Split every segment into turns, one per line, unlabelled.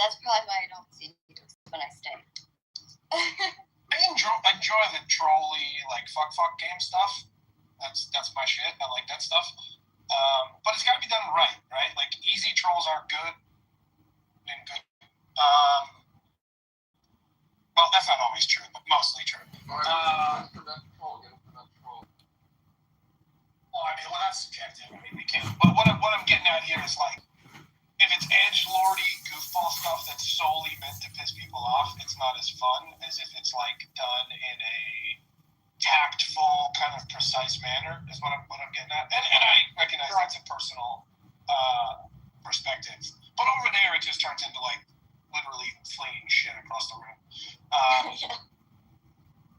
That's probably why I don't see needles when I stay.
I enjoy the trolly, like, fuck game stuff. That's my shit. I like that stuff. But it's got to be done right? Like, easy trolls aren't good. And good. Well, that's not always true, but mostly true. That's subjective. I mean, we can't. But what I'm getting at here is, like, if it's edgelordy, goofball stuff that's solely meant to piss people off, it's not as fun as if it's, like, done in a tactful, kind of precise manner, is what I'm getting at. And I recognize that's a personal perspective. But over there, it just turns into, like, literally fleeing shit across the room.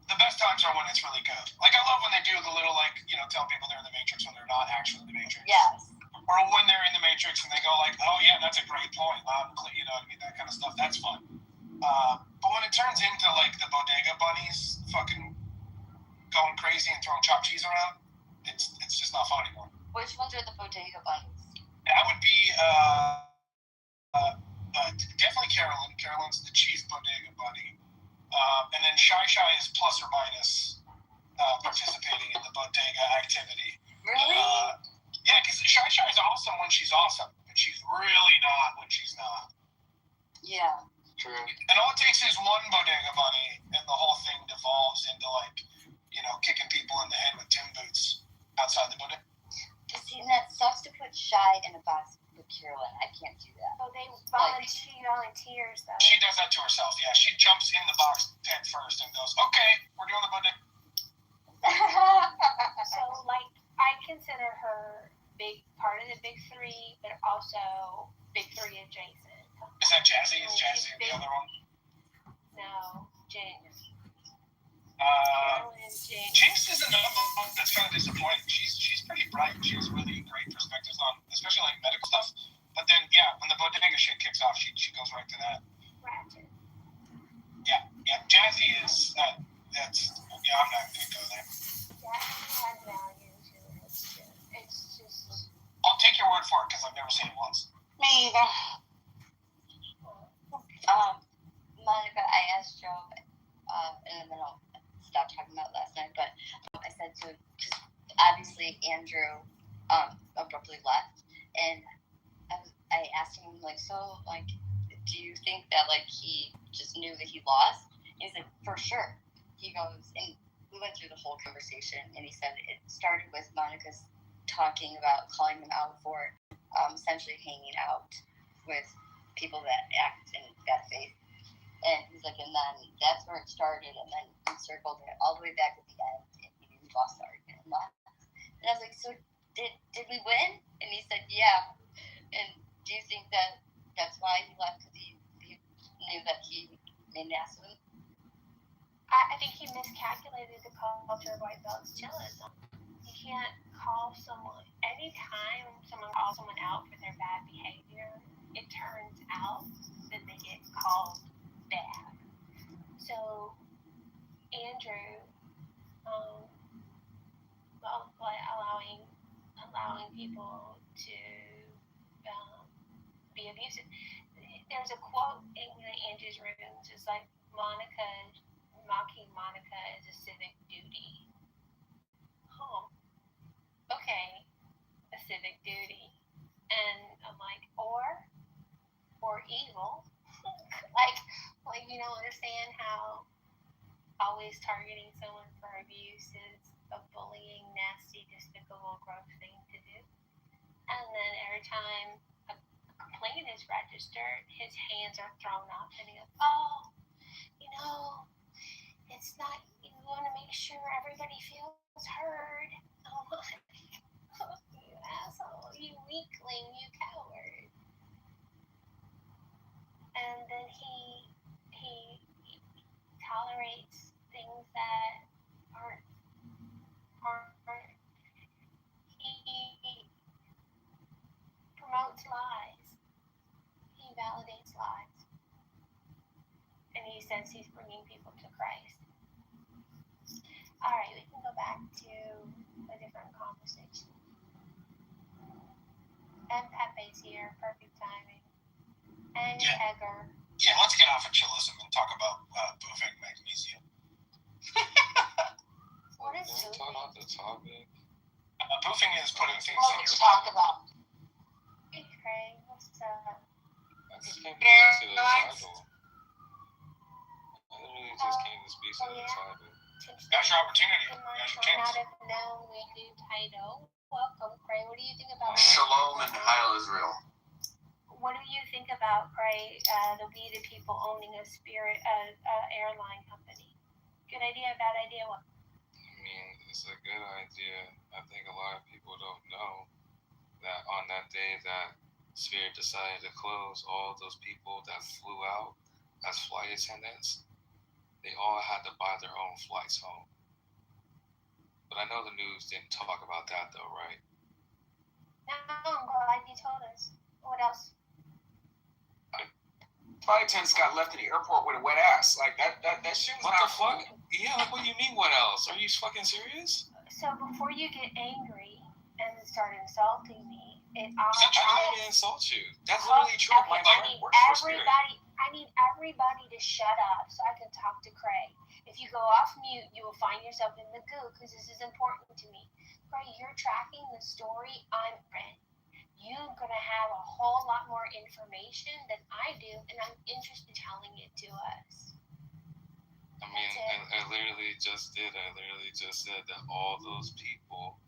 The best times are when it's really good. Like, I love when they do the little, like, tell people they're in the Matrix when they're not actually in the Matrix.
Yes.
Or when they're in the Matrix and they go like, oh yeah, that's a great point, loud and clear, what I mean, that kind of stuff. That's fun. But when it turns into, like, the bodega bunnies fucking going crazy and throwing chopped cheese around, it's just not fun anymore.
Which ones are the bodega bunnies?
That would be definitely Carolyn. Carolyn's the chief bodega bunny. And then Shy is plus or minus participating in the bodega activity.
Really?
Yeah, because Shy is awesome when she's awesome, and she's really not when she's not.
Yeah.
True. And all it takes is one bodega bunny, and the whole thing devolves into, like, kicking people in the head with Tim boots outside the bodega.
See, that sucks to put Shy in a box with Carolyn. I can't do that.
Oh, they volunteers, though.
She does that to herself, yeah. She jumps in the box head first and goes, okay, we're doing the bodega.
So, like, I consider her big part of the big three, but also big three adjacent.
Is that Jazzy? Is Jazzy the other one?
No, Jinx.
Jinx is another one that's kind of disappointing. She's pretty bright. She has really great perspectives on, especially, like, medical stuff. But then, yeah, when the bodega shit kicks off, she goes right to that.
Ratchet.
Yeah. Jazzy is I'm not gonna go there.
Jazzy has value to it. It's just.
I'll take your word for it because I've never seen it once.
Me either. Monica, I asked Joe, and then I'll stop talking about last night, but I said because obviously Andrew abruptly left, and I asked him, like, so, like, do you think that, like, he just knew that he lost? And he's like, for sure. He goes, and we went through the whole conversation, and he said it started with Monica's talking about calling him out for essentially hanging out with people that act in bad faith. And he's like, and then that's where it started, and then he circled it all the way back at the end, and he lost the argument and left. And I was like, so did we win? And he said, yeah. And do you think that that's why he left, because he knew that he made an ass of him?
I think he miscalculated the culture of white belts chillism. You can't call someone, anytime someone calls someone out for their bad behavior, it turns out that they get called bad. So Andrew, allowing people to be abusive. There's a quote in Andrew's rooms. It's like mocking Monica is a civic duty. Oh, okay, a civic duty. And I'm like, or evil. like you don't understand how always targeting someone for abuse is a bullying, nasty, despicable, gross thing to do. And then every time a complaint is registered, his hands are thrown up and he goes, oh, it's not, you want to make sure everybody feels heard. Oh, you asshole, you weakling, you coward. And then he tolerates things that aren't he promotes lies. He validates lies. And he says he's bringing people to Christ. All right, we can go back to a different conversation. And Pepe's here, perfect timing. and Egger.
Yeah, let's get off of chillism and talk about boofing magnesium.
What is
Can we talk about the topic?
Boofing is putting things
What
in
did
your
you talk
body.
about?
Hey, Craig, what's up?
I just came to speak to the title. I literally just came to speak to the title.
Now's your opportunity.
You
Now's your
might
chance.
not have known we do title. Welcome, Craig. What do you think about
Shalom and Heil Israel.
What do you think about, Craig, we the people owning a Spirit airline company? Good idea, bad idea? What?
I mean, it's a good idea. I think a lot of people don't know that on that day that Spirit decided to close, all those people that flew out as flight attendants, they all had to buy their own flights home. But I know the news didn't talk about that though, right?
No, I'm glad you told us. What else?
Flight attendants got left in the airport with a wet ass. Like that shit was
What
not
the fuck?
cool.
Yeah, like what do you mean what else? Are you fucking serious?
So before you get angry and start insulting me,
I didn't even insult you. That's literally true.
Okay,
My
I
friend
need
works for Spirit.
everybody to shut up so I can talk to Craig. If you go off mute, you will find yourself in the goo because this is important to me. Craig, you're tracking the story I'm in. You're going to have a whole lot more information than I do, and I'm interested in telling it to us.
I mean, I literally just did. I literally just said that all those people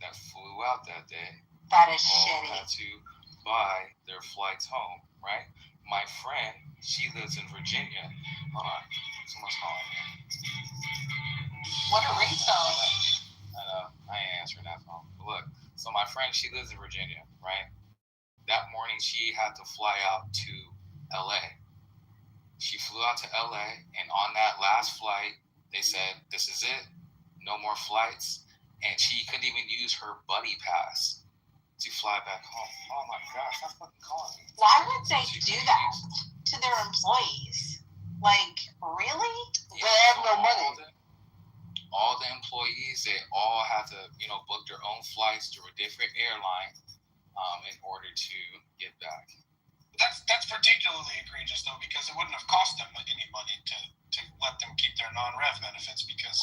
that flew out that day
That is
all
shitty.
had to buy their flights home, right? My friend, she lives in Virginia. Hold on, someone's calling me.
What a ringtone.
I know, I ain't answering that phone. But look, so my friend, she lives in Virginia, right? That morning, she had to fly out to LA. She flew out to LA, and on that last flight, they said, this is it, no more flights. And she couldn't even use her buddy pass to fly back home. Oh my gosh, that's fucking calling me.
Why would they do that to their employees? Like, really?
Yeah,
They have no money.
All the employees, they all had to, book their own flights through a different airline in order to get back.
That's particularly egregious though, because it wouldn't have cost them any money to let them keep their non-rev benefits, because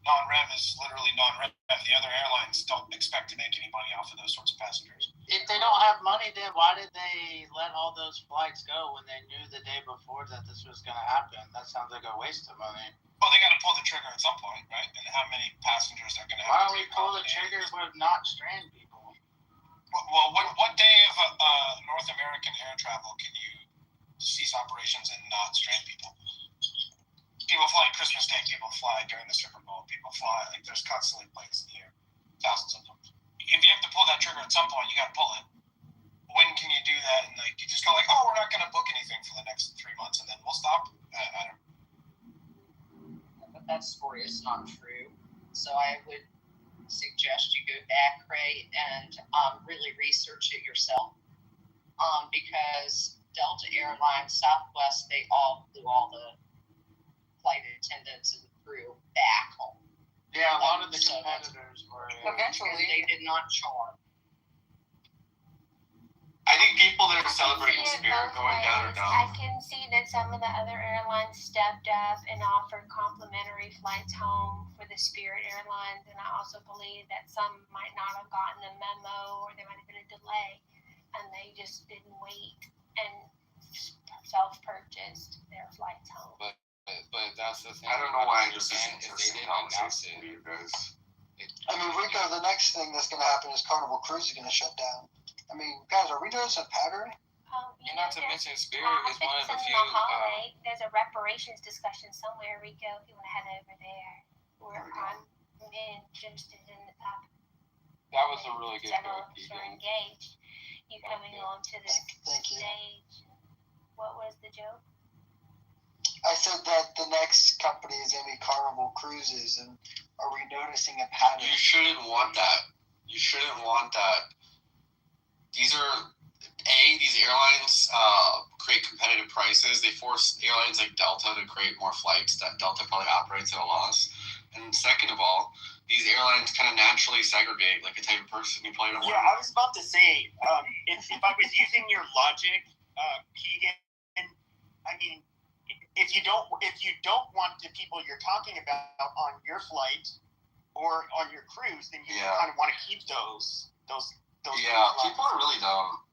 non-rev is literally non-rev. The other airlines don't expect to make any money off of those sorts of passengers.
If they don't have money, then why did they let all those flights go when they knew the day before that this was going to happen? That sounds like a waste of money.
Well, they got to pull the trigger at some point, right? And how many passengers are going to have?
Why don't we pull the trigger but not strand people?
Well, what day of North American air travel can you cease operations and not strand people? People fly Christmas Day, people fly during the Super Bowl, people fly, like there's constantly planes in the air, thousands of them. If you have to pull that trigger at some point, you got to pull it. When can you do that? And like you just go like, oh, we're not going to book anything for the next 3 months, and then we'll stop. I don't know.
But that story is not true. So I would suggest you go back, Ray, and really research it yourself. Because Delta Airlines, Southwest, they all flew all the flight attendants and crew back home.
Yeah, a lot of the competitors were.
Eventually, they did not charge.
I think people that are celebrating Spirit going down are
I
dumb.
can see that some of the other airlines stepped up and offered complimentary flights home for the Spirit Airlines, and I also believe that some might not have gotten the memo, or there might have been a delay, and they just didn't wait and self-purchased their flights home.
But that's the thing.
I don't know why I just
And
listened to
if they
some
didn't announce
conversation
it,
with you guys.
I mean, Rico, the next thing that's going to happen is Carnival Cruise is going to shut down. I mean, guys, are we noticing a pattern?
And not to mention, Spirit is one of the
in
few.
the hallway. There's a reparations discussion somewhere, Rico. If you want to head over there, I'm interested in the topic.
That was a really good
General,
book.
if you're engaged, you coming on to the
Thank you.
stage. What was the joke?
I said that the next company is going to be Carnival Cruises, and are we noticing a pattern?
You shouldn't want that. You shouldn't want that. These airlines create competitive prices. They force airlines like Delta to create more flights that Delta probably operates at a loss. And second of all, these airlines kind of naturally segregate like a type of person you probably don't want.
Yeah, I was about to say, if I was using your logic, Keegan, I mean, if you don't want the people you're talking about on your flight or on your cruise, then you kind of want to keep those.
Yeah, people are really dumb.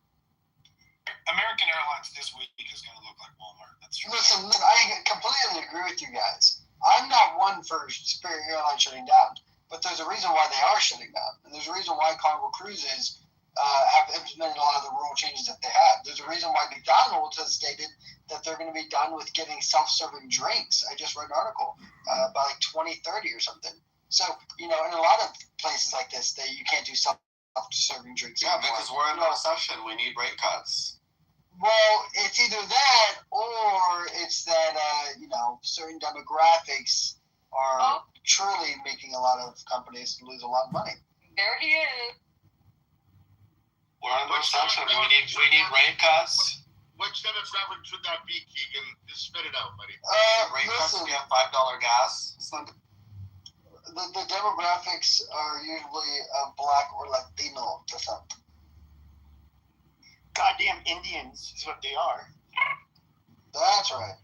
American Airlines this week is going to look like Walmart. That's true.
Listen, I completely agree with you guys. I'm not one for Spirit Airlines shutting down, but there's a reason why they are shutting down, and there's a reason why Carnival Cruises have implemented a lot of the rule changes that they have. There's a reason why McDonald's has stated that they're going to be done with getting self-serving drinks. I just read an article by like 2030 or something. So, in a lot of places like this, you can't do self-serving drinks
Yeah,
anymore.
because we're in a recession. We need rate cuts.
Well, it's either that or it's that, certain demographics are truly making a lot of companies lose a lot of money.
There he is.
We're in a recession. We need rate cuts.
Which demographic should that be, Keegan? Just spit it out, buddy.
Rate cuts. We have $5 gas.
The demographics are usually Black or Latino descent.
Goddamn Indians is what they are.
That's right.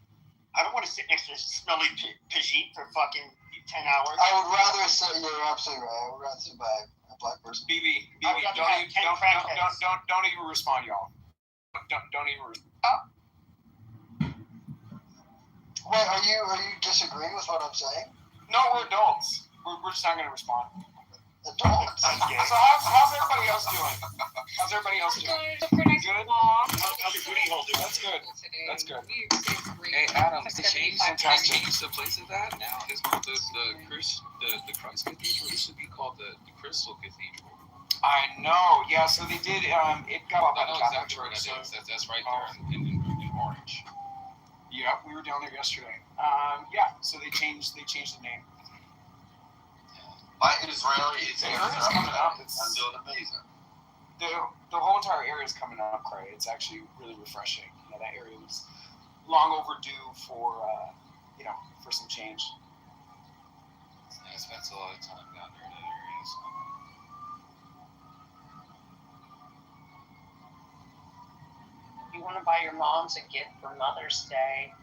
I don't want to sit next to smelly Pajit for fucking 10 hours.
I would rather say, you're absolutely right, I would rather sit by a black person.
BB,
I'd rather have 10 crackheads.
don't even respond, y'all. Don't even respond.
Wait, are you disagreeing with what I'm saying?
No, we're adults. We're just not going to respond.
Adults.
So how's everybody else doing? How's everybody else doing? Good?
How's your booty hole doing?
That's good. That's good.
Hey, Adam, they changed
Fantastic.
the place of that now. The Christ Cathedral used to be called the Crystal Cathedral.
I know. Yeah, so they did. It got all
I
that
know
Catholic
exactly where that
Church,
is. That's right there in Orange.
Yeah, we were down there yesterday. So they changed the name.
My Israeli is
coming up.
I'm doing amazing.
The whole entire area is coming up, Craig. It's actually really refreshing. That area was long overdue for for some change.
I spent a lot of time down there in that area. So.
You want to buy your moms a gift for Mother's Day,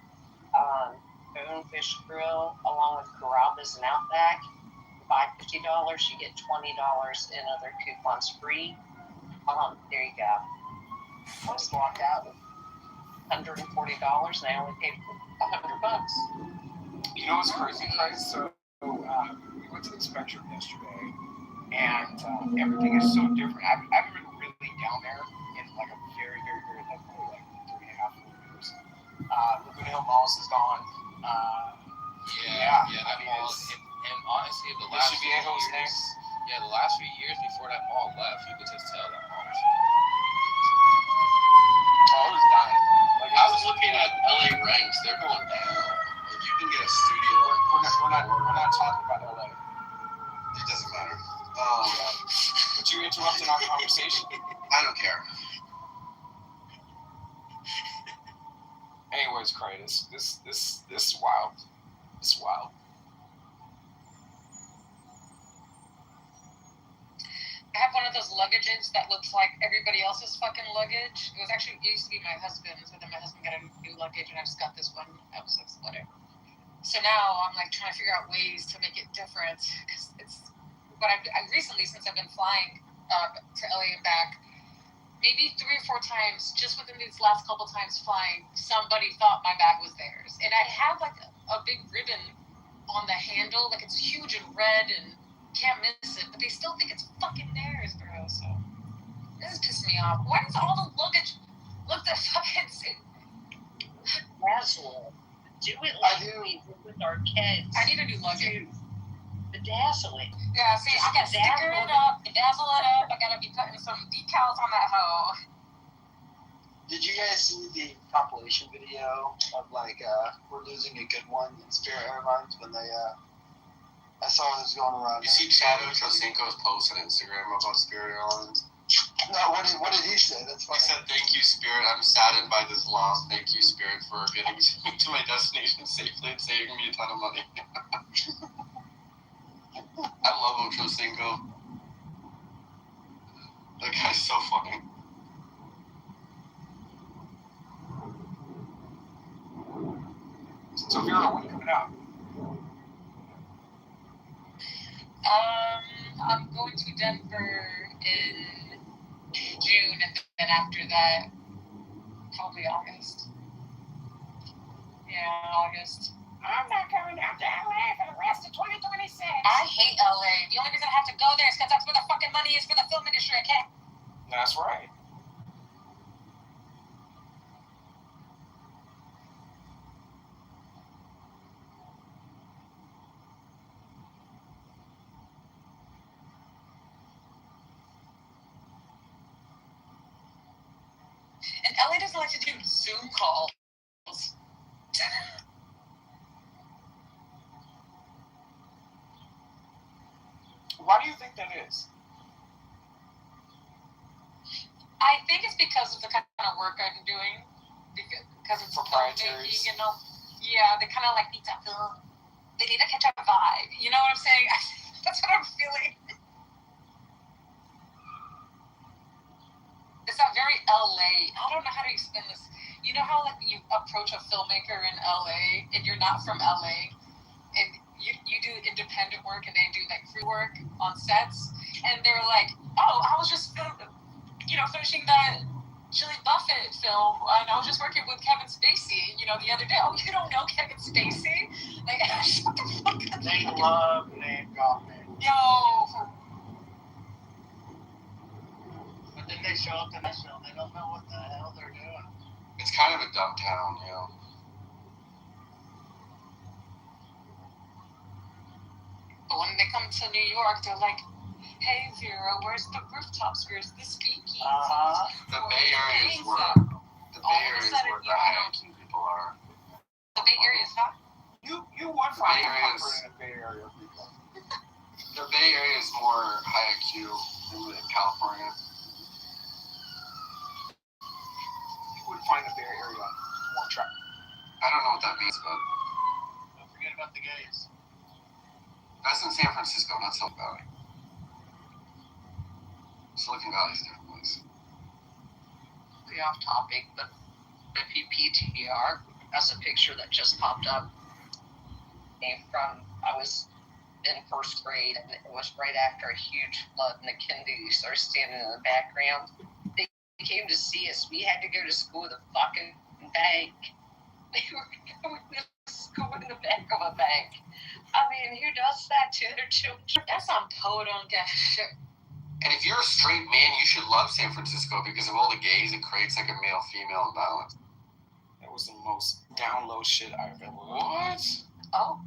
Bonefish Grill along with Carrabba's and Outback. Buy $50, you get $20 in other coupons free. There you go. I just walked out with $140 and I only paid $100.
You know what's crazy, Craig? So we went to the Spectrum yesterday, and everything is so different. I haven't been really down there in like a very, very, very probably like 3.5 years. Laguna Hill Malls is gone.
That mall. And honestly, the last few years before that mall left, you could just tell that mall was
dying.
Like I was looking at LA ranks, they're going down. Like you can get a studio.
We're not talking about LA.
It doesn't matter.
But you interrupted our conversation.
I don't care.
Anyways, Craig, this is wild. It's wild.
I have one of those luggages that looks like everybody else's fucking luggage. It used to be my husband's, but then my husband got a new luggage, and I just got this one. I was like, whatever. So now I'm like trying to figure out ways to make it different, because it's. But I recently, since I've been flying to LA and back, maybe 3 or 4 times, just within these last couple times flying, somebody thought my bag was theirs, and I have like a big ribbon on the handle, like it's huge and red and. Can't miss it, but they still think it's fucking theirs, bro. So this is pissing me off. Why does all the luggage look that fucking
Dazzle. Do it like we did with our kids.
I need a new luggage.
Bedazzle it.
Yeah, see, I gotta sticker it up, bedazzle it up. I gotta be putting some decals on that hoe.
Did you guys see the compilation video of we're losing a good one in Spirit Airlines when they I saw this going around.
You see Chad Ochocinco's post on Instagram about Spirit Airlines?
No, what did he say? That's funny.
He said, "Thank you, Spirit. I'm saddened by this loss. Thank you, Spirit, for getting to my destination safely and saving me a ton of money." I love Ochocinco. That guy's so funny.
So Vera, when are you coming out?
I'm going to Denver in June, and then after that, probably August. Yeah, August.
I'm not coming out to LA for the rest of 2026.
I hate LA. The only reason I have to go there is because that's where the fucking money is for the film industry, okay?
That's right.
And LA doesn't like to do Zoom calls.
Why do you think that is?
I think it's because of the kind of work I'm doing. Because it's
Proprietary.
filmmaking, you know? Yeah, they kind of like need to feel. They need to catch a vibe. You know what I'm saying? That's what I'm feeling. It's not very LA. I don't know how to explain this. You know how like you approach a filmmaker in LA and you're not from LA, and you do independent work and they do like free work on sets, and they're like, oh, I was just finishing that Jilly Buffett film, and I was just working with Kevin Spacey, the other day. Oh, you don't know Kevin Spacey? Like, shut the fuck up.
They love name dropping.
Yo.
But then they show up to the show, they don't know what the hell they're doing.
It's kind of a dumb town, you know.
But when they come to New York, they're like, hey, Vera, where's the rooftop screws, the speakeasy?
The Bay Area is where the high IQ people are.
The Bay Area is hot.
You would find comfort in the Bay Area people.
The Bay Area is more high IQ than California.
You would find the Bay Area more attractive.
I don't know what that means, but
Don't forget about the gays.
that's in San Francisco, not Silicon Valley. Silicon Valley's a different place.
Be off topic, but if you PTR, that's a picture that just popped up. I was in first grade, and it was right after a huge flood, and the Kennedys are standing in the background. They came to see us. We had to go to school with a fucking bank. They were going to school in the back of a bank. I mean, who does that to their children?
That's some podunk ass shit.
And if you're a straight man, you should love San Francisco because of all the gays. It creates like a male-female imbalance.
That was the most down low shit I've ever heard.
What?
Oh.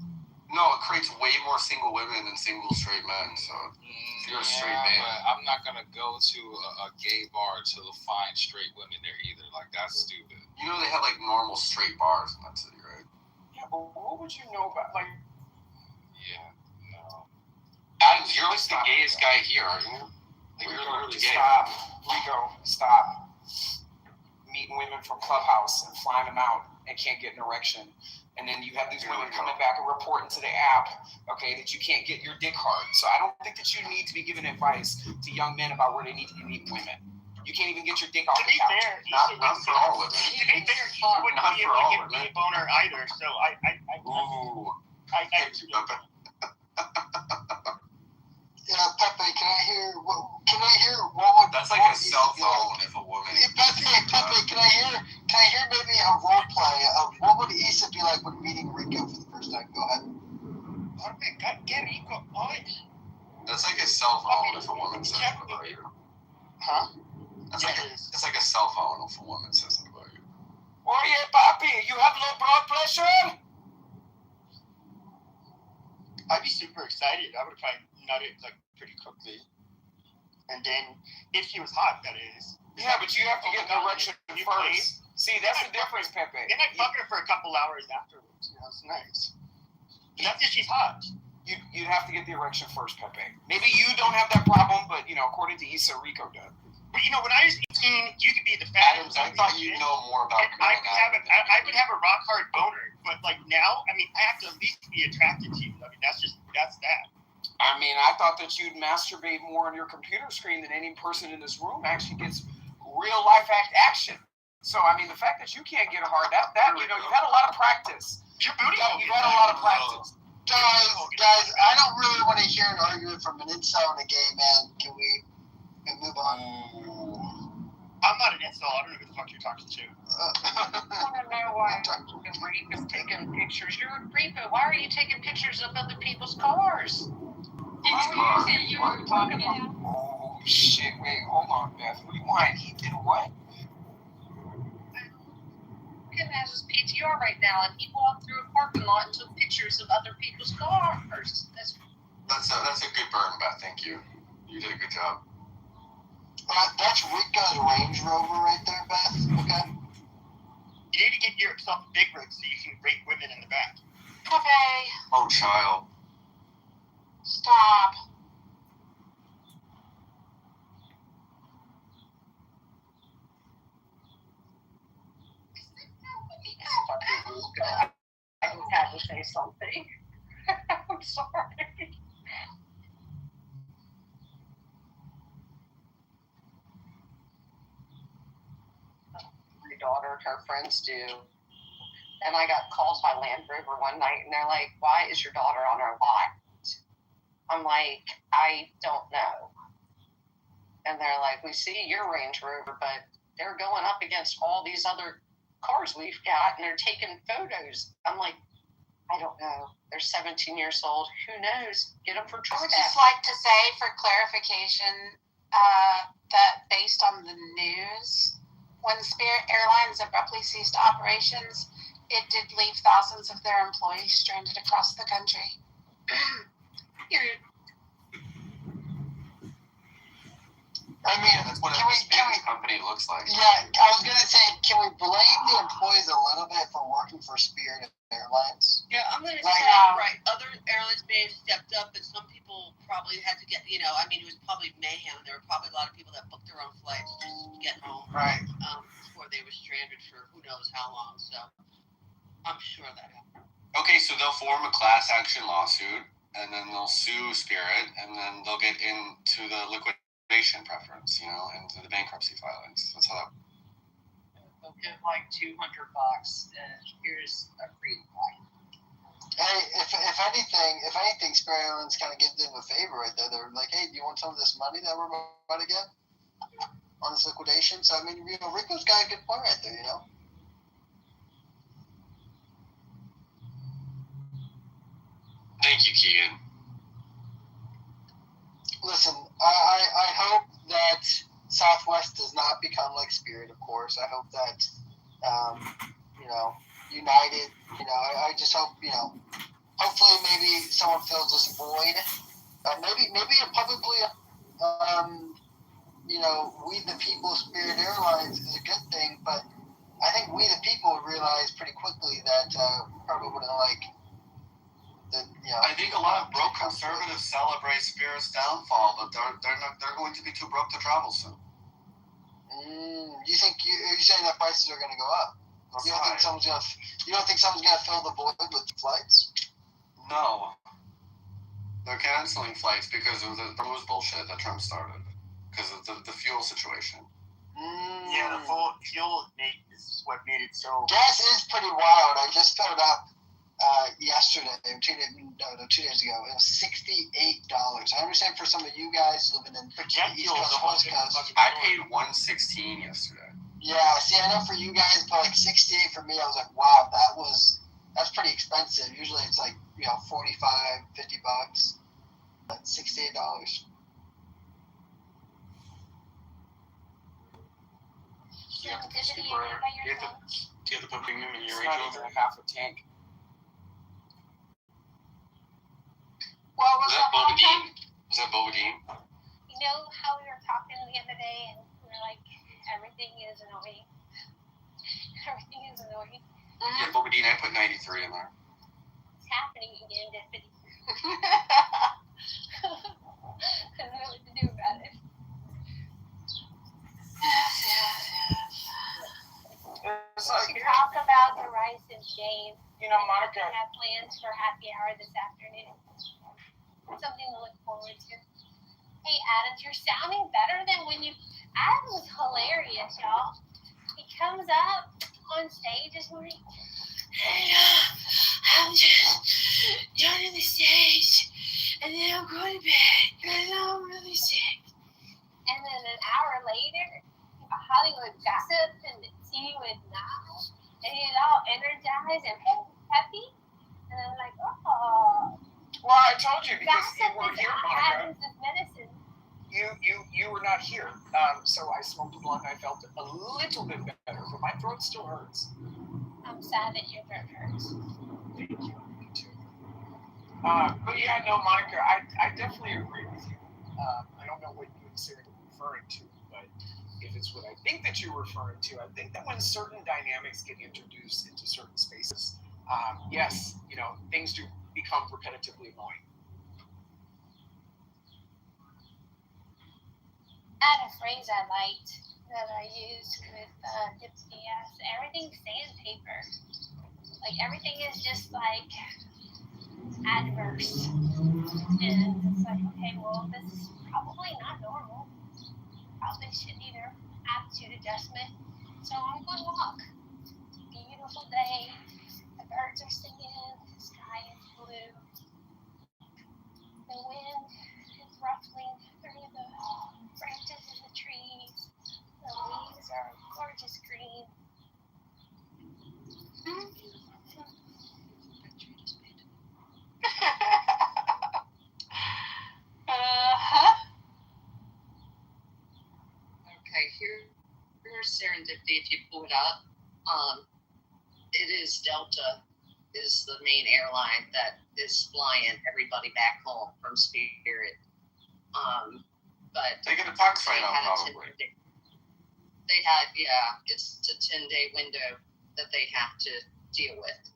No, it creates way more single women than single straight men. So if you're a straight man,
but I'm not gonna go to a gay bar to find straight women there either. Like, that's stupid.
you know they have like normal straight bars in that city, right?
Yeah, but what would you know about, like...
Yeah, no.
Adams, you're like the gayest guy here, aren't you? Like, you're really gay.
Stop. Rico, stop. Meeting women from Clubhouse and flying them out and can't get an erection. And then you have these women coming back and reporting to the app, okay, that you can't get your dick hard. So I don't think that you need to be giving advice to young men about where they need to be meeting women. You can't even get your dick off
To
the
be
couch.
fair,
Not for all women.
To be fair, he would not be able to give me a boner either. So
Ooh.
Pepe, can I hear what would
That's like a cell phone if a woman.
Pepe, can I hear maybe a role play of what would Issa be like when meeting Rico for the first time? Go ahead.
That's like a cell phone if a woman says that about you.
Huh?
That's like it's like a cell phone if a woman says that about you.
Oye, papi, you have low blood pressure?
I'd be super excited. I would probably nut it like pretty quickly. And then, if she was hot, that is.
Yeah, but you have to get an erection
You
first. See, that's the difference, Pepe.
Then I'd fuck her for a couple hours afterwards. It's nice. But that's if she's hot.
You'd have to get the erection first, Pepe. Maybe you don't have that problem, but, according to Issa, Rico does.
But when I was 18, you could be the fattest.
I thought you'd know more about.
I would have a rock hard boner, but like now, I have to at least be attracted to you. That's that.
I mean, I thought that you'd masturbate more on your computer screen than any person in this room actually gets real life action. So, the fact that you can't get hard, that you've had a lot of practice.
Your booty hole.
You got a lot of practice.
Guys, I don't really want to hear an argument from an incel and a gay man. Can we move on?
I'm not an incel. I don't know who the fuck you're talking to.
I want to know why the Reap is taking pictures. You're a Reaper. Why are you taking pictures of other people's cars?
You were talking about.
Oh shit! Wait, hold on, Beth. Rewind. He did what?
Kim has his PTR right now, and he walked through a parking lot and took pictures of other people's cars.
That's a good burn, Beth. Thank you. You did a good job.
That's Rico's Range Rover right there, Beth. Okay.
You need to get yourself a big rig so you can rape women in the back.
Okay,
Oh, child.
stop.
I just had to say something. I'm sorry. My daughter and her friends do. And I got called by Land Rover one night, and they're like, "Why is your daughter on our lot?" I'm like, "I don't know." And they're like, "We see your Range Rover, but they're going up against all these other cars we've got, and they're taking photos." I'm like, "I don't know. They're 17 years old. Who knows? Get them for
I
truck
would just like to say, for clarification, that based on the news, when Spirit Airlines abruptly ceased operations, it did leave thousands of their employees stranded across the country. Period.
I mean,
That's what
can
a
we
Spanish company looks like.
Yeah, I was gonna say, can we blame the employees a little bit for working for Spirit Airlines?
Yeah, I'm going to
Right.
say, right, other airlines may have stepped up, but some people probably had to get, it was probably mayhem. There were probably a lot of people that booked their own flights just to get home
Right.
before they were stranded for who knows how long. So I'm sure that happened.
Okay, so they'll form a class action lawsuit, and then they'll sue Spirit, and then they'll get into the liquidation preference, into the bankruptcy filings. That's how that.
They'll give like $200, and here's a free flight.
Hey, if anything, Spirit Airlines kind of gives them a favor right there. They're like, "Hey, do you want some of this money that we're about to get on this liquidation?" So I mean, Rico's got a good point right there.
Thank you, Keegan.
Listen, I hope that Southwest does not become like Spirit, of course. I hope that, United, I just hope, hopefully maybe someone fills this void. Maybe publicly, we the people, Spirit Airlines is a good thing, but I think we the people would realize pretty quickly that probably wouldn't like the,
I think a lot of broke conservatives celebrate Spirit's downfall, but they're going to be too broke to travel soon.
Are you saying that prices are going to go up? You don't think someone's gonna fill the void with flights?
No. They're canceling flights because of the Rose bullshit that Trump started. Because of the fuel situation.
Yeah, the full fuel is what made it so.
Gas is pretty wild. I just filled up yesterday, 2 days ago. It was $68. I understand for some of you guys living in the East Coast, West Coast.
I paid $116 yesterday.
Yeah, see, I know for you guys, but like 68 for me, I was like, wow, that's pretty expensive. Usually it's like, $45, $50. But $68.
Do you have the
propane in your Range Rover? Half a tank.
Well,
Was that Bobadine?
You know how we were talking the other day, and we were like, everything is annoying. Everything is annoying.
Yeah, Bobadine, I put 93 in there.
It's happening again, Deputy. I don't know what to do about it. We should talk about the rice and shame.
Monica.
I have plans for happy hour this afternoon. Something to look forward to. Hey, Adams, you're sounding better than when you. Adams was hilarious, y'all. He comes up on stage this morning. Hey, energized and happy. And I'm like, oh.
Well, I told you because you
Gossip
weren't
is
here, Monica.
is medicine.
You were not here. So I smoked a blunt and I felt a little bit better, but my throat still hurts.
I'm sad that your throat hurts.
Thank you. Me too. But yeah, no, Monica, I definitely agree with you. I don't know what you and Sarah are referring to, but if it's what I think that you're referring to, I think that when certain dynamics get introduced into certain spaces, yes, things do become repetitively annoying.
I had a phrase I liked that I used with Dipsy. Everything's sandpaper. Like everything is just like adverse. And it's like, okay, well, this is probably not normal. Probably should need an attitude adjustment. So I'm going to walk. Beautiful day. The birds are singing. The sky is blue. The wind is ruffling through the branches of the trees. The leaves are gorgeous green.
Okay, here's serendipity. If you pull it up, it is Delta is the main airline that is flying everybody back home from Spirit. But
They get a tax write-off probably.
They had, it's a 10-day window that they have to deal with.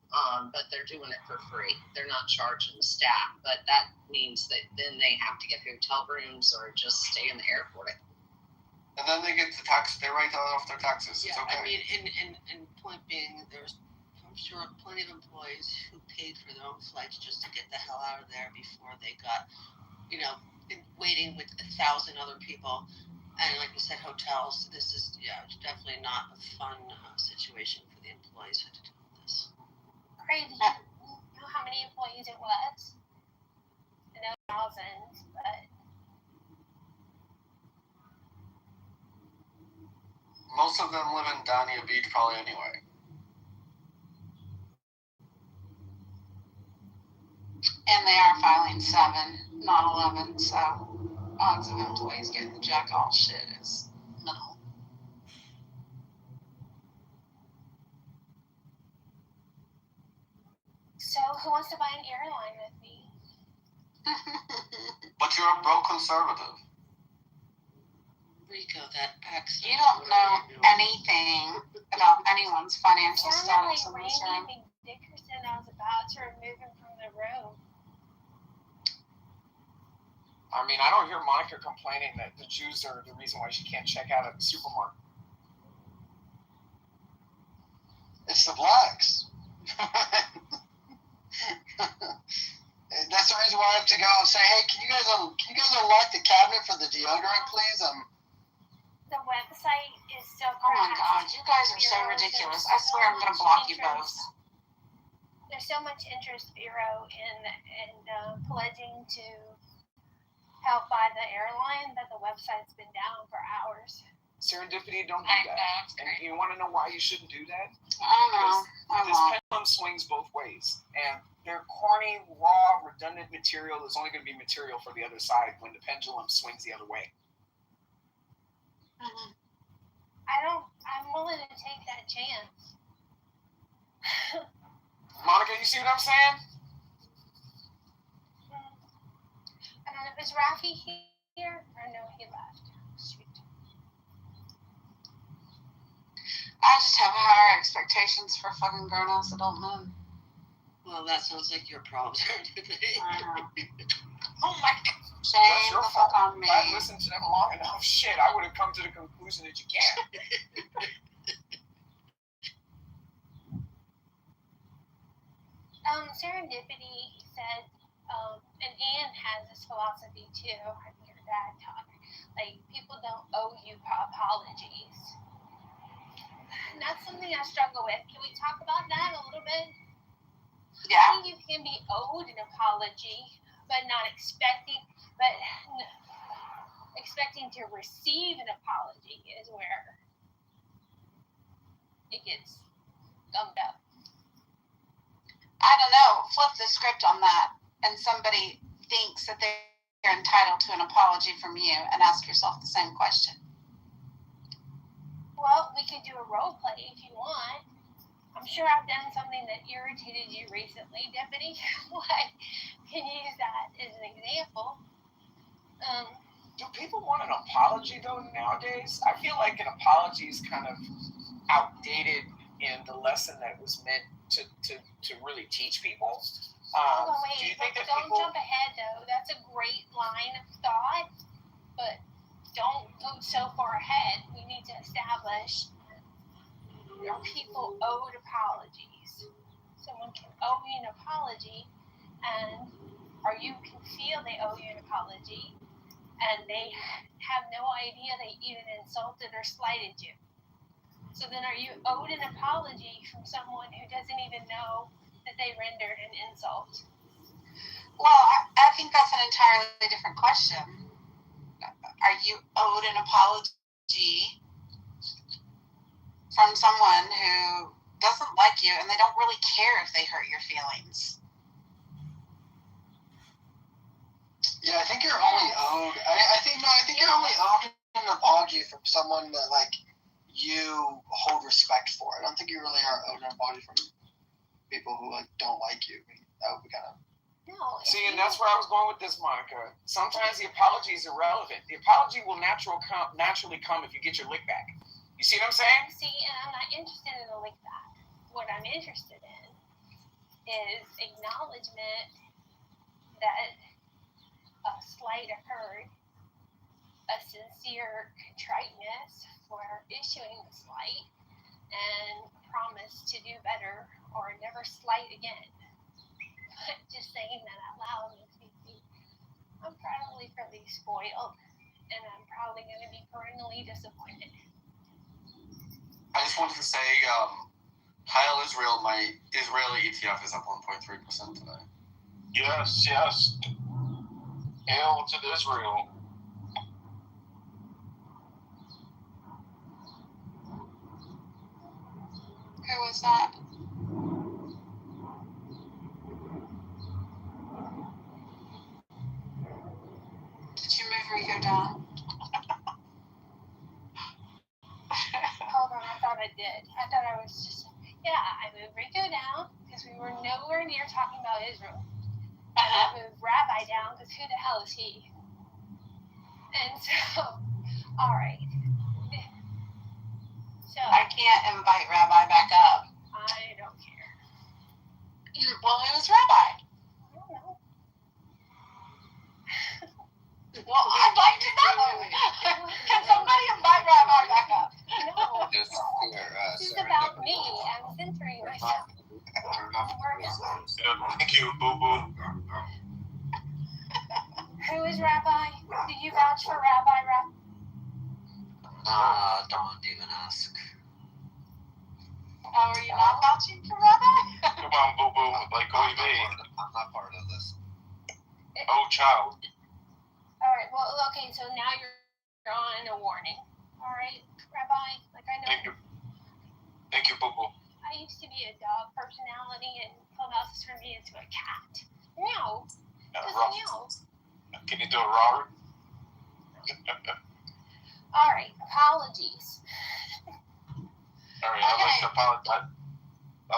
But they're doing it for free. They're not charging the staff, but that means that then they have to get hotel rooms or just stay in the airport.
And then they get they write off their taxes.
Yeah,
It's okay.
I mean, and point being, there's, I'm sure, plenty of employees who paid for their own flights just to get the hell out of there before they got, waiting with 1,000 other people. And like you said, hotels, this is, it's definitely not a fun situation for the employees who had to deal with this.
Crazy. You know how many employees it was? I know thousands, but
Most of them live in Dania Beach probably anyway.
And they are filing 7, not 11, so odds of employees getting the jack all shit is minimal.
so who wants to buy an airline with me?
But you're a broke conservative.
Rico, that accent.
You don't know anything about anyone's financial
Sounded
status
like
in this room.
Randy McDickerson. I was about to remove him from the room.
I mean, I don't hear Monica complaining that the Jews are the reason why she can't check out at the supermarket.
It's the blacks. That's the reason why I have to go and say, hey, can you guys unlock the cabinet for the deodorant, please?
The website is so
Oh my god, you guys are so ridiculous. I swear I'm gonna block you both.
There's so much interest, Bureau, in pledging to help buy the airline that the website's been down for hours.
Serendipity, don't do that. And you want to know why you shouldn't do that?
I know.
This pendulum swings both ways. And their corny, raw, redundant material is only going to be material for the other side when the pendulum swings the other way.
Mm-hmm.
I'm willing to take that chance.
Monica, you see what I'm saying?
Is Rafi here? Or no, he left. Shoot.
I just have higher expectations for fucking grown-ass adult men.
Well, that sounds like your problem.
I know.
Oh my god.
That's
Shame
your
the
fault.
fuck on me.
If I'd listened to them long enough, shit, I would have come to the conclusion that you can't.
Serendipity said, and Anne has this philosophy too. I hear her dad talk. Like, people don't owe you apologies. And that's something I struggle with. Can we talk about that a little bit?
Yeah.
I think you can be owed an apology, but not expecting to receive an apology is where it gets gummed up.
flip the script on that and somebody thinks that they're entitled to an apology from you, and ask yourself the same question?
Well, we could do a role play if you want. I'm sure I've done something that irritated you recently, Deputy. What? Can you use that as an example?
Do people want an apology though nowadays? I feel like an apology is kind of outdated in the lesson that was meant to really teach people.
Hold on,
Do you
wait,
think that
don't
people...
jump ahead though. That's a great line of thought, but don't go so far ahead. We need to establish, are people owed apologies? Someone can owe you an apology, and you can feel they owe you an apology, and they have no idea they even insulted or slighted you. So then are you owed an apology from someone who doesn't even know that they rendered an insult?
Well, I think that's an entirely different question. Are you owed an apology from someone who doesn't like you and they don't really care if they hurt your feelings?
Yeah, I think you're only owed. I think you're only owed an apology from someone that like you hold respect for. I don't think you really are owed an apology from people who like don't like you. I mean, that would be kind of.
No.
See, and that's where I was going with this, Monica. Sometimes the apology is irrelevant. The apology will naturally come if you get your lick back. You see what I'm saying?
See, and I'm not interested in a lick back. What I'm interested in is acknowledgement that a slight occurred, a sincere contriteness for issuing the slight, and a promise to do better or never slight again. But just saying that out loud makes me think I'm probably fairly spoiled, and I'm probably going to be perennially disappointed.
I just wanted to say, Hail Israel, my Israeli ETF is up 1.3% today.
Yes. Hail to Israel.
Who was that? Did you move Rico down?
Hold on, I thought I did. I thought I was just, I moved Rico down because we were nowhere near talking about Israel. And I moved Rabbi down because who the hell is he? And so, all right. So
I can't invite Rabbi back up.
I don't care.
Well, who's Rabbi?
I don't know.
Well, I'd like to know. Can somebody invite Rabbi back up?
No.
Just
This is about me. I'm censoring myself.
Thank you, Boo Boo.
Who is Rabbi? Do you vouch for Rabbi?
Don't even ask.
Oh, are you not vouching for Rabbi?
Come on, Boo Boo. Like Oy vey.
I'm not part of this.
Oh, child.
All right. Well, okay. So now you're on a warning. All right, Rabbi. Like I know.
Thank you, Boo Boo.
I used to be a dog personality, and Clubhouse has turned me into a cat. Meow. Meow.
Can you do a roar?
All right. Apologies.
All right. I'd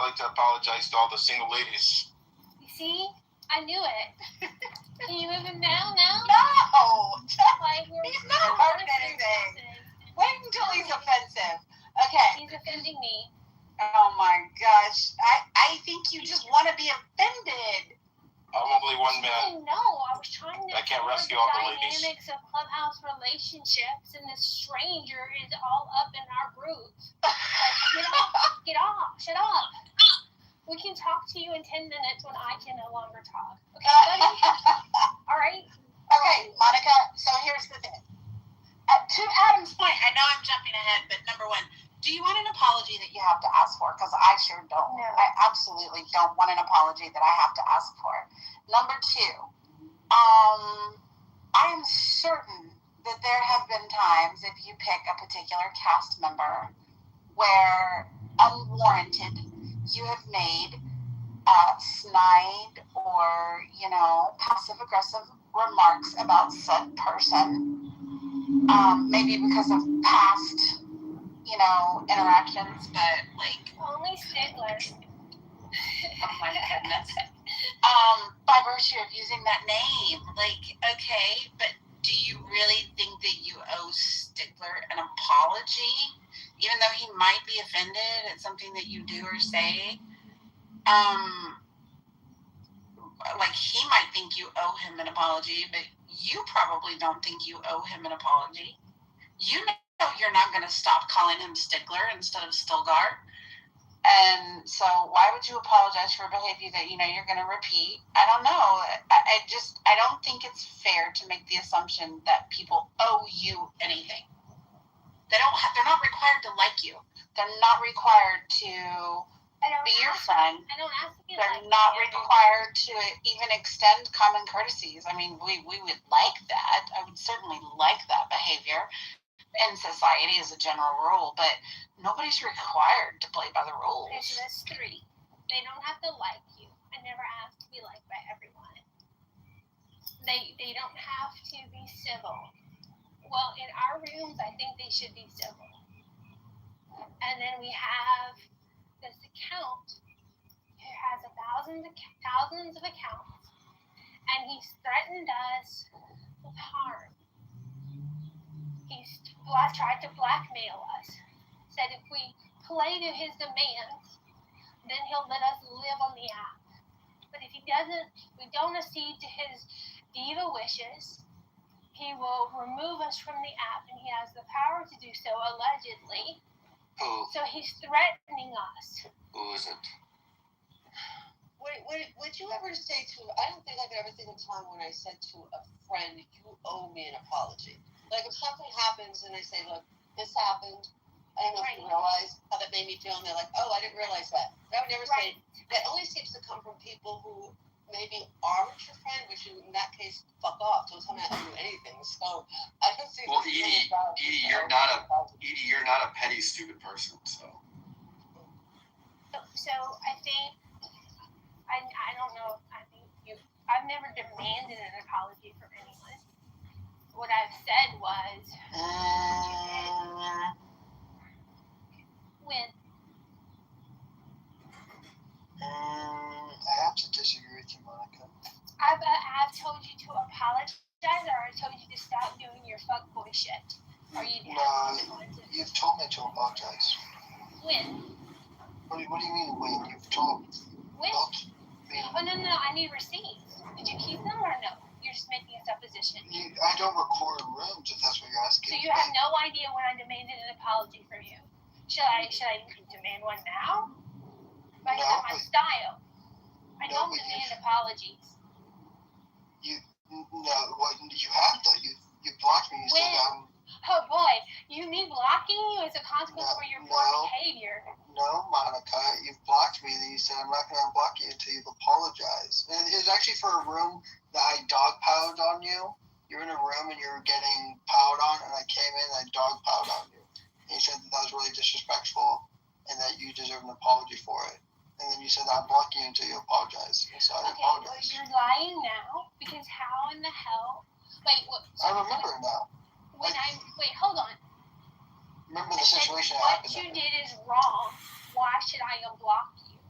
like to apologize to all the single ladies.
You see, I knew it. Can you move him down now?
No.
Like,
He's not hurting anything. Wait until he's offensive. Okay.
He's offending me.
Oh my gosh. I think you just want to be offended.
I'm only one man.
No, I was trying to
I can't
explore
rescue
the
all the ladies.
dynamics of Clubhouse relationships, and this stranger is all up in our group. Like, get off, shut up. We can talk to you in 10 minutes when I can no longer talk. Okay, buddy? All right?
Okay, Monica, so here's the thing. To Adam's point, I know I'm jumping ahead, but number one, do you want an apology that you have to ask for? Because I sure don't.
No.
I absolutely don't want an apology that I have to ask for. Number two, I am certain that there have been times, if you pick a particular cast member, where unwarranted you have made snide or, passive-aggressive remarks about said person, maybe because of past, interactions, but,
Only Stigler.
oh my goodness. By virtue of using that name, okay, but do you really think that you owe Stigler an apology? Even though he might be offended at something that you do or say? He might think you owe him an apology, but you probably don't think you owe him an apology. You know you're not going to stop calling him Stigler instead of Stilgar. And so why would you apologize for a behavior that you're going to repeat? I don't know. I don't think it's fair to make the assumption that people owe you anything. They're not required to like you. They're not required to be your friend.
I don't ask you.
They're not required to even extend common courtesies. I mean, we would like that. I would certainly like that behavior in society as a general rule, but nobody's required to play by the rules.
There's this 3. They don't have to like you. I never asked to be liked by everyone. They don't have to be civil. Well, in our rooms, I think they should be civil. And then we have this account who has thousands of accounts, and he's threatened us with harm. He's tried to blackmail us. Said if we play to his demands, then he'll let us live on the app. But if he doesn't, we don't accede to his diva wishes, he will remove us from the app, and he has the power to do so, allegedly.
Who?
So he's threatening us.
Who is it?
Would you ever say to, I don't think I could ever think of a time when I said to a friend, you owe me an apology. If something happens and I say, look, this happened, I don't know if you realize how that made me feel, and they're like, oh, I didn't realize that. I would never say, that only seems to come from people who maybe aren't your friend, which in that case, fuck off, don't tell me I didn't do anything. So I don't see.
Well, Edie, you're not a petty, stupid person, so.
So I think, I don't know, I've never demanded an apology from anyone. What I've said was, when?
I have to disagree with you, Monica.
I've told you to apologize, or I told you to stop doing your fuckboy shit. Or you
you've told me to apologize.
When?
What do you mean when? You've told me.
When? Oh, no, I need receipts. Did you keep them or no? You're just making a supposition.
I don't record rooms if that's what you're asking.
So you have no idea when I demanded an apology from you. Should I demand one now? That's not my style. I don't demand apologies.
You have though. You blocked me. You said
Oh boy, me blocking you is a consequence for your poor behavior.
No, Monica, you've blocked me. Then you said I'm not going to unblock you until you've apologized. And it was actually for a room that I dogpiled on you. You're in a room and you were getting piled on, and I came in and I dogpiled on you. And you said that was really disrespectful and that you deserve an apology for it. And then you said I'm blocking you until you apologize. And so I apologize.
Well, you're lying now because how in the hell? Wait, what?
I remember it now.
Hold on.
Remember the situation
what
happened.
What you did is wrong. Why should I unblock you?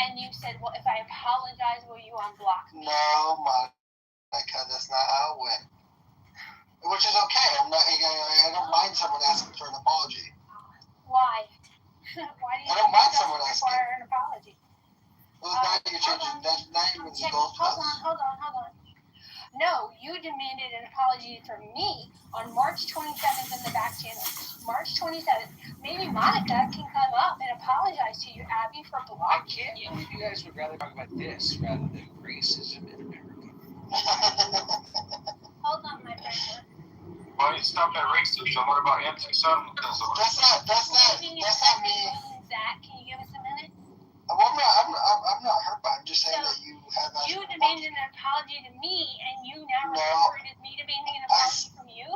And you said, well, if I apologize, will you unblock me?
No, Monica, that's not how it went. Which is okay. I don't mind someone asking for an apology.
Why? Why do you
I don't mind someone asking.
require an apology?
Well, now you're changing. Now you're moving the goalposts.
Hold on. No, you demanded an apology from me on March 27th in the back channel. March 27th. Maybe Monica can come up and apologize to you, Abby, for blocking you.
I can't believe you guys would rather talk about this rather than racism in America.
Hold on, my friend.
Why you stop at racism? What about anti-Semitism?
That's not me.
Zach, can you give us a minute?
Well, I'm not hurt by it. I'm just saying that you have.
You demanded an apology to me, and you now reported me demanding an apology from you?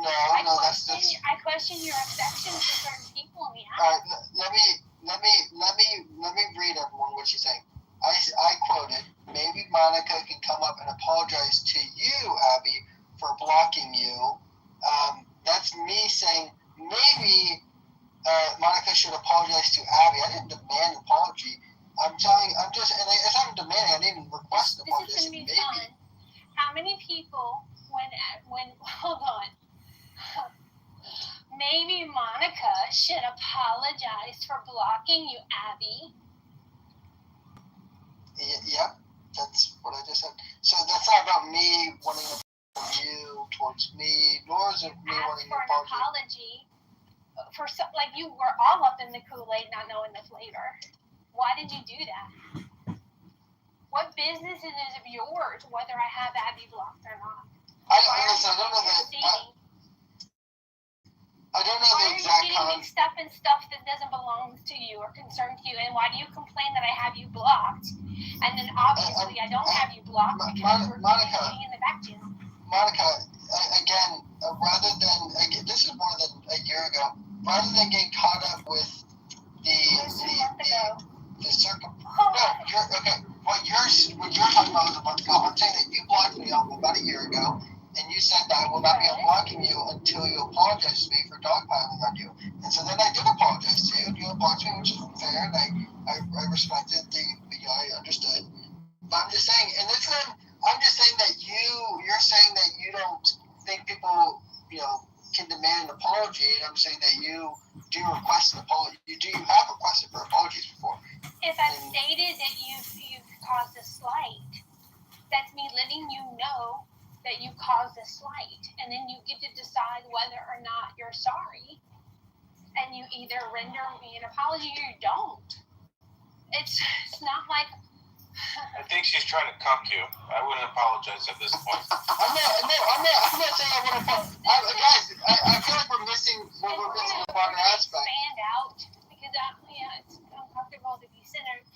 I question your affection for certain people in the app.
All right, let me read everyone what she's saying. Monica can come up and apologize to you, Abby, for blocking you. That's me saying maybe Monica should apologize to Abby. I didn't demand an apology. It's not demanding. I didn't even request an apology.
This is going to be fun. How many people, when hold on, maybe Monica should apologize for blocking you, Abby.
Yeah, that's what I just said. So that's not about me wanting to apologize you towards me, nor is it me wanting
for
an
an apology. For like you were all up in the Kool-Aid, not knowing the flavor. Why did you do that? What business is it of yours whether I have Abby blocked or not?
I don't know the exact
Why are you getting mixed up in stuff that doesn't belong to you or concern to you? And why do you complain that I have you blocked? And then obviously I don't have you blocked because we're communicating in the back channel.
Monica, again, this is more than a year ago. Rather than getting caught up with the circum. What you're talking about was a month ago. I'm saying that you blocked me about a year ago, and you said that I will not be unblocking you until you apologize to me for dogpiling on you. And so then I did apologize to you, and you unblocked me, which is fair, and I respected I understood. But I'm just saying, and this time, I'm just saying that you're saying that you don't think people, can demand an apology, and I'm saying that you do request an apology. You have requested for apologies before.
If I've stated that you've caused a slight, that's me letting you know that you caused a slight, and then you get to decide whether or not you're sorry, and you either render me an apology or you don't. It's not like.
I think she's trying to cuck you. I wouldn't apologize at this point.
I'm not saying I want to apologize. Guys, I feel like we're missing the broader aspect.
Expand out because it's uncomfortable to be centered.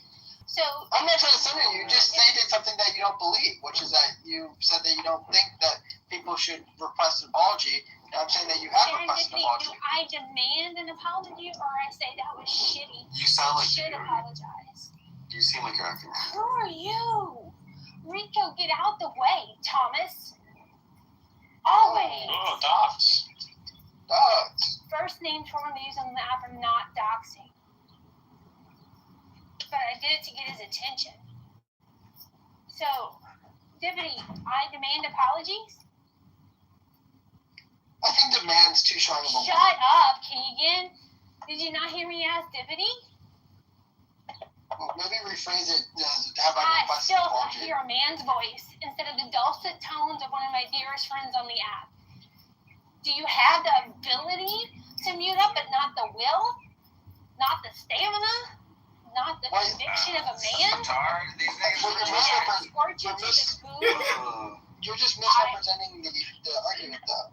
So
I'm not trying to center you. You just stated something that you don't believe, which is that you said that you don't think that people should request an apology. And I'm saying that you have requested an apology.
Do I demand an apology, or I say that was shitty?
You sound like
you should apologize.
You seem like you're acting.
Who are you? Rico, get out the way, Thomas. Always.
Oh, dogs.
First names for one of these on the app are not doxing. But I did it to get his attention. So, Divinity, I demand apologies.
I think demand's too strong of a word.
Shut up, Keegan. Did you not hear me ask Divinity?
Well, maybe rephrase it as have I requested an apology.
I still hear a man's voice instead of the dulcet tones of one of my dearest friends on the app. Do you have the ability to mute up, but not the will? Not the stamina? Not the conviction of a man?
You're just misrepresenting the argument, though.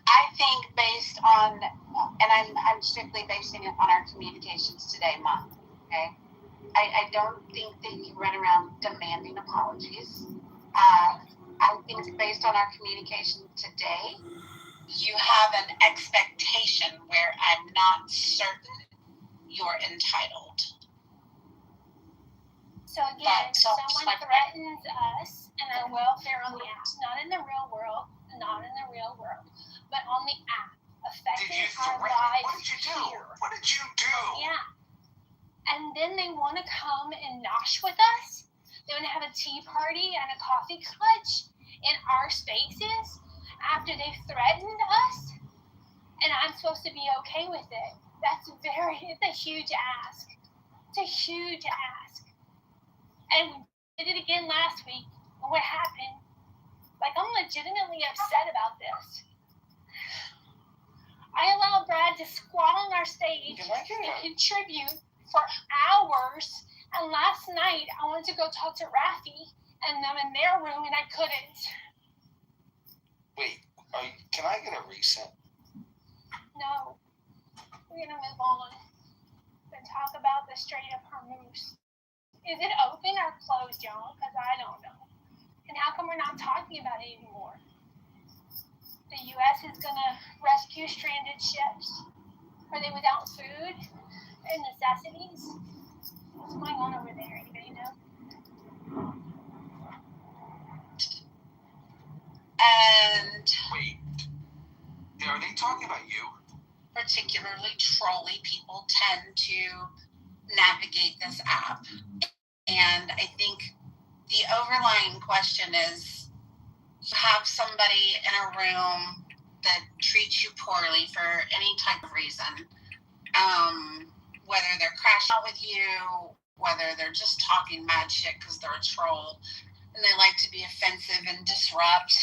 I think based on, and I'm strictly basing it on our Communications Today month, okay? I don't think that you run around demanding apologies. I think based on our communication today, you have an expectation where I'm not certain you're entitled.
So again, someone threatens us and our welfare on the app, not in the real world, but on the app, affecting our lives.
What did you do? What did you do?
Yeah. And then they want to come and nosh with us. They want to have a tea party and a coffee clutch in our spaces after they've threatened us. And I'm supposed to be okay with it. It's a huge ask. It's a huge ask. And we did it again last week. And what happened? Like, I'm legitimately upset about this. I allowed Brad to squat on our stage and contribute for hours, and last night I wanted to go talk to Rafi and them in their room, and I couldn't.
Wait, can I get a reset?
No, we're gonna move on and talk about the Strait of Hormuz. Is it open or closed, y'all? Because I don't know. And how come we're not talking about it anymore? The U.S. is gonna rescue stranded ships. Are they without food and necessities? What's going on over there? Anybody know?
particularly trolly people tend to navigate this app. And I think the overlying question is, you have somebody in a room that treats you poorly for any type of reason, whether they're crashing out with you, whether they're just talking mad shit because they're a troll and they like to be offensive and disrupt.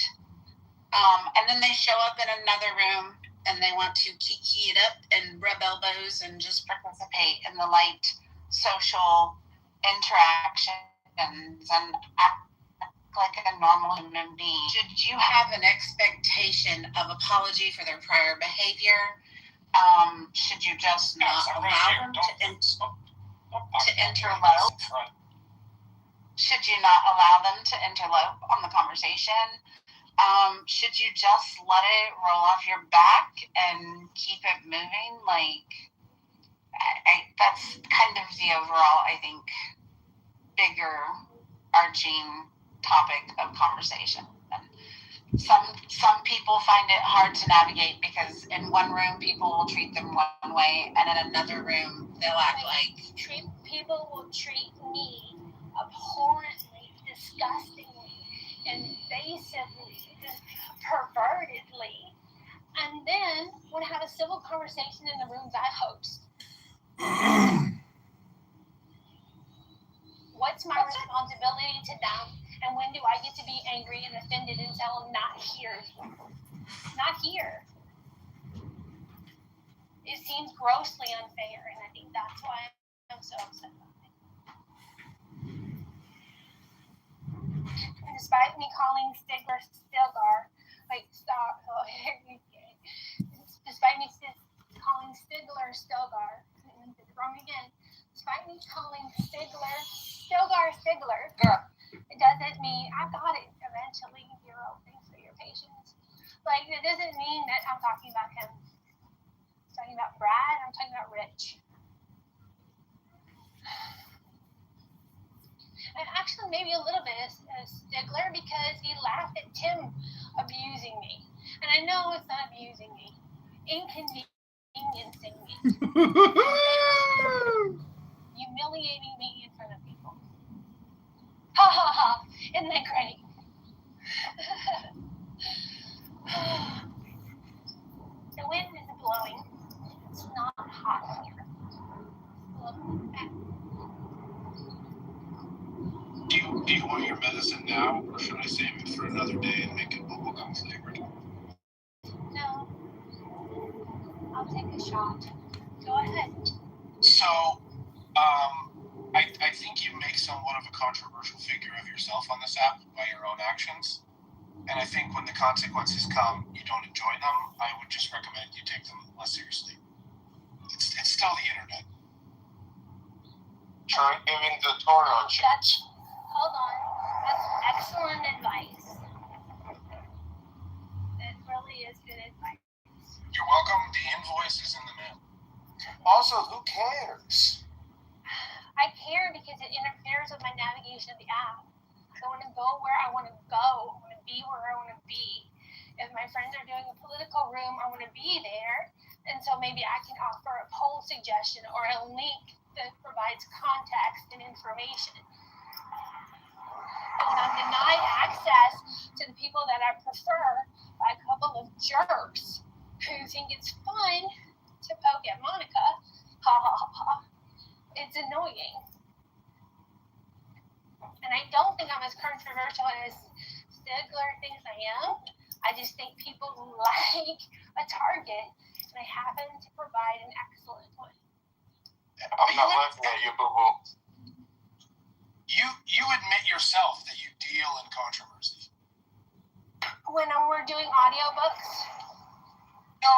And then they show up in another room and they want to kiki it up and rub elbows and just participate in the light social interactions and act like a normal human being. Should you have an expectation of apology for their prior behavior? Should you just not allow them to interlope? Should you not allow them to interlope on the conversation? Should you just let it roll off your back and keep it moving? Like, that's kind of the overall, I think, bigger arching topic of conversation. Some people find it hard to navigate because in one room people will treat them one way, and in another room they'll act like
people will treat me abhorrently, disgustingly, invasively, just pervertedly, and then want to have a civil conversation in the rooms I host. What's my responsibility to them? And when do I get to be angry and offended and tell them not here? Not here. It seems grossly unfair, and I think that's why I'm so upset about it. And despite me calling Stigler Stilgar, like, stop. Oh, despite me calling Stigler Stilgar, I did it wrong again. Despite me calling Stigler Stilgar, girl. It doesn't mean I got it eventually, Hero. Thanks for your patience. Like, it doesn't mean that I'm talking about him. I'm talking about Brad. I'm talking about Rich. And actually, maybe a little bit of Stigler because he laughed at Tim abusing me. And I know it's not abusing me. Inconveniencing me. Humiliating me in front of people. Ha ha ha! Isn't that great? The wind is blowing. It's not hot here. It's blowing back.
Do you want your medicine now, or should I save it for another day and make it bubblegum flavored?
No. I'll take a shot. Go ahead.
So, I think you make somewhat of a controversial figure of yourself on this app by your own actions. And I think when the consequences come, you don't enjoy them. I would just recommend you take them less seriously. It's still the internet.
Try giving tutorial checks.
Hold on. That's excellent advice. It really is good advice.
You're welcome. The invoice is in the mail.
Also, who cares?
I care because it interferes with my navigation of the app. I want to go where I want to go. I want to be where I want to be. If my friends are doing a political room, I want to be there. And so maybe I can offer a poll suggestion or a link that provides context and information. And when I'm denied access to the people that I prefer by a couple of jerks who think it's fun to poke at Monica, ha ha ha ha, it's annoying. And I don't think I'm as controversial as Stigler thinks I am. I just think people like a target, and I happen to provide an excellent one.
I'm not laughing at you, boo-boo.
You admit yourself that you deal in controversy.
When we're doing audiobooks?
No.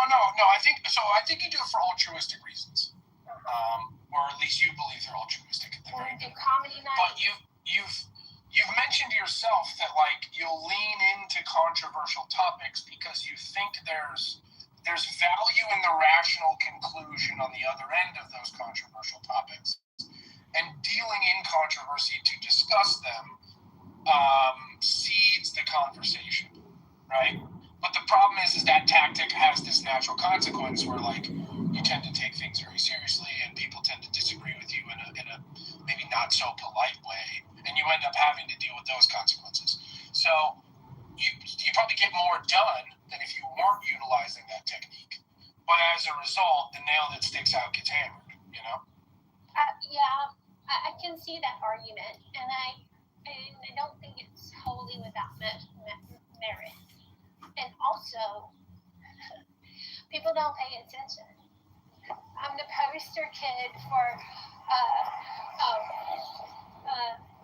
I think you do it for altruistic reasons, or at least you believe they're altruistic at the very
Do
beginning.
comedy night?
But you've mentioned yourself that like you'll lean into controversial topics because you think there's value in the rational conclusion on the other end of those controversial topics, and dealing in controversy to discuss them seeds the conversation, right? But the problem is that tactic has this natural consequence where, like, tend to take things very seriously, and people tend to disagree with you in a maybe not so polite way, and you end up having to deal with those consequences. So you probably get more done than if you weren't utilizing that technique. But as a result, the nail that sticks out gets hammered, you know?
Yeah, I can see that argument, and I don't think it's wholly without merit. And also, people don't pay attention. I'm the poster kid for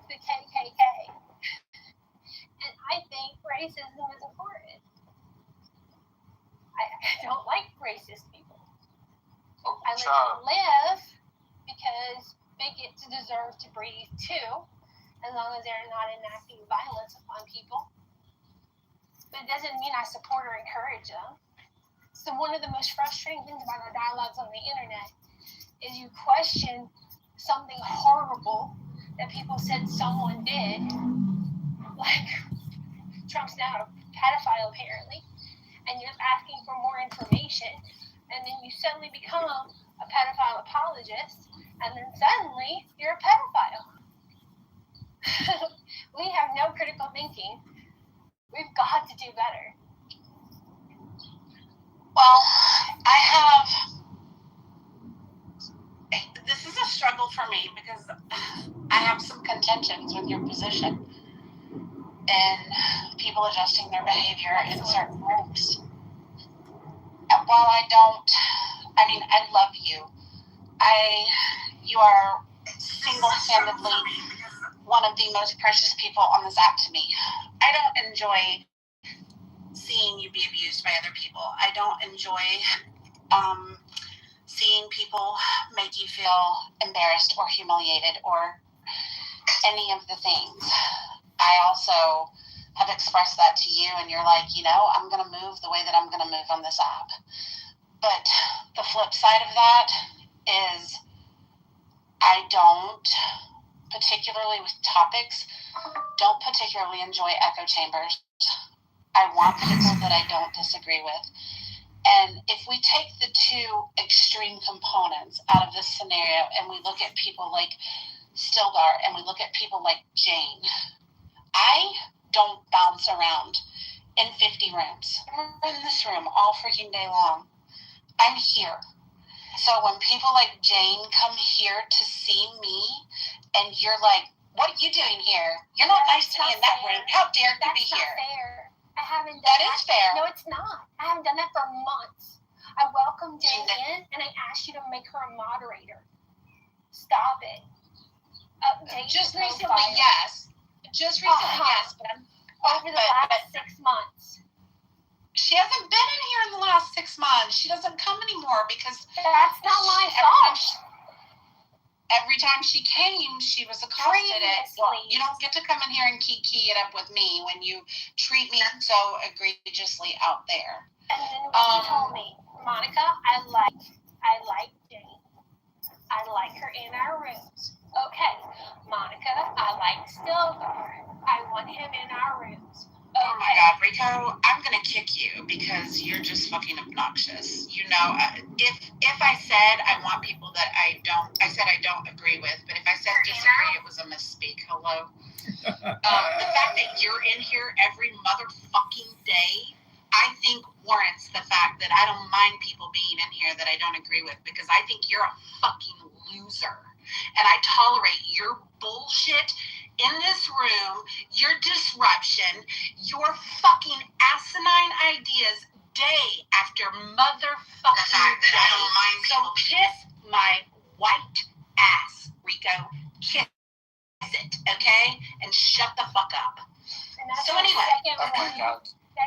the KKK, and I think racism is important. I don't like racist people. I let them live because bigots deserve to breathe too, as long as they're not enacting violence upon people. But it doesn't mean I support or encourage them. So one of the most frustrating things about our dialogues on the internet is you question something horrible that people said someone did, like Trump's now a pedophile apparently, and you're asking for more information, and then you suddenly become a pedophile apologist, and then suddenly you're a pedophile. We have no critical thinking. We've got to do better.
Well, this is a struggle for me because I have some contentions with your position in people adjusting their behavior in certain rooms. And while I love you. You are single-handedly one of the most precious people on this app to me. I don't enjoy seeing you be abused by other people. I don't enjoy seeing people make you feel embarrassed or humiliated or any of the things. I also have expressed that to you, and you're like, I'm going to move the way that I'm going to move on this app. But the flip side of that is I don't, particularly with topics, don't particularly enjoy echo chambers. I want people that I don't disagree with. And if we take the two extreme components out of this scenario and we look at people like Stilgar and we look at people like Jane, I don't bounce around in 50 rooms. We're in this room all freaking day long. I'm here. So when people like Jane come here to see me and you're like, what are you doing here? You're not nice to me in that room. How dare you be here?
That's not fair. I haven't done
that. That is fair.
No, it's not. I haven't done that for months. I welcomed Jane in and I asked you to make her a moderator. Stop it. Update
Just recently, yes. Just recently, yes. But
over the last 6 months.
She hasn't been in here in the last 6 months. She doesn't come anymore because
that's not my fault.
Every time she came, she was accosted at, well, you don't get to come in here and key it up with me when you treat me so egregiously out there.
And then when you told me, Monica, I like Jane. I like her in our rooms. Okay, Monica, I like Stilgar. I want him in our rooms. Okay.
Oh my God, Rico, I'm gonna kick you because you're just fucking obnoxious. If I said I want people that I said I don't agree with, but if I said disagree, it was a misspeak. Hello? The fact that you're in here every motherfucking day, I think warrants the fact that I don't mind people being in here that I don't agree with because I think you're a fucking loser. And I tolerate your bullshit in this room, your disruption, your fucking asinine ideas day after motherfucking day. I don't mind so kiss my white ass, Rico. Kiss it, okay? And shut the fuck up. So anyway.
Okay, God.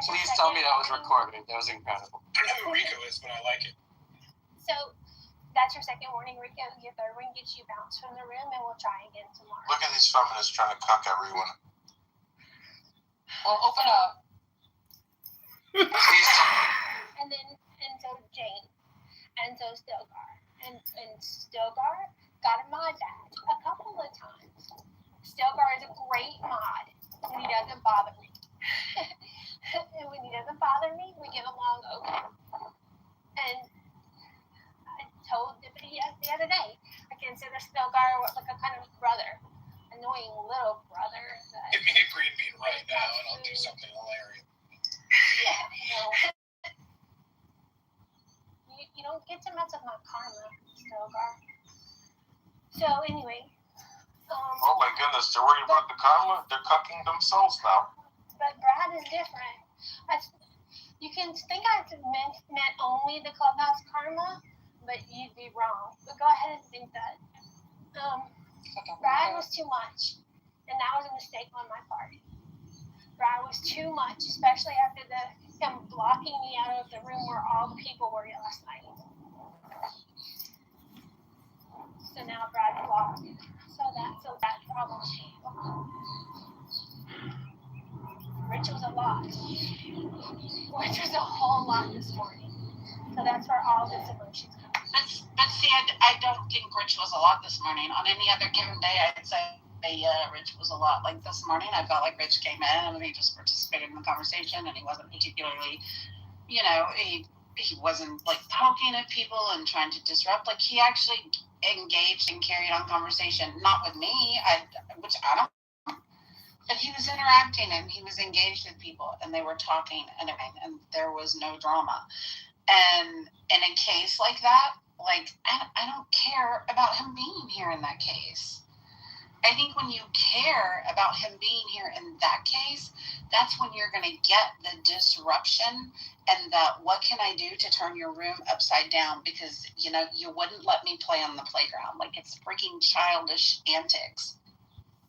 Please tell me that was recorded. That was incredible.
I don't know who Rico is, but I like it.
So that's your second warning, Rico. Your third one gets you bounced from the room, and we'll try again tomorrow.
Look at these feminists trying to cuck everyone.
Well, open up.
And so Jane, and so Stilgar, and Stilgar got a mod badge a couple of times. Stilgar is a great mod when he doesn't bother me. And when he doesn't bother me, we get along okay. And the other day. I consider Stilgar like a kind of brother, annoying little brother.
Give me a green bean right now, and I'll do something hilarious.
Yeah, you don't get to mess with my karma, Stilgar. So anyway.
Oh my goodness, they're worried about the karma? They're cucking themselves now.
But Brad is different. You can think I meant only the clubhouse karma, but you'd be wrong. But go ahead and think that. Brad was too much, and that was a mistake on my part. Brad was too much, especially after him blocking me out of the room where all the people were last night. So now Brad blocked. So that problem. Rich was a lot. Rich was a whole lot this morning. So that's where all this emotions come.
But see, I don't think Rich was a lot this morning. On any other given day, I'd say Rich was a lot. Like this morning, I felt like Rich came in and he just participated in the conversation, and he wasn't particularly, he wasn't like poking at people and trying to disrupt. Like he actually engaged and carried on conversation, not with me, which I don't. But he was interacting and he was engaged with people, and they were talking and everything, and there was no drama. And in a case like that, like I don't care about him being here in that case. I think when you care about him being here in that case, that's when you're going to get the disruption and the what can I do to turn your room upside down, because you wouldn't let me play on the playground. Like it's freaking childish antics.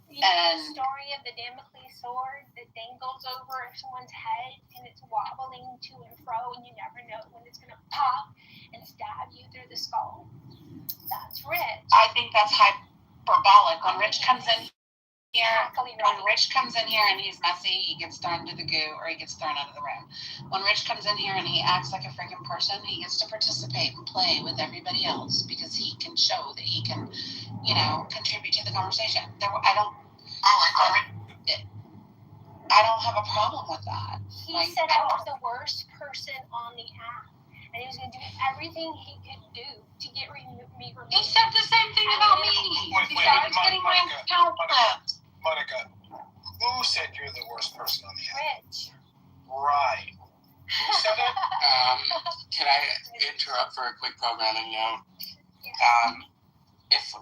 You know the story of the Damocles sword that dangles over someone's head and it's wobbling to and fro, and you never know when it's going to pop and stab you through the skull. That's Rich.
I think that's hyperbolic. When Rich comes in here, and he's messy, he gets thrown to the goo or he gets thrown out of the room. When Rich comes in here and he acts like a freaking person, he gets to participate and play with everybody else because he can show that he can, contribute to the conversation. I don't have a problem with that.
He said I was the worst person on the app, and he was going to do everything he could do to get me removed.
He said the same thing about me. Besides getting my account flipped.
Monica, who said you're the worst person on the app?
Rich.
Right. Who said that?
Can I interrupt for a quick programming note?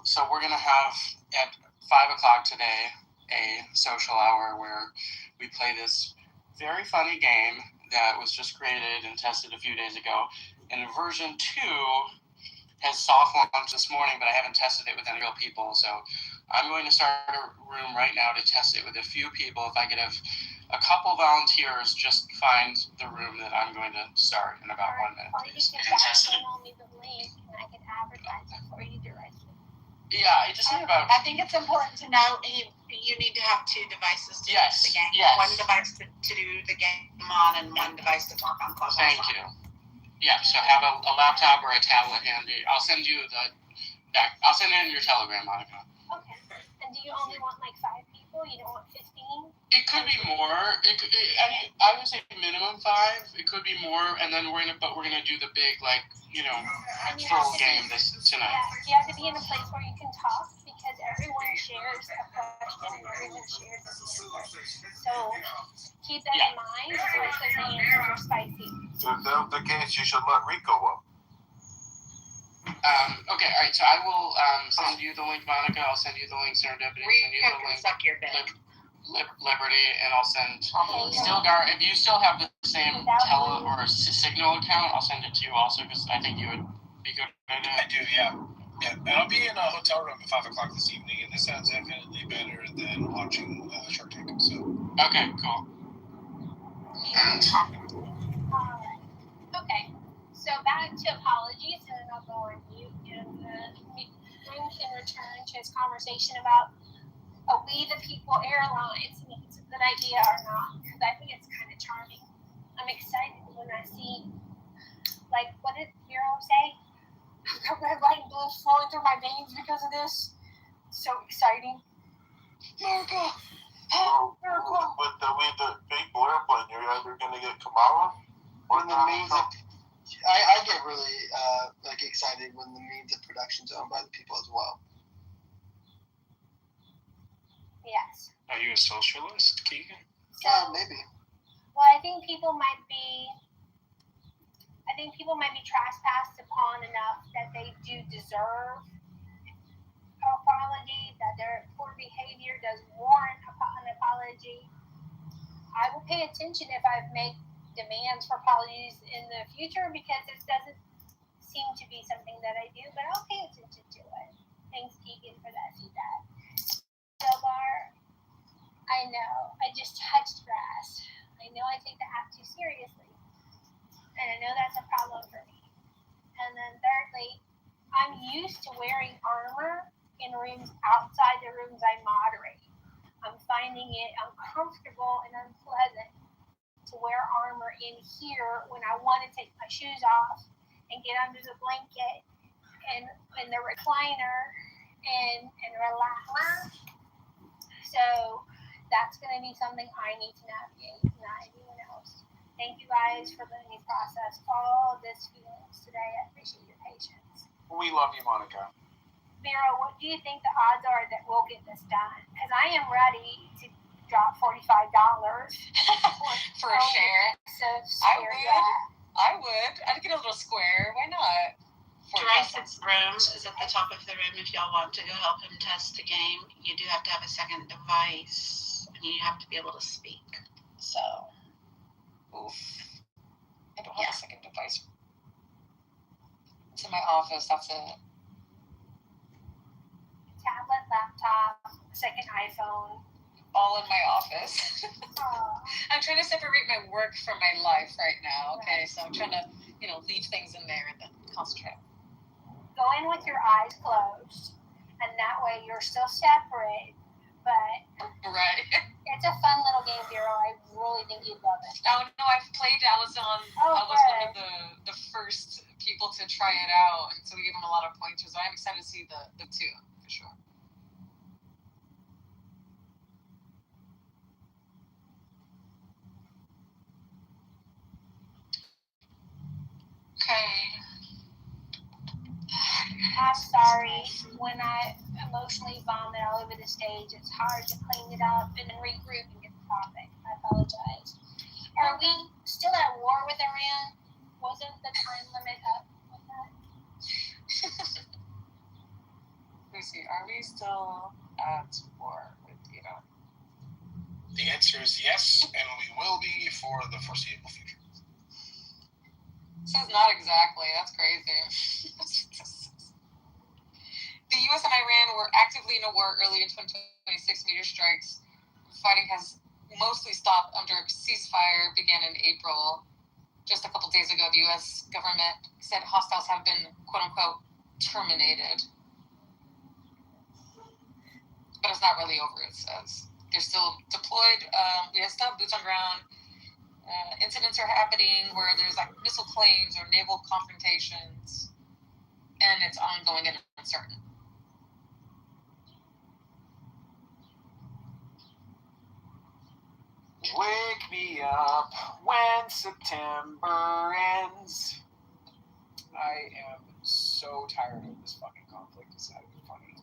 So we're gonna have at 5 o'clock today a social hour where we play this very funny game that was just created and tested a few days ago. And version 2 has soft launched this morning, but I haven't tested it with any real people. So I'm going to start a room right now to test it with a few people. If I could have a couple volunteers, just find the room that I'm going to start in about 1 minute.
Or you can download me the link and I can advertise it for you directly.
Yeah, I just think about.
I think it's important to know you need to have 2 devices to use the game.
Yes.
One device to do the game on, and one device to talk on Clubhouse.
Thank you. Yeah, so have a laptop or a tablet handy. I'll send you I'll send it in your Telegram, Monica.
Okay. And do you only want like 5 people? You don't want 15?
It could be more. I would say minimum 5. It could be more, and then we're gonna do the big full game tonight.
Yeah, you have to be in a place where you can talk, because everyone shares a question and everyone shares a answer. So keep that in mind, especially if the answers are spicy.
So if that's the case, you should let Rico up.
Okay, all right. So I will send you the link, Monica. I'll send you the link, Serendipity. Send you the link.
Suck your dick.
Liberty, and I'll send Stilgar. If you still have the same Signal account, I'll send it to you also, because I think you would be good at it.
I do, yeah. And I'll be in a hotel room at 5 o'clock this evening, and this sounds infinitely better than watching Shark Tank. So.
Okay, cool.
Okay, so back to apologies, and then I'll go on mute, and Room can return to his conversation about We the People Airlines, and if it's a good idea or not, because I think it's kind of charming. I'm excited when I see, like, what did Hero say? I've got red, white, and blue flowing through my veins because of this. So exciting. America!
With the big blue airplane, you're either going to get Kamala or
when the means of, I get really excited when the means of production's owned by the people as well.
Yes.
Are you a socialist, Keegan?
Maybe.
Well, I think people might be trespassed upon enough that they do deserve an apology, that their poor behavior does warrant an apology. I will pay attention if I make demands for apologies in the future, because it doesn't seem to be something that I do, but I'll pay attention to it. Thanks, Keegan, for that feedback. Delbar, I know, I just touched grass. I know I take the app too seriously, and I know that's a problem for me. And then thirdly, I'm used to wearing armor in rooms outside the rooms I moderate. I'm finding it uncomfortable and unpleasant to wear armor in here when I want to take my shoes off and get under the blanket and in the recliner and relax. So that's going to be something I need to navigate, not anyone else. Thank you guys for letting me process all of this feelings today. I appreciate your patience.
We love you, Monica.
Vera, what do you think the odds are that we'll get this done? Because I am ready to drop $45
for a share.
So
I would. I'd get a little square. Why not?
Drysid's room is at the top of the room. If y'all want to go help him test the game, you do have to have a second device, and you have to be able to speak. So,
oof. I don't have a second device. It's in my office. That's it.
Tablet, laptop, second iPhone.
All in my office. I'm trying to separate my work from my life right now. Okay, so I'm trying to, leave things in there and then concentrate.
Go in with your eyes closed, and that way you're still separate, but
right.
It's a fun little game, Vero. I really think you'd love it.
Oh no, I've played. I was one of the first people to try it out, and so we gave them a lot of pointers. So I'm excited to see the two for sure.
Okay.
I'm sorry. When I emotionally vomit all over the stage, it's hard to clean it up and then regroup and get the topic. I apologize. Are we still at war with Iran? Wasn't the time limit up with that?
Let me see. Are we still at war with Iran?
The answer is yes, and we will be for the foreseeable future.
Says not exactly. That's crazy. The U.S. and Iran were actively in a war early in 2026. Major strikes. Fighting has mostly stopped under ceasefire began in April. Just a couple days ago, the U.S. government said hostiles have been, quote-unquote, terminated. But it's not really over, it says. They're still deployed. We have still boots on ground. Incidents are happening where there's missile claims or naval confrontations, and it's ongoing and uncertain.
Wake me up when September ends. I am so tired of this fucking conflict. It's not even funny.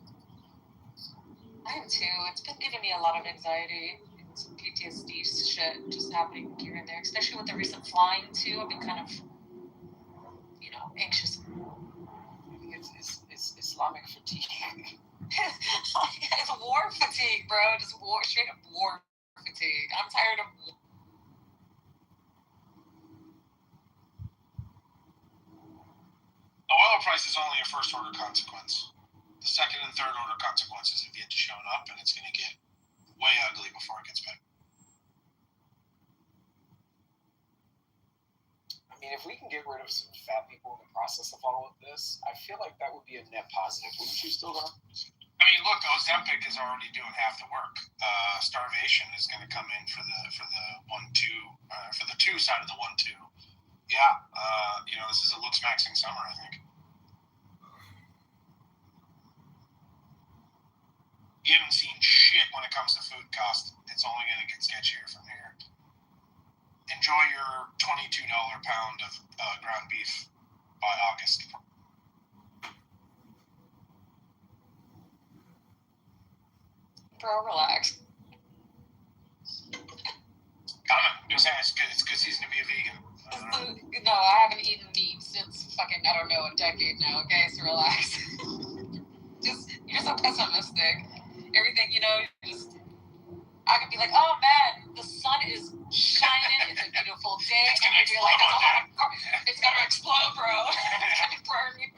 I am too. It's been giving me a lot of anxiety and some PTSD shit just happening here and there, especially with the recent flying too. I've been kind of, anxious.
I think it's Islamic fatigue.
It's war fatigue, bro. Just straight up war fatigue. I'm tired of war.
The oil price is only a first order consequence. The second and third order consequences have yet to show up, and it's going to get way ugly before it gets better.
I mean, if we can get rid of some fat people in the process of all of this, I feel like that would be a net positive. Wouldn't you still, though?
I mean, look, Ozempic is already doing half the work. Starvation is going to come in for the 1-2 for the 2 side of the 1-2. Yeah, this is a looks maxing summer, I think. You haven't seen shit when it comes to food cost. It's only going to get sketchier from here. Enjoy your $22 pound of ground beef by August.
Bro, relax.
I'm just saying, it's good season to be a vegan.
No, I haven't eaten meat since fucking, I don't know, a decade now, okay? So relax. You're so pessimistic. Everything, I could be like, oh man, the sun is shining, it's a beautiful day, and you'd be like, it's gonna explode, bro. It's gonna burn me.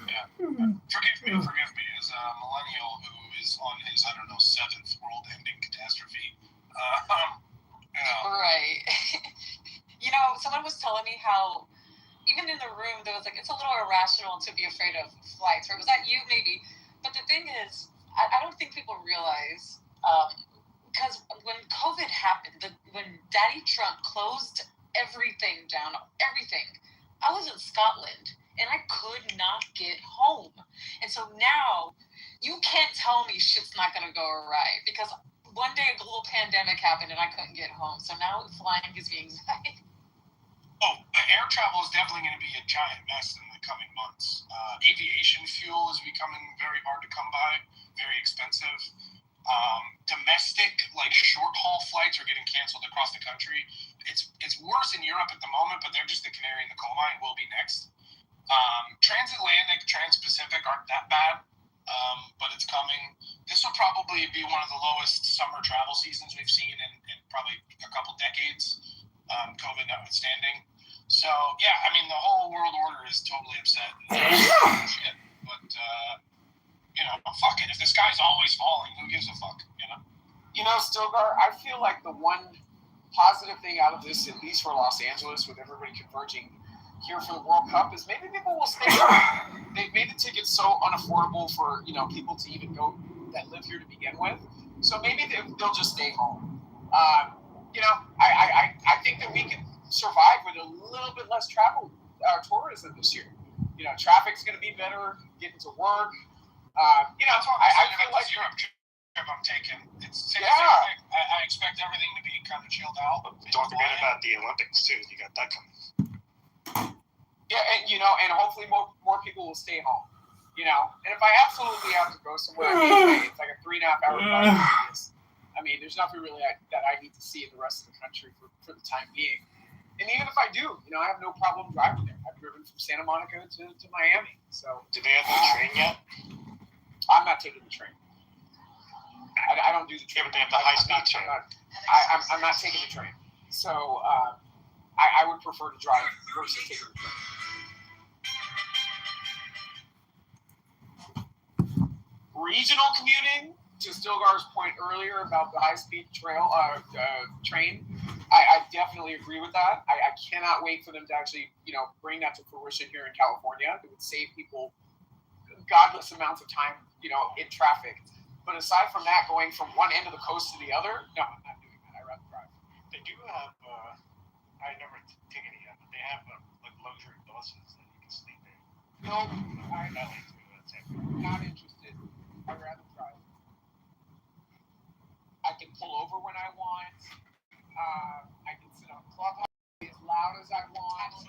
Yeah. Forgive me, as a millennial who is on his, 7th world-ending catastrophe.
Right. Someone was telling me how, even in the room, there was like, it's a little irrational to be afraid of flights. Or was that you, maybe? But the thing is, I don't think people realize, because when COVID happened, when Daddy Trump closed everything down, I was in Scotland, and I could not get home. And so now, you can't tell me shit's not going to go right, because one day a global pandemic happened, and I couldn't get home. So now flying gives me anxiety.
Oh, air travel is definitely going to be a giant mess in the coming months. Aviation fuel is becoming very hard to come by, very expensive. Domestic, short-haul flights are getting canceled across the country. It's worse in Europe at the moment, but they're just the canary in the coal mine. Will be next. Transatlantic, Trans-Pacific aren't that bad, but it's coming. This will probably be one of the lowest summer travel seasons we've seen in probably a couple decades, COVID notwithstanding. So, yeah, the whole world order is totally upset. Shit. But, fuck it. If the sky's always falling, who gives a fuck,
Stilgar, I feel like the one positive thing out of this, at least for Los Angeles, with everybody converging here for the World Cup, is maybe people will stay home. They've made the tickets so unaffordable for, people to even go that live here to begin with. So maybe they'll just stay home. I think that we can survive with a little bit less tourism this year. Traffic's going to be better, getting to work. I feel like
Europe trip I'm taking. It's same thing. I expect everything to be kind of chilled out.
Don't forget about the Olympics too. You got that coming.
Yeah, and hopefully more people will stay home. And if I absolutely have to go somewhere, it's like a 3.5 hour flight. There's nothing really that I need to see in the rest of the country for the time being. And even if I do, I have no problem driving there. I've driven from Santa Monica to Miami. So,
do they have the train yet?
I'm not taking the train. I don't do the train.
Yeah, but they have the high-speed train.
I'm not taking the train. So I would prefer to drive versus taking the train. Regional commuting, to Stilgar's point earlier about the high-speed train, I definitely agree with that. I cannot wait for them to actually, bring that to fruition here in California. It would save people godless amounts of time, in traffic. But aside from that, going from one end of the coast to the other, no, I'm not doing that. I'd rather drive.
They do have, I never taken it yet, but they have luxury buses that you can sleep in.
No, I'm not interested. I'd rather drive. I can pull over when I want. I can sit on Clubhouse as loud as I want.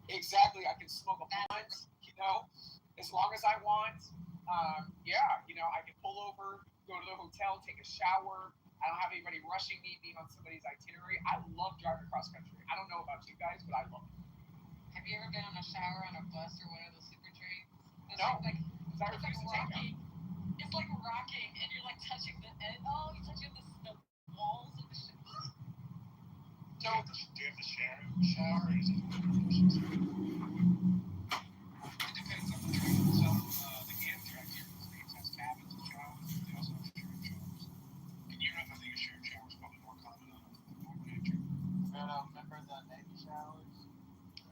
Exactly, I can smoke a blunt, as long as I want. I can pull over, go to the hotel, take a shower. I don't have anybody rushing me, being on somebody's itinerary. I love driving cross country. I don't know about you guys, but I love it.
Have you ever been on a shower on a bus or one of those super trains?
No.
It's like rocking. It's like rocking, and you're like touching the end. Oh, you're touching the walls of the ship.
Do you have to share a shower, or is it?
It depends on the train. So, the Amtrak here in the States has cabins and showers. They also have shared showers. In Europe, I think a shared shower is probably more common on Amtrak.
Remember the Navy showers?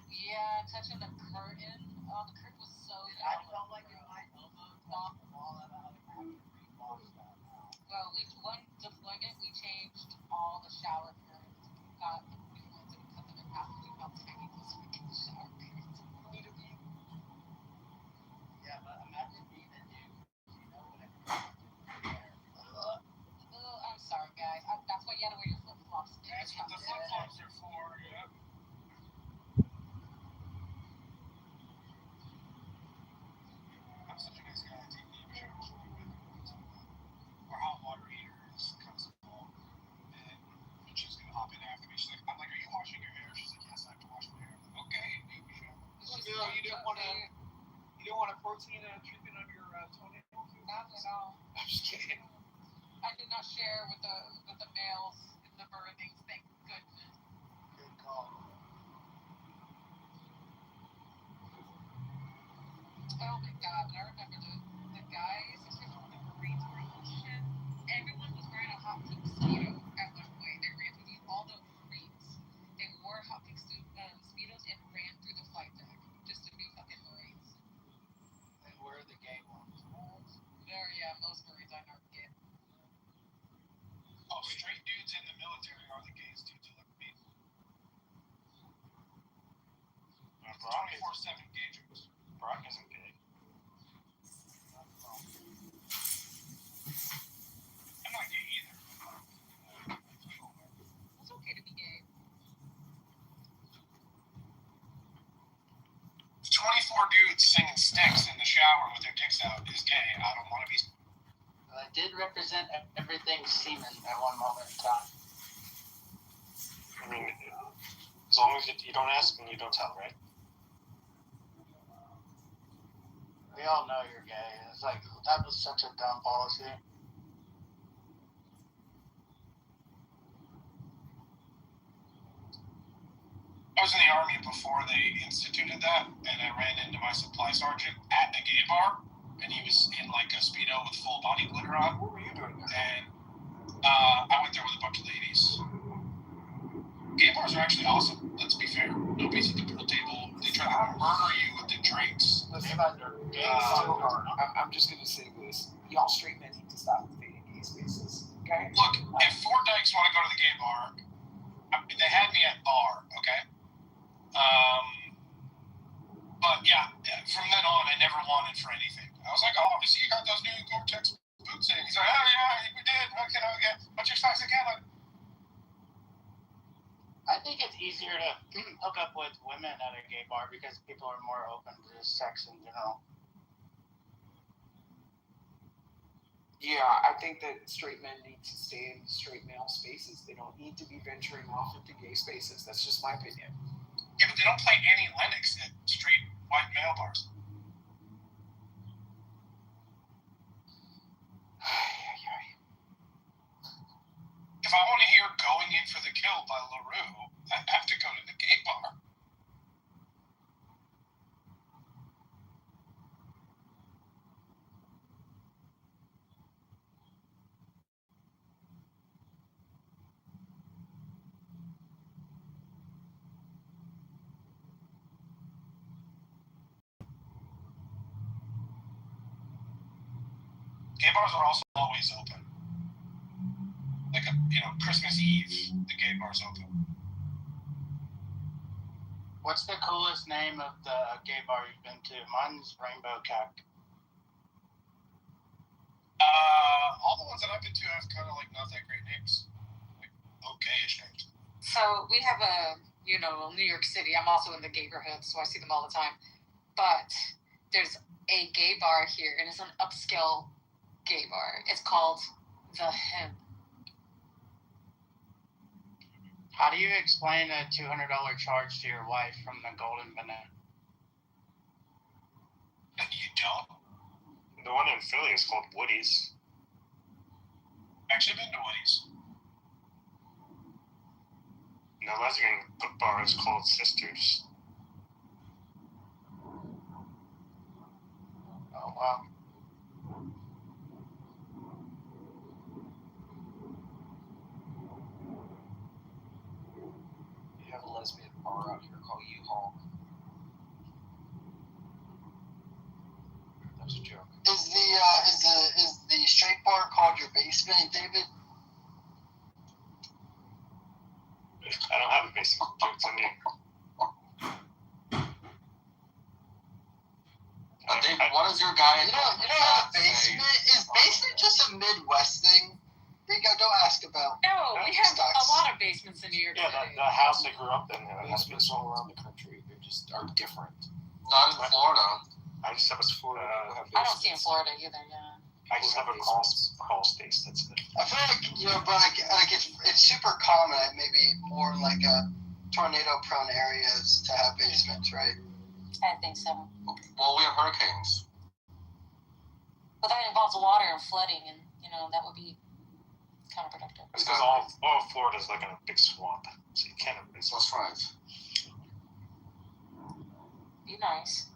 Yeah, touching the curtain. Oh, the curtain was so good.
I felt like in my elbow top of all that out of
Well, one deployment, we changed all the shower curtains. We got new ones and we cut them in half. We got tiny little freaking shower curtains.
protein treatment on your toenails?
Not at all.
I'm just kidding.
I did not share with the males in the birthings. Thank goodness.
Good call.
Oh my god! But I remember the guys, especially when the Marines were on shit. Everyone was wearing a hot pink speedo at one point. They ran through all the Marines. They wore hot pink speedos and ran through the flight deck just to be fucking Marines.
And where are the gay ones?
Yeah, most Marines I know are gay.
Oh, straight dudes in the military are the gays dudes who look at me. 24/7 gay jokes.
Brock isn't gay.
I'm not gay either.
It's okay to be gay.
24 dudes singing Sticks in the shower with their dicks out is gay. I don't want to be.
I did represent everything semen at one moment in time.
I mean, as long as you don't ask and you don't tell, right?
We all know you're gay. It's like, that was such a dumb policy.
I was in the Army before they instituted that, and I ran into my supply sergeant at a gay bar, and he was in like a Speedo with full body glitter on.
What were you doing there?
And I went there with a bunch of ladies. Gay bars are actually awesome. Let's be fair. Nobody's at the pool table. They try to murder you with the drinks.
Listen, they're gay so hard.
I'm just going to say this. Y'all straight men need to stop invading gay spaces. Okay?
Look, if four dykes want to go to the gay bar, they had me at bar, okay? But yeah, from then on, I never wanted for anything. I was like, oh, I see you got those new Gore-Tex boots in. He's like, oh yeah, we did. Okay. What's your size again?
I think it's easier to hook up with women at a gay bar because people are more open to sex in general.
Yeah, I think that straight men need to stay in straight male spaces. They don't need to be venturing off into gay spaces. That's just my opinion.
Yeah, but they don't play Annie Lennox at straight white male bars. If I want to hear Going In for the Kill by LaRue, I have to go to the gay bar. Gay bars are also always open. Like, Christmas Eve, the gay bar's open.
What's the coolest name of the gay bar you've been to? Mine's Rainbow Cack.
All the ones that I've been to have kind of like not that great names. Like, okay-ish names.
So we have New York City. I'm also in the neighborhood, so I see them all the time. But there's a gay bar here, and it's an upscale gay bar. It's called The Hymn.
How do you explain a $200 charge to your wife from the Golden Banana?
You don't?
The one in Philly is called Woody's.
Actually been to Woody's.
The lesbian bar is called Sisters.
Oh, wow.
We have a lesbian bar out here called U-Haul. That was a joke.
Is the straight bar called your basement, David?
I don't have a basic jokes on you.
David, what is your guy?
You don't have a basement? Is basement just a Midwest thing? Rico, don't ask about.
No, we have a lot of basements in New York
Yeah,
City.
the house I grew up in.
Basements all around the country, they just are different.
Not in Florida.
I just have a
Florida people have
I don't see in
basements.
Florida either, yeah.
I just have a crawl space. That's it.
I feel like, but like it's super common, maybe more in like tornado-prone areas to have basements, right?
I think so.
Well, we have hurricanes.
But that involves water and flooding, and that would be counterproductive.
It's because all of Florida's like in a big swamp, so you can't.
That's right.
Be nice.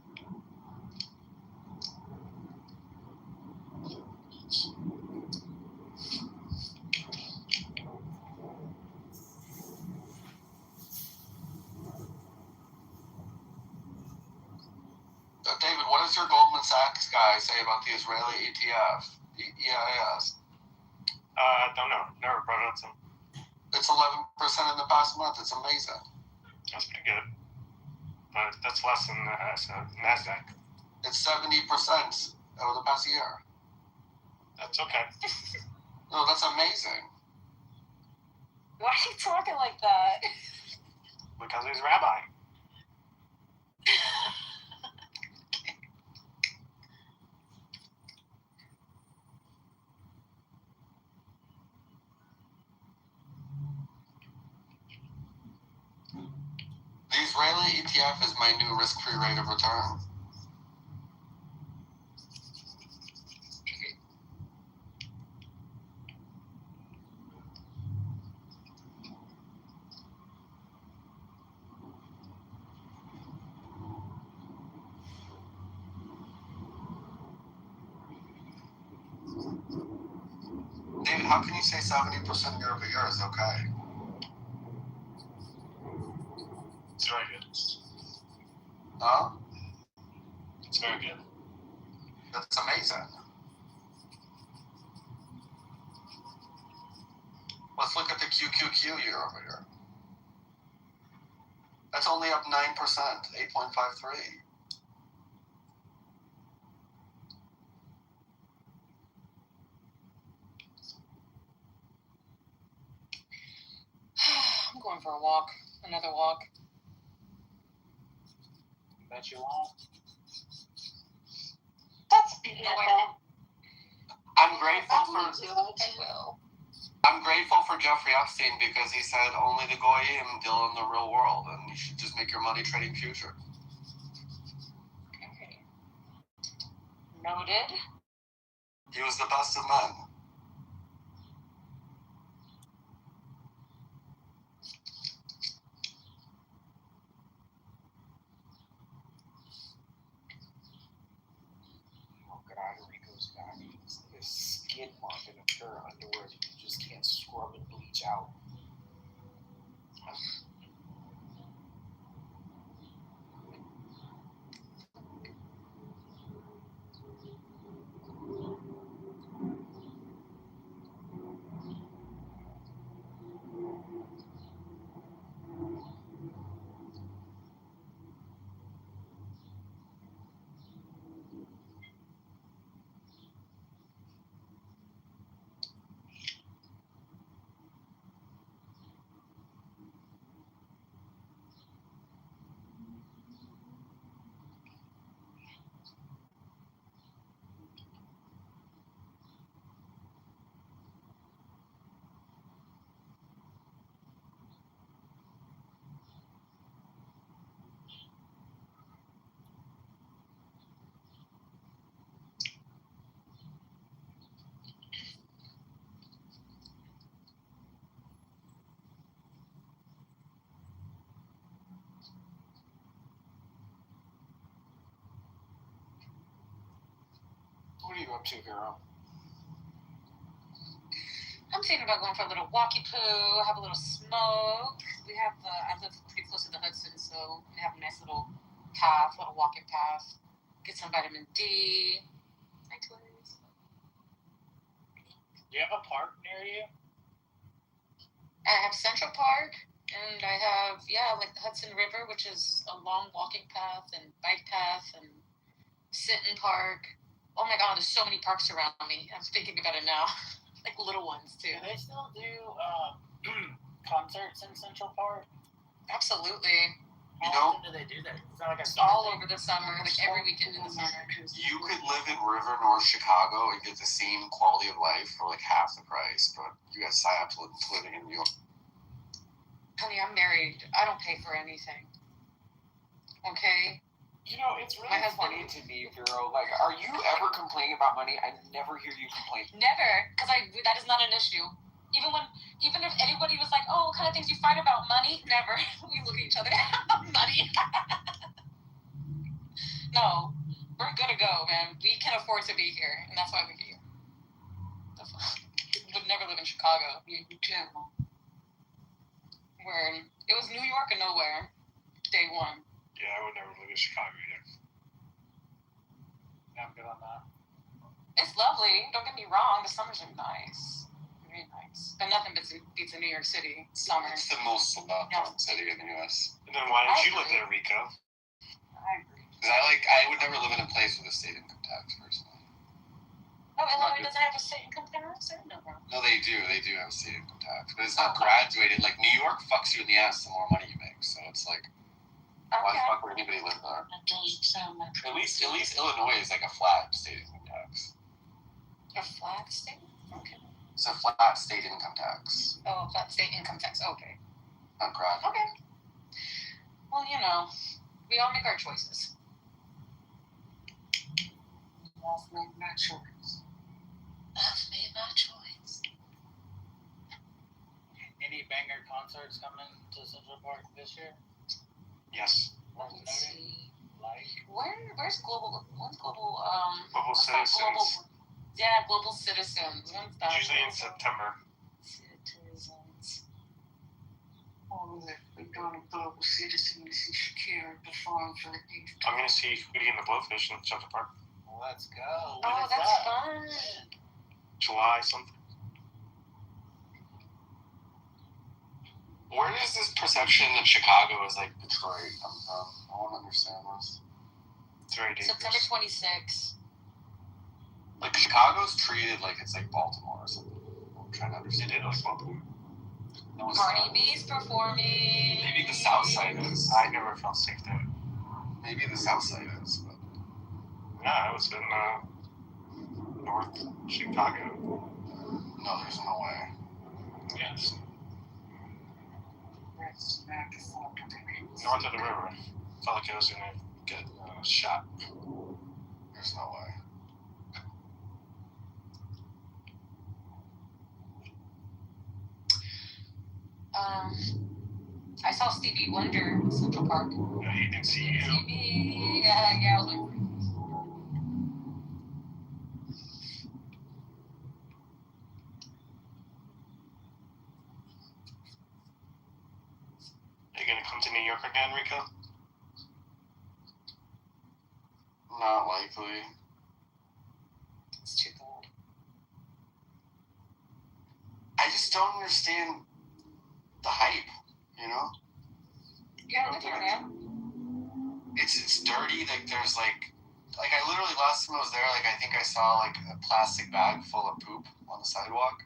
David, what does your Goldman Sachs guy say about the Israeli ETF, EIS?
Don't know. Never brought it up to him.
It's 11% in the past month. It's amazing.
That's pretty good. But that's less than NASDAQ.
It's 70% over the past year.
That's okay.
No, that's amazing.
Why are you talking like that?
Because he's a rabbi.
The Israeli ETF is my new risk-free rate of return. David, how can you say 70% year over year is okay?
It's very good.
Huh?
It's very good.
That's amazing. Let's look at the QQQ year over year. That's only up 9%, 8.53.
I'm going for a walk. Another walk.
Bet you won't.
That's beautiful.
I'm grateful for
I will.
I'm grateful for Jeffrey Epstein because he said only the goyim deal in the real world, and you should just make your money trading future.
Okay. Noted.
He was the best of men.
Oh God, here he goes back. This skid mark in a pair of underwear that you just can't scrub and bleach out. What are you up to, Vero?
I'm thinking about going for a little walkie poo, have a little smoke. I live pretty close to the Hudson, so we have a nice little path, little walking path. Get some vitamin D. Hi, Twins.
Do you have a park near you?
I have Central Park, and I have, like the Hudson River, which is a long walking path and bike path, and Sinton Park. Oh my God, there's so many parks around me. I'm thinking about it now. Like little ones, too.
Do they still do concerts in Central Park?
Absolutely.
How often do they do that? Is that like a
All over the summer, like every weekend in the summer.
You could live in River North Chicago and get the same quality of life for like half the price, but you got psyops living in New York.
Honey, I'm married. I don't pay for anything. Okay?
You know, it's really
My husband-
funny to me, Vero. Like, are you ever complaining about money? I never hear you complain.
Never, because that is not an issue. Even if anybody was like, oh, what kind of things you fight about? Money? Never. We look at each other. Money. No, we're gonna go, man. We can afford to be here, and that's why we're here. Would never live in Chicago. You can't. Where it was New York or nowhere, day one.
Yeah, I would never live in Chicago either.
Yeah, I'm good on that.
It's lovely. Don't get me wrong. The summers are nice. Very nice. But nothing beats a New York City summer.
It's the most loved city in the U.S.
And then why didn't you live there, Rico?
I agree.
Because I would never live in a place with a state income tax, personally.
Oh, Illinois doesn't have a state income tax? I didn't know that.
No, they do. They do have a state income tax, but it's not graduated. Like New York fucks you in the ass the more money you make. So it's like, why the fuck would anybody live there?
That doesn't sound like
At least Illinois is like a flat state income tax.
a flat state. Okay.
It's a flat state income tax,
Oh, flat state income tax. Okay.
not graduated.
Okay. Well, we all make our choices. I've made my choice. I've made my choice.
Any banger concerts coming to Central Park this year?
Yes.
Let's see.
Like,
Where's global? When's global?
Global
what's that
Citizens.
Yeah, Global Citizens. When's that?
Usually in September.
Citizens. Oh, we're going to Global Citizens and Shakira perform for the youth.
I'm going to see Hootie and the Blowfish in Central Park.
let's go.
Oh,
When is
that's
that?
fun.
July something.
Where does this perception of Chicago as like Detroit come from? I don't understand this.
It's very dangerous.
September 26th.
Like Chicago's treated like it's like Baltimore or something. I'm trying to understand.
It is like Baltimore.
No, it's
Cardi
not.
B's performing.
Maybe the South Side is.
I never felt safe there.
Maybe the South Side is, but
Yeah, I was in North Chicago.
no, there's no way.
Yes. North of the river. Felt like I was going to get shot.
There's no way.
I saw Stevie Wonder in Central Park.
Yeah, he didn't see you.
Stevie, yeah, I was like,
Are you going to come to New York again, Rico?
Not likely.
it's too cold.
I just don't understand the hype, you know?
You gotta live here, man.
It's dirty, like there's like I literally last time I was there, like I think I saw like a plastic bag full of poop on the sidewalk.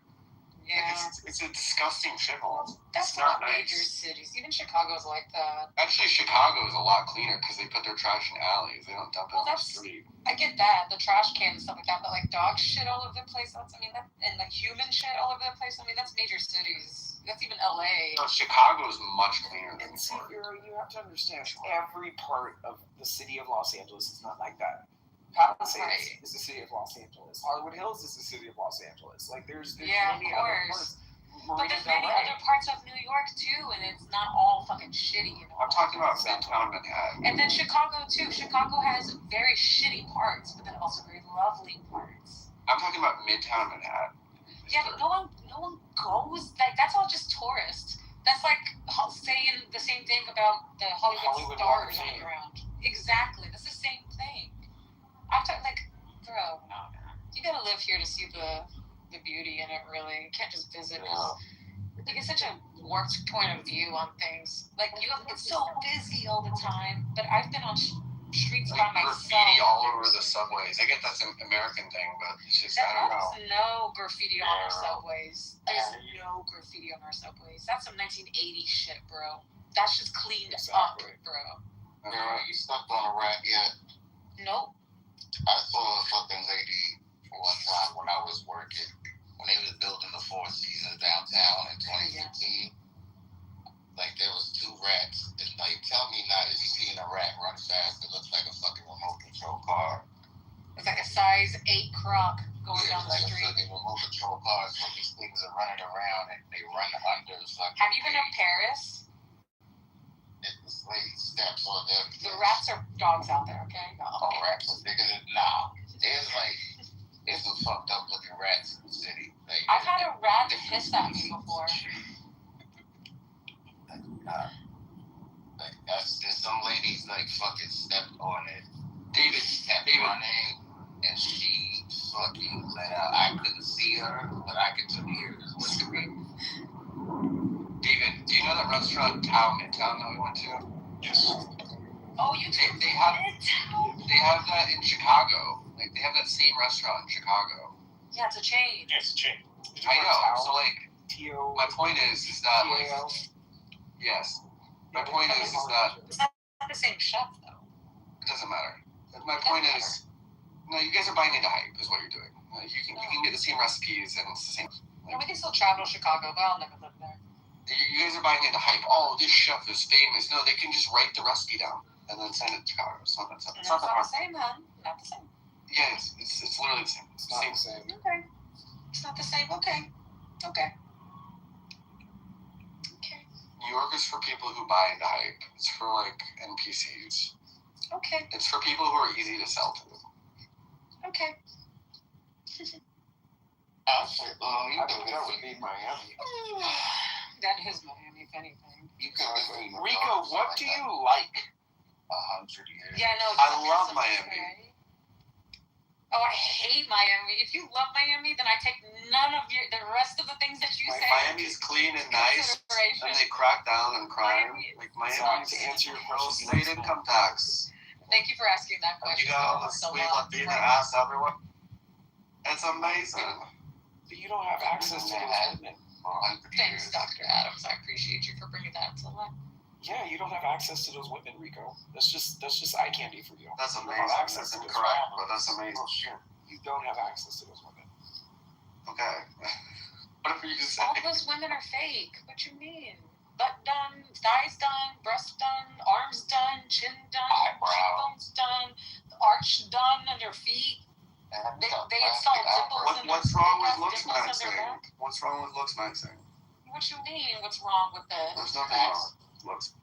Yeah.
Like, it's a disgusting shithole.
That's
It's not
not major
nice.
cities. Even Chicago's like that.
Actually, Chicago is a lot cleaner because they put their trash in alleys. They don't dump it
Well,
on the
that's-
street.
I get that, the trash cans and stuff like that, but like dog shit all over the place, and like human shit all over the place, that's major cities. That's even LA.
No, Chicago is much cleaner than
And see,
Florida.
you have to understand, every part of the city of Los Angeles is not like that. Palisades
Right.
is the city of Los Angeles. Hollywood Hills is the city of Los Angeles. Like, there's
Yeah, of
many other
course.
parts.
But
Marina
there's
Del
many
Rey.
other parts of New York too, and it's not all fucking shitty.
I'm talking about Midtown Manhattan.
And then Chicago too. Chicago has very shitty parts, but then also very lovely parts.
I'm talking about Midtown Manhattan.
Yeah, but no one goes. Like that's all just tourists. That's like saying the same thing about the Hollywood stars
Walk of
on the
Fame.
ground. Exactly, that's the same thing. I'm talking like, bro, no, man. You gotta live here to see the beauty in it. Really, you can't just visit. Like it's such a warped point of view on things. Like it's so busy all the time. But I've been on streets by
Like
myself.
graffiti all over the subways. I get that's an American thing, but it's just I don't know.
There's no graffiti on our subways. There's no graffiti on our subways. That's some 1980 shit, bro. That's just cleaned up, bro.
You stepped on a rat yet?
Nope.
I saw a fucking lady one time when I was working when they was building the Four Seasons downtown in 2015. Like there was two rats. And like tell me not if you seen a rat run fast, it looks like a
around and they run under the fucking.
Have you been to Paris?
It's like steps on them.
The rats are dogs out there, okay? No.
Oh, rats are bigger than there's some fucked up looking rats in the city.
I've had a rat hiss at me before.
There's some ladies fucking stepped on it. David stepped on it, and she fucking let out. I couldn't see her, but I could hear her whispering. David, do you know that restaurant Midtown that we went to?
Yes.
Oh, you did?
They have that in Chicago. They have that same restaurant in Chicago.
Yeah, it's a chain.
Yes, chain.
I know. So
T-O.
my point is that yes. My point is that
it's not the same chef though.
It doesn't matter. My point is, no, you guys are buying into hype. Is what you're doing. You can get the same recipes and it's the same.
We can still travel to Chicago, but I'll never live there.
You guys are buying into hype. Oh, this chef is famous. No, they can just write the recipe down and then send it to Chicago. It's not
the same, man. Not the same.
Yes, it's literally the same. It's
not
the same.
Okay. It's not the same. Okay.
New York is for people who buy into hype. It's for NPCs.
Okay.
It's for people who are easy to sell to.
Okay.
That would be Miami.
That is Miami, if anything.
Rico, what do you like?
100 years.
Yeah, no.
I love Miami.
Right? Oh, I hate Miami. If you love Miami, then I take none of the rest of the things that you say.
Miami's clean and nice, and they crack down on crime. Miami,
to answer your question,
state income tax.
Thank you for asking that question.
You got all the sweet Latina ass everywhere. It's amazing.
But you don't have access to those women.
Thanks, Dr. Adams. I appreciate you for bringing that to light.
Yeah, you don't have access to those women, Rico. That's just eye candy for you.
That's amazing. That's incorrect, but that's amazing.
You don't have access to those women.
Okay. Whatever you say.
All those women are fake. What you mean? Butt done, thighs done, breast done, arms done, chin done, cheekbones done, arch done under feet. They install dimples in their
What's wrong with looks
dimples on
maxing?
their back.
What's wrong with looks maxing?
What you mean? What's wrong with the?
There's nothing wrong with looks.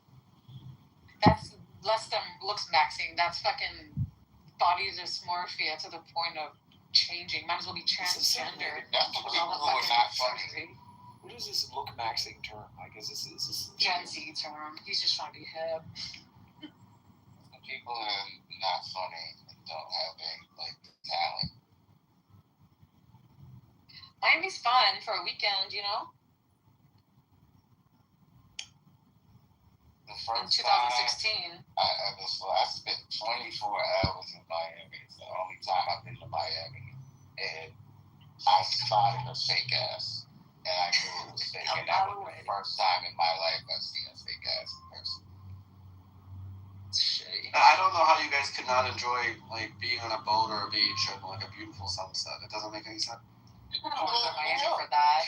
That's less than looks maxing. That's fucking body dysmorphia to the point of changing. Might as well be transgender.
People who are not funny.
What is this look maxing term? Is this
Gen Z term? He's just trying to be hip.
People who are not funny and don't have any talent.
Miami's fun for a weekend, you know.
The first
in 2016.
I spent 24 hours in Miami. It's the only time I've been to Miami. And I spotted a fake ass. And I knew it was fake. And that was the first time in my life I've seen a fake ass person.
Shitty.
I don't know how you guys could not enjoy being on a boat or a beach and a beautiful sunset. It doesn't make any sense.
I don't want to go to Miami for that.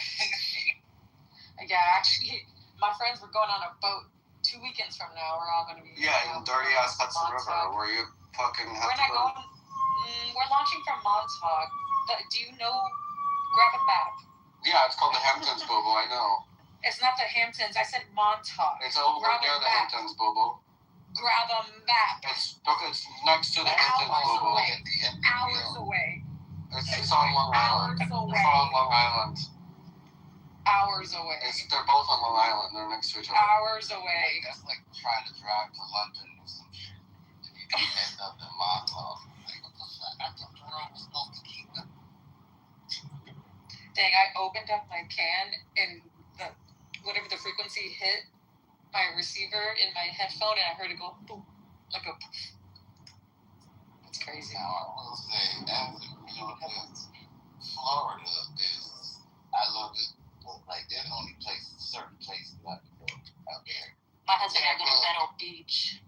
Yeah, actually, my friends were going on a boat 2 weekends from now. We're all going to be.
Yeah, in dirty ass Hudson River, where you fucking have
we're
to
not
go.
going. We're launching from Montauk. Do you know? Grab a map.
Yeah, it's called the Hamptons, Bobo. I know.
It's not the Hamptons. I said Montauk.
It's over near the Hamptons, Bobo.
Grab a map.
It's next to the Hamptons, Bobo.
Hours away.
It's on Long Island. It's on Long Island.
Hours away.
They're both on Long Island. They're next to each other.
Hours away.
That's like trying to drive to London or some shit. You end up in Montauk. What the fuck? I thought I was supposed to keep them.
Dang, I opened up my can and whatever the frequency hit my receiver in my headphone and I heard it go boom, like a poof. It's crazy.
Now, I will say, as a Florida is, I love it. But, there's only certain places I can go out there.
My husband and I go to Meadow Beach.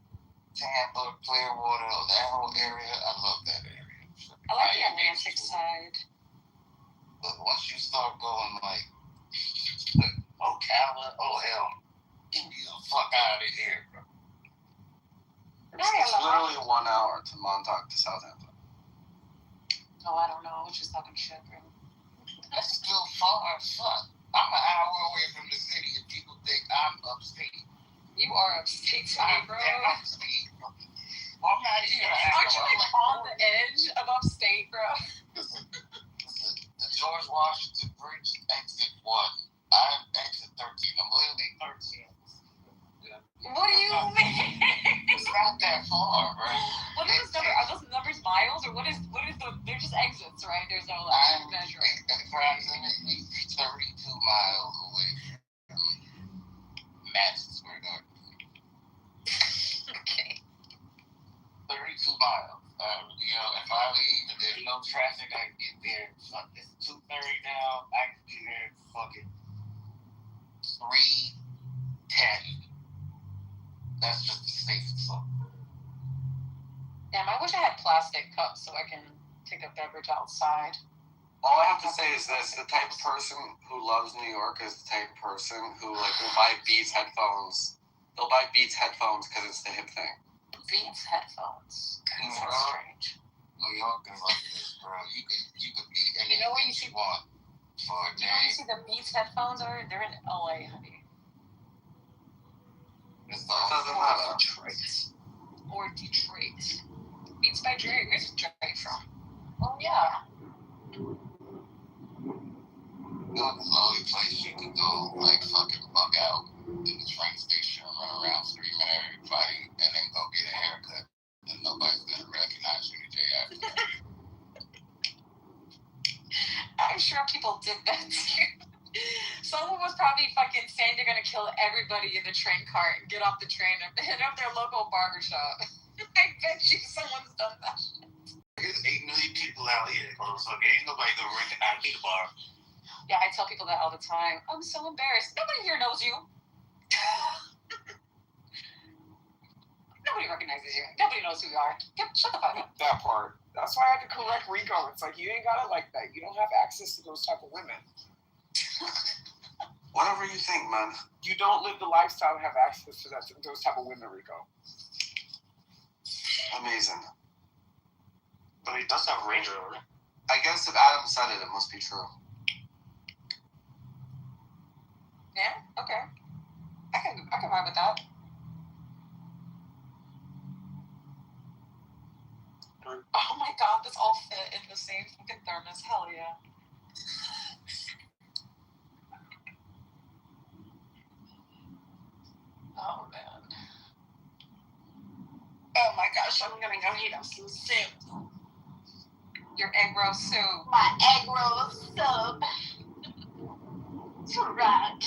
Tampa, Clearwater, that whole area, I love that area.
I like the Atlantic side.
But once you start going Ocala, oh hell, get the fuck out of here, bro. It's literally 1 hour to Montauk to Southampton.
Oh, I don't know. She's talking shit, bro.
That's still far as fuck.
are upstate today, bro.
I'm not here.
Aren't you like on the edge of upstate, bro?
Listen, the George Washington Bridge, exit 1. I'm exit 13. I'm literally 13.
What do you mean?
It's not that far, right?
What are those numbers? Are those numbers miles or what is the? They're just exits, right? There's no like
I'm
measuring.
approximately 32 miles away from Madison Square Garden.
Okay.
32 miles. If I leave and there's no traffic, I can get there. It's 2:30 now. I can be there fucking 3:10. That's just the safest zone.
Damn, I wish I had plastic cups so I can take a beverage outside.
All I have to say is this: the type of person who loves New York is the type of person who will buy Beats headphones. They'll buy Beats headphones because it's the hip thing.
Beats headphones. That's strange.
New York is like this, bro. You could be anything
You know where you see
want for a
You know where you
day.
see the Beats headphones are? They're in LA, honey.
It's all
Detroit. Or Detroit. Beats by Dre. Where's Dre from? Oh yeah.
New York is the only place you could go, like, fucking bug out in the train station, run around, scream at everybody, and then go get a haircut. And nobody's gonna recognize you the day after.
I'm sure people did that too. Someone was probably fucking saying they're gonna kill everybody in the train car and get off the train and hit up their local barbershop. I bet you someone's done that shit.
There's 8 million people out here, so ain't nobody gonna recognize me the bar.
Yeah, I tell people that all the time. I'm so embarrassed. Nobody here knows you. Nobody recognizes you. Nobody knows who you are. Shut the fuck up.
That part. That's why I had to correct Rico. It's like, you ain't got it like that. You don't have access to those type of women.
Whatever you think, man.
You don't live the lifestyle and have access to those type of women, Rico.
Amazing.
But he does have a Range Rover.
I guess if Adam said it, it must be true.
Yeah? Okay. I can vibe with that. Oh my god, this all fit in the same fucking thermos. Hell yeah. Oh man.
Oh my gosh, I'm gonna go heat up some soup.
Your egg roll soup.
My egg roll soup. That's right.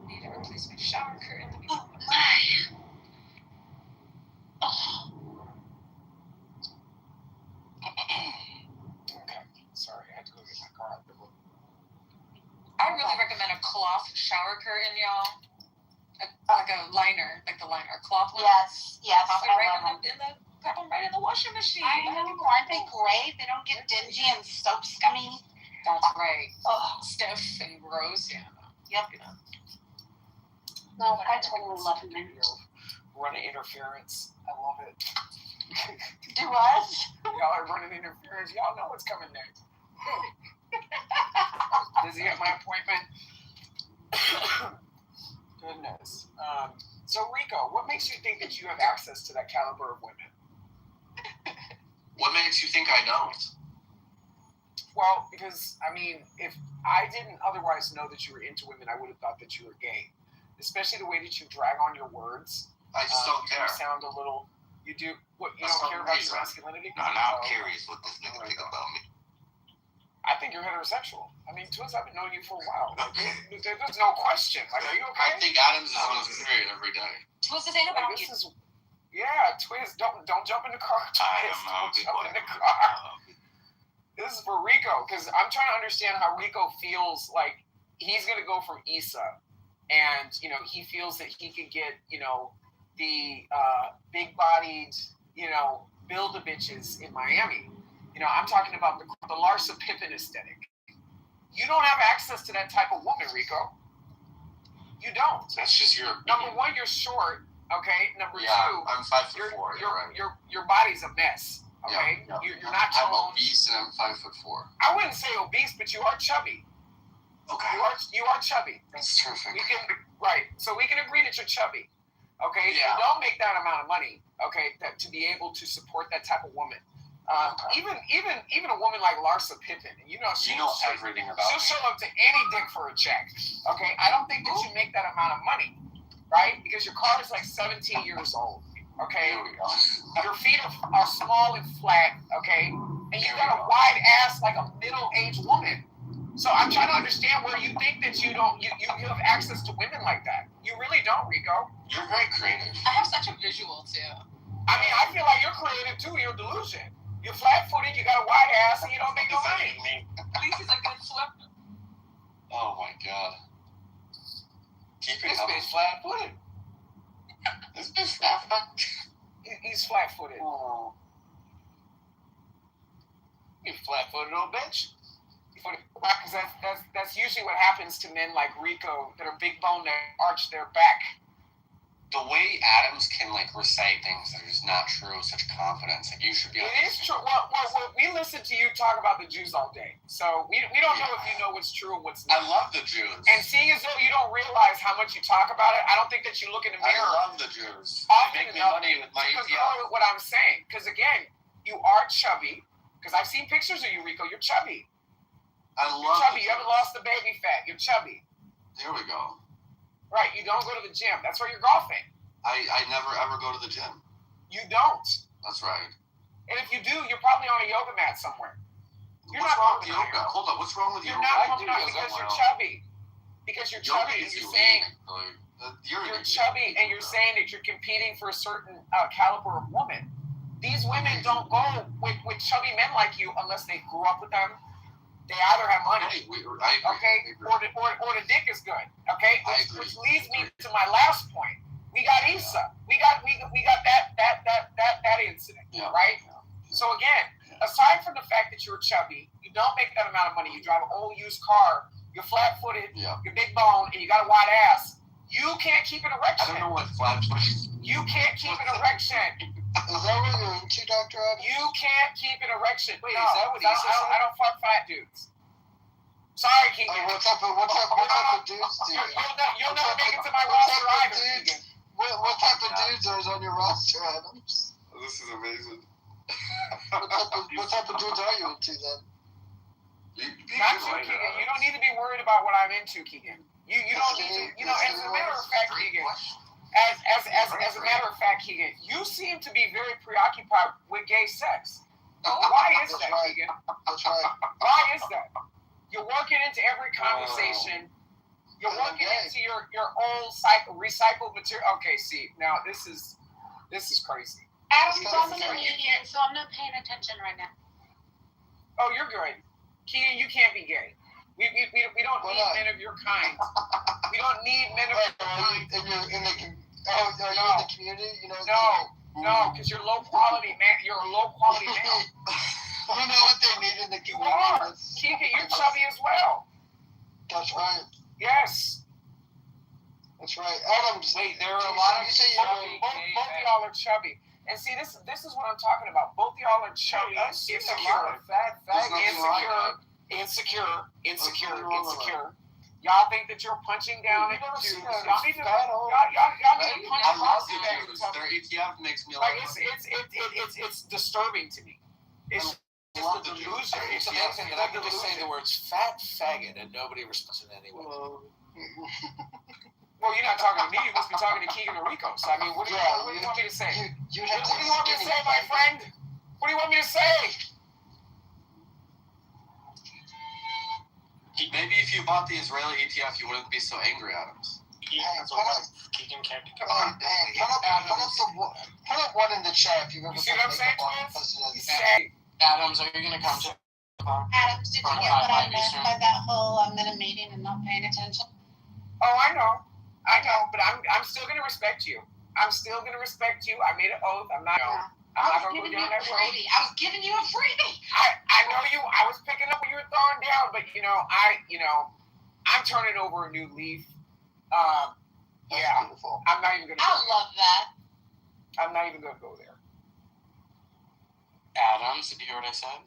Need to replace my shower curtain.
Oh my.
Okay. Sorry, I had to go get my car out the room.
I really recommend a cloth shower curtain, y'all. Like a liner, like the liner, cloth one.
Yes,
Pop it
I
right
love them.
pop them right in the washing machine.
I know, aren't they great? They don't get dingy and soap scummy.
That's right.
Oh,
Stiff and gross, yeah.
yep. No, I totally love them.
Running interference. I love it.
Do what?
Y'all are running interference. Y'all know what's coming next. Busy at my appointment. Goodness. So Rico, what makes you think that you have access to that caliber of women?
What makes you think I don't?
Well, because, I mean, if I didn't otherwise know that you were into women, I would have thought that you were gay. Especially the way that you drag on your words.
I just don't care.
You sound a little... You do... What, you
That's
don't care about
reason.
your masculinity?
No, now I'm curious what this nigga think about me.
I think you're heterosexual. I mean, Twiz, I've been knowing you for a while. Like, there's no question. Like, are you okay?
I think Adams is on his period every day.
Twiz, this ain't about
Like,
you.
this is... Yeah, Twiz, don't jump in the car. Twiz, don't jump in the car. This is for Rico, because I'm trying to understand how Rico feels like he's going to go from Issa, and, you know, he feels that he could get, you know, the big-bodied, you know, build-a-bitches in Miami. You know, I'm talking about the Larsa Pippen aesthetic. You don't have access to that type of woman, Rico. You don't.
That's just your
Number one, you're short, okay? Number two,
I'm 5'4".
your body's a mess. Okay,
Yeah.
You're not
I'm
toned.
obese and I'm 5'4".
I wouldn't say obese, but you are chubby.
Okay.
You are chubby.
That's terrific.
Right. So we can agree that you're chubby. Okay.
Yeah.
You don't make that amount of money. Okay. To be able to support that type of woman. Even a woman like Larsa Pippen,
everything about
she'll show up to any dick for a check. Okay. I don't think that you make that amount of money, right? Because your car is like 17 years old. Okay.
Here we go.
Your feet are small and flat. Okay. And you got a wide ass like a middle-aged woman. So I'm trying to understand where you think that you have access to women like that. You really don't, Rico.
You're very creative.
I have such a visual too.
I mean, I feel like you're creative too. You're a delusion. You're flat-footed. You got a wide ass, and you don't make no money.
At least he's a good flipper.
Oh my god. Keep it
This
up.
bitch flat-footed.
This bitch flat-footed.
He's flat-footed.
Oh.
You flat-footed little bitch. Because that's usually what happens to men like Rico that are big boned that arch their back.
The way Adams can recite things that are just not true with such confidence, you should be.
It is true. Well, we listen to you talk about the Jews all day, so we don't know if you know what's true and what's not.
I love the Jews.
And seeing as though you don't realize how much you talk about it, I don't think that you look in the mirror.
I love the Jews.
Often
They make me
enough
money with my
to
ATM.
concur with what I'm saying. Because again, you are chubby. Because I've seen pictures of you, Rico. You're chubby.
I
You're
love
chubby.
the
You haven't lost the baby fat. You're chubby.
Here we go.
Right. You don't go to the gym. That's where you're golfing.
I never ever go to the gym.
You don't.
That's right.
And if you do, you're probably on a yoga mat somewhere. You're
What's
not
wrong with
pumping
yoga?
out.
Hold on. What's wrong with
You're
yoga?
not pumping out because you're chubby. Because you're
Yoga
chubby and
is
you're
elite.
saying
You're
chubby and you're saying that you're competing for a certain caliber of woman. These women don't go with chubby men like you unless they grew up with them. They either have money,
I agree.
or the dick is good, okay? Which leads me to my last point. We got Issa. We got that incident, right? So again, aside from the fact that you're chubby, you don't make that amount of money. You drive an old used car. You're flat-footed. You're big bone, and you got a wide ass. You can't keep an erection.
I don't know what flat-footed.
You can't keep an erection.
Is that what you're into, Dr. Adams?
You can't keep an erection.
Wait,
no,
is that what he said?
I don't fuck fat dudes. Sorry, Keegan.
What type of dudes do you?
You'll never make it to my roster either, Keegan.
What type of dudes are on your roster, Adams?
This is amazing.
What type of dudes are you into then?
Not you, Keegan. You don't need to be worried about what I'm into, Keegan. You don't need to. As a matter of fact, Keegan. As a matter of fact, Keegan, you seem to be very preoccupied with gay sex. Why is that, Keegan?
That's right.
Why is that? You're working into every conversation. You're working into your old recycled material. Okay, see, now this is crazy.
Adam's on the meeting, so I'm not paying attention right now.
Oh, you're good. Keegan, you can't be gay. We don't need men of your kind. We don't need men of your kind.
Are you in the community?
No, because you're low quality man. You're a low quality male.
We know what they need in the
You
community.
are. Keegan, you're chubby as well.
That's right.
Yes.
That's right. Adams.
Wait, there are a lot of both y'all are chubby. And see, this is what I'm talking about. Both y'all are chubby, insecure. Y'all think that you're punching down at dudes. Y'all need to punch
I love
across
the
the
Jews. Their ETF makes me
like
laugh.
it's disturbing to me. It's
I love the Jews.
It's amazing that I can just say the words fat faggot and nobody responds in any way.
Well, you're not talking to me. You must be talking to Keegan and Rico. So, I mean, what do you want me to say? What do you want me to say, my friend? What do you want me to say?
Maybe if you bought the Israeli ETF, you wouldn't be so angry, Adams.
Keegan can't be covered.
Put up one in the chat if you've ever
You see what I'm saying, Twins?
Adams, are you going to come to
Adams, did you get what I meant by that whole I'm in a meeting and not paying attention?
Oh, I know, but I'm still gonna respect you. I'm still gonna respect you. I made an oath. I'm not gonna go down that road.
I was giving you a freebie.
I know you. I was picking up what you were throwing down, but I'm turning over a new leaf. Yeah,
beautiful.
I'm not even gonna.
I love that.
I'm not even gonna go there.
Adams? Did you hear what I said?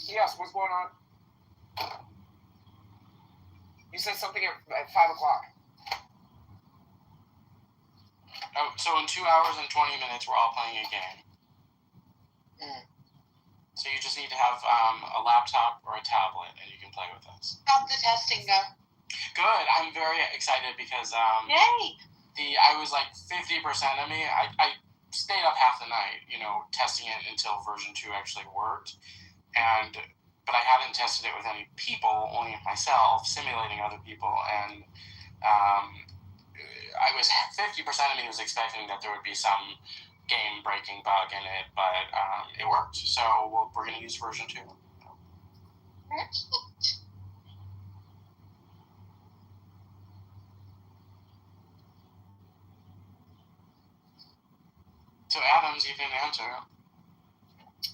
Yes. What's going on? You said something at 5 o'clock.
Oh, so in 2 hours and 20 minutes, we're all playing a game. So you just need to have a laptop or a tablet, and you can play with us.
How'd the testing go?
Good. I'm very excited because
Yay!
I was like 50% of me. I stayed up half the night, testing it until version 2 actually worked, but I hadn't tested it with any people, only myself, simulating other people, and I was 50% of me was expecting that there would be some game-breaking bug in it, but it worked. So we're going to use version 2. So Adams, you can answer.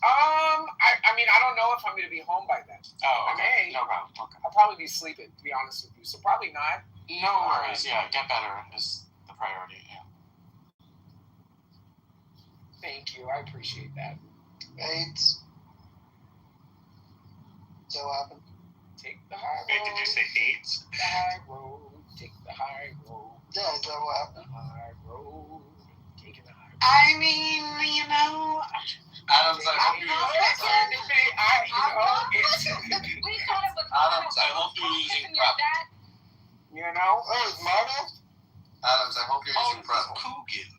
I mean, I don't know if I'm going to be home by then.
Oh, okay.
I may.
No problem. Okay.
I'll probably be sleeping, to be honest with you. So probably not.
No worries. Yeah, get better is the priority. Yeah.
Thank you. I appreciate that.
AIDS. So what happened?
Take the high road.
Wait, did you say AIDS?
The high road. Take the high road.
Yeah, is that what happened?
The high road. Taking the high road.
I mean,
Adams, I hope you're Adams, I hope you're using prep.
Oh, it's Marta?
Adams, I hope you're using prep.
Coogan.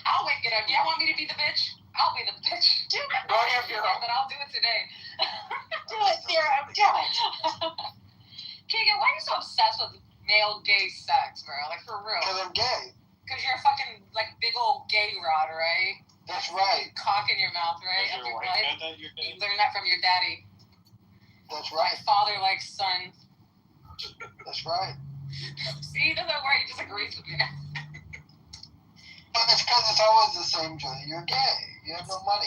I'll wake it up. You want me to be the bitch? I'll be the bitch.
Go ahead, Vera.
But I'll do it today.
do it, Vera. Do it.
Keegan, why are you so obsessed with male gay sex, bro? Like, for real.
Because I'm gay.
Because you're a fucking, like, big old gay rod, right?
That's right.
Cock in your mouth, right?
Is your wife said that you're
You
gay?
learned that from your daddy.
That's right.
Father likes son.
That's right.
See, he doesn't worry. He just agrees with me.
But it's because it's always the same, Jody. You're gay. You have no money.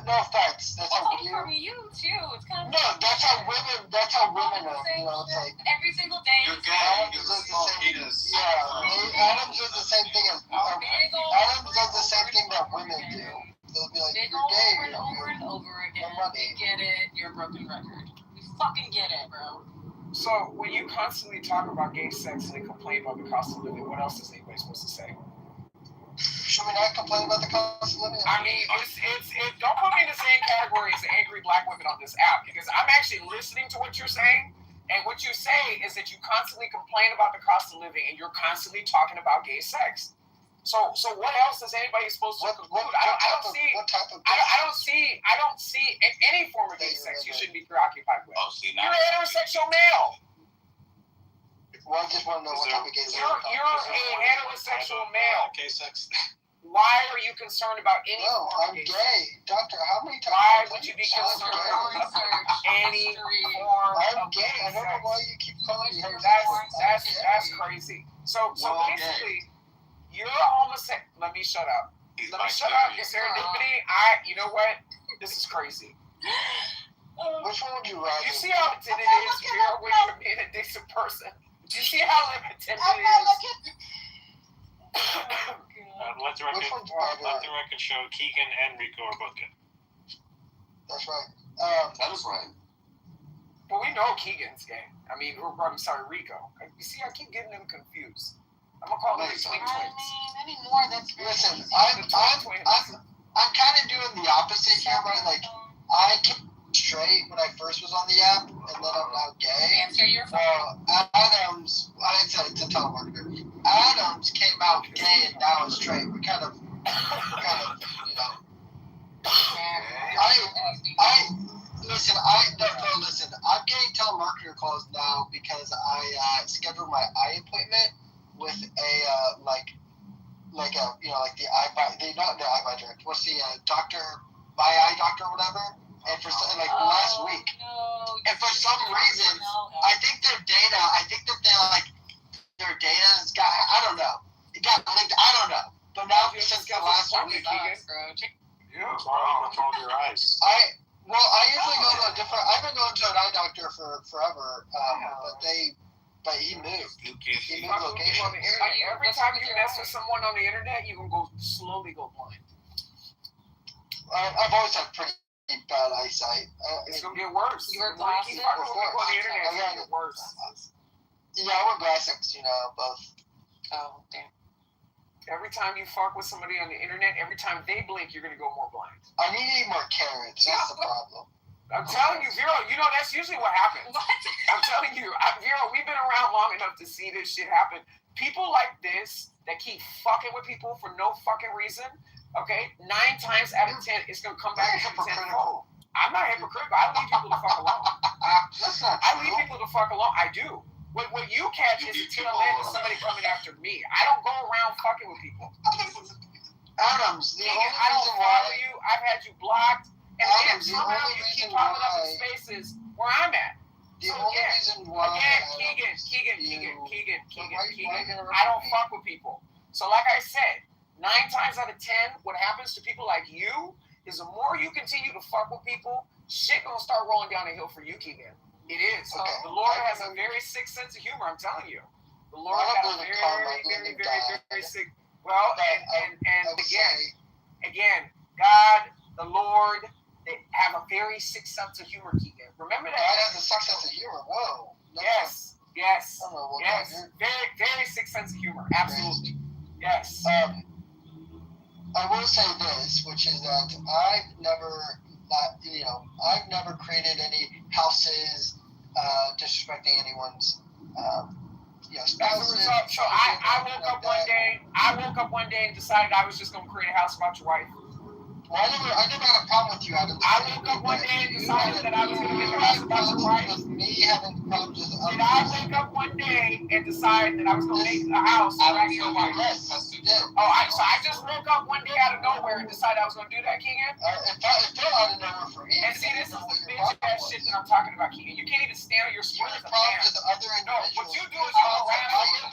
No offense. That's how
Well, from you, too. It's kind of...
No, that's how women are. It's like...
Every single day.
You're gay.
Adams
You're
does the
small
same.
penis.
Yeah, Adams does the same thing as... Adams does the same thing that women do. They'll be like,
Big
you're
old
gay.
over and over and over again.
No money.
We get it. You're a broken record. We fucking get it, bro.
So when you constantly talk about gay sex and they complain about the cost of living, what else is anybody supposed to say?
Should we not complain about the cost of living?
I mean, it's don't put me in the same category as the angry black women on this app, because I'm actually listening to what you're saying, and what you say is that you constantly complain about the cost of living, and you're constantly talking about gay sex. So what else is anybody supposed to conclude? I don't see any form of gay sex you shouldn't be preoccupied with. You're an heterosexual male.
Well, I just want to know what type of gay sex.
You're a heterosexual male.
Gay sex.
Why are you concerned about any
No,
form
I'm
of gay
gay.
sex?
Doctor, how many times...
Why would you be concerned about any form
I'm
of
gay.
gay
I don't know
sex?
why you keep calling me
That's crazy. So basically, you're a homosexual. Let me shut up. Let me shut up. Is serendipity? You know what? This is crazy.
Which one would you rather?
You see how limited it is here when you're being a decent person? You see how limited it is?
Let the record show Keegan and Rico are both good.
That's right.
That is right.
But we know Keegan's gay. I'm sorry, Rico. You see, I keep getting them confused. I'm gonna call them twin twins.
Anymore, that's
Listen, I'm kind of doing the opposite here, right? Like, I came straight when I first was on the app, and then I'm now gay.
Answer your phone.
Adams, it's a telemarketer. Adams came out gay and now is straight. We kind of, listen, I'm getting telemarketer calls now because I scheduled my eye appointment with a the eye direct. What's the my eye doctor or whatever? And for last week, and for some reason, I think their data's got, I don't know, it got linked. I don't know. But now since the last week,
What's wrong with your eyes?
I usually go to a different. I've been going to an eye doctor for forever, but he moved. He moved location.
Every time you mess with someone on the internet, you can slowly go blind.
I've always had pretty bad eyesight.
It's gonna get worse.
You wear
The more you keep
glasses?
fucking with people on the internet, it's gonna get worse.
Yeah, I wear glasses, both.
Oh, damn.
Every time you fuck with somebody on the internet, every time they blink, you're gonna go more blind.
I need to eat more carrots. That's the problem.
I'm telling you, Vero, that's usually what happens.
What?
I'm telling you, Vero, we've been around long enough to see this shit happen. People like this that keep fucking with people for no fucking reason, okay? 9 times out of 10, it's gonna come back to 10-fold. I'm not hypocritical. I leave people to fuck alone.
That's not
I
true.
leave people to fuck alone. I do. What you catch is a tail end of somebody coming after me. I don't go around fucking with people.
Adams, the only
I don't
reason
follow
why...
you. I've had you blocked. And again,
Adams, the
somehow
only
you
reason
keep popping up in
why-
spaces where I'm at.
The
So
only
again,
reason why...
Keegan,
Why interrupt
I don't
me?
fuck with people. So like I said, 9 times out of 10, what happens to people like you is the more you continue to fuck with people, shit gonna start rolling down the hill for you, Keegan. It is.
Okay.
The Lord has a very sick sense of humor, I'm telling you. The Lord
I
got
don't
a
believe in karma, I
very,
believe
very,
in
very,
God.
very sick. Well, and
I would
again, God, the Lord, they have a very sick sense of humor, Keegan. Remember that?
God has a sick sense of humor. Whoa.
Yes.
I don't know what
Yes.
that is.
Very, very sick sense of humor. Absolutely. Yes.
I will say this, which is that I've never created any houses disrespecting anyone's
As a
spouses.
result, so I woke up one day and decided I was just gonna create a house about your wife.
Well, I never had a problem with you, Adam.
I woke up one day and decided that I was gonna make a house about your wife.
With me having problems with other
Did I wake up one day and decide that I was gonna make a house about your wife?
Yes, you did.
So I just woke up one day out of nowhere and decided I was gonna do that, Keegan.
It felt out of nowhere for me.
And see, this is the bitch ass shit that I'm talking about, Keegan. You can't even stand on your
You
square
have
as a
problems
man.
with other
No,
individuals.
what you do is you harass people.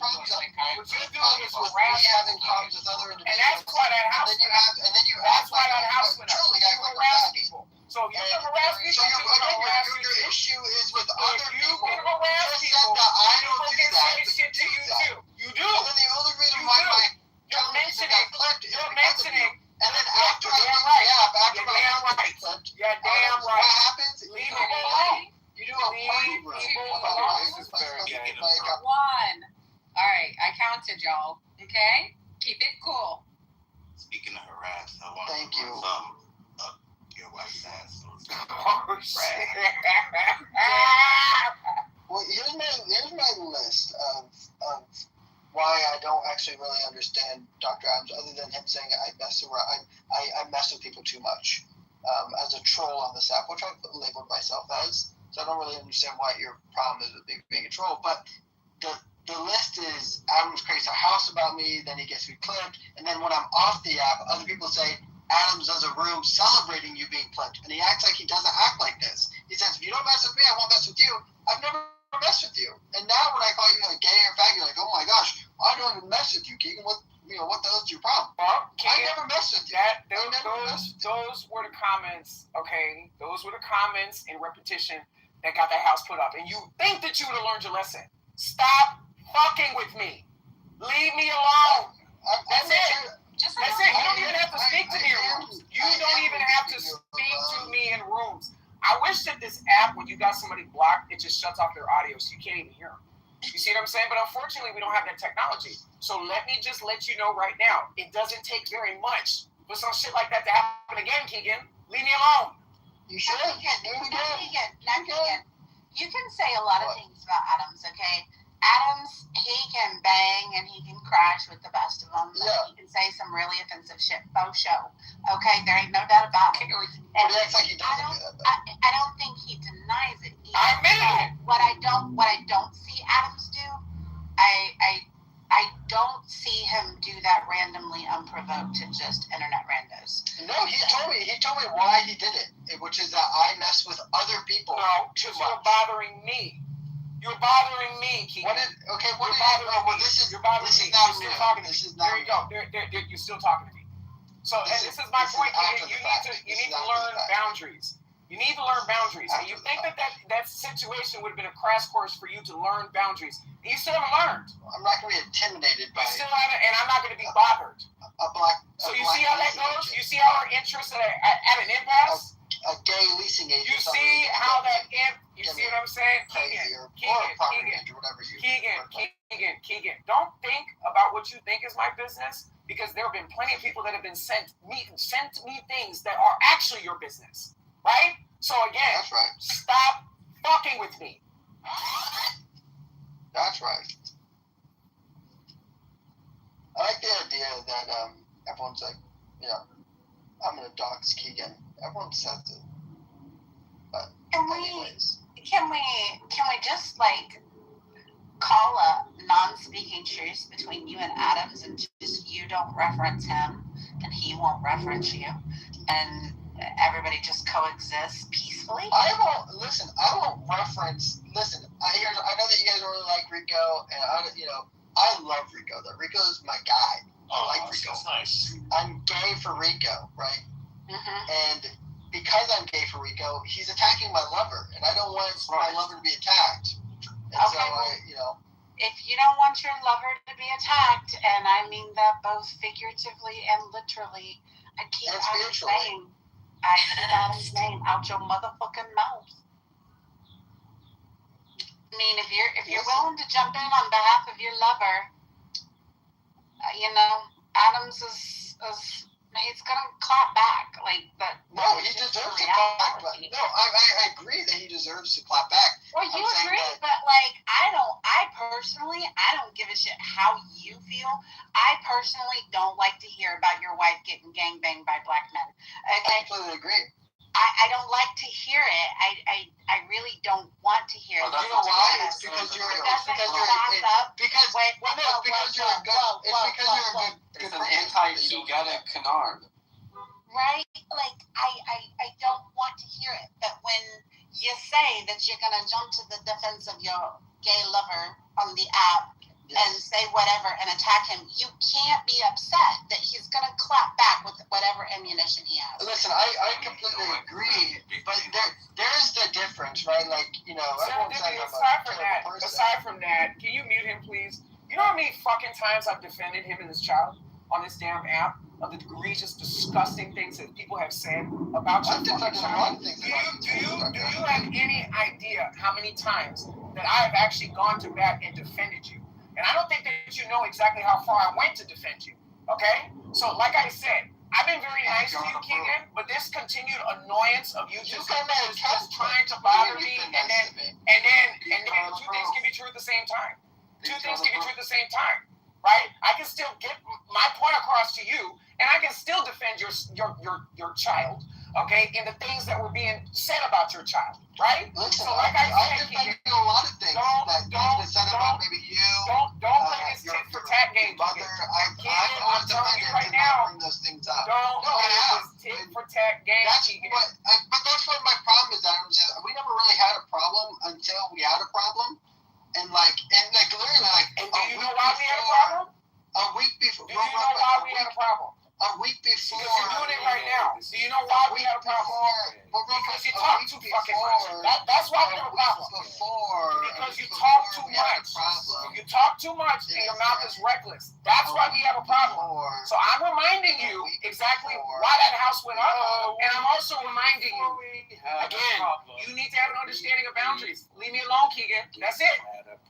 What you do is harass
me having problems with other individuals.
And that's why that house
And then you
That's
act
why
like
that house went up.
truly
You
act like
harass
that.
people. So if you can harass people,
So
you can harass
your
people.
issue is with
If
other
you
people.
can harass
You just
people,
said that I don't
people
do
can
that,
say
but
shit to
you
you
do that.
too. You do.
And then the only reason
You
why
do.
my
You're mentioning.
got clipped is
You're
because of you.
mentioning.
And then
You're
after I
damn
leave
right.
the app, after
You're
my
damn
phone
right.
gets clipped,
You're damn
what
right.
happens?
Leave
You
people
do a
alone.
You do a party
Leave
room.
people
Like,
alone.
this is very gay.
One. All right, I counted y'all. Okay, keep it cool.
Speaking of harass, I want
Thank you.
Your wife's ass.
Oh shit.
Well, here's my list of why I don't actually really understand Dr. Adams, other than him saying I mess with people too much as a troll on this app, which I've labeled myself as. So I don't really understand why your problem is with being a troll. But the list is Adams creates a house about me, then he gets me clipped, and then when I'm off the app, other people say Adams does a room celebrating you being clipped, and he acts like he doesn't act like this. He says, if you don't mess with me, I won't mess with you. I've never messed with you. And now when I call you like gay or faggot, you're like, oh my gosh, I don't even mess with you, Keegan. What the hell's your problem?
Well,
I never messed with you.
Those were the comments, okay? Those were the comments in repetition that got that house put up. And you think that you would have learned your lesson. Stop fucking with me. Leave me alone. That's it. That's it. You don't even have to speak to me in rooms. You don't even have to speak to me in rooms. I wish that this app, when you got somebody blocked, it just shuts off their audio so you can't even hear them. You see what I'm saying? But unfortunately, we don't have that technology. So let me just let you know right now, it doesn't take very much for some shit like that to happen again, Keegan. Leave me alone.
You should.
Keegan, you can say a lot of things about Adams, okay? Adams, he can bang and he can crash with the best of them.
Yeah.
He can say some really offensive shit. Faux show. Okay, there ain't no doubt about it.
But he acts like he doesn't do that.
I don't think he denies it.
I admit it.
What I don't see Adams do, I don't see him do that randomly, unprovoked to just internet randos.
No, he told me why he did it, which is that I mess with other people.
No, because you're bothering me. You're bothering me, Keegan.
This is
you're bothering me.
not
You're still
new.
talking to
This
me.
is not
There you go. You're still talking to me. So, and this is my point, Keegan. You need to learn boundaries. You need to learn boundaries. And you think that situation would have been a crash course for you to learn boundaries. You still haven't learned.
I'm not going to be intimidated by
You still haven't, and I'm not going to be bothered.
a black.
So you see how that goes? You see how our interests are at an impasse?
a gay leasing agent.
You see how that you see what I'm saying?
Crazy or
Keegan,
property agent, whatever you.
Keegan, don't think about what you think is my business, because there have been plenty of people that have been sent me things that are actually your business, right? So again,
that's right.
Stop fucking with me.
That's right. I like the idea that everyone's like, I'm gonna dox Keegan. Everyone says it. But anyways.
Can we just like call a non-speaking truce between you and Adams, and just you don't reference him and he won't reference you, and everybody just coexists peacefully?
I won't reference. Listen, I know that you guys don't really like Rico, and I love Rico. Though Rico is my guy. I like Rico.
That's nice.
I'm gay for Rico, right?
Mm-hmm.
And because I'm gay for Rico, he's attacking my lover, and I don't want my lover to be attacked. And so
if you don't want your lover to be attacked, and I mean that both figuratively and literally, I keep on saying out your motherfucking mouth. I mean, if you're willing to jump in on behalf of your lover, Adams is he's gonna clap back
No, he deserves to clap back. No, I agree that he deserves to clap back.
Well, you agree, but I personally don't give a shit how you feel. I personally don't like to hear about your wife getting gangbanged by black men. Okay?
I completely agree.
I don't like to hear it. I really don't want to hear it.
You know why? It's because you're a good.
It's an anti-egotic canard.
Right? I don't want to hear it. But when you say that you're gonna jump to the defense of your gay lover on the app and say whatever and attack him, you can't be upset that he's gonna clap back with whatever ammunition he has.
Listen, I completely agree, but there's the difference, right?
Aside from that, can you mute him, please? You know how many fucking times I've defended him and his child on this damn app of the egregious, disgusting things that people have said about your fucking child? Do you have any idea how many times that I have actually gone to bat and defended you? And I don't think that you know exactly how far I went to defend you, okay? So, like I said, I've been very nice to you, Keegan, but this continued annoyance of you just trying to bother me, and then two things can be true at the same time. Right? I can still get my point across to you, and I can still defend your child, okay, in the things that were being said about your child, right?
Listen,
so like I said,
Keegan, a lot of things that been said about maybe you.
Don't play this tit for tat game,
mother.
I'm telling you right now.
Bring those things up.
Don't play this tit for tat game, Keegan.
But that's what my problem is. We never really had a problem until we had a problem. And literally,
and do you know why we had a problem?
A week before.
Do you know why we had a problem?
A week before.
Because you're doing it right now. Do you know why we had a problem? Because you talk too fucking much. That's why we have a problem. Because you talk too much. You talk too much and your mouth is reckless. That's why we have a problem. So I'm reminding you exactly why that house went up. And I'm also reminding you, again, you need to have an understanding of boundaries. Leave me alone, Keegan. That's it.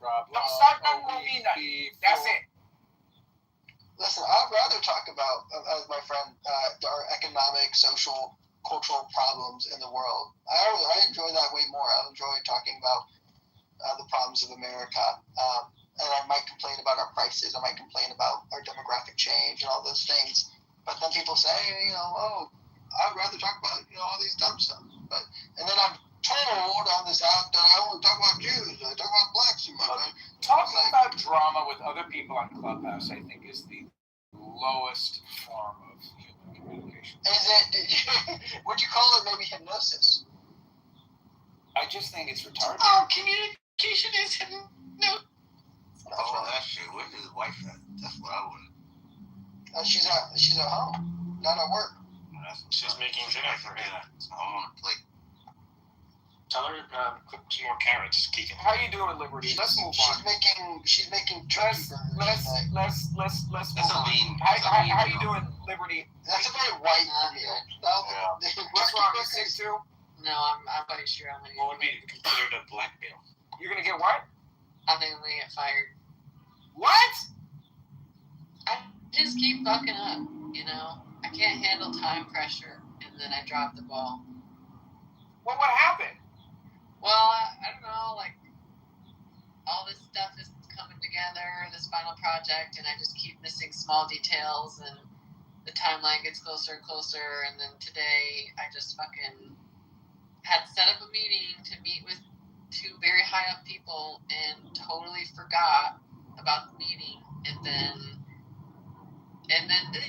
Don't start nothing with me nothing. That's it.
Listen, I'd rather talk about, as my friend, our economic, social, cultural problems in the world. I enjoy that way more. I enjoy talking about the problems of America. And I might complain about our prices. I might complain about our demographic change and all those things. But then people say, I'd rather talk about, all these dumb stuff. And then I'm told on this app that I only talk about Jews. I talk about blacks too much.
Talking about drama with other people on Clubhouse, I think, is the lowest form of human communication.
Would you call it maybe hypnosis?
I just think it's retarded.
Communication is hypnosis.
That shit. Where's his wife at? That's what I want.
She's at home, not at work.
She's making dinner for dinner.
I want to play.
Tell her cook some more carrots.
How you doing, Liberty? Let's move on.
She's making turkey burgers.
Let's move
That's a
on.
lean.
How you doing, Liberty?
That's a very white video.
What's wrong? You sick too?
No, I'm quite sure I'm gonna.
What would be considered a blackmail?
You're gonna get what?
I think I'm gonna get fired.
What?
I just keep fucking up, you know. I can't handle time pressure, and then I drop the ball.
What happened?
Well, I don't know, like, all this stuff is coming together, this final project, and I just keep missing small details, and the timeline gets closer and closer, and then today I just fucking had set up a meeting to meet with two very high up people and totally forgot about the meeting,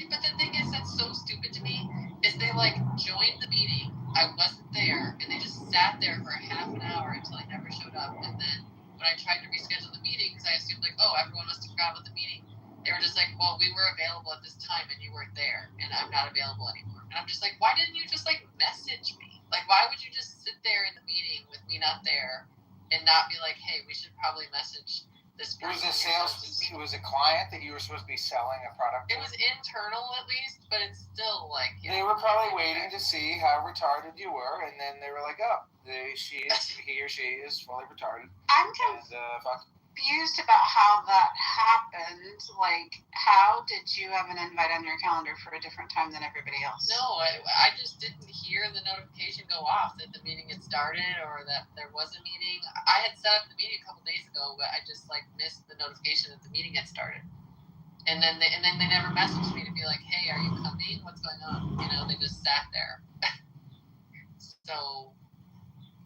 but the thing is that's so stupid to me is they like joined the meeting, I wasn't there, and they just sat there for a half an hour until I never showed up, and then when I tried to reschedule the meeting, because I assumed like, oh, everyone must have forgot about the meeting, they were just like, well, we were available at this time and you weren't there, and I'm not available anymore. And I'm just like, why didn't you just like message me? Like, why would you just sit there in the meeting with me not there and not be like, hey, we should probably message this person?
It was a client that you were supposed to be selling a product to?
It was internal at least, but it's still like, you
they
know,
were probably waiting to see how retarded you were, and then they were like, oh, he or she is fully retarded.
I'm
Fuck.
confused about how that happened. Like, how did you have an invite on your calendar for a different time than everybody else?
no, I just didn't hear the notification go off that the meeting had started or that there was a meeting. I had set up the meeting a couple days ago, but I just like missed the notification that the meeting had started. And then they never messaged me to be like, hey, are you coming? What's going on? You know, they just sat there. So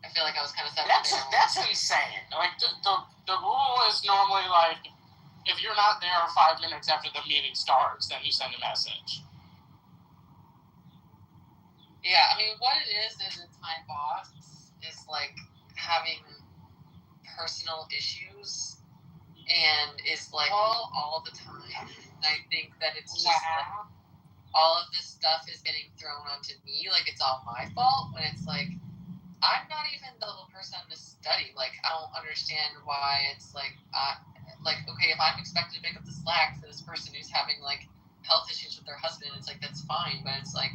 I feel like I was kind of set up.
That's insane. Like the rule is normally like, if you're not there 5 minutes after the meeting starts, then you send a message.
Yeah, I mean, what it is it's my boss is like having personal issues and is like all the time. And I think that it's just like all of this stuff is getting thrown onto me, like it's all my fault, when it's like I'm not even the little person in this study. Like, I don't understand why it's like, okay, if I'm expected to pick up the slack for this person who's having like health issues with their husband, it's like that's fine, but it's like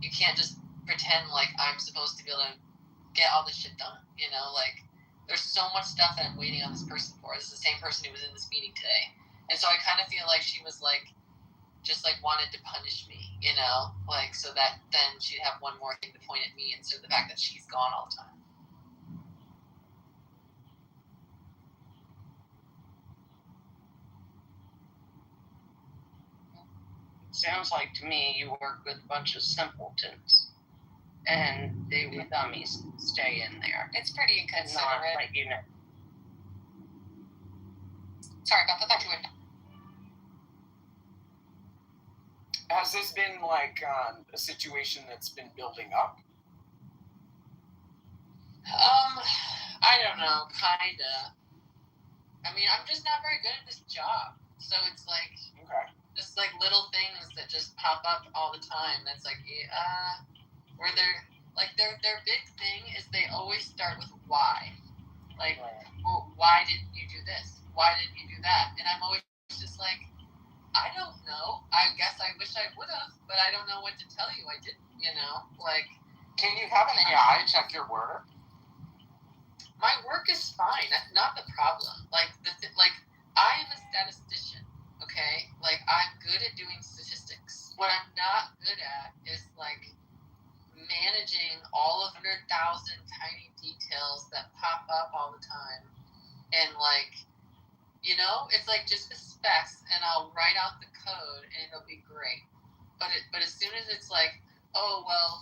you can't just pretend like I'm supposed to be able to get all this shit done, you know? Like, there's so much stuff that I'm waiting on this person for. This is the same person who was in this meeting today. And so I kind of feel like she was like, just like wanted to punish me, you know? Like, so that then she'd have one more thing to point at me instead of the fact that she's gone all the time. Sounds like to me you work with a bunch of simpletons. And they were dummies stay in there.
It's pretty
Not
inconsiderate.
like, you know.
Sorry about that. Thought you would.
Has this been like a situation that's been building up?
I don't know, kinda. I mean, I'm just not very good at this job. So it's like,
Okay.
just like little things that just pop up all the time. That's like, where they're like their big thing is they always start with why. Like, well, why didn't you do this? Why didn't you do that? And I'm always just like, I don't know. I guess I wish I would have, but I don't know what to tell you. I didn't, you know? Like,
Can you have an AI check your work?
my work is fine. That's not the problem. Like, I am a statistician, okay? Like, I'm good at doing statistics. What I'm not good at is, like, managing all of 100,000 tiny details that pop up all the time. And, like, you know, it's like just the specs, and I'll write out the code, and it'll be great. But as soon as it's like, oh, well,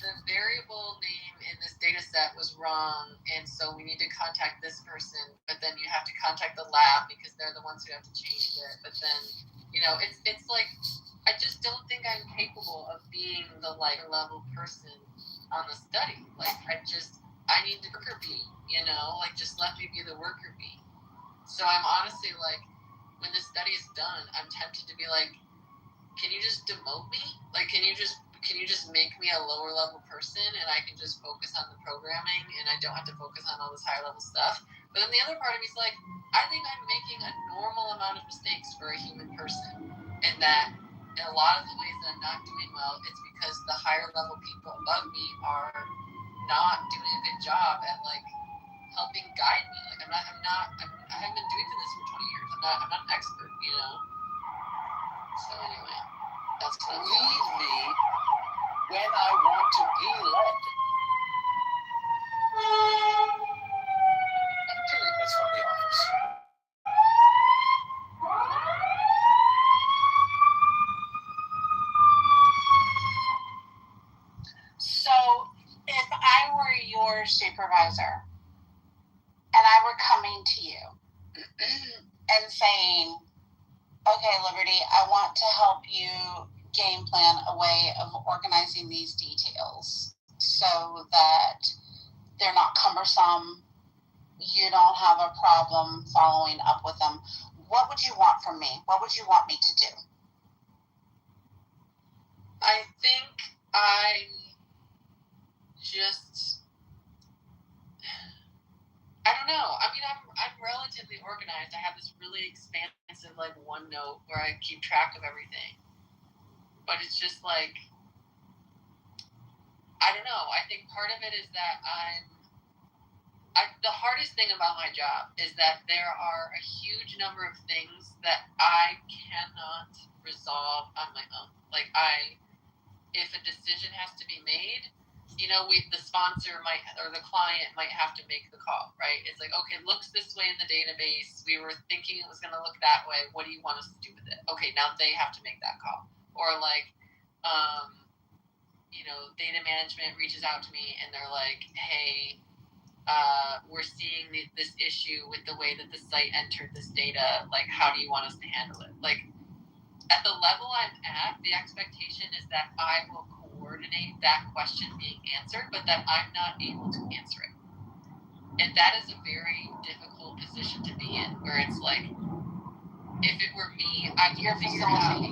the variable name in this data set was wrong, and so we need to contact this person, but then you have to contact the lab because they're the ones who have to change it. But then, you know, it's like, I just don't think I'm capable of being the, like, level person on the study. Like, I need the worker bee, you know? Like, just let me be the worker bee. So I'm honestly, like, when this study is done, I'm tempted to be like, can you just demote me? Like, can you just
can you just make me a lower level person and I can just focus on the programming and I don't have to focus on all this higher level stuff? But then the other part of me is like, I think I'm making a normal amount of mistakes for a human person, and that in a lot of the ways that I'm not doing well, it's because the higher level people above me are not doing a good job at like helping guide me. Like I haven't been doing this for 20 years. I'm not an expert, you know. So anyway, that's what I'm
Leave
feeling.
me when I want to be led. That's from The Office.
So, if I were your supervisor and I were coming to you and saying, okay, Liberty, I want to help you game plan a way of organizing these details so that they're not cumbersome, you don't have a problem following up with them, what would you want from me? What would you want me to do?
I think I don't know. I mean, I'm relatively organized. I have this really expansive like OneNote where I keep track of everything. But it's just like, I don't know. I think part of it is that the hardest thing about my job is that there are a huge number of things that I cannot resolve on my own. Like if a decision has to be made, you know, the sponsor or the client might have to make the call, right? It's like, okay, it looks this way in the database. We were thinking it was going to look that way. What do you want us to do with it? Okay, now they have to make that call. Or like, you know, data management reaches out to me and they're like, hey, we're seeing this issue with the way that the site entered this data. Like, how do you want us to handle it? Like, at the level I'm at, the expectation is that I will coordinate that question being answered, but that I'm not able to answer it. And that is a very difficult position to be in, where it's like, if it were me, I would figure it out.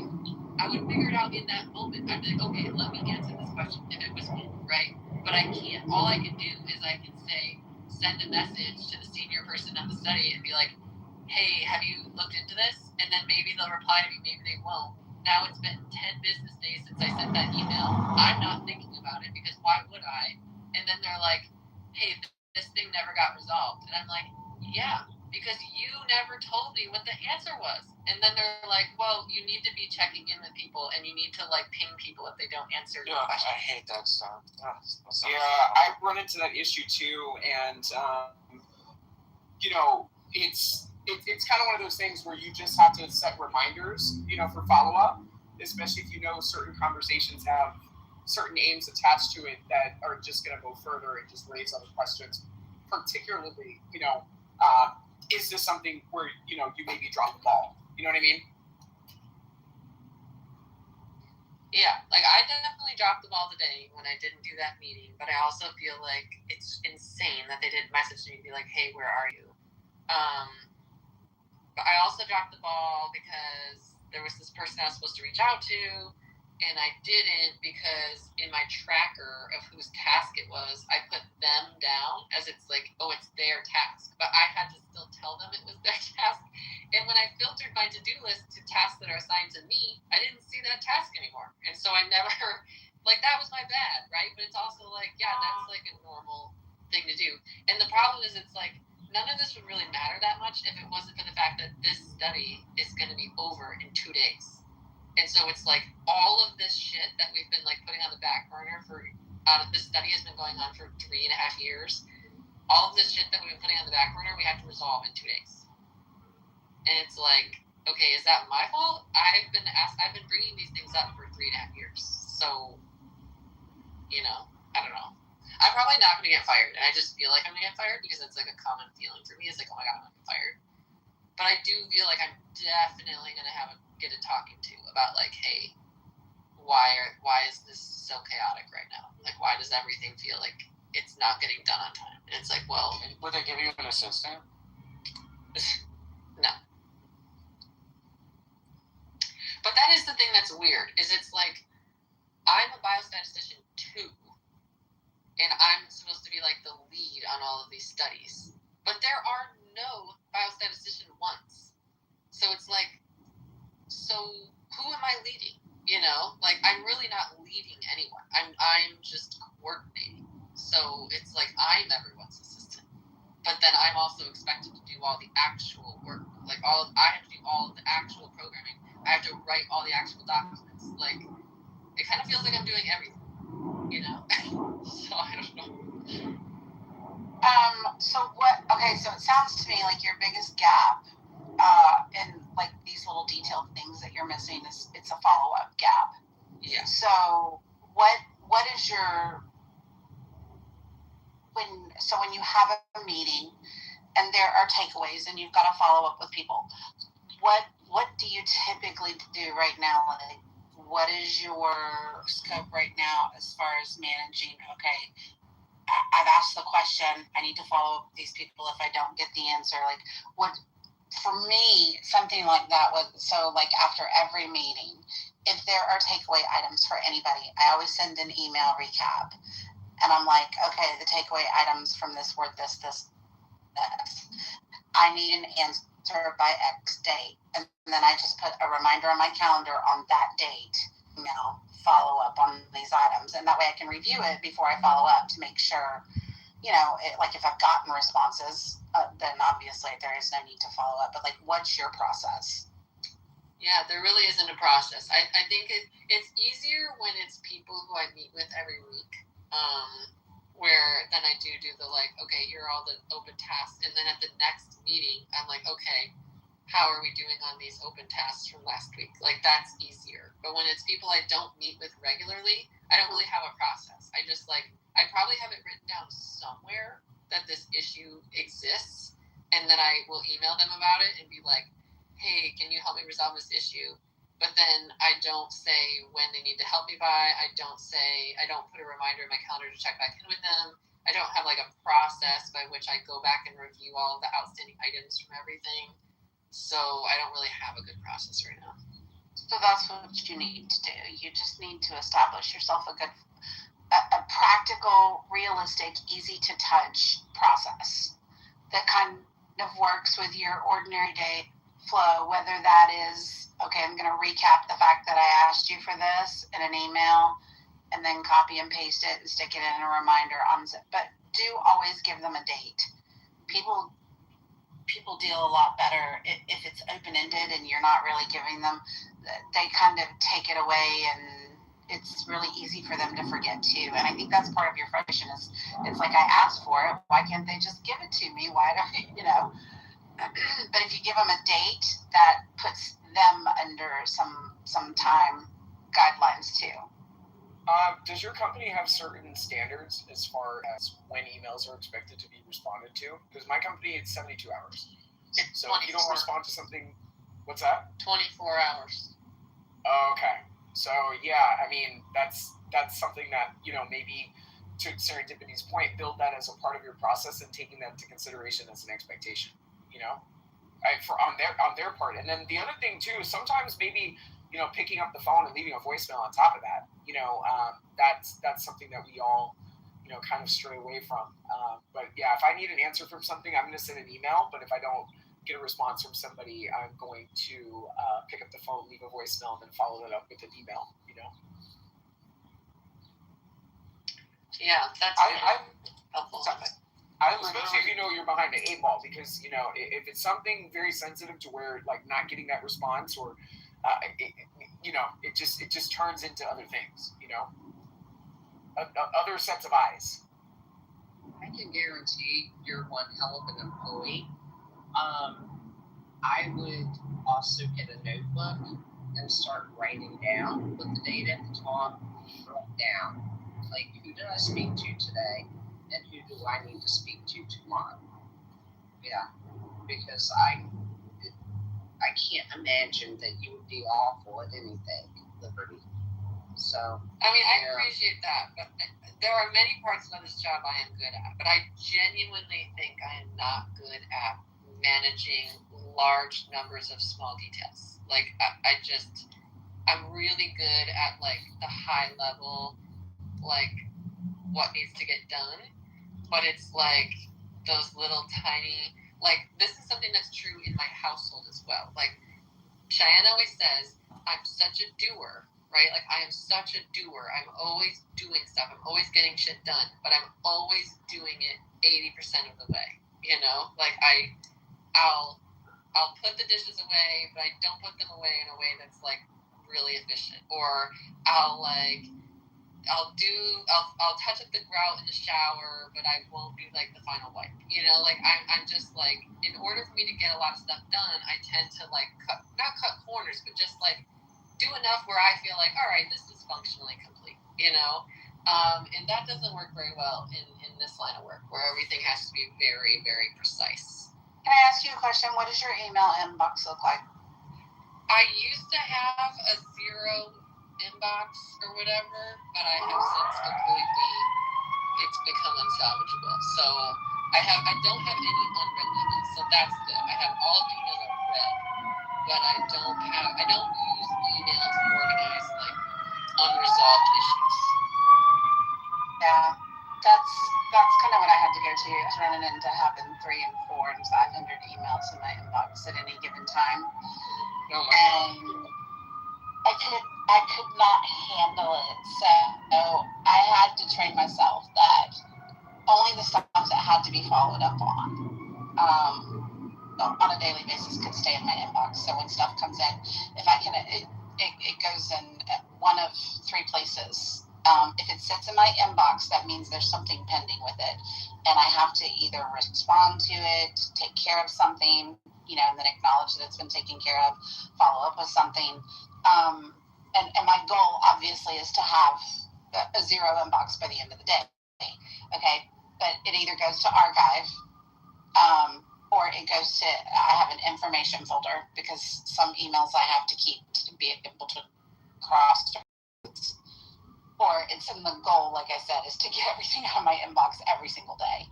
I would figure it out in that moment. I'd be like, okay, let me answer this question if it was me, right? But I can't. All I can do is I can send a message to the senior person at the study and be like, hey, have you looked into this? And then maybe they'll reply to me, maybe they won't. Now it's been 10 business days since I sent that email. I'm not thinking about it because why would I? And then they're like, hey, this thing never got resolved. And I'm like, yeah, because you never told me what the answer was. And then they're like, well, you need to be checking in with people and you need to like ping people if they don't answer your question.
I hate that stuff.
I run into that issue too, and you know, it's kind of one of those things where you just have to set reminders, you know, for follow up, especially if you know certain conversations have certain aims attached to it that are just going to go further and just raise other questions. Particularly, you know, is this something where, you know, you maybe drop the ball? You know what I mean?
Yeah, like I definitely dropped the ball today when I didn't do that meeting, but I also feel like it's insane that they didn't message me and be like, hey, where are you? But I also dropped the ball because there was this person I was supposed to reach out to, and I didn't because in my tracker of whose task it was, I put them down as it's like, oh, it's their task. But I had to still tell them it was their task. And when I filtered my to-do list to tasks that are assigned to me, I didn't see that task anymore. And so I never, like, that was my bad, right? But it's also like, yeah, that's like a normal thing to do. And the problem is it's like, none of this would really matter that much if it wasn't for the fact that this study is going to be over in 2 days. And so it's like all of this shit that we've been like putting on the back burner for, this study has been going on for 3.5 years. All of this shit that we've been putting on the back burner, we have to resolve in 2 days. And it's like, okay, is that my fault? I've been bringing these things up for 3.5 years. So, you know, I don't know. I'm probably not going to get fired, and I just feel like I'm going to get fired because it's like a common feeling for me. It's like, oh my god, I'm going to get fired. But I do feel like I'm definitely going to get a talking to about like, hey, why is this so chaotic right now? Like, why does everything feel like it's not getting done on time? And it's like, well,
would they give you an assistant?
No. But that is the thing that's weird, is it's like, I'm a biostatistician too, and I'm supposed to be like the lead on all of these studies, but there are no biostatistician ones. So it's like, so who am I leading? You know, like I'm really not leading anyone. I'm just coordinating. So it's like I'm everyone's assistant, but then I'm also expected to do all the actual work. Like I have to do all of the actual programming. I have to write all the actual documents. Like it kind of feels like I'm doing everything, you know. So I don't know.
So what? Okay, so it sounds to me like your biggest gap, in like these little detailed things that you're missing is it's a follow up gap.
Yeah.
So what is your when you have a meeting and there are takeaways and you've got to follow up with people, what do you typically do right now? Like, what is your scope right now as far as managing? Okay, I've asked the question. I need to follow up with these people if I don't get the answer. Like, what for me, something like that was so. Like after every meeting, if there are takeaway items for anybody, I always send an email recap, and I'm like, okay, the takeaway items from this were this. I need an answer by X date. And then I just put a reminder on my calendar on that date, follow up on these items. And that way I can review it before I follow up to make sure, like if I've gotten responses, then obviously there is no need to follow up. But like, what's your process?
Yeah, there really isn't a process. I think it's easier when it's people who I meet with every week. Where then I do the like, okay, here are all the open tasks. And then at the next meeting, I'm like, okay, how are we doing on these open tasks from last week? Like, that's easier. But when it's people I don't meet with regularly, I don't really have a process. I just like, I probably have it written down somewhere that this issue exists. And then I will email them about it and be like, hey, can you help me resolve this issue? But then I don't say when they need to help me by. I don't put a reminder in my calendar to check back in with them. I don't have like a process by which I go back and review all of the outstanding items from everything. So I don't really have a good process right now.
So that's what you need to do. You just need to establish yourself a practical, realistic, easy to touch process that kind of works with your ordinary day flow, whether that is, okay, I'm going to recap the fact that I asked you for this in an email and then copy and paste it and stick it in a reminder on Zip. But do always give them a date. People deal a lot better if it's open-ended and you're not really giving them, they kind of take it away and it's really easy for them to forget too. And I think that's part of your frustration is it's like, I asked for it. Why can't they just give it to me? Why do but if you give them a date, that puts them under some time guidelines too.
Does your company have certain standards as far as when emails are expected to be responded to? Because my company, it's 72 hours. So if you don't respond to something, what's that?
24 hours.
Okay. So yeah, I mean, that's something that, maybe to Serendipity's point, build that as a part of your process and taking that into consideration as an expectation, on their part. And then the other thing too, sometimes maybe, picking up the phone and leaving a voicemail on top of that, that's something that we all, kind of stray away from. But yeah, if I need an answer from something, I'm going to send an email. But if I don't get a response from somebody, I'm going to pick up the phone, leave a voicemail, and then follow that up with an email,
Yeah, that's helpful.
Especially if you know you're behind the 8 ball, because if it's something very sensitive to where like not getting that response or it just turns into other things, other sets of eyes.
I can guarantee you're one hell of an employee. I would also get a notebook and start writing down, put the date at the top, write down. Like, who did I speak to today, and who do I need to speak to tomorrow? Yeah, because I can't imagine that you would be awful at anything, Liberty. So,
I mean, I appreciate that, but there are many parts of this job I am good at, but I genuinely think I am not good at managing large numbers of small details. Like, I'm really good at like the high level, like what needs to get done, but it's like those little tiny, like this is something that's true in my household as well. Like Cheyenne always says, I'm such a doer, right? Like I am such a doer. I'm always doing stuff. I'm always getting shit done, but I'm always doing it 80% of the way. You know, like I'll put the dishes away, but I don't put them away in a way that's like really efficient. Or I'll touch up the grout in the shower, but I won't do like the final wipe. You know, like I'm just like, in order for me to get a lot of stuff done, I tend to like not cut corners, but just like do enough where I feel like, all right, this is functionally complete. You know, and that doesn't work very well in this line of work where everything has to be very, very precise.
Can I ask you a question? What does your email inbox look like?
I used to have a 0 inbox or whatever, but I have since completely, it's become unsalvageable. So I don't have any unread emails, so that's good. I have all of the emails are read, but I don't use email to organize like unresolved issues.
Yeah, that's kind of what I had to go to. I was running into having 3 and 4 and 500 emails in my inbox at any given time, and I could not handle it. So I had to train myself that only the stuff that had to be followed up on a daily basis could stay in my inbox. So when stuff comes in, if I can, it goes in one of 3 places. If it sits in my inbox, that means there's something pending with it, and I have to either respond to it, take care of something, you know, and then acknowledge that it's been taken care of, follow up with something. And my goal obviously is to have a 0 inbox by the end of the day. Okay, but it either goes to archive, or it goes to, I have an information folder because some emails I have to keep to be able to cross. Or it's in the goal, like I said, is to get everything out of my inbox every single day.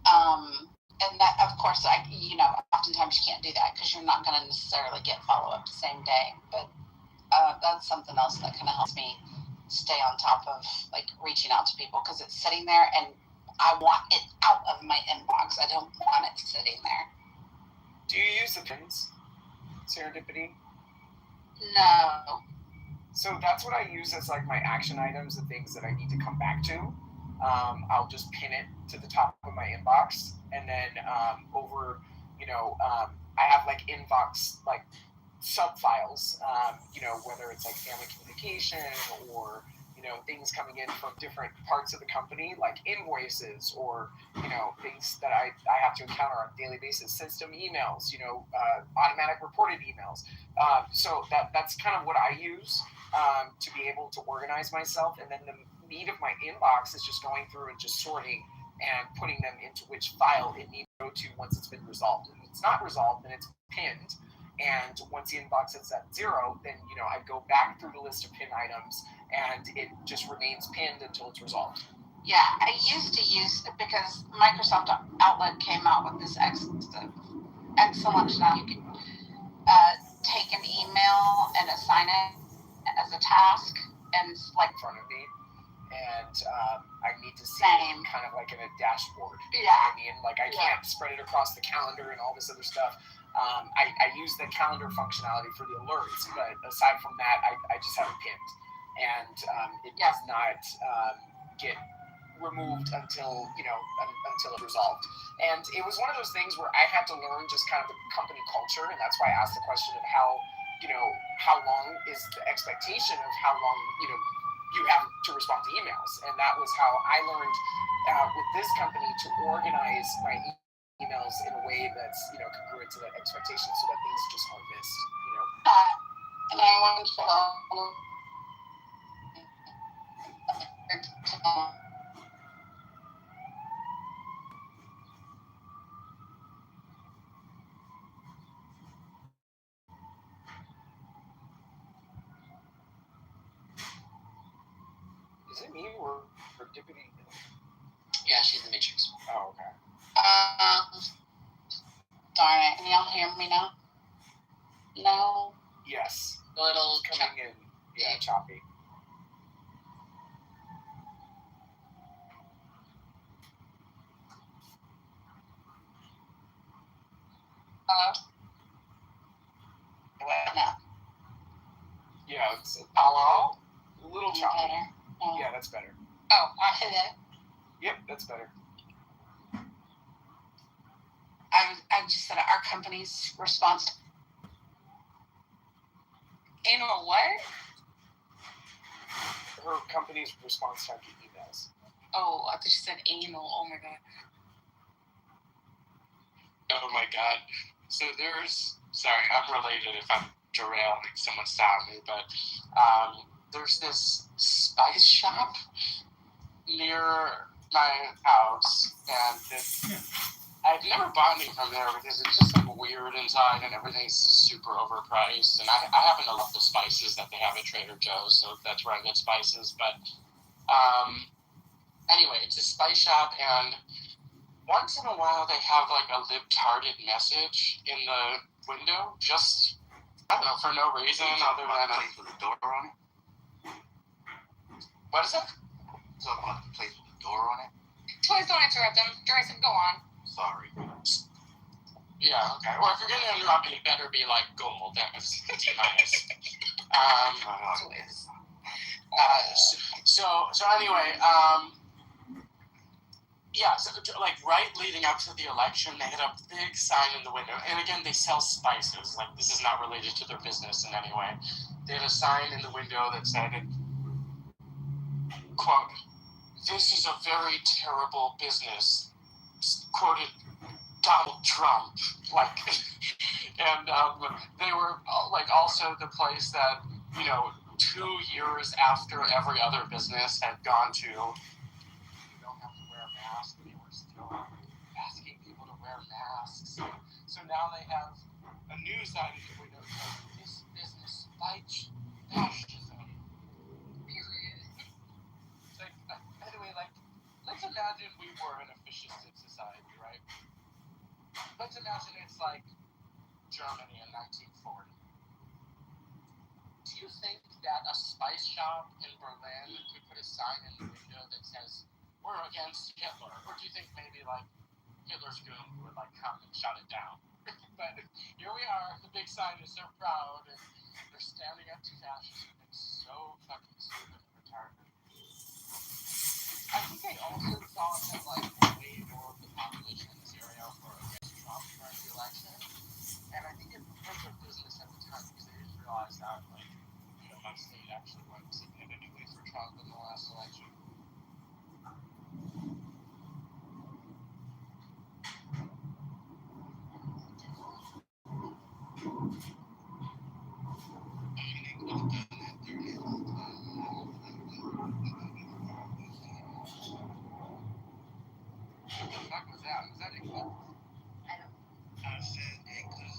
And that, of course, oftentimes you can't do that because you're not going to necessarily get follow-up the same day. But that's something else that kind of helps me stay on top of, like, reaching out to people because it's sitting there and I want it out of my inbox. I don't want it sitting there.
Do you use the pins, Serendipity?
No.
So that's what I use as like my action items, the things that I need to come back to. I'll just pin it to the top of my inbox, and then I have like inbox like sub files. Whether it's like family communication or things coming in from different parts of the company, like invoices or things that I have to encounter on a daily basis, system emails, automatic reported emails. So that's kind of what I use to be able to organize myself. And then the meat of my inbox is just going through and just sorting and putting them into which file it needs to go to once it's been resolved. If it's not resolved, then it's pinned. And once the inbox is at 0, then I go back through the list of pin items, and it just remains pinned until it's resolved.
Yeah, I used to use, because Microsoft Outlook came out with this excellent functionality. You could take an email and assign it as a task, and like
in front of me, and I need to see
Same.
it kind of like in a dashboard. You
Yeah.
know what I mean? Like I can't spread it across the calendar and all this other stuff. I use the calendar functionality for the alerts, but aside from that, I just have it pinned, and it does not get removed until it's resolved. And it was one of those things where I had to learn just kind of the company culture, and that's why I asked the question of how long is the expectation of how long you have to respond to emails, and that was how I learned with this company to organize my emails in a way that's congruent to that expectation, so that things just aren't missed.
And I want to
Is it me or Dippity?
Yeah, she's in the Matrix.
Oh, okay.
Darn it. Can y'all hear me now? No.
Yes.
Little
coming in. Yeah, choppy.
Hello?
What now?
Yeah, it's
Hello?
a little
Any
choppy.
better? No.
Yeah, that's better.
Oh,
Hello?
Yep, that's better.
I just said our company's response.
anal what?
Her company's response time to emails.
Oh, I thought you said anal. Oh my god.
Oh my god. So sorry, I'm related if I'm derailing, someone stop me, but there's this spice shop near my house, and I've never bought any from there because it's just like weird inside and everything's super overpriced. And I happen to love the spices that they have at Trader Joe's, so that's where I get spices. But anyway, it's a spice shop, and once in a while they have like a libtarded message in the window, just, I don't know, for no reason other than a
place with a door on it.
What is it?
Talking about the place with the door on it.
Please don't interrupt them. Grayson, go on.
Sorry.
Yeah, okay. Well, if you're gonna interrupt me, it better be like gold. That was D minus. So anyway, yeah, so like right leading up to the election, they had a big sign in the window. And again, they sell spices. Like, this is not related to their business in any way. They had a sign in the window that said, quote, "This is a very terrible business," quoted Donald Trump. Like, and they were like also the place that, 2 years after every other business had gone to, you don't have to wear a mask, they were still asking people to wear masks. So now they have a new sign in the window that says, "This business fights fascism." Period. It's like, anyway, like, let's imagine we were in a fascistic society, right? Let's imagine it's like Germany in 1940. Do you think that a spice shop in Berlin could put a sign in the window that says, "We're against Hitler"? Or do you think maybe like Hitler's goon would like come and shut it down? But here we are, the big sign is so proud, and they're standing up to fascism. It's so fucking stupid and retarded. I think they also thought that like way more of the population in this area were against Trump during the election. And I think it hurt their business at the time because they didn't realize that like, my state actually went significantly for Trump in the last election. What the fuck was that? Was that English?
I don't.
I said they could have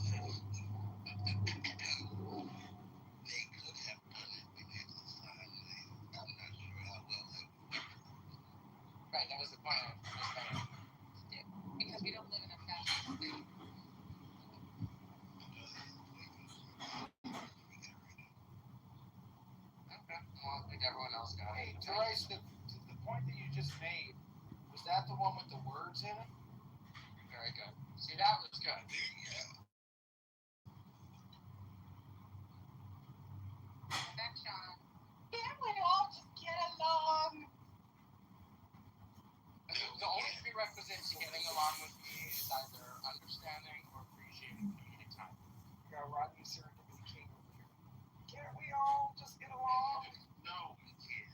done it because of the sign. I'm not sure how well that would work.
Right, that was the point I was saying.
Yeah, because we don't live in a fascist state.
Okay, well, I think everyone else got it.
Hey, Therese, the point that you just made, was that the one with the words in it?
Very good. See, that was good.
Thanks, Sean.
Can't we all just get along?
The only prerequisite to getting along with me is either understanding or appreciating comedic time.
We got Rodney Serendipity King over here. Can't we all just get along?
No, we can't.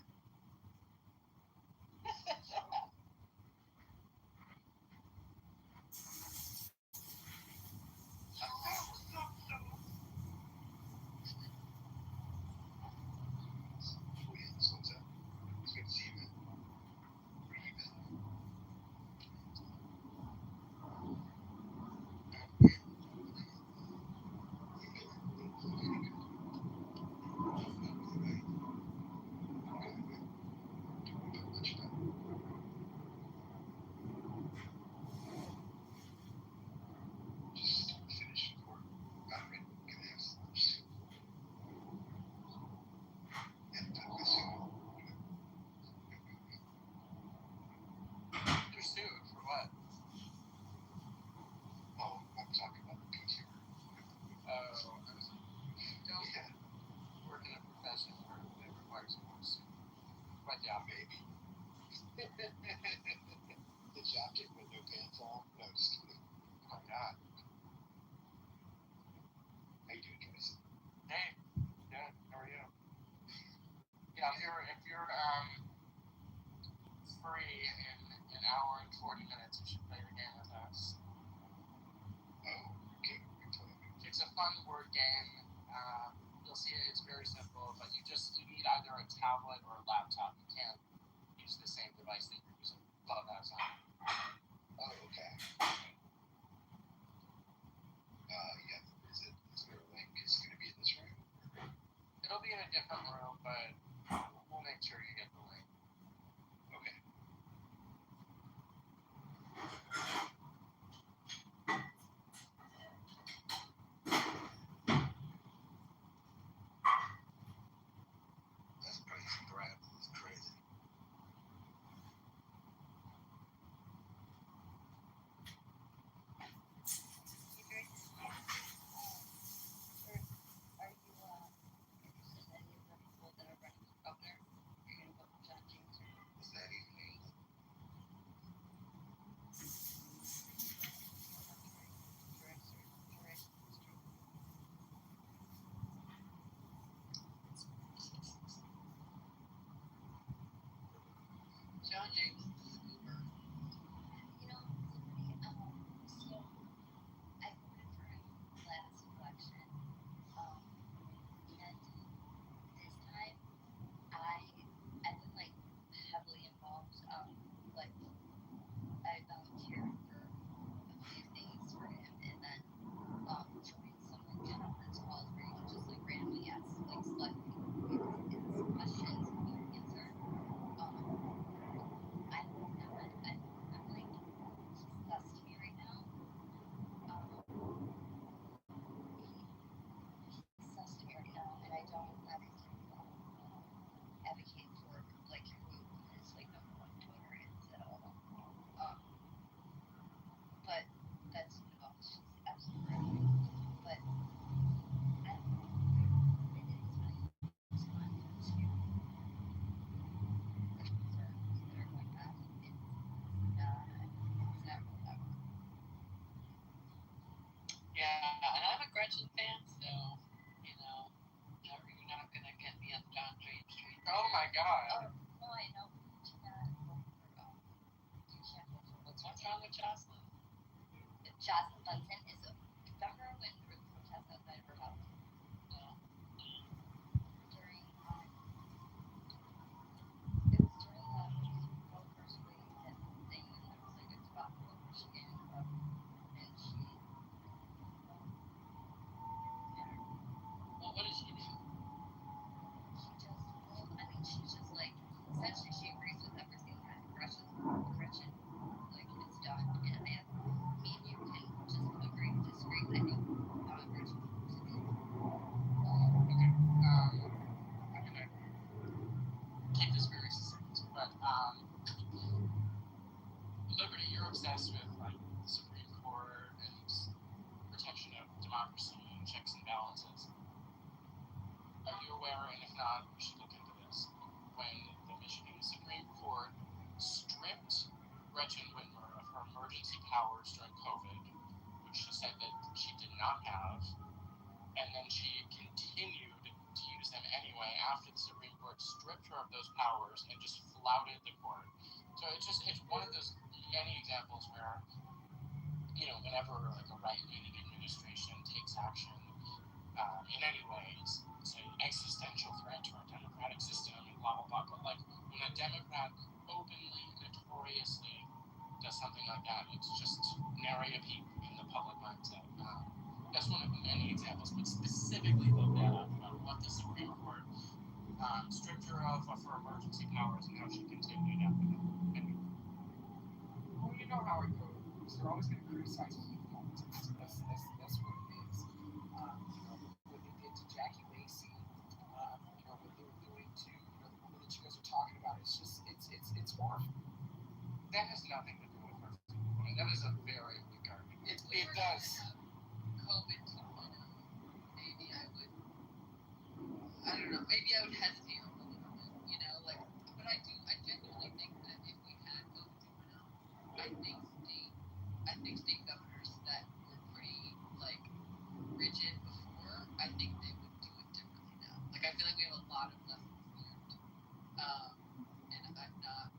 fun word game. You'll see it's very simple, but you need either a tablet or a laptop. You can't use the same device that you're using Clubhouse on.
Oh, okay. Yeah. Is there a link? Is it going to be in this room?
It'll be in a different room, but we'll make sure you get the link.
Okay. That's crazy crap. That's crazy.
Are you interested in any of the people that are running for governor? Are you going to vote for John James?
Is that even legal?
John James is a scooper.
You know, so I voted for him last election, and this time I've been like heavily involved. Like I volunteered for a few things for him, and then joined some like conference calls where you can just like randomly ask like select people questions and he would answer. I don't know. I'm like he's sus to me right now. He's sus to me right now, and I don't obviously advocate for like who his like number one Twitter is at all. But that's she's absolutely right. But I don't know. It is really respond to concerns that are going on. It's not real ever.
Yeah, and I'm a Gretchen fan, so you know, you're not gonna get me on John James Street.
Oh my God!
No, I know. You can't vote for you can't vote for
What's wrong with Jocelyn?
Jocelyn Bunton is a. Remember when there was a protest outside of her house?
No.
During it was during the first wave that thing, and there was like a debacle over she ended up, and she.
Well, what does she do?
She just, well, I mean, she's just like, essentially, she agrees with everything that Gretchen, like, is done. And I have, me and you can just agree to disagree. I think Gretchen needs to be.
Okay. I'm gonna keep this very succinct, but Liberty, you're obsessed with like the Supreme Court and protection of democracy and checks and balances. Are you aware, and if not, you should look into this, when the Michigan Supreme Court stripped Gretchen Whitmer of her emergency powers during COVID, which she said that she did not have, and then she continued to use them anyway after the Supreme Court stripped her of those powers and just flouted the court. So it's one of those many examples where, you know, whenever like a right-leaning administration takes action in any ways, say existential threat to our democratic system and blah blah blah, but like when a Democrat openly, notoriously does something like that, it's just nary a peep in the public mindset. That's one of many examples, but specifically looked at what the Supreme Court stripped her of her emergency powers and how she continued after that. Anyway.
Well, you know how it goes. They're always going to criticize politics. That's what it is. You know, what they did to Jackie Lacey, you know, what they were doing to, you know, the woman that you guys are talking about. It's just, it's horrible.
That has nothing to do with her. I mean, that is a very weak argument.
It does.
COVID 2.0. Maybe I don't know, maybe I would hesitate a little bit, you know, like, but I genuinely think that if we had COVID 2.0, I think state governors that were pretty, like, rigid before, I think they would do it differently now. Like, I feel like we have a lot of lessons learned, and I'm not,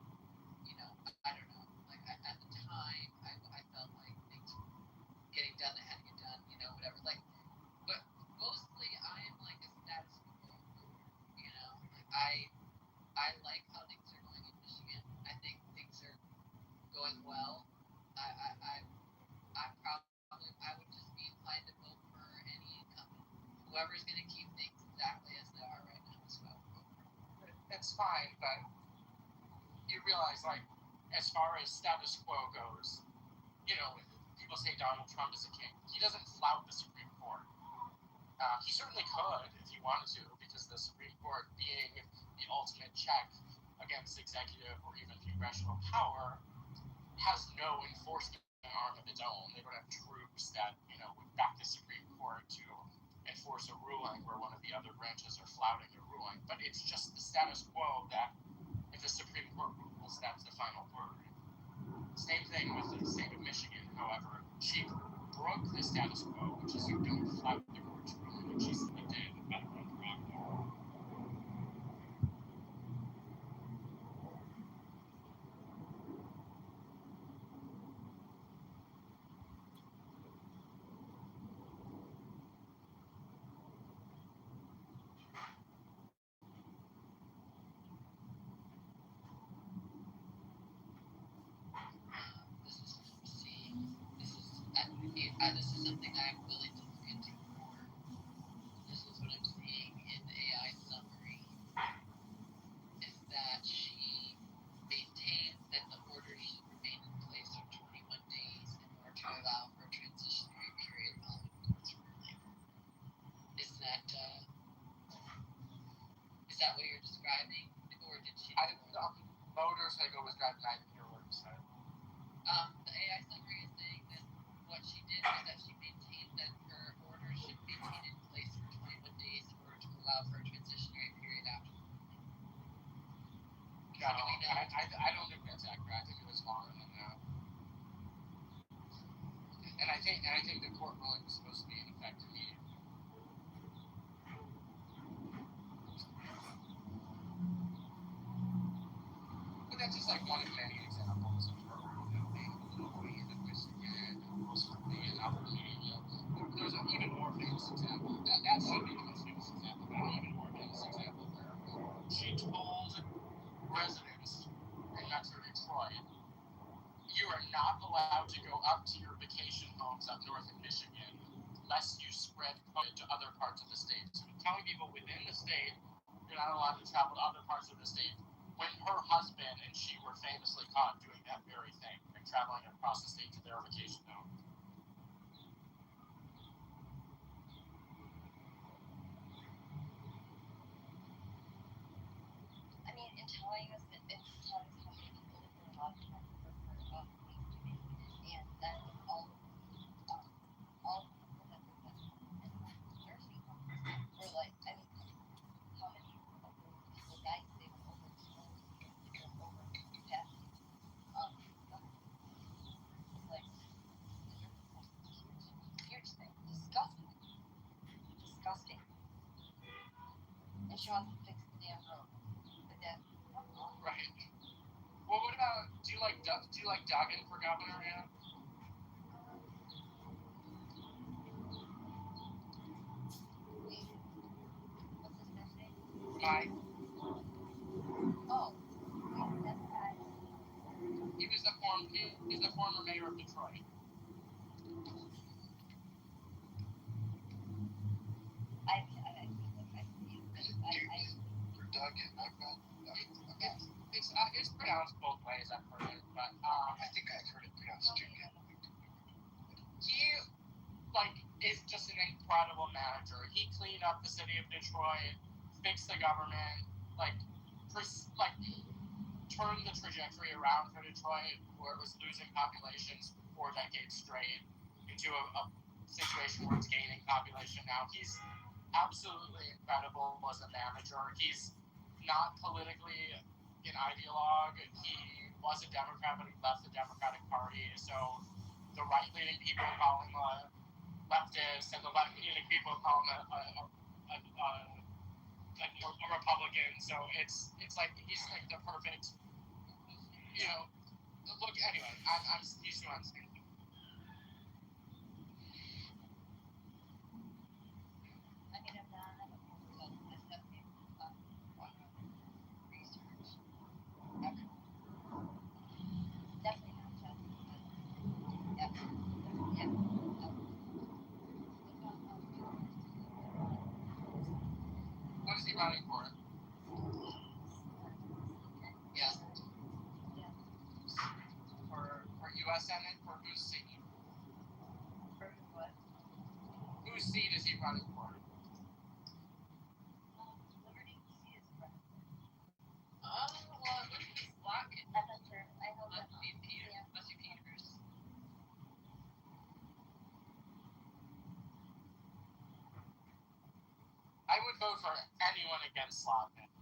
you know, I don't know, like, at the time, I felt like things were getting done that had to get done, you know, whatever, like, but
fine, but you realize, like, as far as status quo goes, you know, people say Donald Trump is a king. He doesn't flout the Supreme Court. He certainly could if he wanted to, because the Supreme Court, being the ultimate check against executive or even congressional power, has no enforcement arm of its own. They don't have troops that, you know, would back the Supreme Court to enforce a ruling where one of the other branches are flouting a ruling. But it's just the status quo that if the Supreme Court rules, that's the final word. Same thing with the state of Michigan. However, she broke the status quo, which is you don't flout the court's ruling, and she simply did.
This is something I'm willing to look into more. This is what I'm seeing in the AI summary, is that she maintains that the order should remain in place for 21 days in order to allow for a transitionary period following the court's ruling. Is that what you're describing, or did she?
Voters, I go was driving. I didn't hear what you said.
The AI summary is saying that what she did was that she maintained that her order should be maintained in place for 21 days in order to allow for a transitionary period after the ruling.
No, I don't think that's accurate. I think it was longer than that. And I think the court ruling was supposed to be in effect immediately. But that's just like one of many examples of her, you know, being annoying in Michigan and mostly in Alabama. There's an even more famous example. That should be the most famous example, but an even more famous example where she told residents in Metro Detroit, you are not allowed to go up to your vacation homes up north in Michigan lest you spread COVID to other parts of the state. So telling people within the state you're not allowed to travel to other parts of the state, when her husband and she were famously caught doing that very thing and traveling across the state to their vacation home.
I mean, in telling us that it's telling us how many people were allowed to have for doing it, and then all the people that were nursing homes were like, I mean, how many of those people died? They were overexposed because they were over capacity. Like, huge thing, disgusting. And she wants to fix the damn road. But then,
right. Well, what about, do you like Duggan for governor yet?
what's his first name?
Mike.
Oh, that guy.
He's the former mayor of Detroit. It's pronounced both ways, I've heard it, but I think I've heard it pronounced Duggan. He, like, is just an incredible manager. He cleaned up the city of Detroit, fixed the government, turned the trajectory around for Detroit, where it was losing populations for 4 decades straight, into a situation where it's gaining population now. He's absolutely incredible as a manager. He's not politically an ideologue. He was a Democrat, but he left the Democratic Party. So the right-leaning people call him a leftist, and the left-leaning people call him a Republican. So it's like he's like the perfect, you know. Look, anyway, he's who I'm saying.
I mean, I'm not research. Definitely not testing, but yeah.
What is he running for?
Whose seat is he running for?
Liberty is president.
Oh, well, it wouldn't be Slockett.
I'm not sure. I hope
Must
that
be Peter. Must be Peters.
I would vote for anyone against Slockett.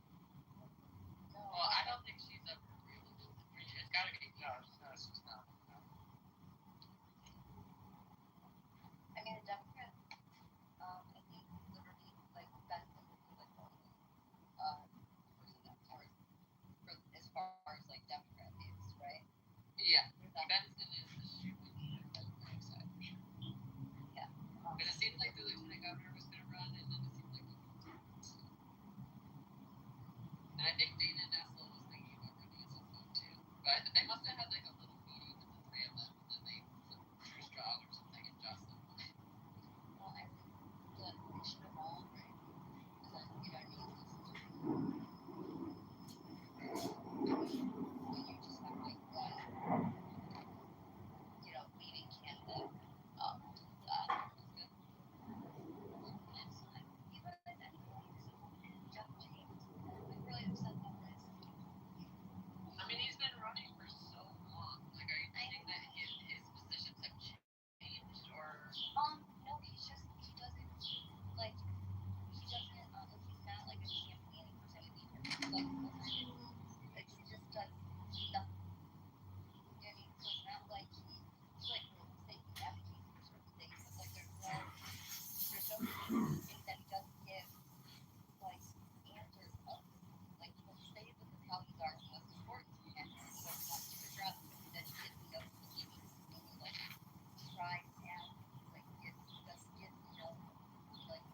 Well, I don't think she's ever really. It's gotta be.
No, she's not. No.
I mean, a Democrat. I think Liberty, like Benson, would be like the only person that as far as like Democrat is, right?
Yeah, Benson is the shoe on the Democratic side for sure.
Yeah.
But it seemed like the lieutenant governor was going to run, and then it seemed like he didn't. And I think Dana Nessel was thinking about running as a vote too. But they must have had like a little meeting with the three of them, and then they put Trish Straw or something and Jocelyn.
Well, I think that they should have all, right? Is that, you know what I mean? When you just have like one, you know, leading candidate, that was good. It's like, even anyways, Jeff James, I'm really upset about this.
I mean, he's been running for so long. Like, are you thinking that his positions have changed, or?
No, he doesn't, like, he's not like a campaigning person either. Like, he just does nothing. And so it's not like he's like, say he advocates for certain things, but like, there's no things that he doesn't give, like, answers of. Like, he will say what the problems are, what's important to him, what he wants to address, but then he gives no solutions. And he, like, tries and, like, doesn't give, you know, like,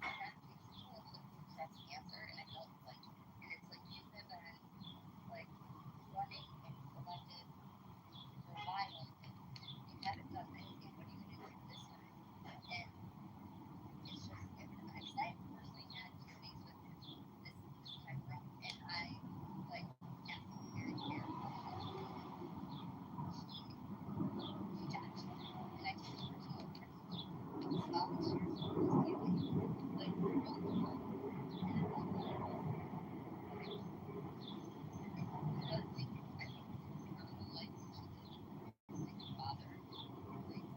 that takes people to express the answer, and I don't like, and it's like, you have been, like, running and elected for a while, and you haven't done anything. What are you going to do this time? And it's just, because I personally had hearings with him this time around, and I, like, asked him very carefully. He judged, and I took it personal principle. All these years of his dealing, like, really hard. And I'm like, I think personal life, he did, like, a father, like,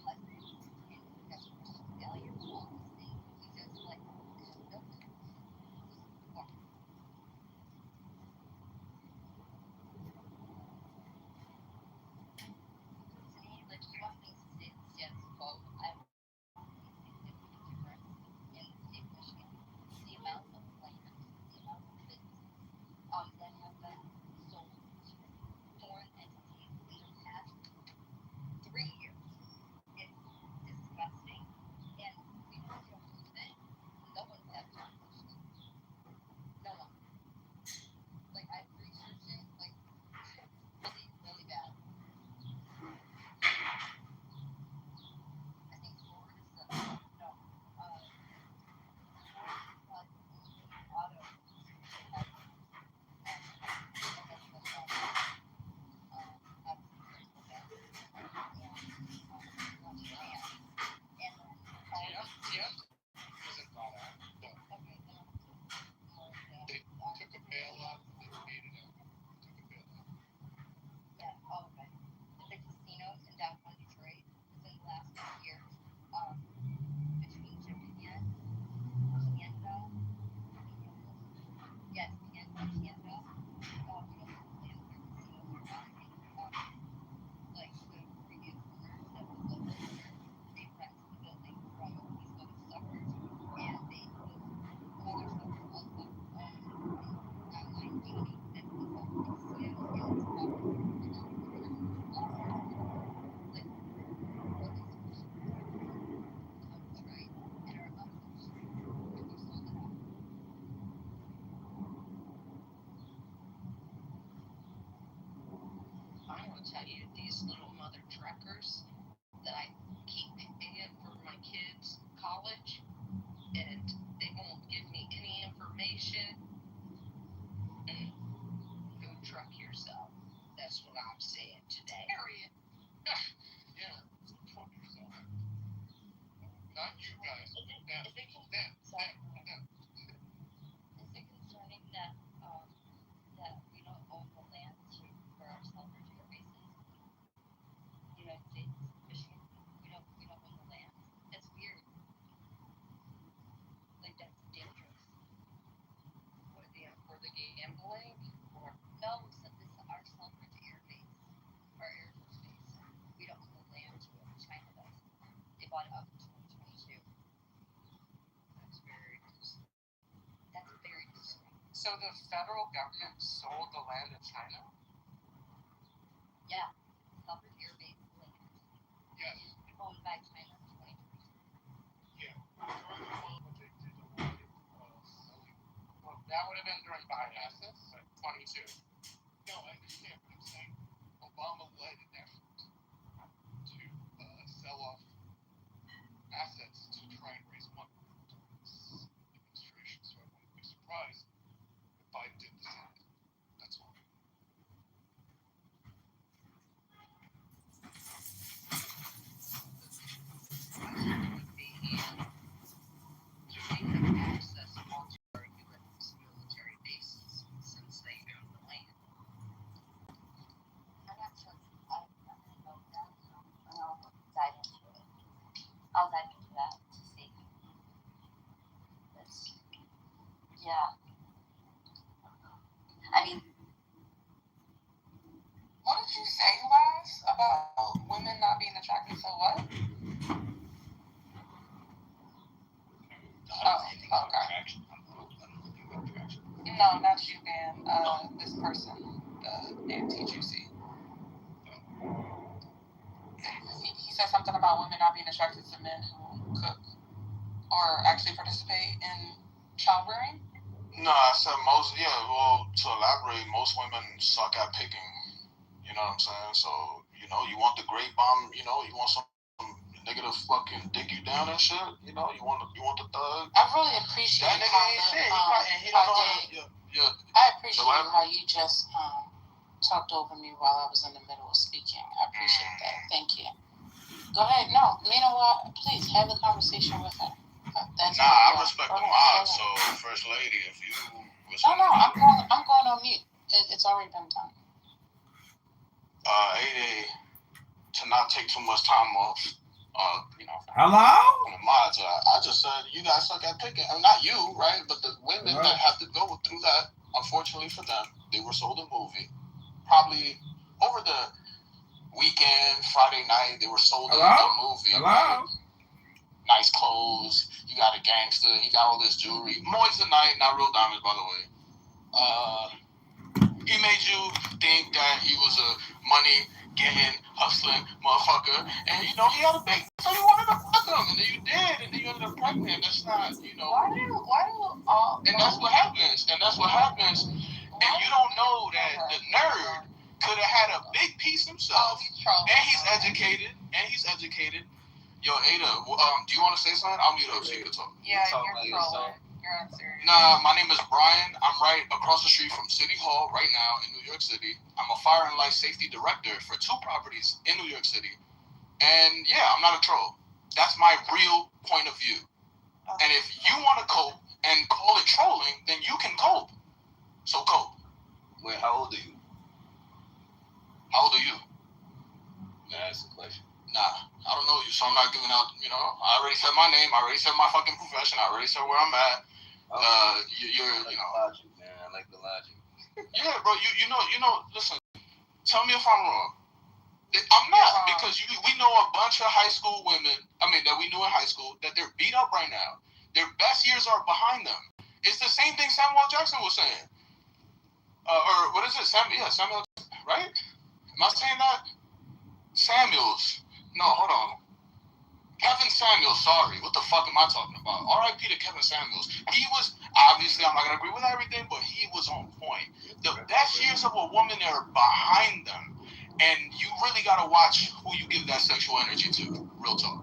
husband, and he has Christian values, all these things. He just, like, just built it. Well, to me, like, you want things to stay the status quo. I don't see a significant difference in the state of Michigan. The amount of land, the amount of businesses that have been sold to foreign entities in the past 3 years. It's disgusting. And we really don't believe it. No one's ever accomplished. No one. Like, I've researched it, like, really, really bad. I think Ford is the, no, Ford is probably the only auto that has, that's the problem. Obviously, there's the best, and, much land. And then,
Tim wasn't bought out. No.
Okay, then, more
They took a bailout and they paid it out. They took a bailout.
yeah, oh, okay. The casinos in downtown Detroit, within the last 2 years, between Japan, Canada, yes, Canada, you know, the land where casinos are rising, like the previous owners that was local there, they rented the building from these other suckers, and they, those other suckers also own the online gaming business of the casinos, and it's probably and now they're gonna all sorts of like really Detroit and are unleashed, and they sold it off.
I want to tell you, these little mother truckers that I keep paying for my kids' college, and they won't give me any information. Go truck yourself. That's what I'm saying today. Period.
Yeah, fuck yourself.
Not you guys.
Is it concerning that that we don't own the land for ourselves or to our bases? United States, Michigan, we don't own the land. That's weird. Like that's dangerous.
For the gambling? Or
No, so this our self-rich air base, our Air Force base. We don't own the land. China does. They bought it up in 2022.
that's very interesting.
That's very disturbing.
So the federal government sold the land to China?
Yeah, self-rich air base land
Yes.
owned by China in 2022.
Yeah. What they did selling.
Well, that would have been during Biden assets, 22.
No, I understand what I'm saying. Obama led an effort to sell off assets to try and raise money during this administration. So I wouldn't be surprised if Biden did the same. That's all.
Do they have access all to our U.S. military bases since they own the land?
I'm not sure. I don't really know that. I'll dive into it. I'll dive into that to see. That's, yeah. I mean,
What did you say last about women not being attracted to what?
Attraction.
No, not you, man. This person, Nancy Juicy. He said something about women not being attracted to men who cook or actually participate in childbearing.
No, I said most. Yeah, well, to elaborate, most women suck at picking. You know what I'm saying? So you want the great bomb. You want some nigga to fucking dig you down and shit. You want the thug.
I really appreciate
That nigga
how
ain't shit. He
I
don't know.
did.
Yeah.
I appreciate how you just talked over me while I was in the middle of speaking. I appreciate that. Thank you. Go ahead. No, meanwhile, please have a conversation with her.
I respect the mob. So, First Lady, if you was
No, I'm going on mute. It's already been done.
8A, to not take too much time off.
Hello?
From the mods, I just said you guys suck at picking. Not you, right? But the women that have to go through that. Unfortunately for them, they were sold a movie. Probably over the weekend, Friday night, they were sold a movie.
Hello?
Right? Nice clothes. You got a gangster. He got all this jewelry. Moissanite, not real diamonds, by the way. He made you think that he was a money-getting, hustling motherfucker. And, he had a big... So you wanted to fuck him. And then you did. And then you ended up pregnant. That's not,
Why do all...
And that's what happens. And you don't know that the nerd could have had a big piece himself. And he's educated. Yo, Ada, do you want to say something? I'll mute up so you can talk.
Yeah, you're trolling. You're unserious.
Nah, my name is Brian. I'm right across the street from City Hall right now in New York City. I'm a fire and life safety director for 2 properties in New York City. And yeah, I'm not a troll. That's my real point of view. And if you want to cope and call it trolling, then you can cope. So cope.
Wait, how old are you?
How old are you?
That's the question.
Nah, I don't know you, so I'm not giving out, I already said my name, I already said my fucking profession, I already said where I'm at. You're
logic, man. I like the logic.
Yeah, bro, listen, tell me if I'm wrong. I'm not, because we know a bunch of high school women, that we knew in high school, that they're beat up right now. Their best years are behind them. It's the same thing Samuel Jackson was saying. Or what is it? Samuel, right? Am I saying that? Samuels. No, hold on. Kevin Samuels, sorry. What the fuck am I talking about? R.I.P. to Kevin Samuels. He was, obviously, I'm not going to agree with everything, but he was on point. The best years of a woman are behind them. And you really got to watch who you give that sexual energy to. Real talk.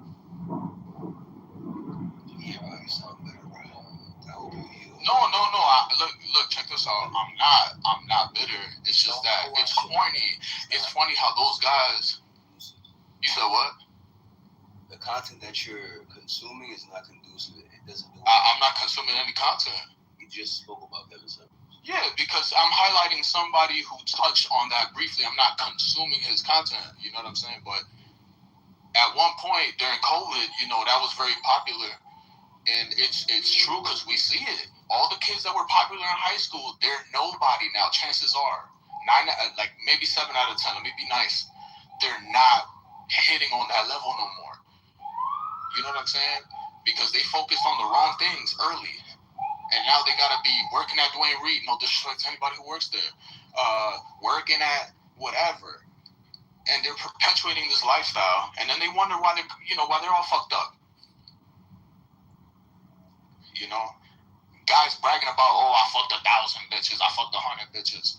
Yeah, I sound better, bro. How old are you?
No. Look, check this out. I'm not bitter. It's just that it's corny. It's funny how those guys... You said what?
The content that you're consuming is not conducive. It doesn't do.
I'm not consuming any content.
You just spoke about that.
Yeah, because I'm highlighting somebody who touched on that briefly. I'm not consuming his content. You know what I'm saying? But at one point during COVID, that was very popular, and it's true because we see it. All the kids that were popular in high school, they're nobody now. Chances are, maybe 7 out of 10. Let me be nice. They're not hitting on that level no more. You know what I'm saying? Because they focused on the wrong things early. And now they gotta be working at Dwayne Reed. No disrespect to anybody who works there. Working at whatever, and they're perpetuating this lifestyle. And then they wonder why they're all fucked up. Guys bragging about, I fucked 1,000 bitches. I fucked 100 bitches.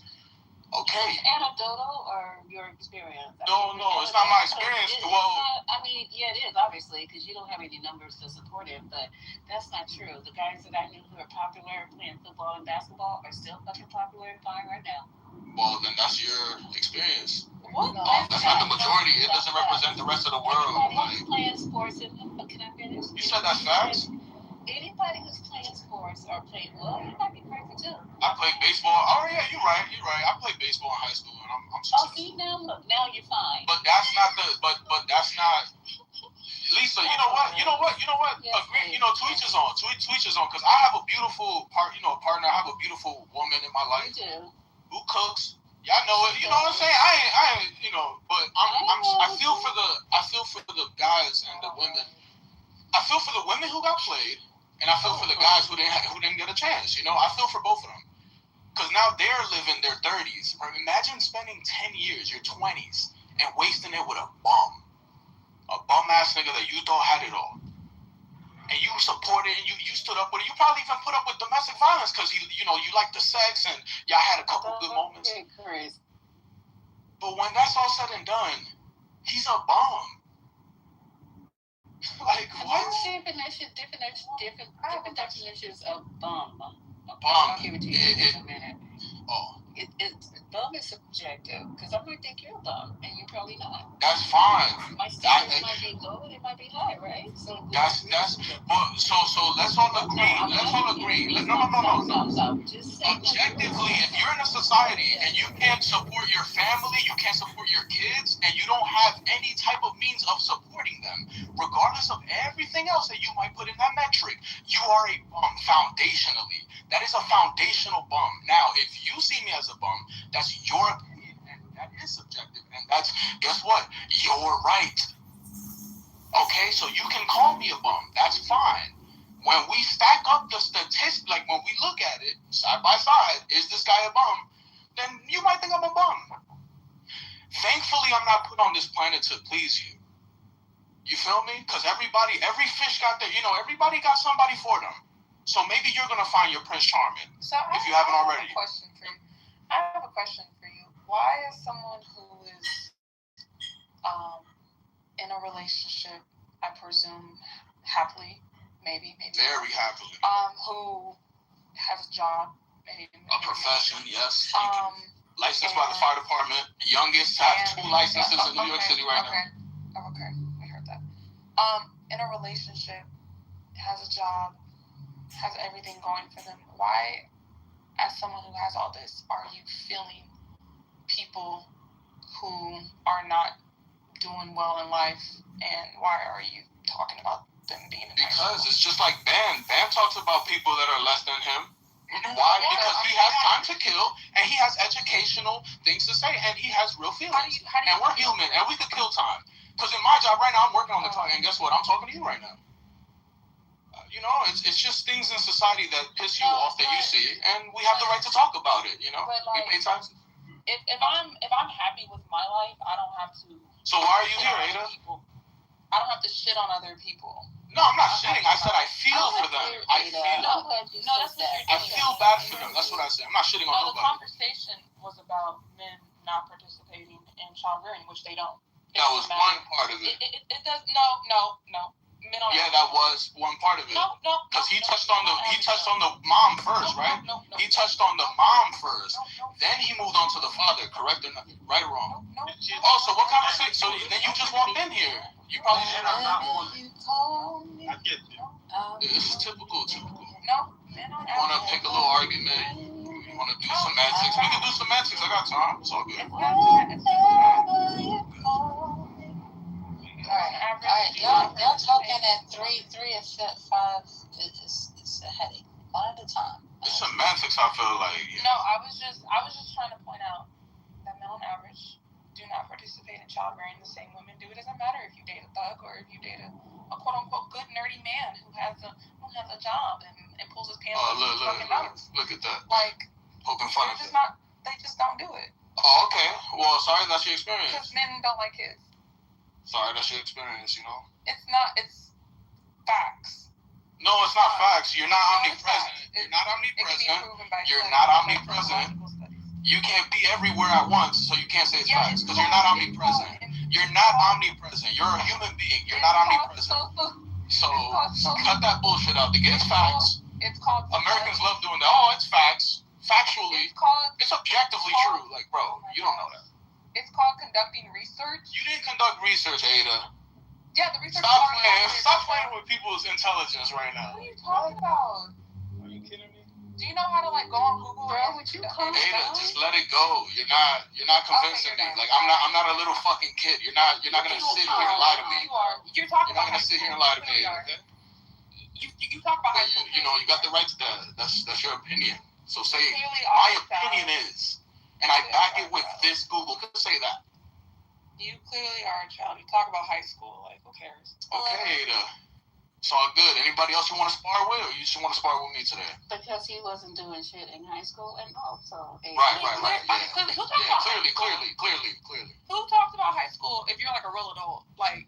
Okay.
Anecdotal or your experience?
No, it's not my experience.
It is, obviously, because you don't have any numbers to support it, but that's not true. The guys that I knew who are popular playing football and basketball are still fucking popular and fine right now.
Well, then that's your experience.
What?
That's not the majority. It doesn't represent the rest of the world.
Anybody who's playing sports, can I finish?
You said that's facts?
Anybody who's playing sports or playing, you might be crazy too.
I played baseball. Oh yeah, you're right. I played baseball in high school, and I'm successful.
See, now you're fine.
But that's not but that's not. Lisa, you know what?
Yes,
agree. To each his own. Because I have a beautiful partner. I have a beautiful woman in my life.
You do.
Who cooks. Y'all know it. You know what I'm saying? I ain't. But I feel for the guys and the women. I feel for the women who got played. And I feel for the guys who didn't get a chance. I feel for both of them. Because now they're living their 30s. Imagine spending 10 years, your 20s, and wasting it with a bum. A bum-ass nigga that you thought had it all. And you supported it, and you stood up with it. You probably even put up with domestic violence because, you liked the sex and y'all had a couple good moments. But when that's all said and done, he's a bum. Like, what?
Different definitions of bum.
Bum.
I'll give it to you in a minute.
Oh.
Bum is subjective, because I might think you're a bum, and you're probably not.
That's fine.
My standard might be low, and it might be high, right? So
that's. So let's all agree. No.
Just
objectively, if you're in a society and you can't support your family, you can't support your kids, and you don't have any type of means of supporting them, regardless of everything else that you might put in that metric, you are a bum foundationally. That is a foundational bum. Now, if you see me as a bum, that's your opinion, and that is subjective, and that's, guess what? You're right. Okay, so you can call me a bum. That's fine. When we stack up the statistics, like when we look at it side by side, is this guy a bum? Then you might think I'm a bum. Thankfully, I'm not put on this planet to please you. You feel me? Because every fish got their, everybody got somebody for them. So maybe you're going to find your Prince Charming, if you haven't already.
I have a question for you. Why is someone who is in a relationship, I presume happily, maybe
very happily,
who has a job, maybe
a profession, yes, licensed by the fire department, youngest, have 2 licenses in New York City right now.
Okay, I heard that. In a relationship, has a job, has everything going for them. Why, as someone who has all this, are you feeling people who are not doing well in life, and why are you talking about them being in
Because it's just like Bam. Bam talks about people that are less than him. Why? Because he has time to kill, and he has educational things to say, and he has real feelings. And we're human, and we could kill time. Because in my job right now, I'm working on the time, and guess what? I'm talking to you right now. It's just things in society that piss you off that you see, and we have the right to talk about it.
But
we pay taxes.
If I'm happy with my life, I don't have to.
So why are you here, Ada?
I don't have to shit on other people.
No, I'm not shitting. I said I feel for them. I feel bad for them. That's what I said. I'm not shitting on nobody.
The conversation was about men not participating in child rearing, which they don't.
That was one part of it.
It does. No. men on
Yeah, that was one part of it.
No.
Because he touched on the mom first, right?
No.
He touched on the mom first. Then he moved on to the father. Correct or not? Right or wrong?
No.
Oh, so what conversation? So then you just walked in here. You probably should have not one.
I get you.
It's typical.
No. Men on
You want to pick a little argument? You want to do semantics? We can do semantics. I got time. It's all good.
Alright, y'all talking at 3 and 5 is a headache. One at a time.
It's semantics. I feel like. Yeah.
No, I was just trying to point out that men on average do not participate in childbearing the same women do. It doesn't matter if you date a thug or if you date a quote unquote good nerdy man who has a job and pulls his pants up his fucking nose.
Look at that.
Like
poking fun at
that. They just don't do it.
Oh, okay. Well, sorry, that's your experience.
Because men don't like kids.
Sorry, that's your experience, you know?
It's not, it's facts.
No, it's not facts. You're not omnipresent. You're not omnipresent. You're not omnipresent. You can't be everywhere at once, so you can't say it's facts, because you're not omnipresent. You're not omnipresent. You're a human being. You're not omnipresent. So, cut that bullshit out. It's facts.
It's called
Americans love doing that. Oh, it's facts. Factually, it's objectively true. Like, bro, you don't know that.
It's called conducting research.
You didn't conduct research, Ada.
Yeah, the research.
Stop playing with people's intelligence right now.
What are you talking about?
Are you kidding me?
Do you know how to like go on Google?
Ada, just let it go. You're not convincing me. Like I'm not a little fucking kid. You're not gonna sit here and lie to me.
You are. You're talking
You're not
about
gonna sit here and lie to me. Okay?
You talk about high school.
You know, you got the right to that. That's your opinion. So say my opinion is, and I back it with this Google. Could say that.
You clearly are a child. You talk about high school. Like, who cares?
Okay, it's all good. Anybody else you want to spar with, or you just want to spar with me today?
Because he wasn't doing shit in high school and also.
Right.
Yeah.
Clearly.
Who talks about high school if you're like a real adult? Like,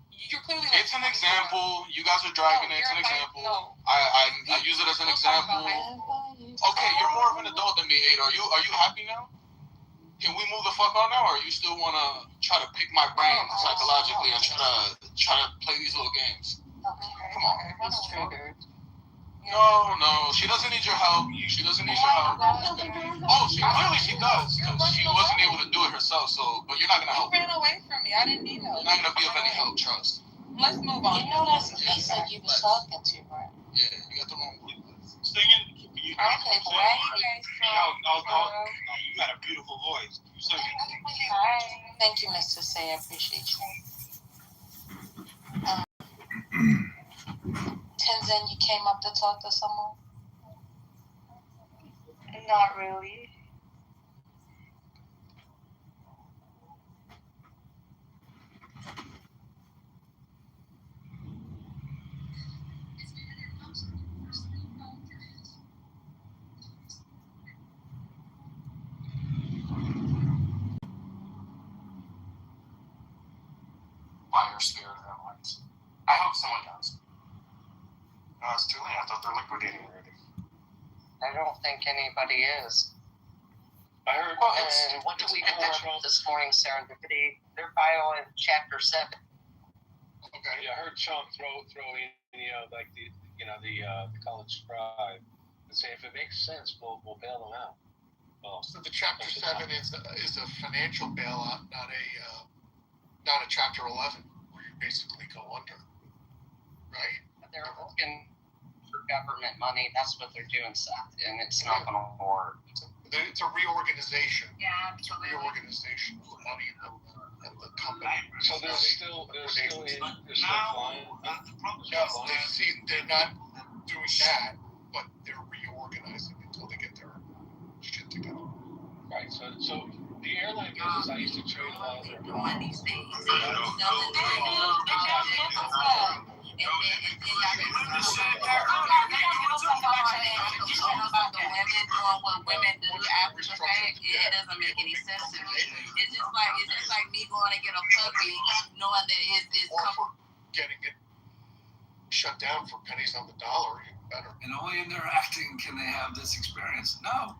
you're clearly. Like,
it's an example. You guys are dragging it. It's an example. I use it as an example. Okay, you're more of an adult than me, Ada. Are you happy now? Can we move the fuck on now, or you still wanna try to pick my brain psychologically and try to play these little games? Come on.
He's triggered.
No, she doesn't need your help. She doesn't need your help. Oh, she does, because she wasn't able to do it herself. So, but you're not gonna help.
You ran away from me. I didn't need help.
You're not gonna be of any help. Trust.
Let's move on.
You know that's the person you was talking to, right?
Yeah, you got the wrong one.
Singing.
Okay, right.
You got a beautiful voice. You sing it.
Thank you, Mr. Say. I appreciate you. Tenzin, you came up to talk to someone?
Not really.
Fire Spirit Airlines. I hope someone does. No, it's too late. I thought they're liquidating already.
I don't think anybody is.
I heard.
And what do we do this morning, Serendipity? They're filing Chapter 7.
Okay.
Yeah, I heard Sean throw in the college scribe and say if it makes sense, we'll bail them out. Well,
so the Chapter 7 is a financial bailout, not a Chapter 11 where you basically go under, right?
They're looking for government money. That's what they're doing, Seth, and it's not going to work.
It's a reorganization.
Yeah,
it's a reorganization of the money of the company.
So they're still flying.
They're not doing that, but they're reorganizing until they get their shit together.
Right. So the airline business, I used to trade a lot of their bonds.
About the women doing what women do after the fact, it doesn't make any sense to me. It's just like me going to get a puppy, knowing that it's
getting it shut down for pennies on the dollar, even better.
And only in their acting can they have this experience. No,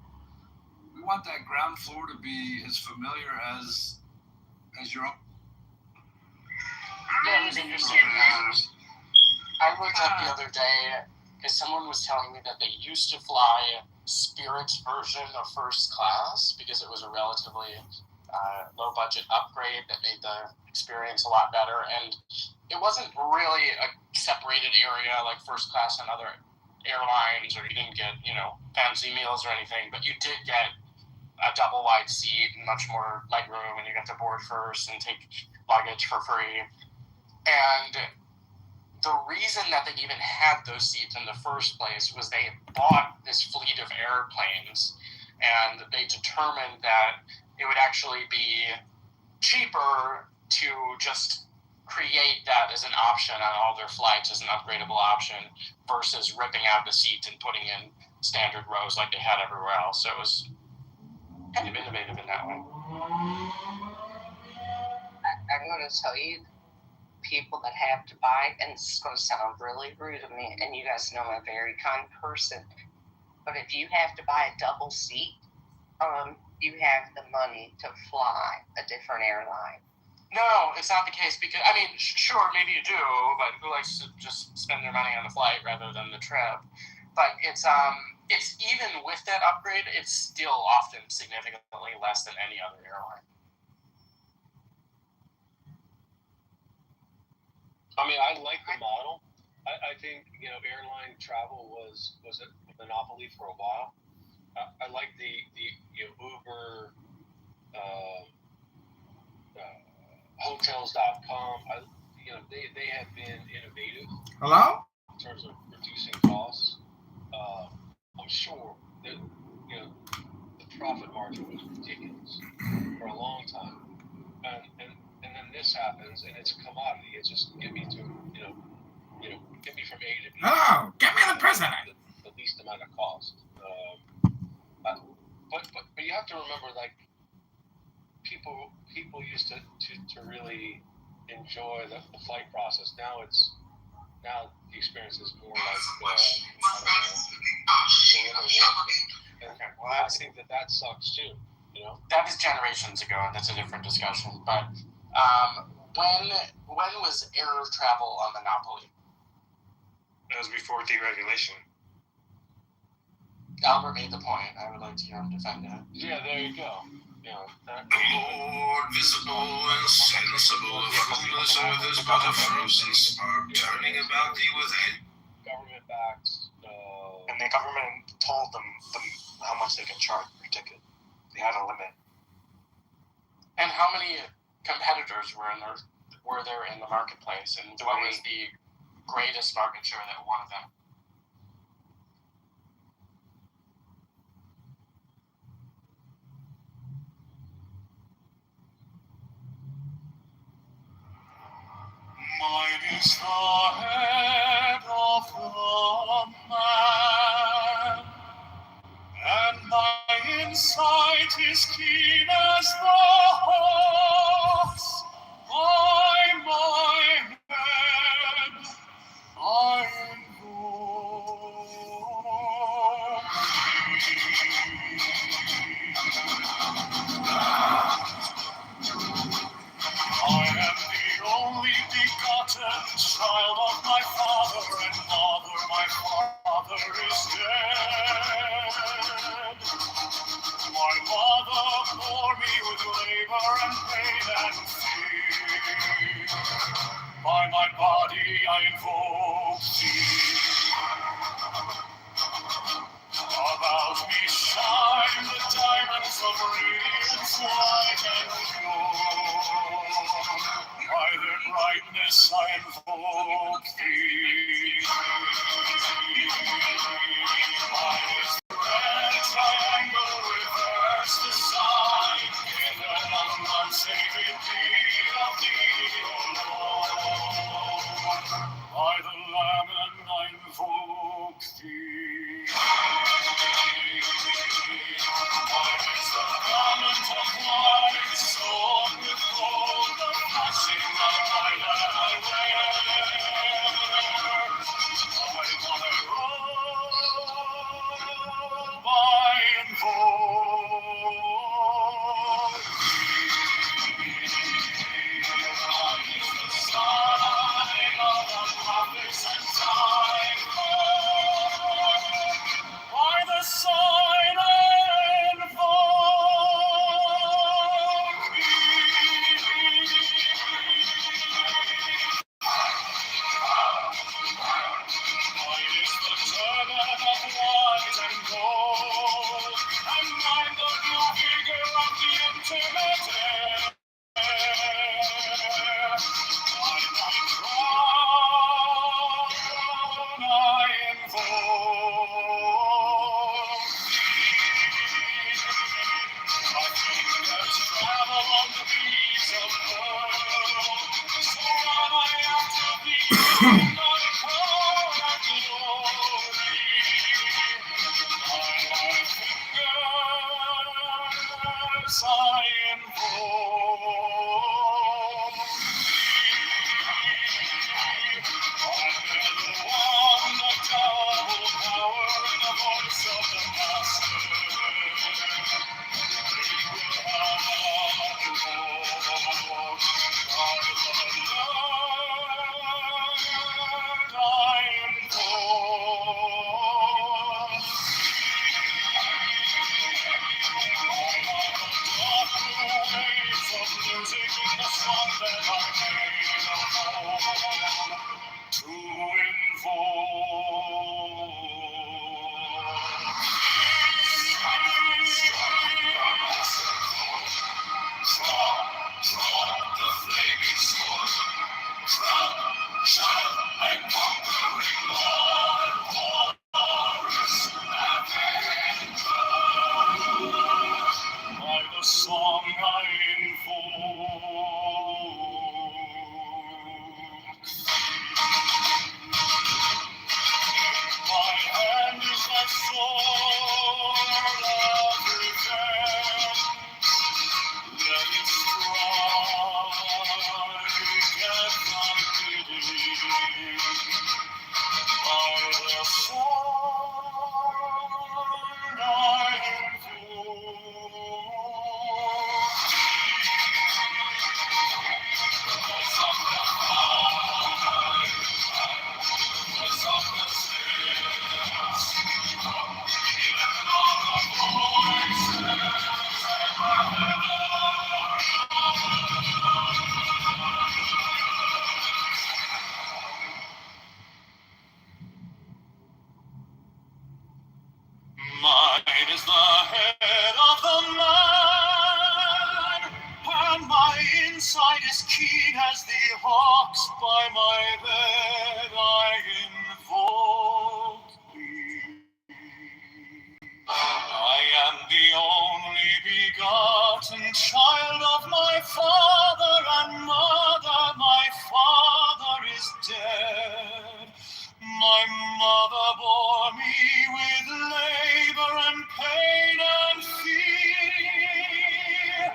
we want that ground floor to be as familiar as your own.
Yeah, it was interesting.
I looked up the other day because someone was telling me that they used to fly Spirit's version of first class because it was a relatively low budget upgrade that made the experience a lot better, and it wasn't really a separated area like first class and other airlines, or you didn't get fancy meals or anything, but you did get a double wide seat and much more legroom, and you got to board first and take luggage for free. And the reason that they even had those seats in the first place was they bought this fleet of airplanes, and they determined that it would actually be cheaper to just create that as an option on all their flights as an upgradable option versus ripping out the seats and putting in standard rows like they had everywhere else. So it was kind of innovative in that way.
I'm going to tell you, people that have to buy, and this is going to sound really rude of me, and you guys know I'm a very kind person, but if you have to buy a double seat, you have the money to fly a different airline.
No, it's not the case because, I mean, sure, maybe you do, but who likes to just spend their money on the flight rather than the trip? But it's even with that upgrade, it's still often significantly less than any other airline.
I mean, I like the model. I think airline travel was a monopoly for a while. I like the Uber, hotels.com. They have been innovative.
Hello?
In terms of reducing costs. I'm sure that the profit margin was ridiculous for a long time, and then this happens, and it's a commodity. It's just get me to get me from A to B.
Hello, get me the president.
The least amount of cost. But you have to remember, like, people used to really enjoy the flight process. Now the experience is more like okay. Well, I think that sucks too.
That was generations ago, and that's a different discussion. But when was air travel a monopoly?
That was before deregulation.
Albert made the point. I would like to hear him defend it.
Yeah, there you go.
Lord, visible and sensible, the fullness of his but a frozen spark, turning about thee within.
Government backs.
And the government told them how much they could charge per ticket. They had a limit.
And how many competitors were there in the marketplace, and what was the greatest market share that one of them?
Mine is the head of the man, and my insight is keen as the hawk's. By my head I invoke I am the only begotten child of my father, and mother, my father is dead. My mother bore me with labor and pain and fear. By my body I invoke thee. About me shine the diamonds of radiance white and pure. By their brightness I invoke thee. By his red triangle reverse the sign, in an unsacred deed of thee, O Lord. By the Lamb I invoke thee. Mine is the garment of white, sewn with gold, the passing of my that I wear. I wanna rose, Mine is the head of the man, and my inside is keen as the hawks. By my bed I invoke thee. I am the only begotten child of my father and mother. My father is dead. My mother bore me with labor and pain and fear.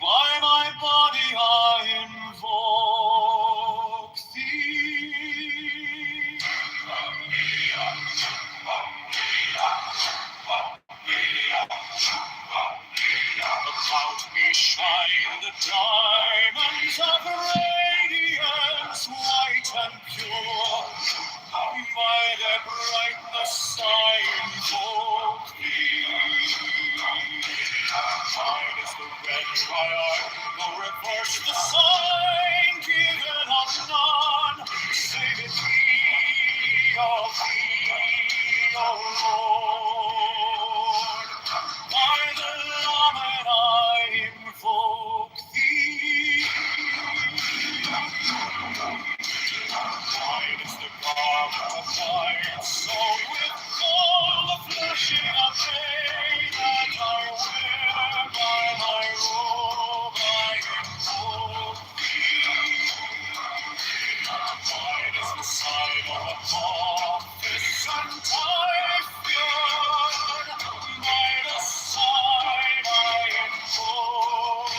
By my body I invoke thee. About me shine the diamonds of radiance, white and pure. By their brightness I invoke thee. Mine is the red triangle, reverse the sign, given of none, save it thee, O Lord. By the Lamed I invoke thee. Mine is the garment of light, sown with gold, the flashing of day that I wear. By my robe I invoke thee. Mine is the sign of Apophis and Typhoon. By the sign I invoke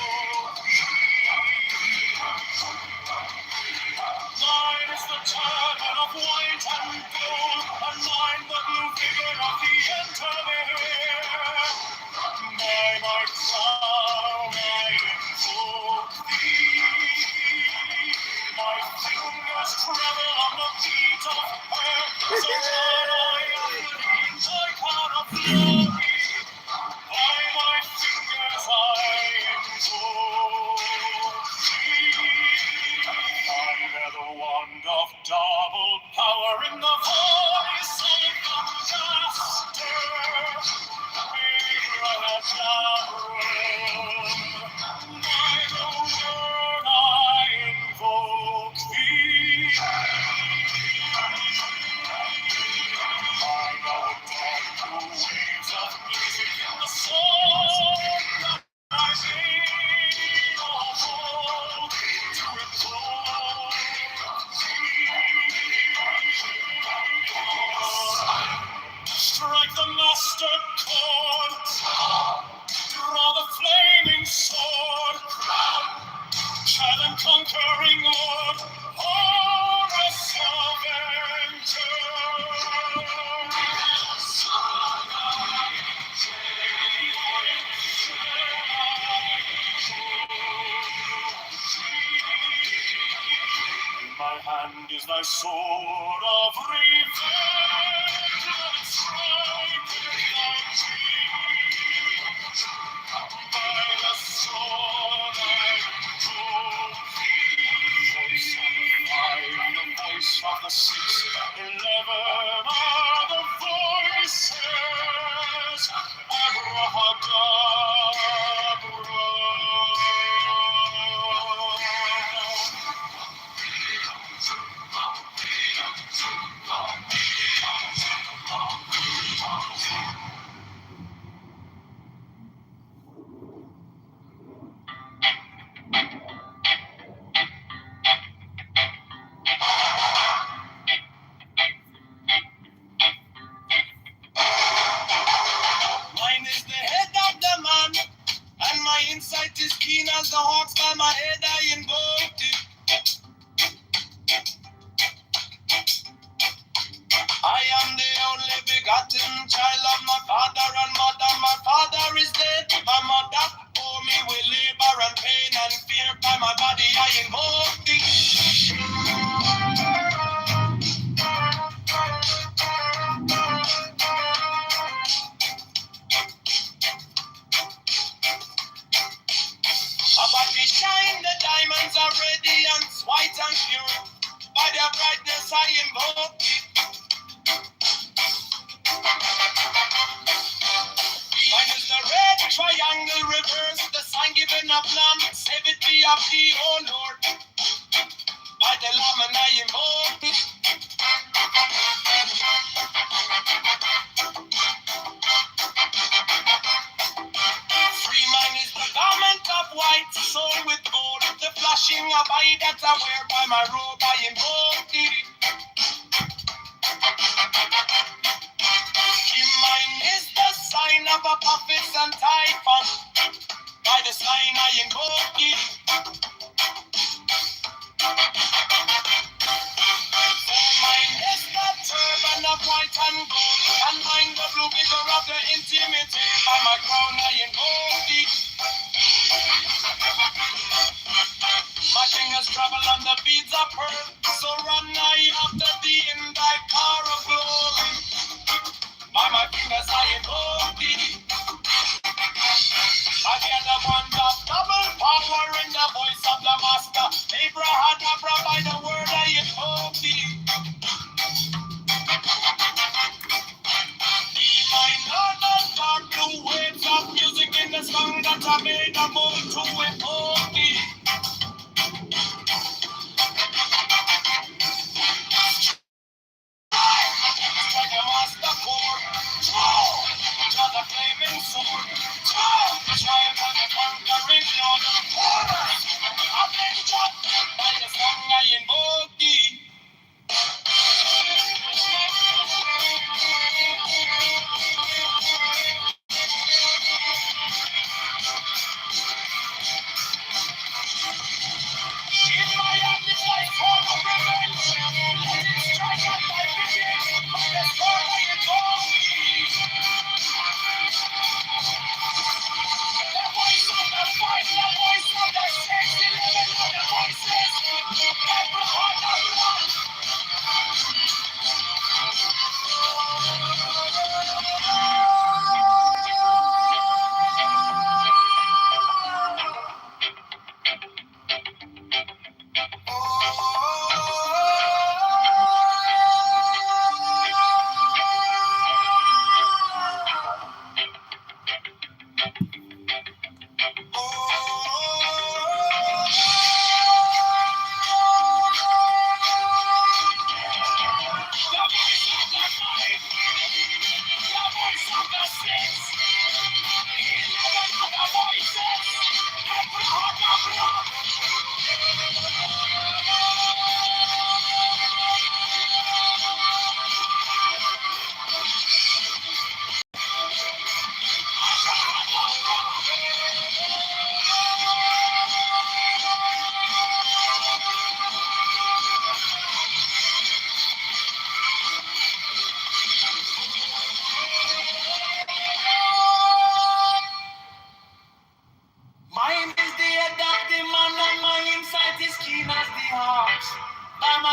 Mine is the turban of white and gold, and mine the blue vigor of the intermere. By my crown I invoke thee. My fingers tremble on the beat of her, so can I offer thee thy crown of glory. By my fingers I invoke thee. I bear the wand of double power in the voice of the Master. By the word I invoke thee. I know the waves of music in the soul that I sing of old to implore thee. hand is thy sword of revenge, and strike with thy teeth. By the sword I drove thee. Voice of the five, the voice of the 611 are the voices. Mine is the head of the man, and my insight is keen as the hawks. By my head I invoked it. I am the only begotten child of my father and mother. My father is dead, my mother bore me with labor and pain and fear. By my body I invoke thee. About me shine the diamonds are radiant, white and pure. By their brightness I invoke thee. Mine is the red triangle reverse, the sign given of lamb. Save it be of thee, O Lord. By the lamb and I invoke thee. Free mine is the garment of white, sewn with gold. The flashing of eye that I wear by my robe I invoke thee. Mine is the sign of a prophets and typhon. By the sign I invoke thee. For mine is the turban of white and gold, and mine the blue vigor of the intimity. By my crown I invoke thee. My fingers travel on the beads of pearl, so run I after thee in thy car of glory. By my fingers I invoke thee. I hear the wand of double power in the voice of the master. Abrahadabra, by the word I invoke thee. Be mine are the dark blue waves of music in the song that I made a move to invoke thee. Strike a master chord. Draw the flaming sword. Triumph of the conquering Lord. Avenger, by the song I invoke thee.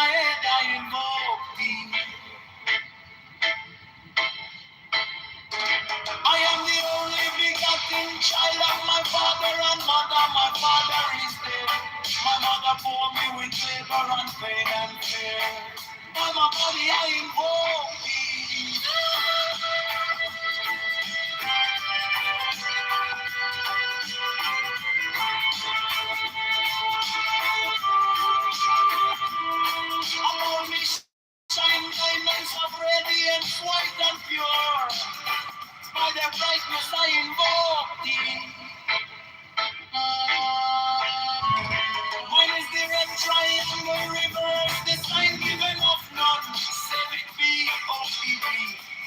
head, I invoke thee. I am the only begotten child of my father and mother. My father is dead. My mother bore me with labor and pain and fear. By my body I invoke thee. Upon me shine diamonds of radiance white and pure. By their brightness I invoke thee. Mine is the red triangle reverse, the sign given of none. Save it be, oh be,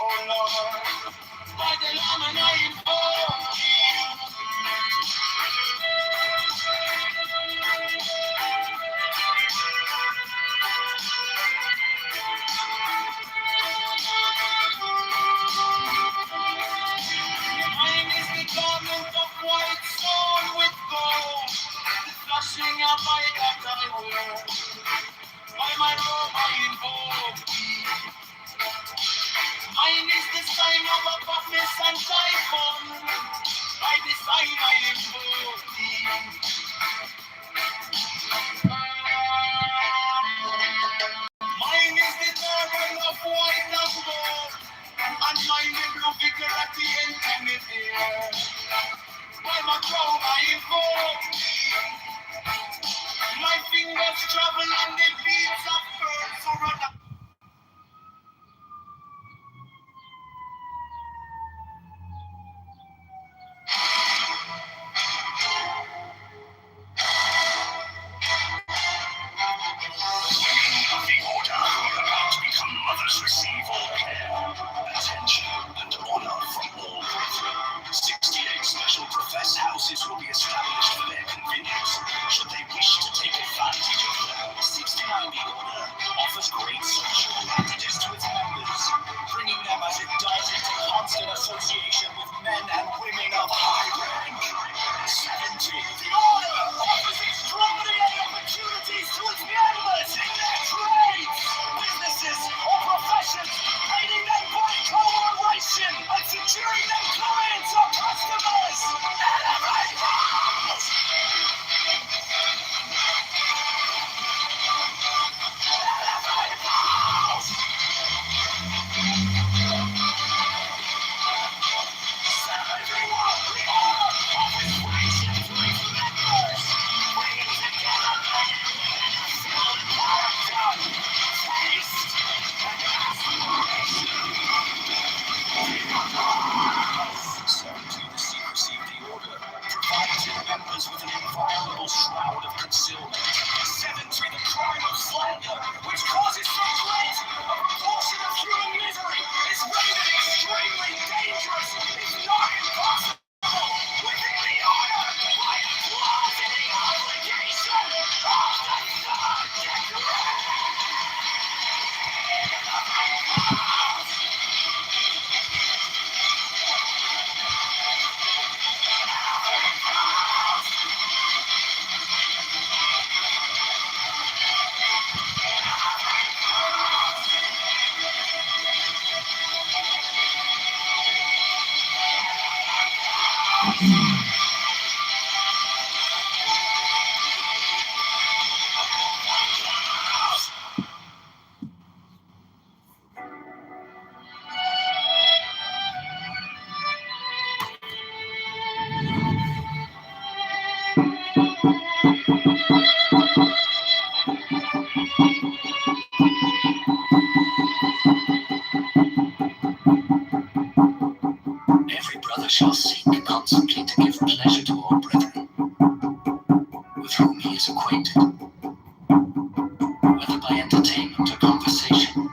oh Lord. By the Lamb and I invoke thee. Mine is the garment of white stone with gold, the flashing of my that I wear. By my robe I invoke thee. Mine is the sign of Apophis and Typhon. By the sign I invoke thee. Mine is the turban of white and gold, and mine the blue figure at the end of the year. By my crown I invoke thee. My fingers travel on the beats of birds who run up.
The order who are about to become mothers receive all care, attention, and honor from all brethren. 68 special professed houses will be established for their convenience, should they wish to take advantage of them. 69 The Order offers great social advantages to its members, bringing them as it does into constant association with men and women of high rank. 70 The Order offers extraordinary opportunities to its members in their trades, businesses, or professions, aiding them by cooperation and securing them clients or customers. Elevate house! Elevate house! 71 The Order offers friendship to its members, bringing together men and women of skill and character, taste, and aspiration. 70 The secrecy of the order provides its members with an inviolable shroud of concealment. 70 The crime of slander, which causes so great a proportion of human misery, is rendered extremely dangerous, if not impossible, within the order by a clause in the obligation of the third degree. Every brother shall seek constantly to give pleasure to all brethren with whom he is acquainted, whether by entertainment or conversation,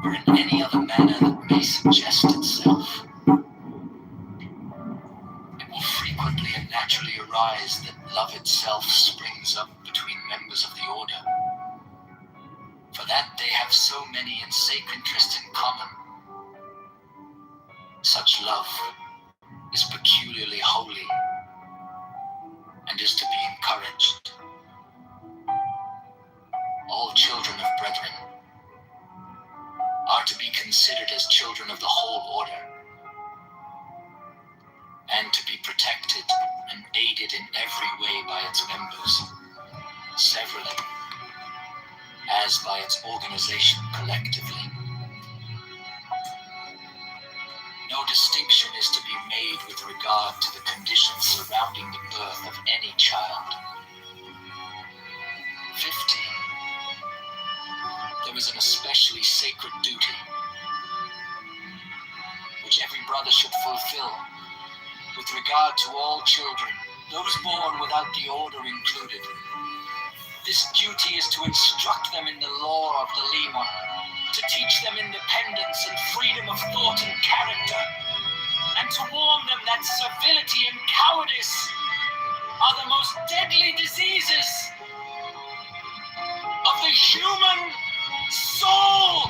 or in any other manner that may suggest itself. It will frequently and naturally arise that love itself springs up between members of the order, for that they have so many and sacred interests in common. Such love is peculiarly holy and is to be encouraged. All children
considered as children of the whole order, and to be protected and aided in every way by its members, severally, as by its organization collectively. No distinction is to be made with regard to the conditions surrounding the birth of any child. 15. There is an especially sacred duty which every brother should fulfill with regard to all children, those born without the order included. This duty is to instruct them in the law of the Lima, to teach them independence and freedom of thought and character, and to warn them that servility and cowardice are the most deadly diseases of the human soul.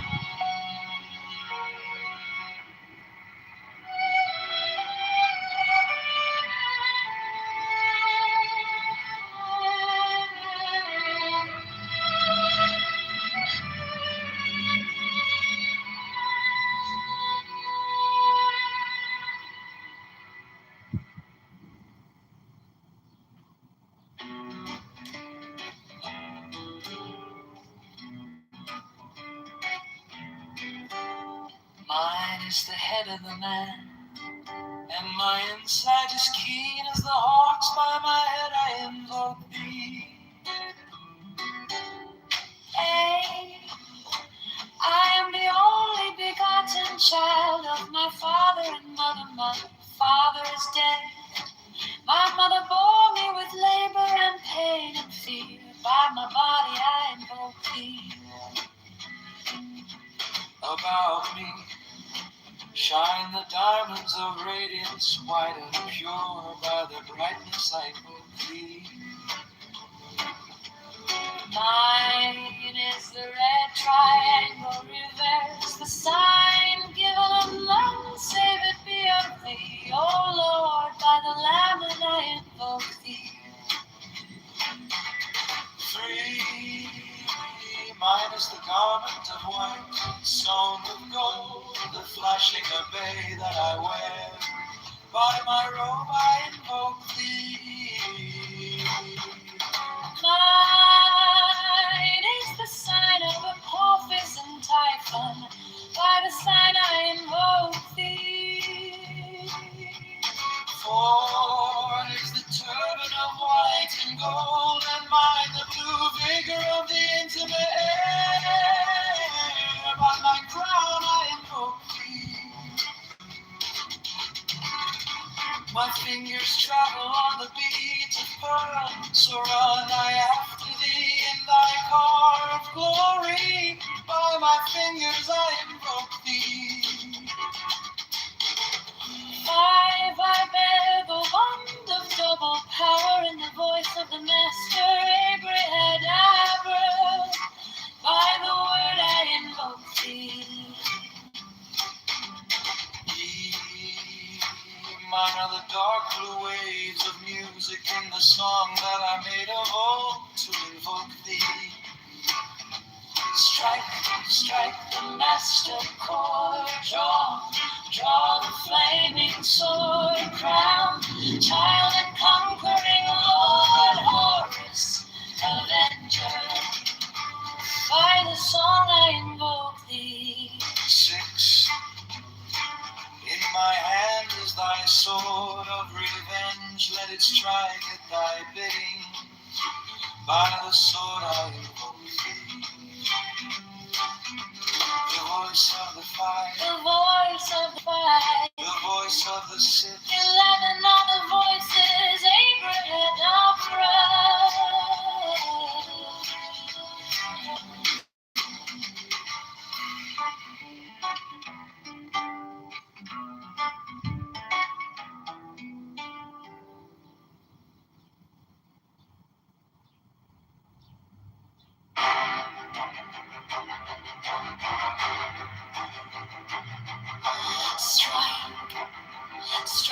Mine is the head of the man, and my insight is keen as the hawks. By my head I invoke thee. I am the only begotten child of my father and mother. My father is dead. My mother bore me with labor and pain and fear. By my body I invoke thee. About me shine the diamonds of radiance, white and pure. By their brightness I invoke thee. Mine is the red triangle reverse, the sign given of none save it be of thee. O Lord, by the Lamb and I invoke thee. 3. Mine is the garment of white, sewn with gold, the flashing obey that I wear. By my robe I invoke thee. Mine is the sign of Apophis and Typhon. By the sign I invoke thee. 4 is the turban of white and gold, and mine the blue vigor of the intimate air. By my crown I invoke thee. My fingers travel on the beat of pearl, so run I after thee in thy car of glory. By my fingers I invoke thee. 5 I bear the wand of double power in the voice of the master Abrahadabra. By the word I invoke thee. Mine are the dark blue waves of music in the song that I made of old to invoke thee. Strike, strike the master chord, draw the flaming sword, crown, child and conquering Lord, Horus, avenger. By the song I invoke thee. 6. In my hand is thy sword of revenge, let it strike at thy bidding. By the sword I invoke thee. The voice of the fire, the voice of the fire, the voice of the Sith, 11 other voices, Abrahadabra. Strike,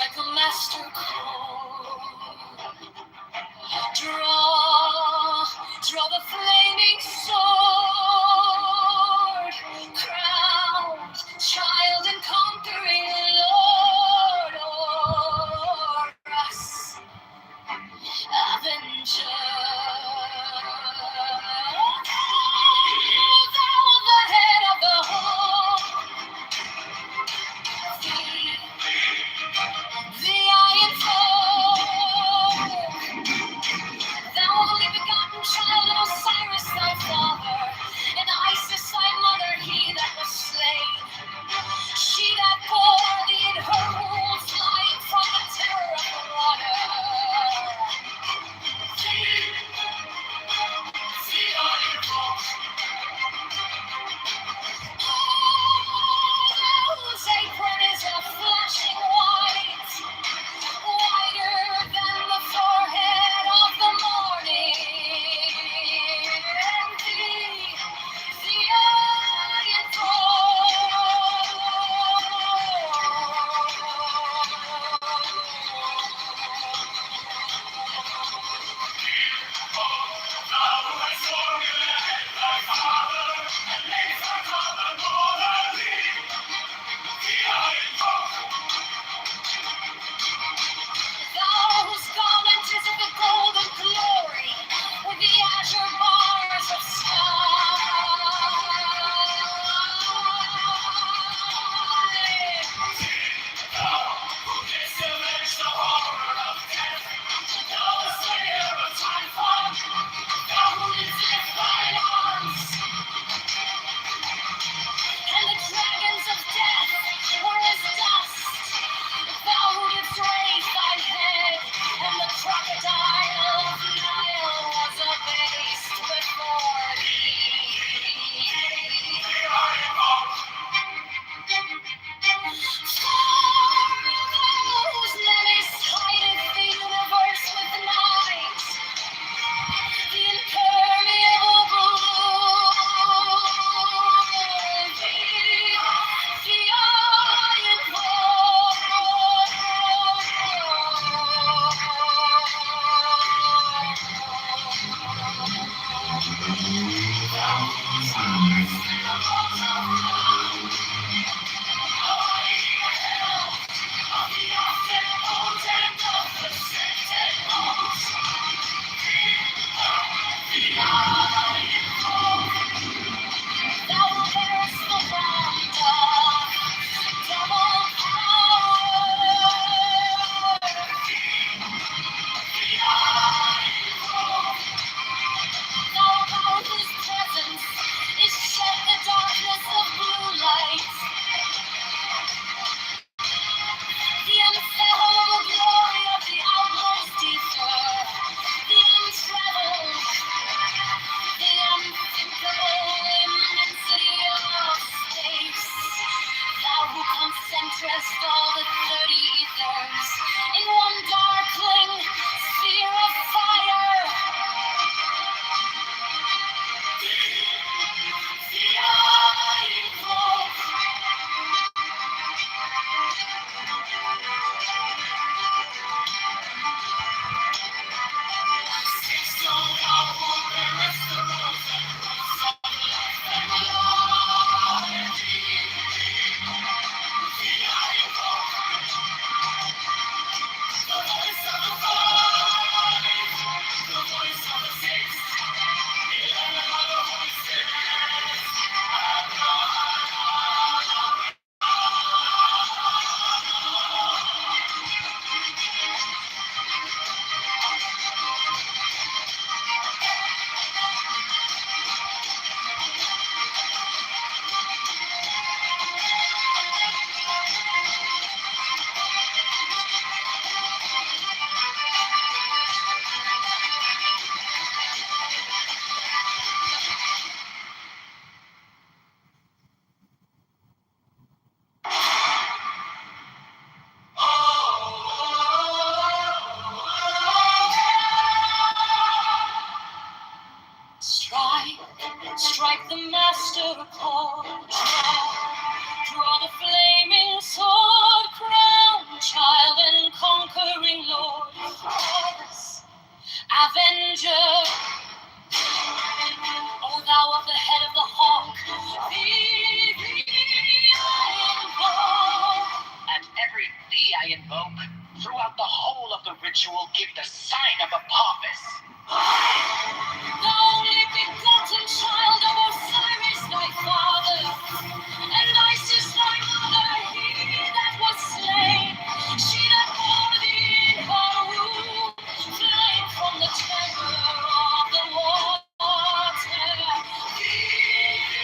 master upon. Draw the flaming sword, crown child and conquering lord. Horus, avenger, O thou of the head of the hawk, thee I invoke.
At every thee I invoke, throughout the whole of the ritual, give the sign of Apophis.
The only begotten child of Osiris thy father, and Isis thy mother, he that was slain, she that bore thee in her womb, flame from the temple of the water. Thee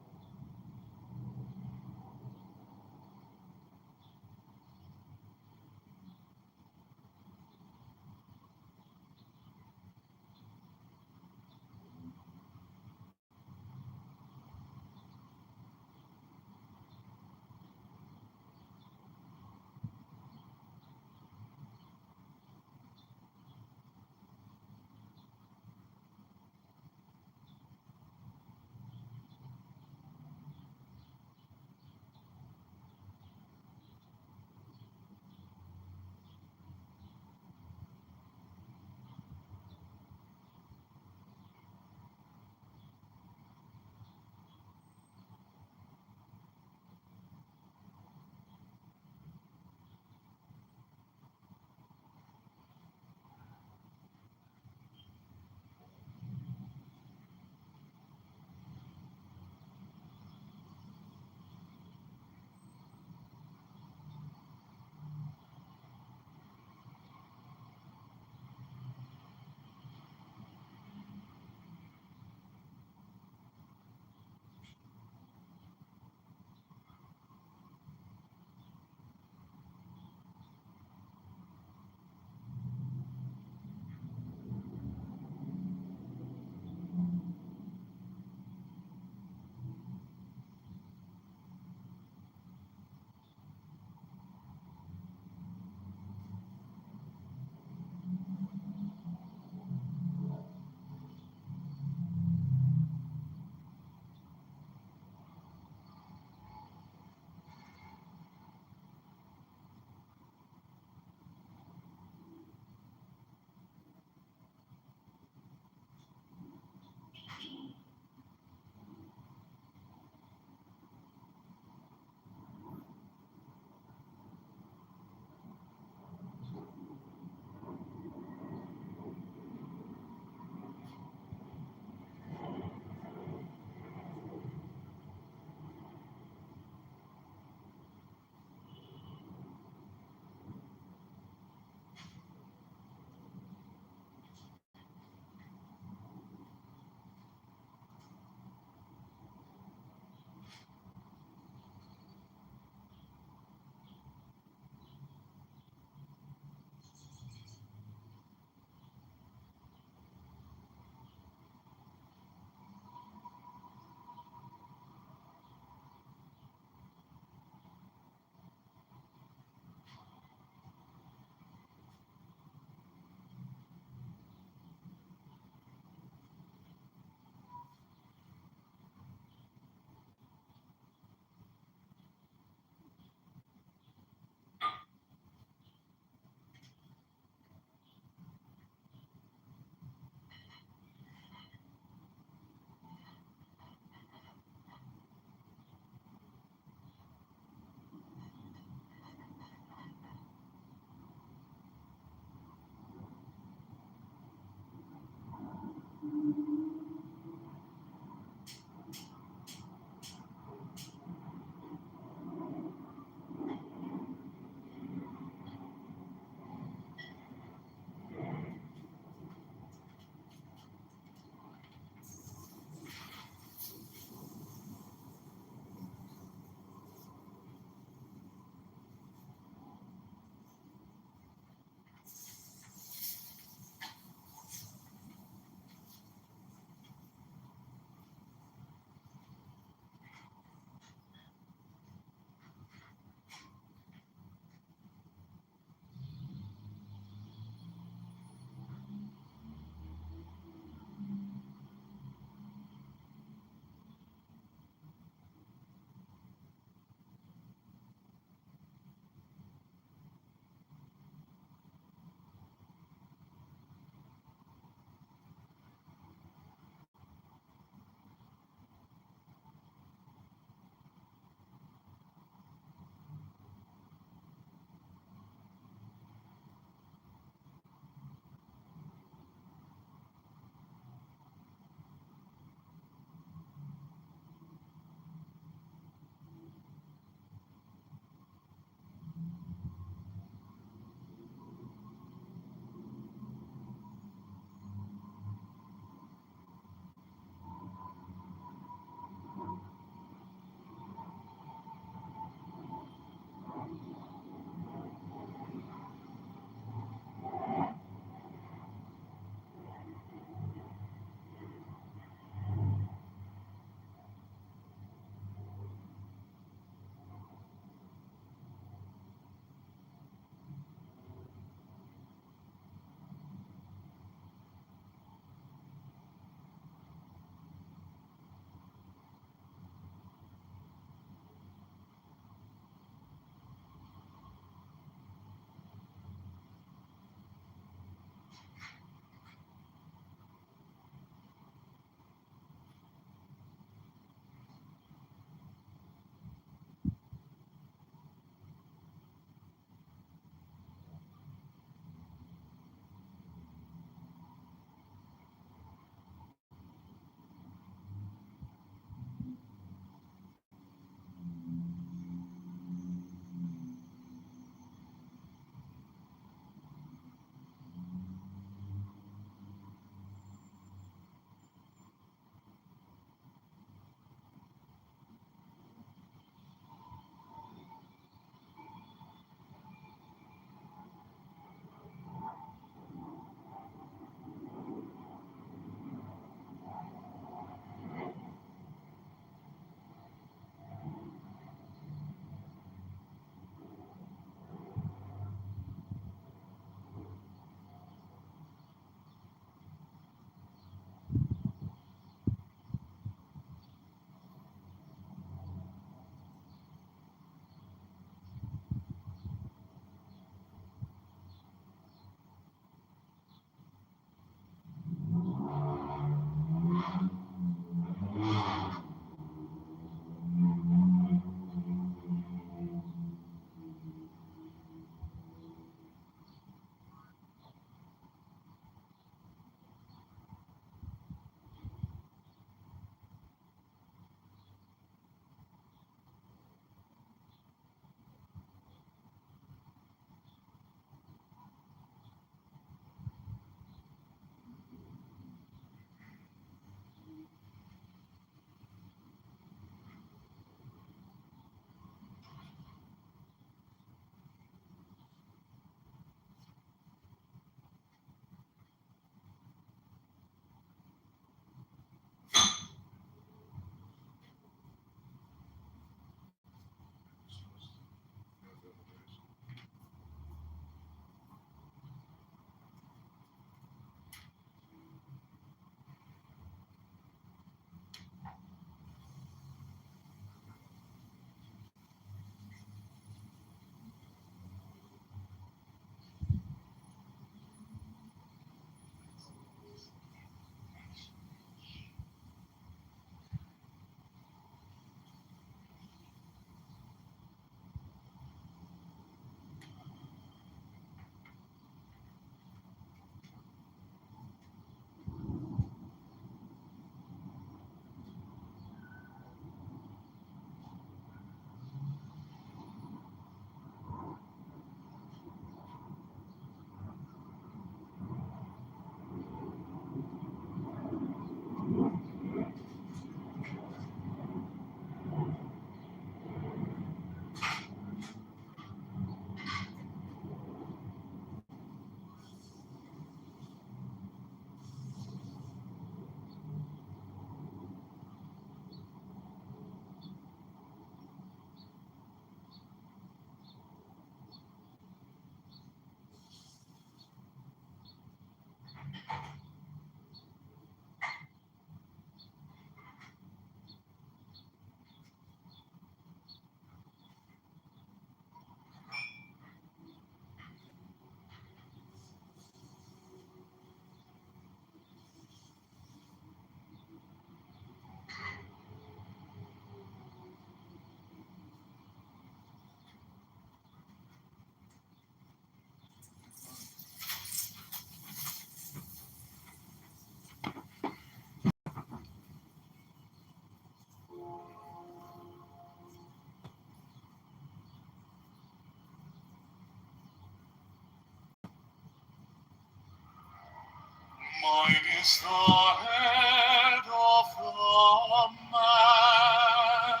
Mine is the head of the man,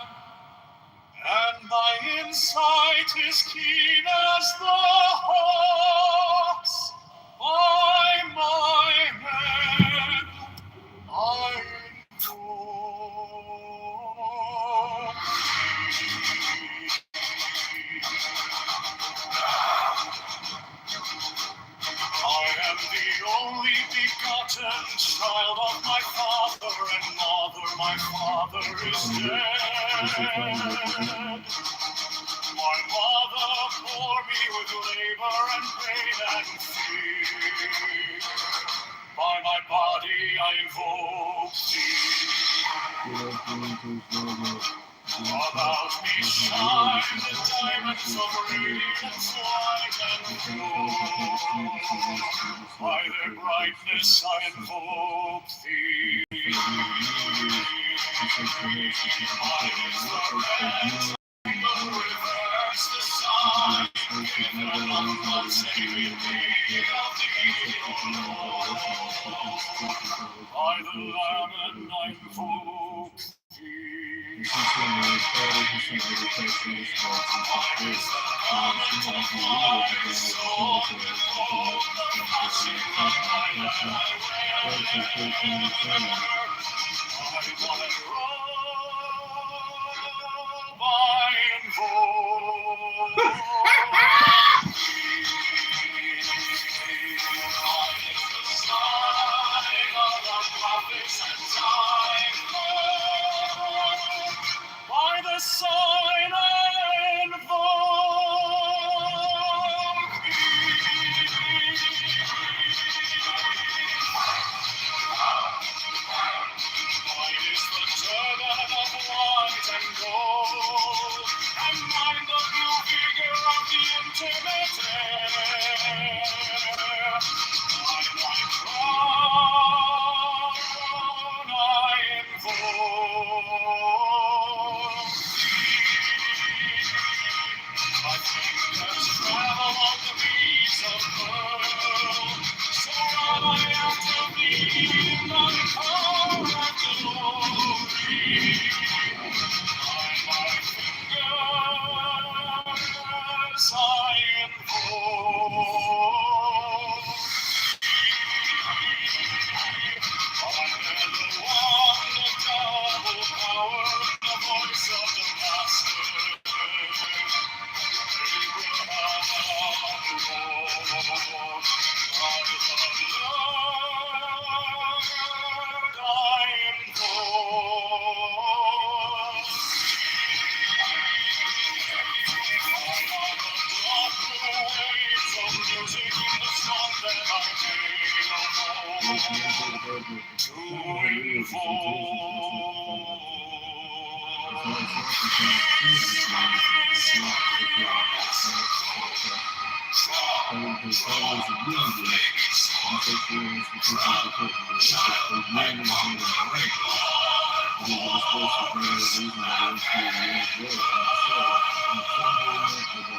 and my insight is keen as the hawk's. By my head I I am the only begotten child of my father and mother. My father is dead. My mother bore me with labor and pain and fear. By my body I invoke thee. About me shine the diamonds of radiance white and pure. By their brightness I invoke thee. Mine is the red rainbow, reverse the sun, given on saving me of thee, O Lord. By the Lamb and I invoke thee. By the sign I invoke Mine is the turban of white and gold, and mine the blue vigor of the intimate air. By my crown I invoke my fingers travel on the beats of pearl, so run I after thee in thy power and glory. By my fingers I invoke under the one double power, the voice of the Master.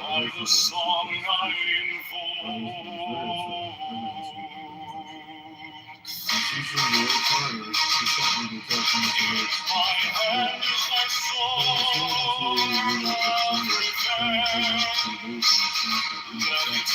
By the song I my hand is my sword, let it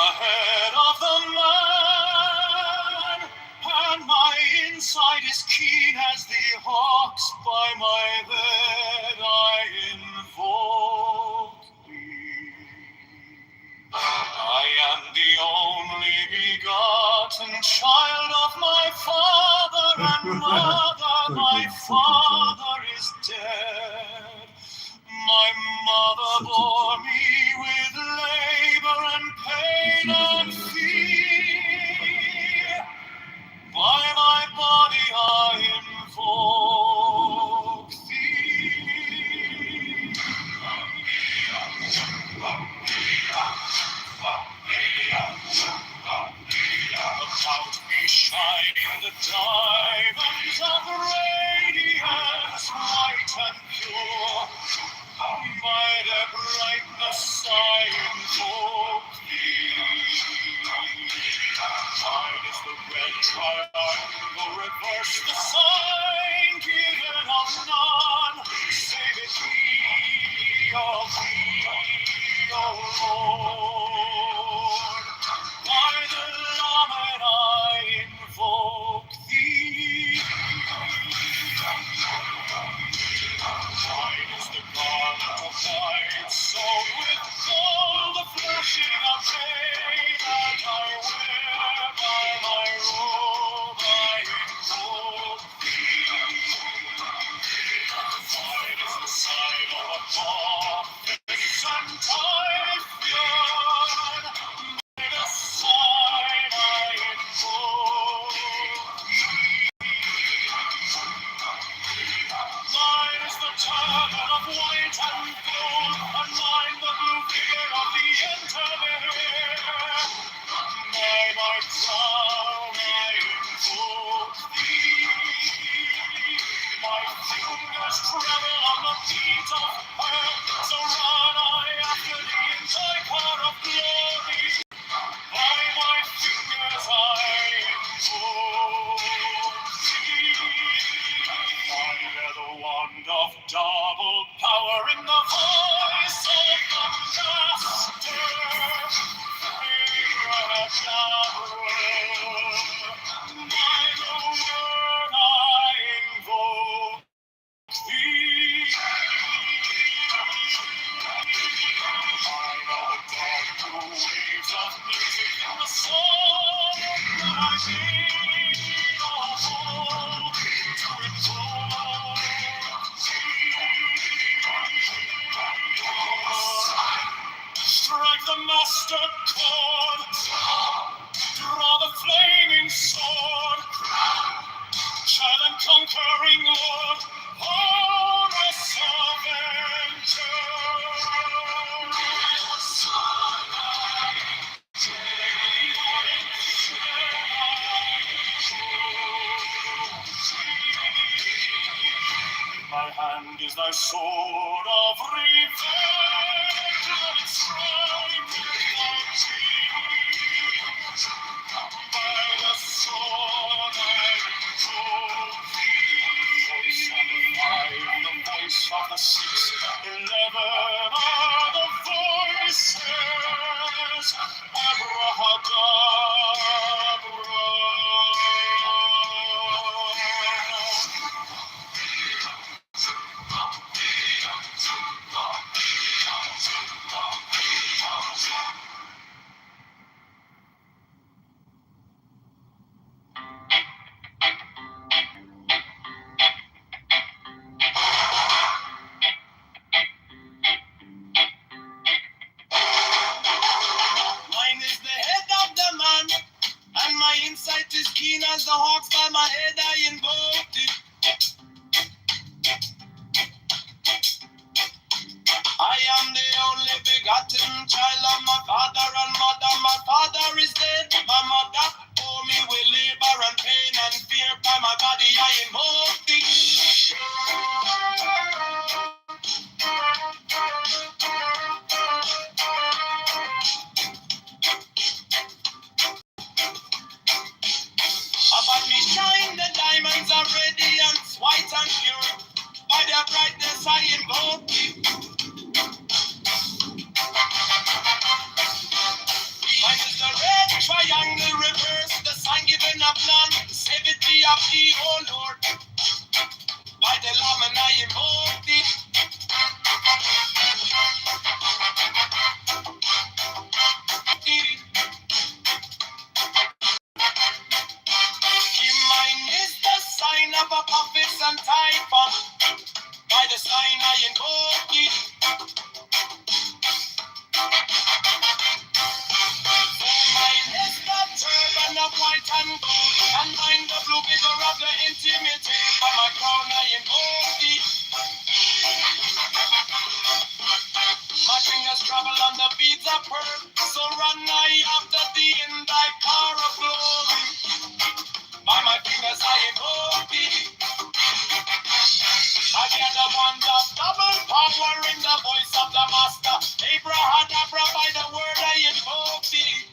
head of the man, and my inside is keen as the hawks. By my head I invoke thee. I am the only begotten child of my father and mother. My father is dead. My mother bore me with labor and pain and fear. By my body I invoke thee. About me shine the diamonds of radiance, white and pure. By their brightness I invoke thee. Mine is the red triangle, reverse the sign, given of none, save it thee, O Lord. By the Lamed I invoke thee. Mine is the garment of light, sewn with gold, the flashing of day that I wear. By my robe I invoke thee. Mine is the sign of a prophet and Typhoon. By the sign I invoke thee. Mine is the turban of white and gold, and mine the blue figure of the intermediate. By my crown I invoke thee. My fingers tremble on the beat of earth, so run I after thee in thy car of glory. By my fingers I invoke thee. I bear the wand of double power in the voice of the Master. By the word I invoke thee. I know the dark blue waves of music in the song that I sing, oh, to invoke thee. Strike the master chord, draw the flaming sword, child and conquering Lord, Horus Avenger. My hand is thy sword of revenge, and strike without teeth. By the sword I invoke thee. Voice of the five, the voice of the 6, 11 are the voices. Abrahadabra. Mine is the head of the man, and my insight is keen as the hawks. By my head I invoke thee. I am the only begotten child of my father and mother. My father is dead. My mother bore me with labor and pain and fear. By my body I invoke thee. About me shine the diamonds of radiance, white and pure. By their brightness I invoke thee. Mine is the Triangle reverse, the sign given up none. Save it be of thee, O Lord. By the Lamb and I invoke thee. Mine is the sign of a puppets and typhon. By the sign I invoke thee. Mine is the turban of white and gold, and mine the blue vigor of the intimate. By my crown I invoke thee. My fingers travel on the beads of pearl, so run I after thee in thy car of glory. By my fingers I invoke thee. I get the bond of double power in the voice of the master. Abrahadabra, by the word I invoke thee.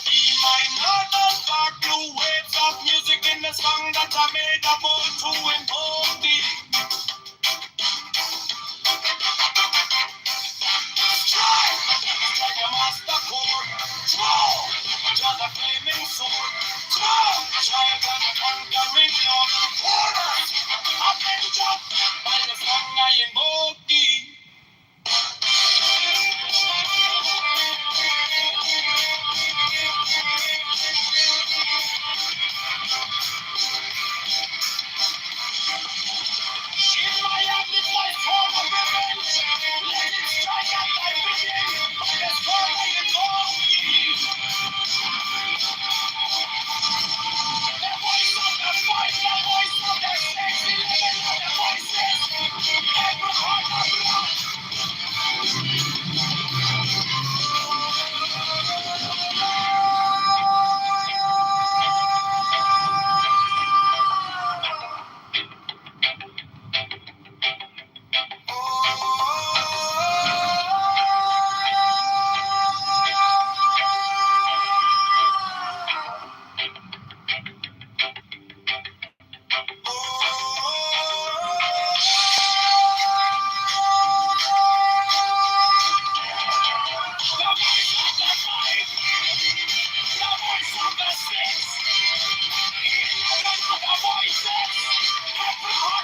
Be my northern dark blue waves of music in the song that I made about to invoke thee. Strike a master chord. Draw, draw the flaming sword. Draw, child and conquering lord. Horrors, avenger, by the song I invoke thee. In my hand is my sword of revenge. Let it strike at thy vision. By the sword I invoke thee. The voice of the fight, the voice of the sex, 11 of the voices. Every heart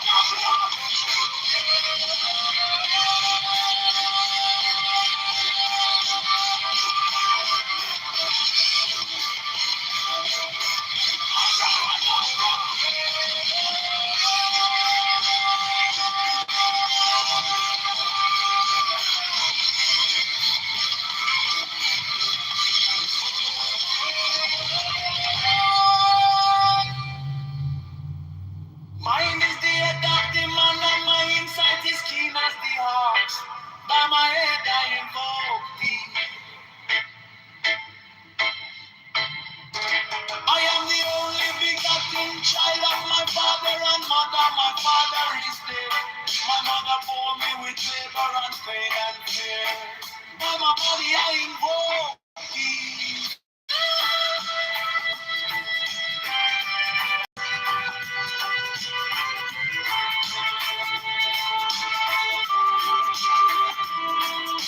of blood. Mine is the adaptive man and my insight is keen as the heart. By my head I invoke thee. I am the only begotten child of my father and mother. My father is dead. My mother bore me with labor and pain and fear. By my body I invoke thee.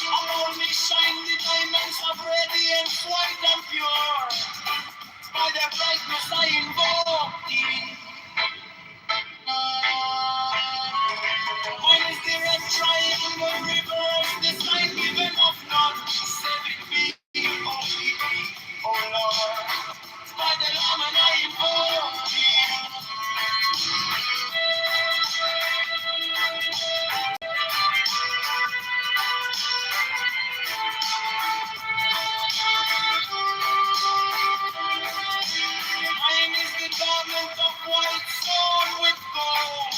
Around me shine the diamonds of radiance, white and pure. By the brightness I invoke thee. Mine is the red triangle reverse, the sign given of none. Save it be, O Lord. By the Lamb and I invoke thee. Mine is the garment of white stone with gold,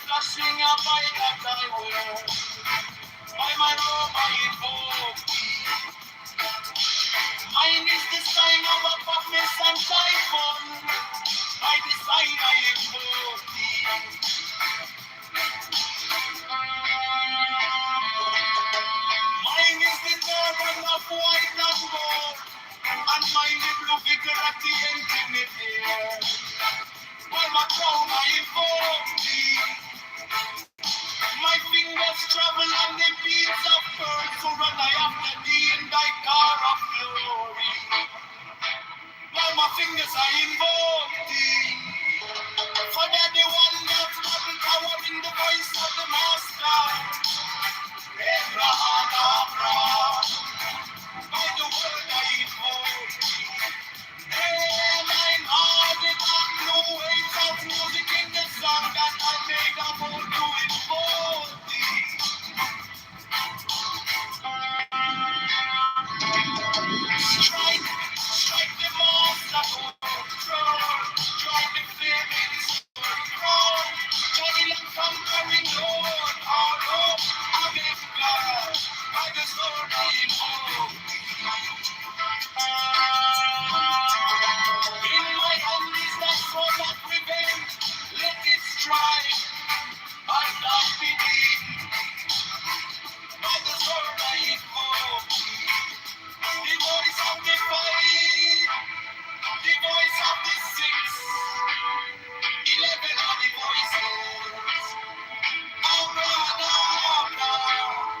flashing a light that I wear. By my robe I invoke thee. Mine is the sign of a puppet and typhon. By the sign I invoke thee. Mine is the turban of white and gold, and mine the blue figure at the infinite air. By my crown I invoke thee. My fingers travel on the beats of pearl, so run I after thee. of glory. Now my fingers I invoke thee. For that the one that's double power in the voice of the master. Abraham, by the word I invoke thee. Hey, mine heart, the dark blue waves of music in the song that I made about to invoke thee. Strike the monster, strike the flaming sword, Johnny and conquering Lord, all hope again God, by the sword I invoke. In my hand is that sword of revenge, let it strike, I not believe, by the sword I invoke. The voice of the fight, the voice of the six, 11 of the voices. Oh, no.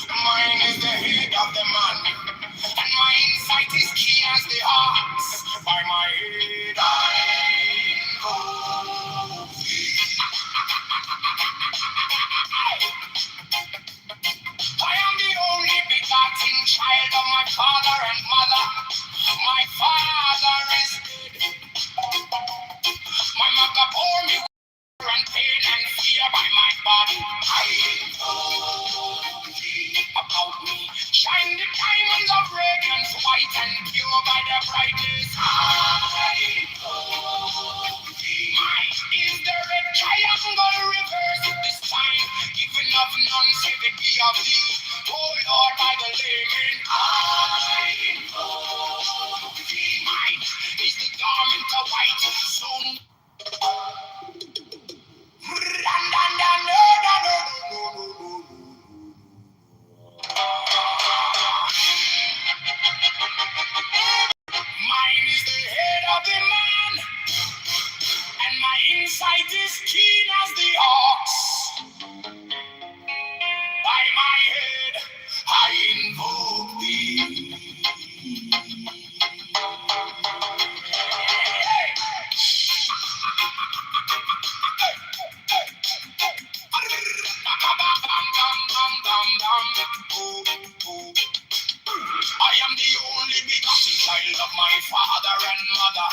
Mine is the head of the man, and my insight is keen as the ox. By my head I go. I am the only begotten child of my father and mother. My father is dead. My mother bore me with and pain and fear by my body. I know about me. Shine the diamonds of radiance, white and pure by their brightness. I know mine is the red triangle reverse this time, giving up none save it be of thee. Oh Lord, by the layman. I know mine is the garment of white, so mine is the head of the man, and my insight is keen as the ox. By my head, I invoke thee. I am the only begotten child of my father and mother.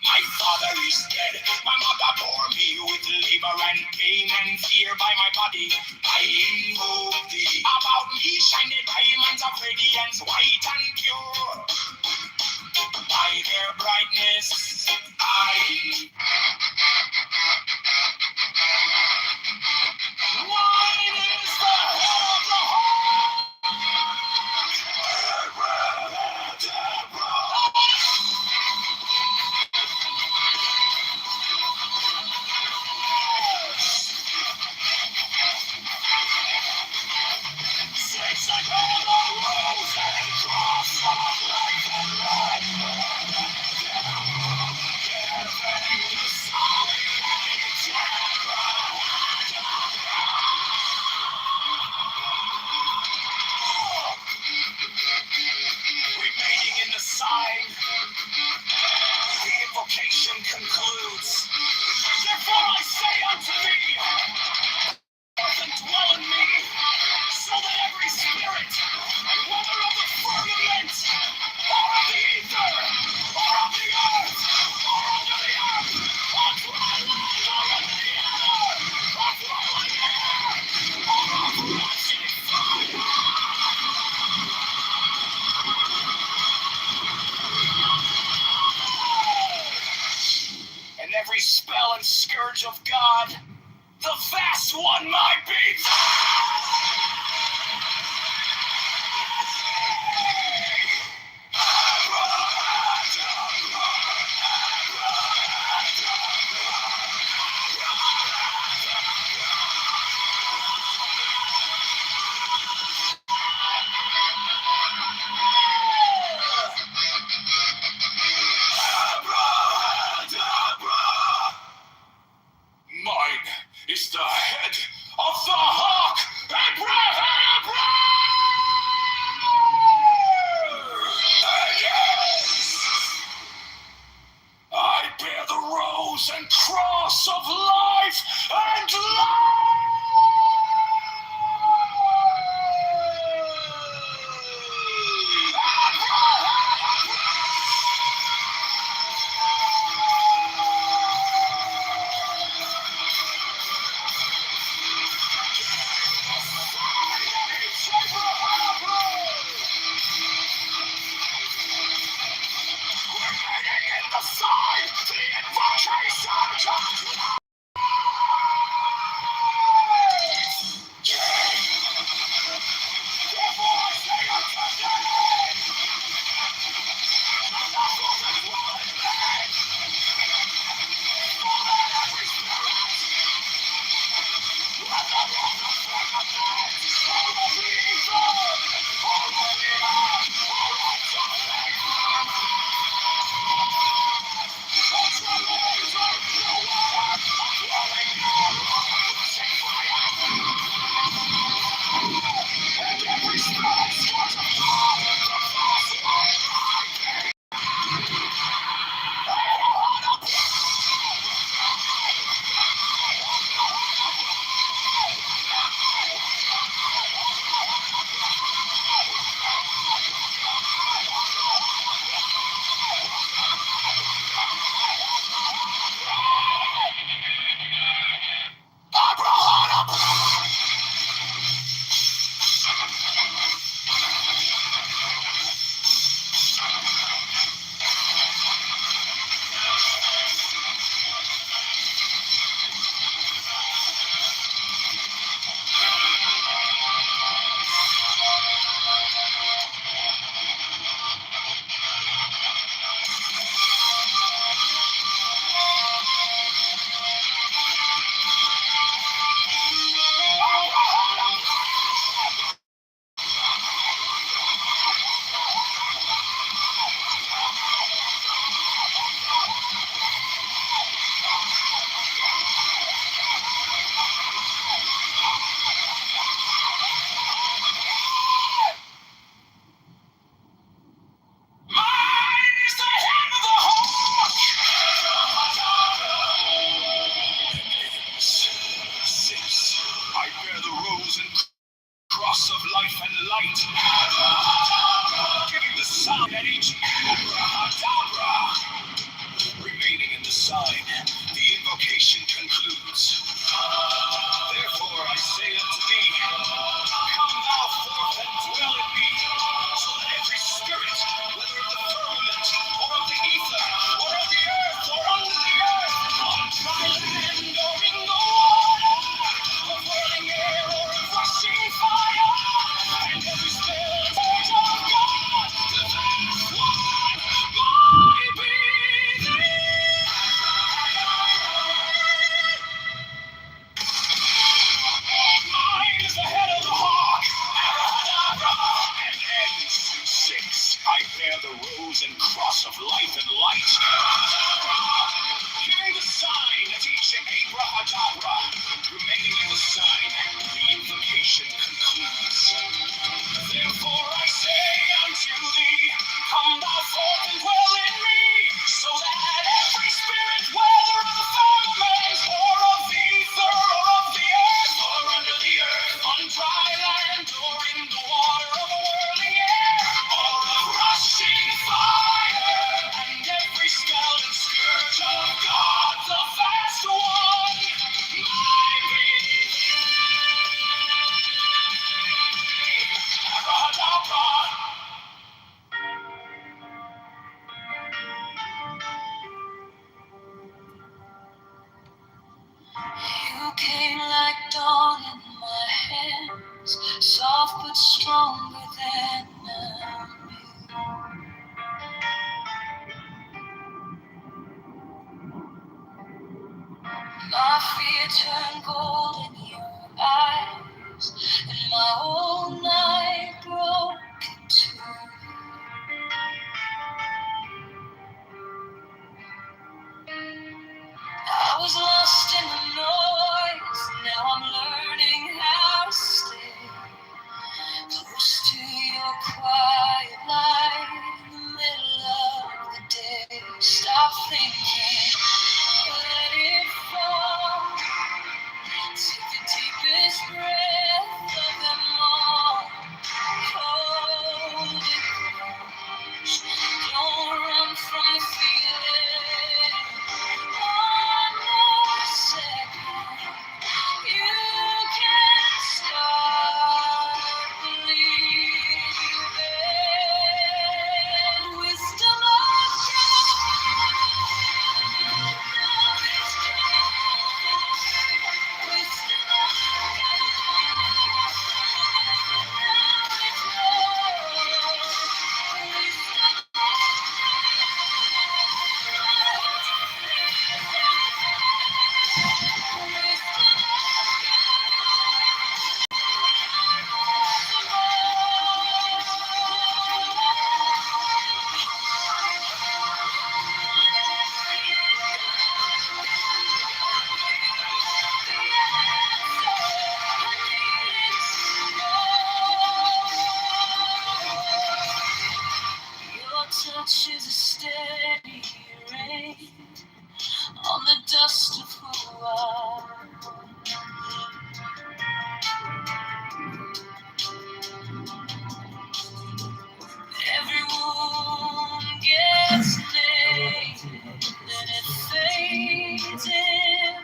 My father is dead. My mother bore me with labor and pain and fear by my body. I invoke thee. About me shine the diamonds of radiance, white and pure. By their brightness, mine is the head of the
one scourge of God, the vast one might be. Mine is the head of the hawk, I bear the rose and cross of life and cross of life and light, giving the sound at each abracadabra. Remaining in the sign, the invocation concludes. Therefore I say unto thee, come thou forth and dwell in me, so that every spirit, whether of the firmament, or of the ether, or of the earth, or under the earth, on dry land, or in the water, of whirling air, or of rushing fire, and every spirit of God, the vast one, might be thee. Mine is the head of the hawk, and ends in 6. I bear the rose and cross of life and light, giving the sign at each abracadabra. Remaining in the sign, the invocation concludes. Therefore I say unto thee, come thou forth and dwell in me, so that every spirit, whether of the firmament, or of the ether, or of the earth, or under the earth, on dry land, or in the water of a whirling air, or of rushing fire, and every sky
You came like dawn in my hands, soft but stronger than my fear turned gold in your eyes, and my whole night broke in two. I was lost in the noise, now I'm learning how to stay close to your quiet light in the middle of the day. Stop thinking, let it fall. Take the deepest breath of them all. Hold it close. Don't run from the feeling. One more second. You can start believing. Wisdom of your touch is a steady rain on the dust of who I am. Every wound gets named, then it fades in.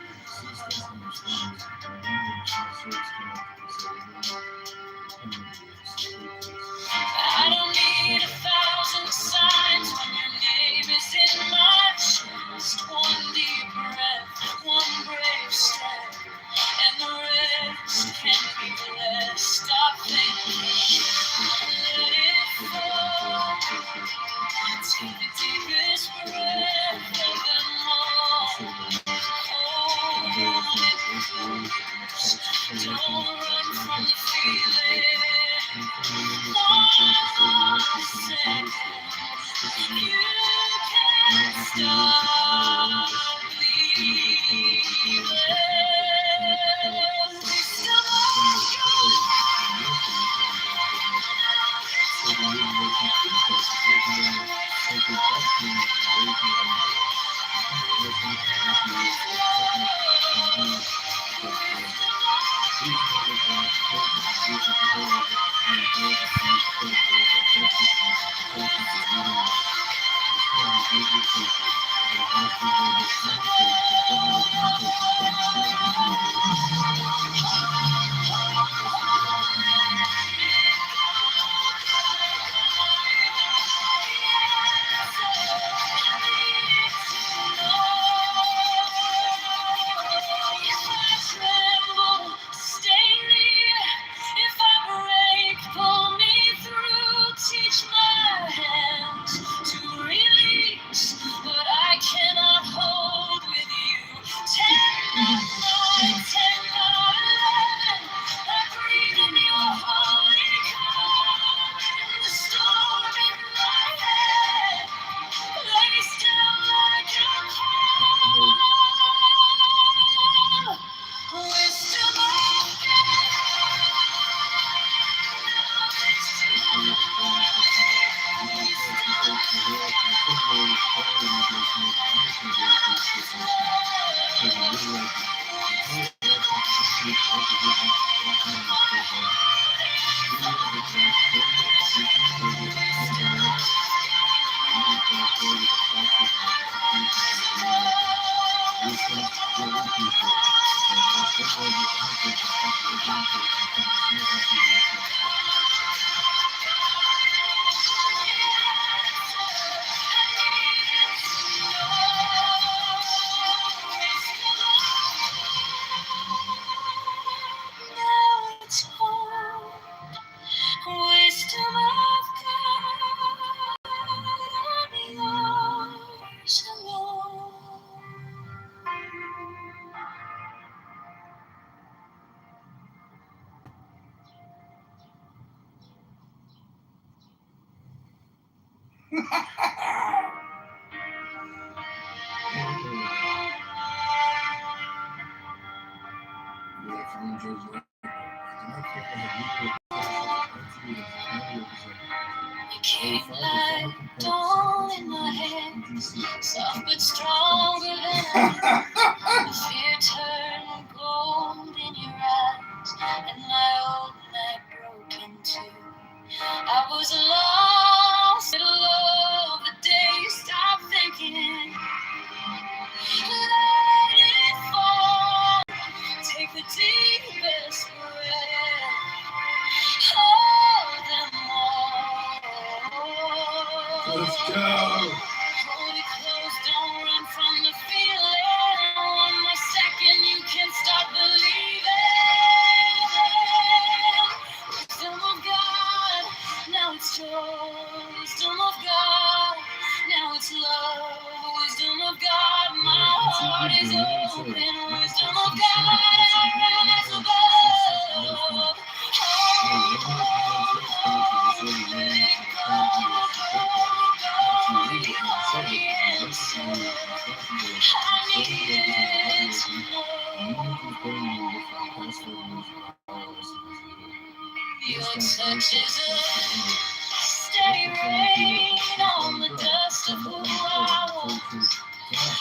I don't need 1,000 signs when your name is in my chest. One deep breath, one brave step, and the rest can be blessed. Stop thinking, let it fall. Take the deepest breath of them all. Hold it close. Don't run from the feeling. One second, you can start believing. Teach my hands to release what I cannot hold with you. 10 9, 10 11. I breathe in your holy calm. The storm in my head. Lay still like a calm. Wisdom of soft but stronger than ice. The fear turned gold in your eyes, and my old night broke in two. I was lost in love the day you stopped thinking. Let it fall. Take the deepest breath. Hold them all.
Let's go.
Hold it close, don't run from the feeling. One more second, you can start believing. Wisdom of God, now it's joy. Wisdom of God, now it's love. Wisdom of God, my heart is open. Wisdom of God, as above. Your touch is a steady rain on the dust of who I was.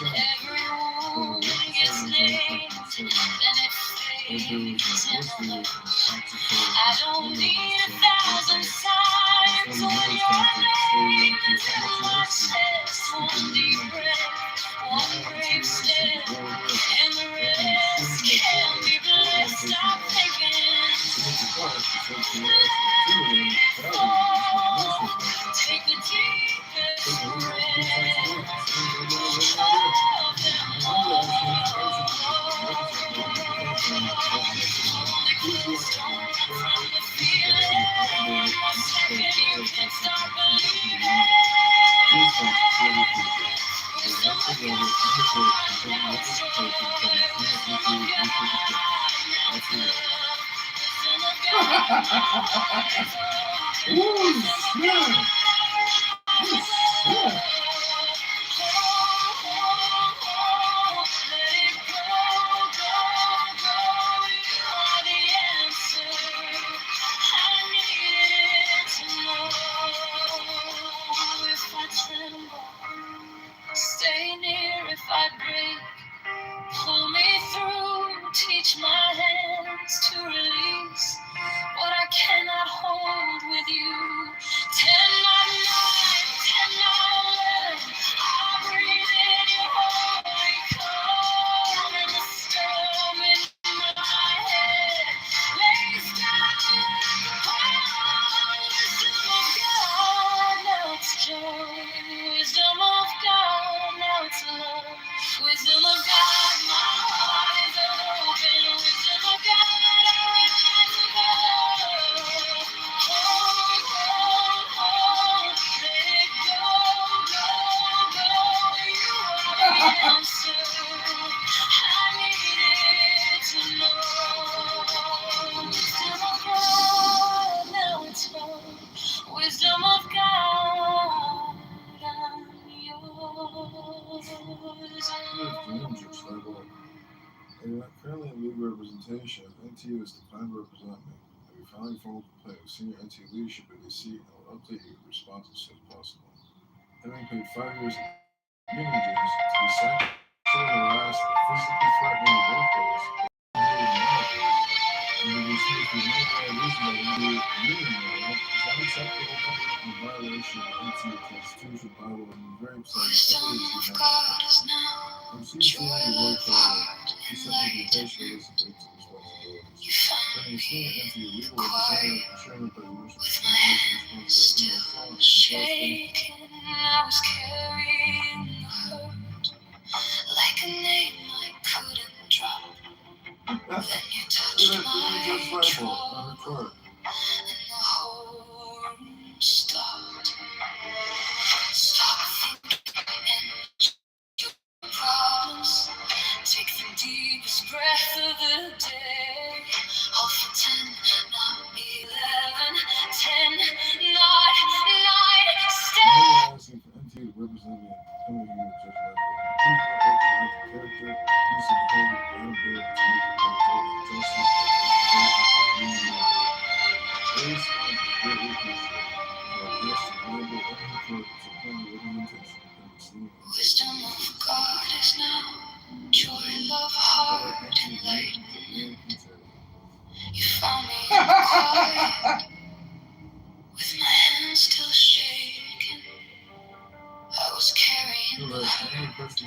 Every wound gets named, then it fades in a I don't need 1,000 signs when your name is in my chest. One deep breath, one brave step, and the rest can be blessed. Stop thinking. Take the deepest breath of them all. Close, don't run from the feeling. One more second, you can start believing. Wisdom of God, now it's joy. Wisdom of God, now it's love. Wisdom of God,
Ooh, snap.
Stay near if I break. Pull me through, teach my hands to release what I cannot hold with you. 10 not 9, 10 not 11. I breathe in your holy calm, and the storm in my head lays down like a wisdom of God. Now it's joy. Wisdom of God. Now it's love. Wisdom of God, my heart is open. Wisdom of God, eyes above. Hold, hold, hold. Let it go, go, go. You are the answer I needed to know. Wisdom of God, now it's love. Wisdom of God, I'm yours.
Currently in legal representation, NTU is declined to represent me. I will filing formal complaint with senior NTU leadership in DC and will update you with response as soon as possible. Having paid 5 years of union dues to be sexually harassed, physically threatened in the workplace, and to be excused for no reason by the union law is unacceptable in violation of NTU Constitution, Bible, and very
Wisdom of God is now joy of heart and light. You found me quiet with my hands still shaking. I was carrying the hurt like a name I couldn't drop. Then you touched my control, and the whole room stopped. Stop thinking your problems. Take the deepest breath of the day. Hold for 10, not 11. 10, not 9. Stay.
I'm asking for NTU to represent me and coming here with Judge Lambert. Please not open character, use of behavior, down there to make it like total justice, very smart, greatly appreciated. Yes, Lambert, every court is a point of representation and it's
Wisdom of God is now. Joy, love, heart, and light. You found me in the quiet, with my hands still shaking. I was carrying the hurt,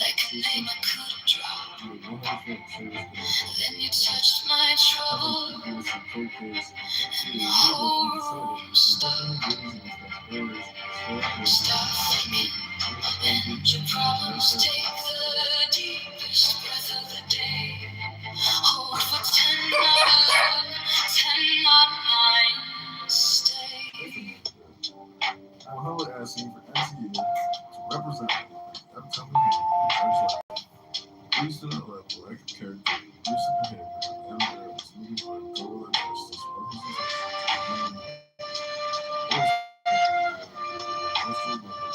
like a name I couldn't drop. Then you touched my trouble, and the whole room stopped. Stop thinking, and your problems take the deepest breath of the day. Hold for 10, not 11, 10, not 9, stay.
I'm humbly asking for NTU to represent me at the upcoming hearing. Please do not let the lack of character, abusive behavior, and arrogance moving toward goal of justice, representation,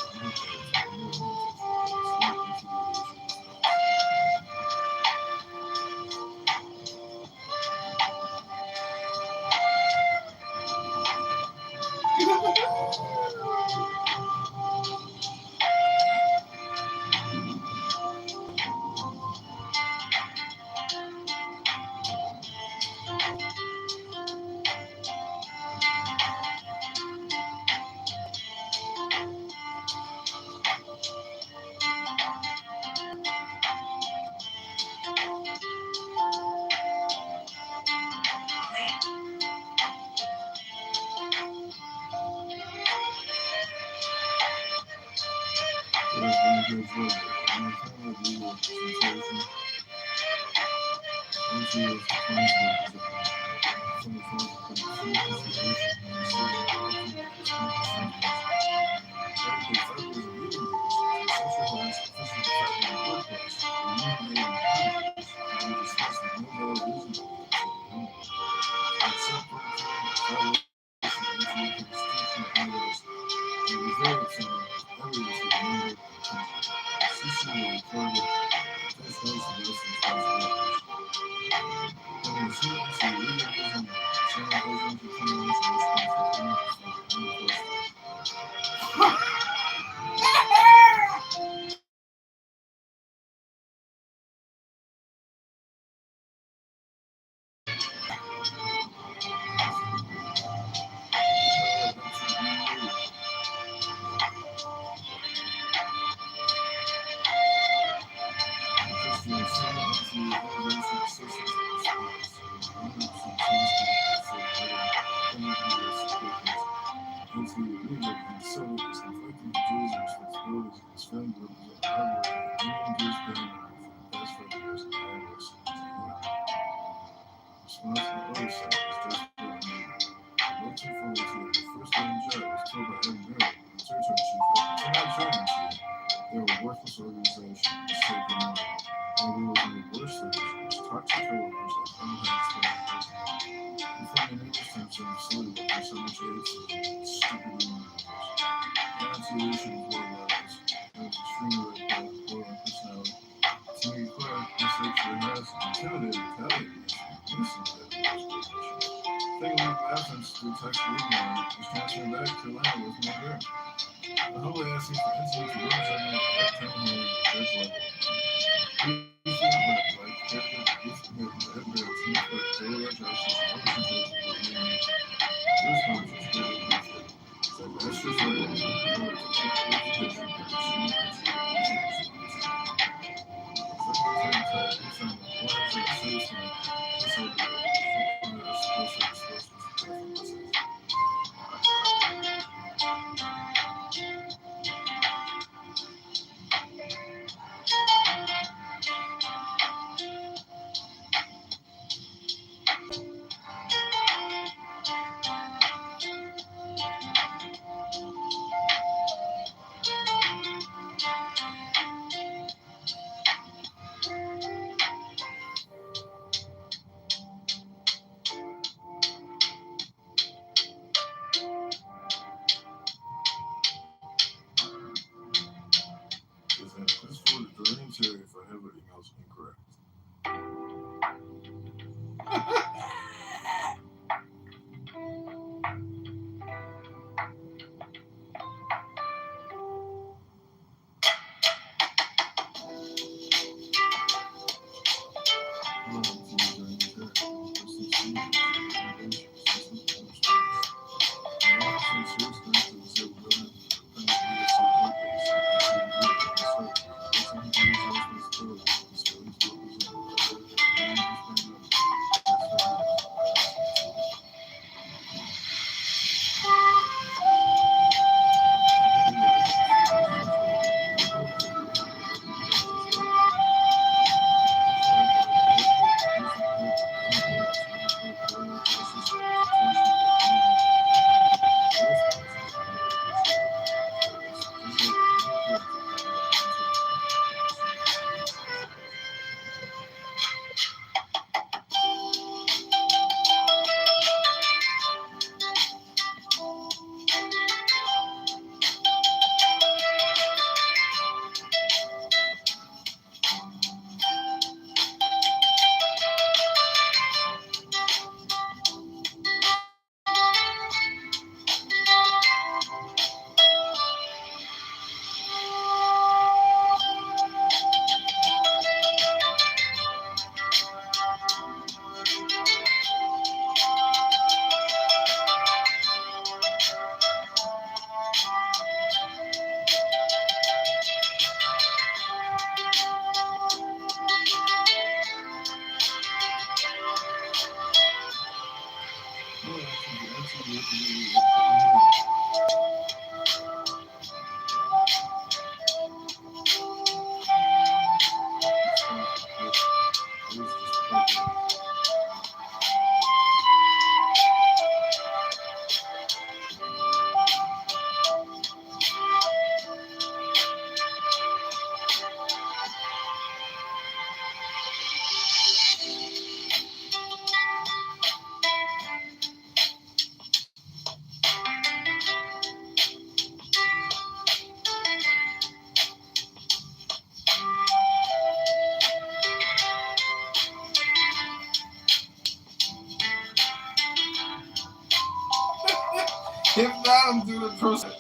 If not, I'm doing a person.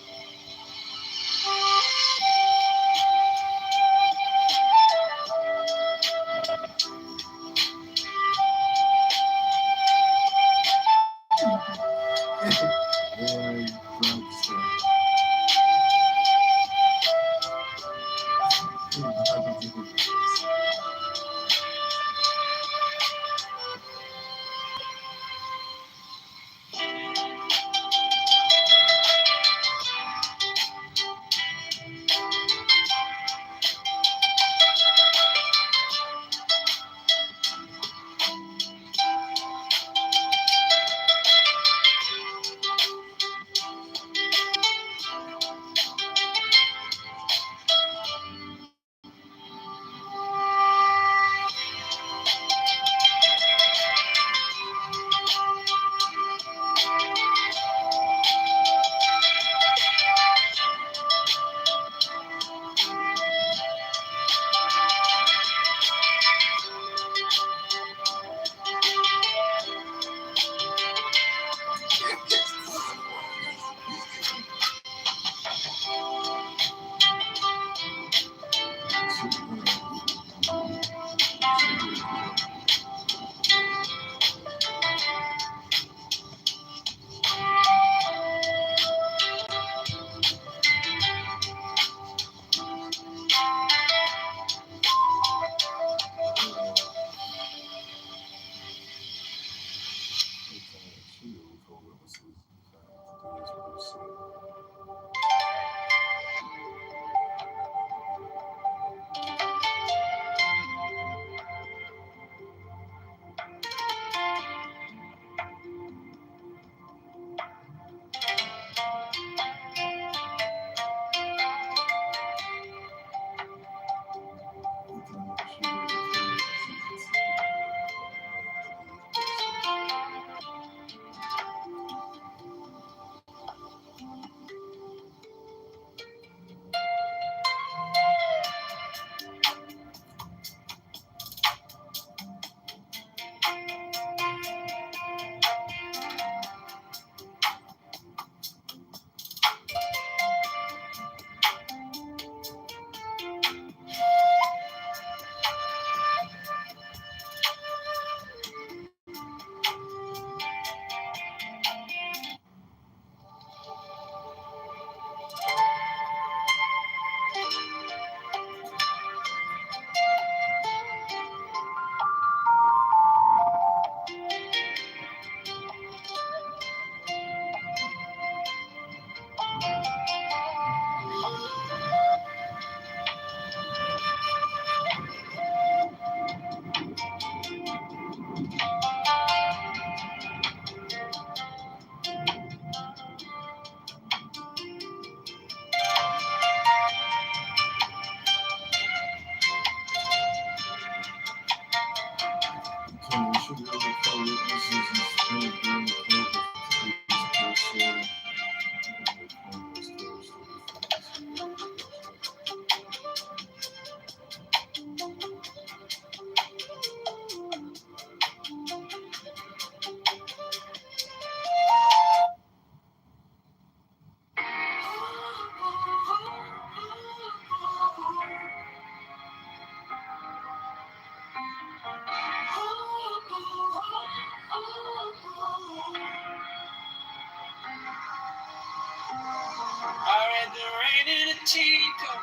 I read the rain in a teacup.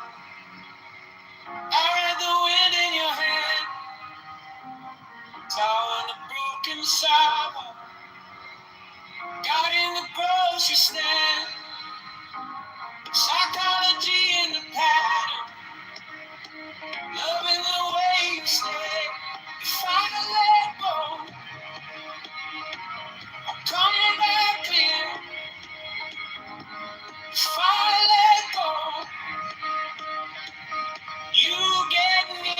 I read the wind in your hand. Towering the broken sidewalk. God in the grocery stand. Psychology in the pattern. Loving the way you stay. You finally let go. Coming back clear. You finally let go. You get me.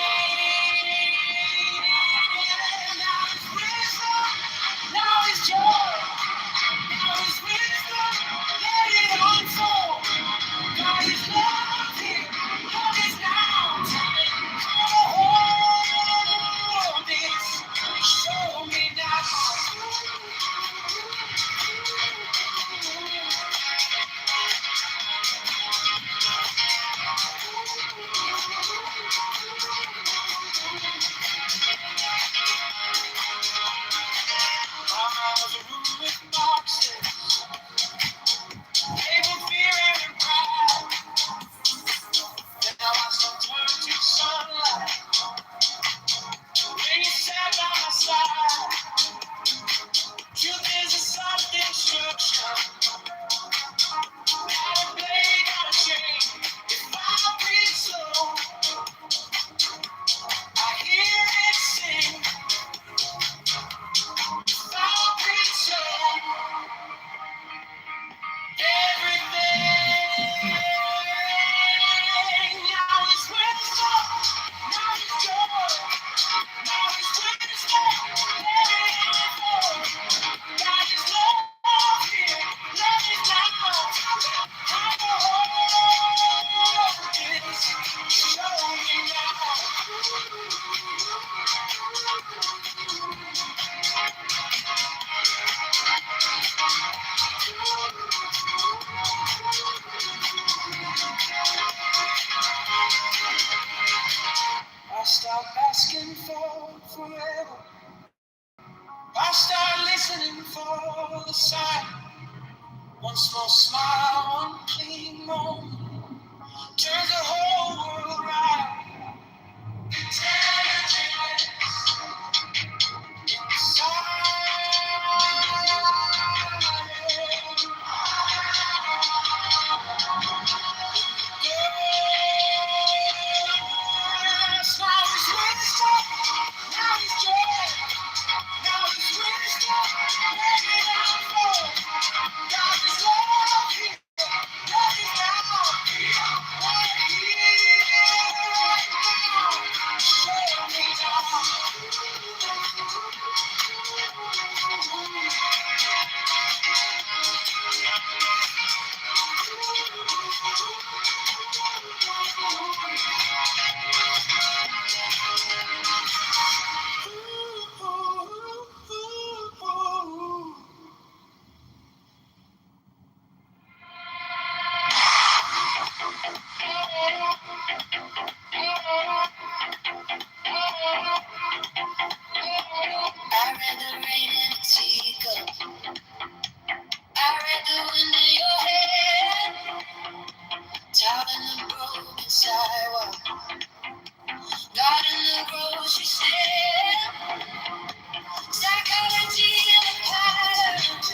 Now it's wisdom. Now it's joy. Now it's wisdom. Let it unfold. God is love.
turns the whole world around. I read the rain in a teacup. I read the wind in your hair. Taught in the broken sidewalk. God in the grocery store. Psychology in the pattern.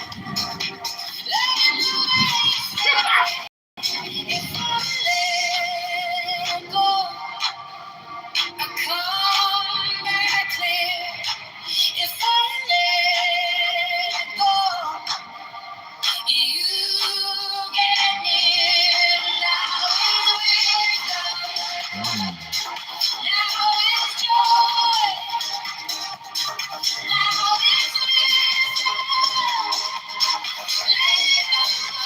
Love in the way you stay. If I let go, I come back clear. If I let go, you get near. Now is wisdom. Now is joy. Now is wisdom. Let it go.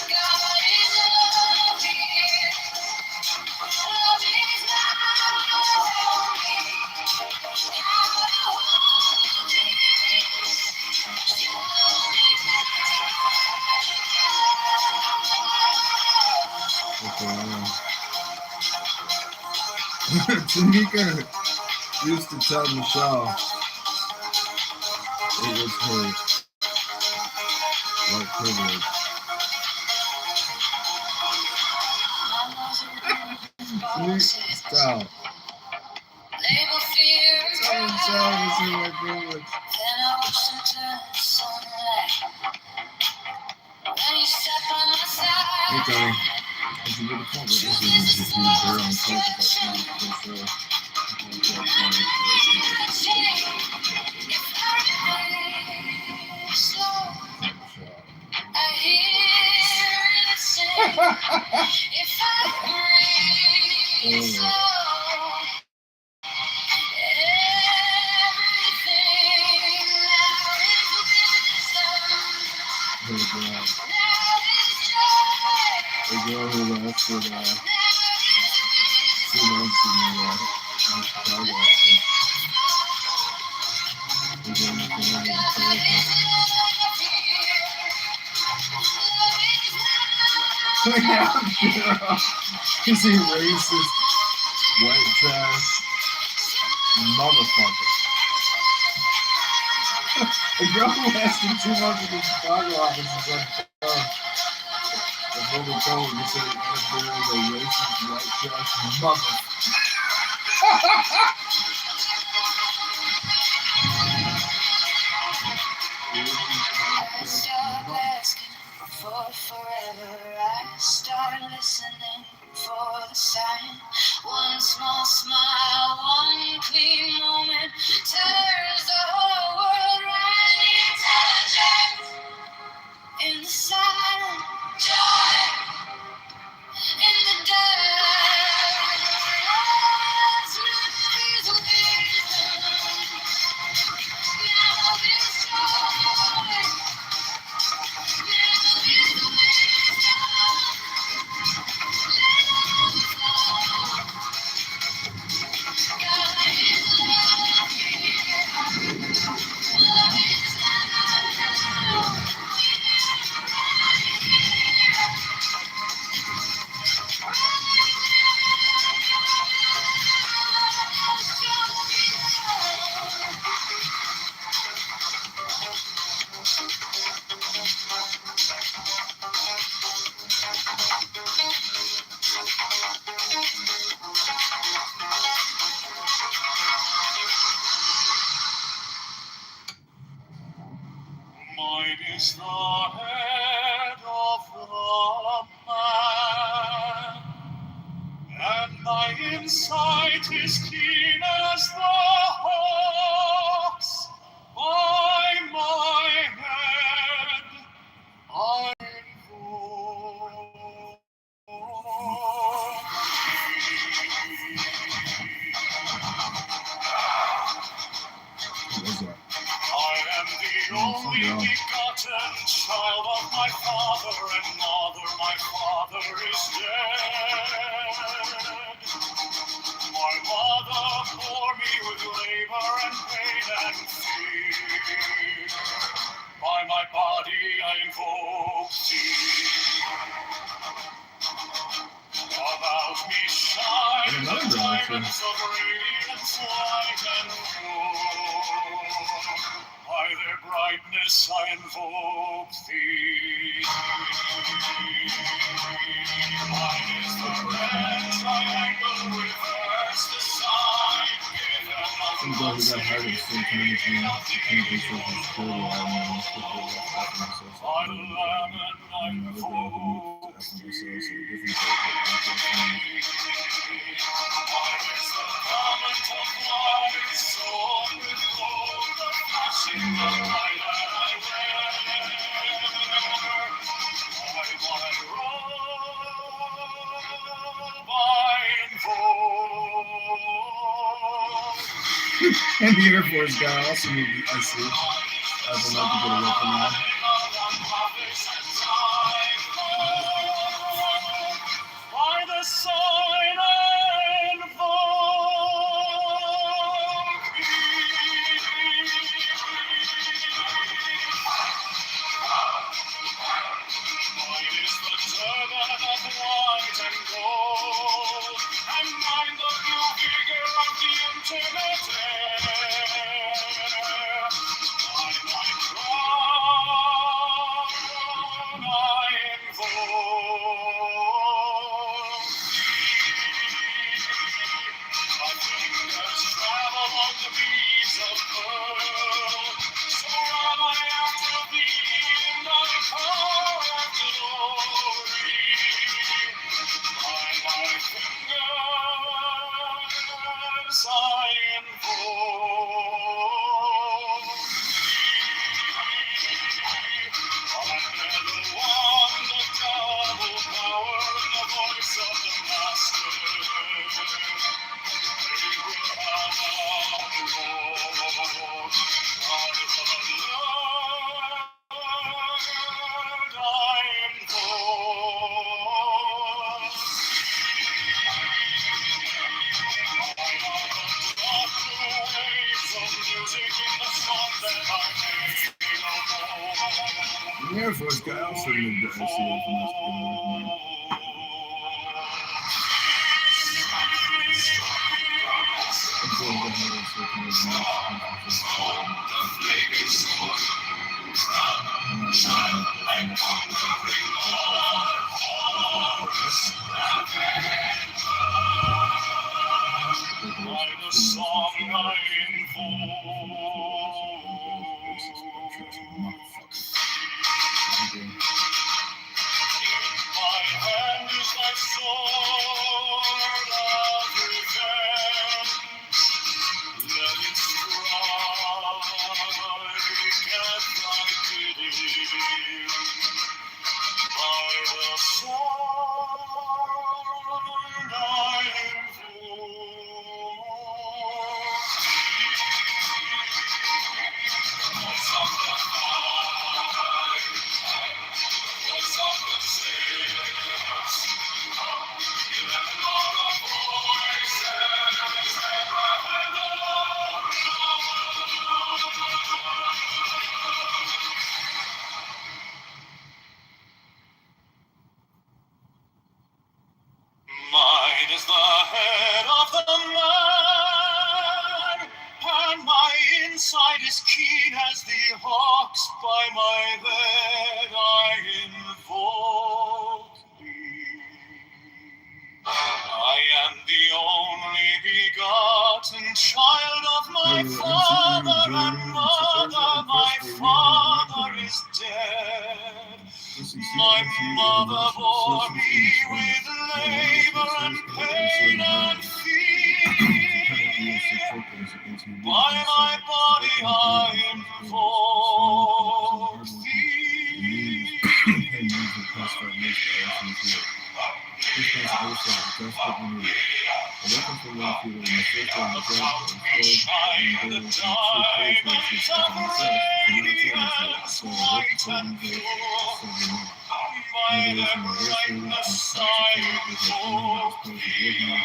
God is love here. Love is not me. How to hold
Tanika used to tell Michelle it was her white privilege. Stop.
Label fear and
Tell Michelle it was her white privilege.
then I watch them turn to sunlight. When you step on my
Hey,
side,
Tony. It's a good point. This is just being fair on the talk about the show.
I hear it sing. If I breathe slow, everything now is wisdom. Now is joy.
The girl who lasted 2 months in Chicago. Is he racist, white trash, motherfucker? A girl who lasted 2 months in the Chicago office is like, the vocal code to say that there is a racist, white trash, motherfucker.
Stop asking for forever. I start listening for the sign. One small smile, one clean moment turns the whole world right. Intelligence in the silence, joy in the dark. Now is wisdom. Now is joy.
insight is keen as the hawk's. By my head I invoke I am the only begotten child of my father and mother. My father is dead. My mother bore me with labor and pain and fear. By my body I invoke thee. About me shine the diamonds of radiance, light and pure. By their brightness I invoke thee. Mine is the red triangle, reverse the sign, given
Some guy who got hired at the same time as me, became a social security and the Air Force guy also moved to IC. I don't know if you get away from that.
By the sign I invoke Mine is the turban of white and gold, and mine the blue vigor of the intimate air. By my crown I invoke my fingers travel on the beads of pearl, so run I after thee in thy power and glory. By my fingers I invoke under the wand of double power and the voice of the Master.
The Air Force guy also moved to IC from us to get away from that.
By the song I invoke. My hand is thy sword of revenge. Let it strike at thy bidding. By the sword I Mine is the head of the man, and my insight is keen as the hawk's. By my head I invoke thee. I am the only begotten child of my father and mother. My father is dead. My mother bore me with labor and pain and fear. By my body I invoke thee. Shine the diamonds of radiance, white and pure. By their brightness I invoke thee.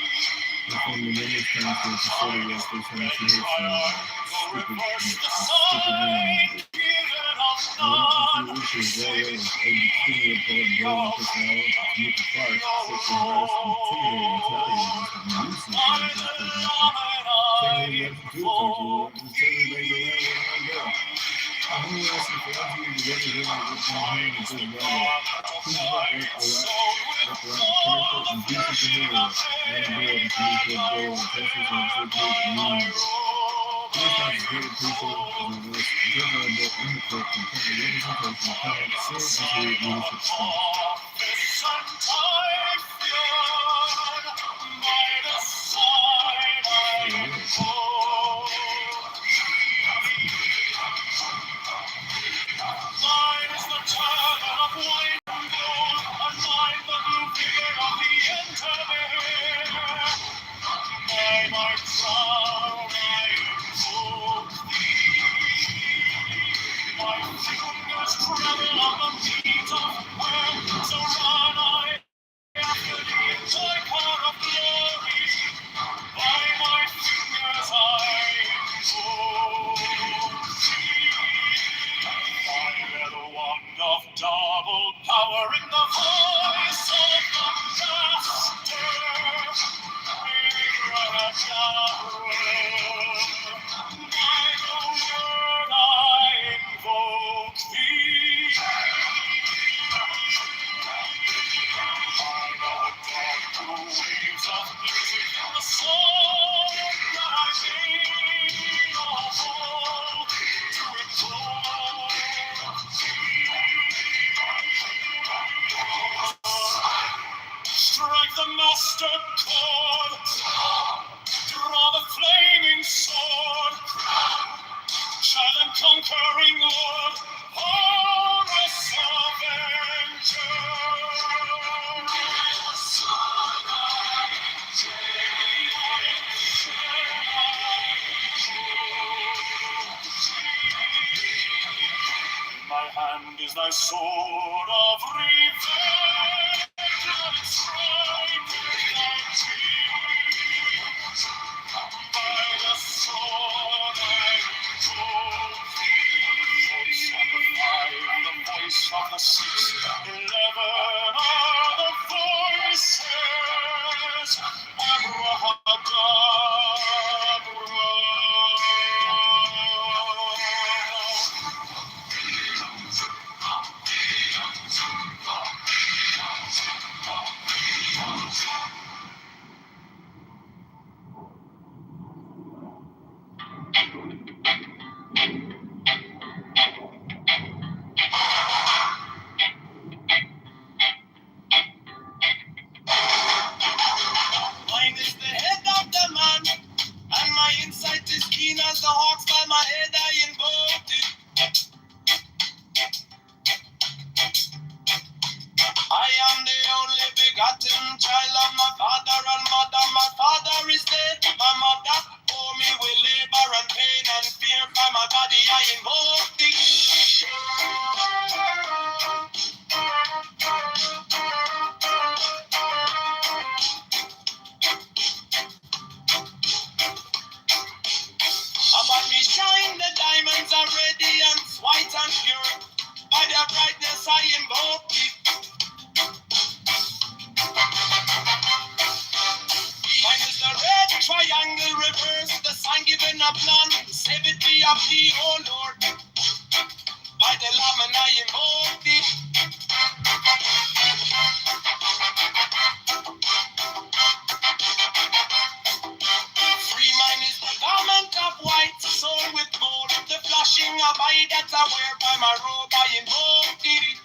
Reverse the sign given on none, save Mine is the turban of white and gold, and mine the blue figure of the intermediate. By my crown I invoke thee. My fingers tremble on the beat of earth, so run I after thee in thy car of glory. By my fingers I invoke thee. I bear the wand of double power in the voice of the master. By the word I invoke thee. I know the dark blue waves of music and the song that I sing all to implore strike the master chord, draw the flaming sword, child and conquering Lord, Horus Avenger. In my hand is thy sword of revenge, and strike with thy teeth. By the sword I invoke thee. Voice of the five, the voice of the six, 11 are the voices. Abrahadabra. Mine is the head of the man, and my insight is keen as the hawks. By my head I invoked it. I am the only begotten child of my father and mother. My father is dead, my mother bore me with labor and pain and fear. By my body I invoked it. About me shine the diamonds are radiance, white and pure. By their brightness I invoke thee. Mine is the red triangle reverse, the sign given a plan. Save it be of thee, O Lord. By the Lamb and I invoke thee. Free mine is the garment of white, sewn with gold. The flashing of eye that I wear. By my robe I invoke thee.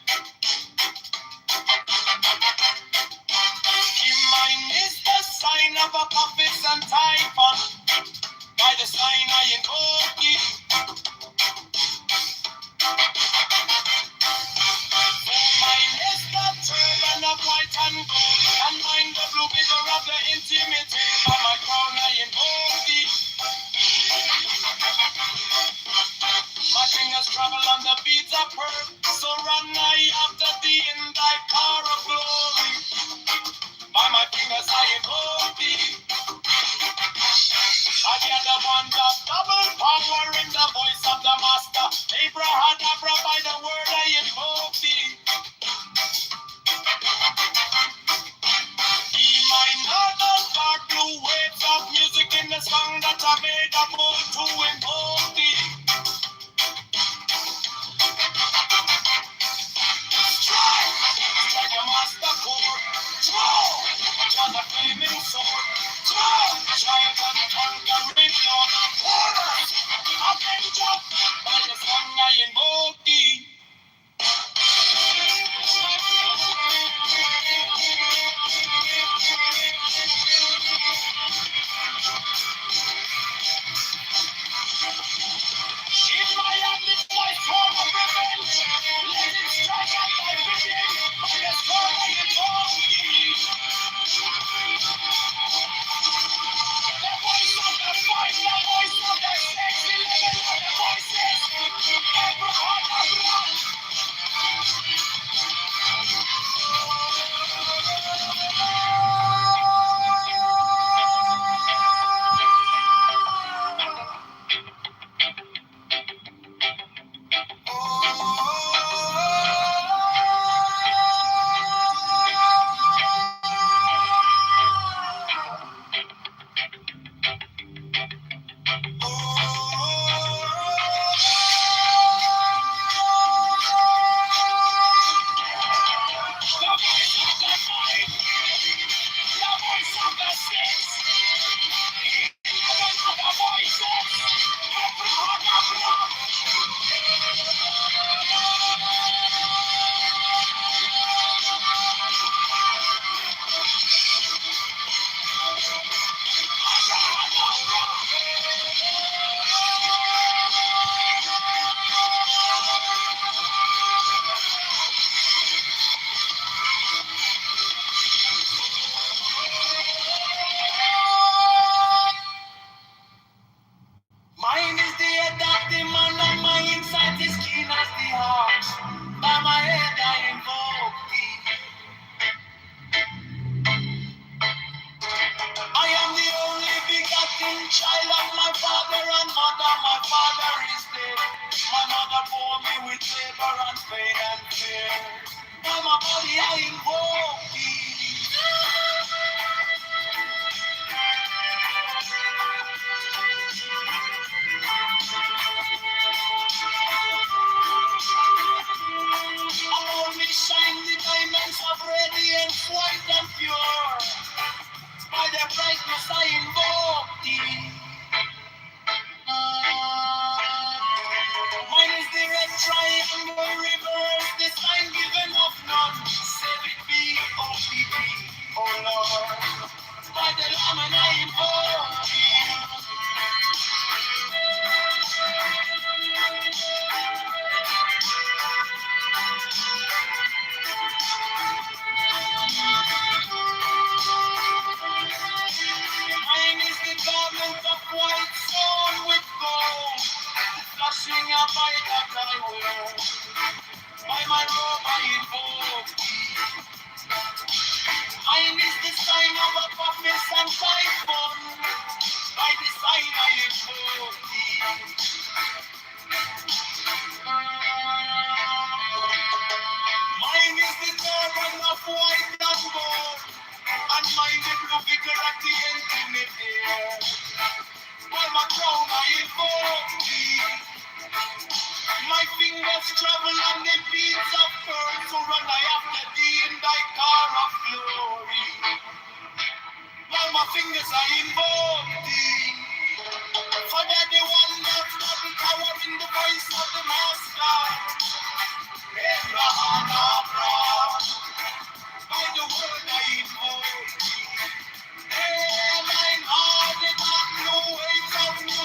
Mine is the sign of a prophet and typhon. by the sign I invoke thee. For mine is the turban of white and gold, and mine the blue vigor of the intimate. By my crown I invoke thee. My fingers travel on the beads of pearl, so run I after thee in thy car of glory. By my fingers I invoke thee. I hear the wand of double power in the voice of the master. Abrahadabra, by the word I invoke thee. Be my northern dark blue waves of music in the song that I made a bold to invoke thee. Strike a master chord. Draw! Draw the flaming sword. Draw! Giant and conquering Lord. Horror! Avenger! By the song I invoke thee. In my hand is my sword of revenge. Let it strike at thy vision. By the song I invoke thee. The voice of the fight, the voice of the sex, 11 other voices. Abraham. Mine is the adaptive man, and my insight is keen as the heart. By my head I invoke thee. I am the only begotten child of my father and mother. My father is dead. My mother bore me with labor and pain and fear. By my body I invoke thee. Upon me shine the diamonds of radiance, white and pure. By the brightness I invoke thee. Mine is the red triangle reverse, the sign given of none. Save it be, O.P.P., O Lord. By the Lamb and I invoke thee. Mine is the garment of white sewn with gold, flashing a light that I wear. By my robe I invoke thee. Mine is the sign of a puppet and typhoon. By the sign I invoke thee. Mine is the turban of white and gold, and mine the blue vigor at the intimate air. By my crown I invoke thee. My fingers travel on the beads of pearl, so run I after thee in thy car of glory. By my fingers I invoke thee. For thou the one that doesn't cower in the voice of the master. Abraham. By the word I invoke thee. Mine are the dark blue waves of music.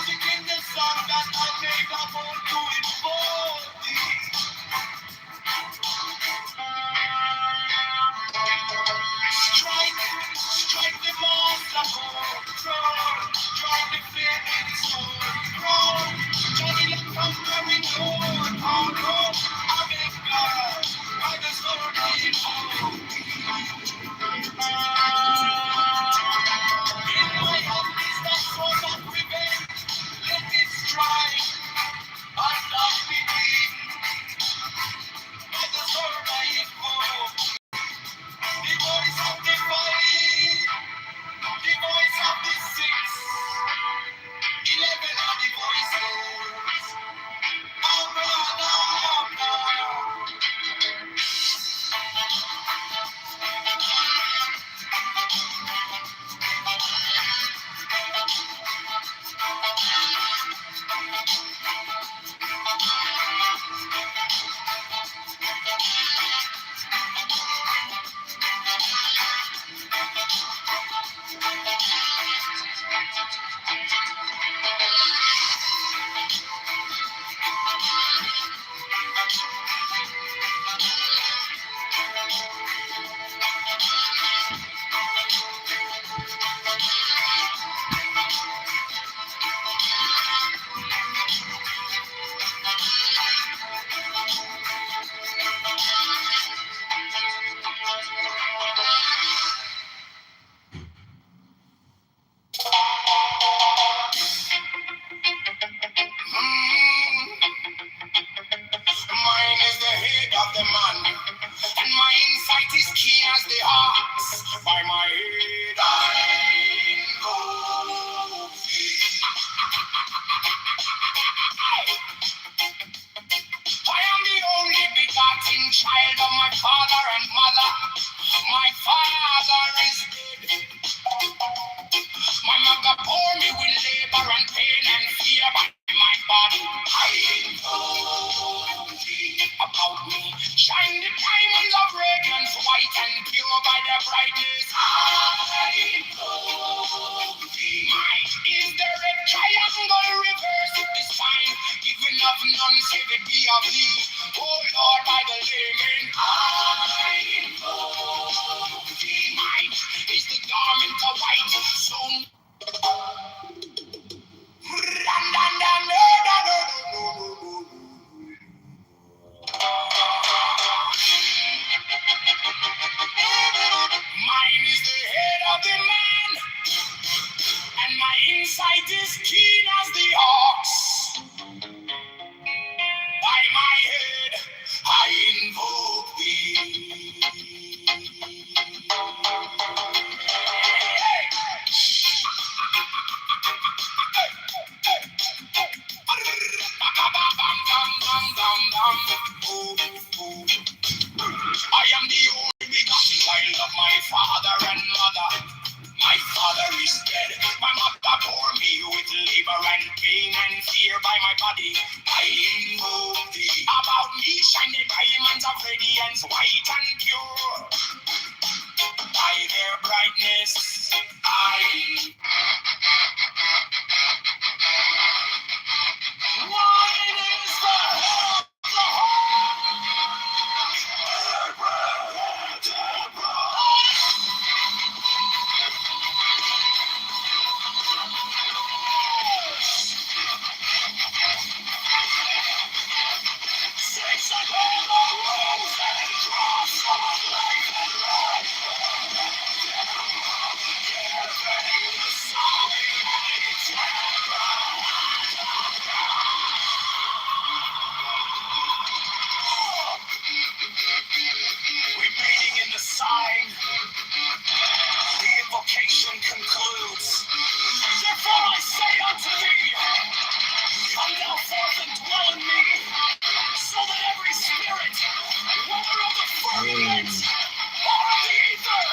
of thee. Oh Lord, by the living, I invoke thee. Mine is the garment of white. So mine is the head of the man, and my insight is keen as the ox. By my head, I invoke thee. I am the only begotten child of my father and mother. My father is dead. My mother bore me with labor and pain and fear by my body. I invoke thee. About me shine the diamonds of radiance, white and pure. By their brightness, I. Mine is the head of the remaining in the sign, the invocation concludes. Therefore I say unto thee, come thou forth and dwell in me, so that every spirit, whether of the firmament, or of the ether,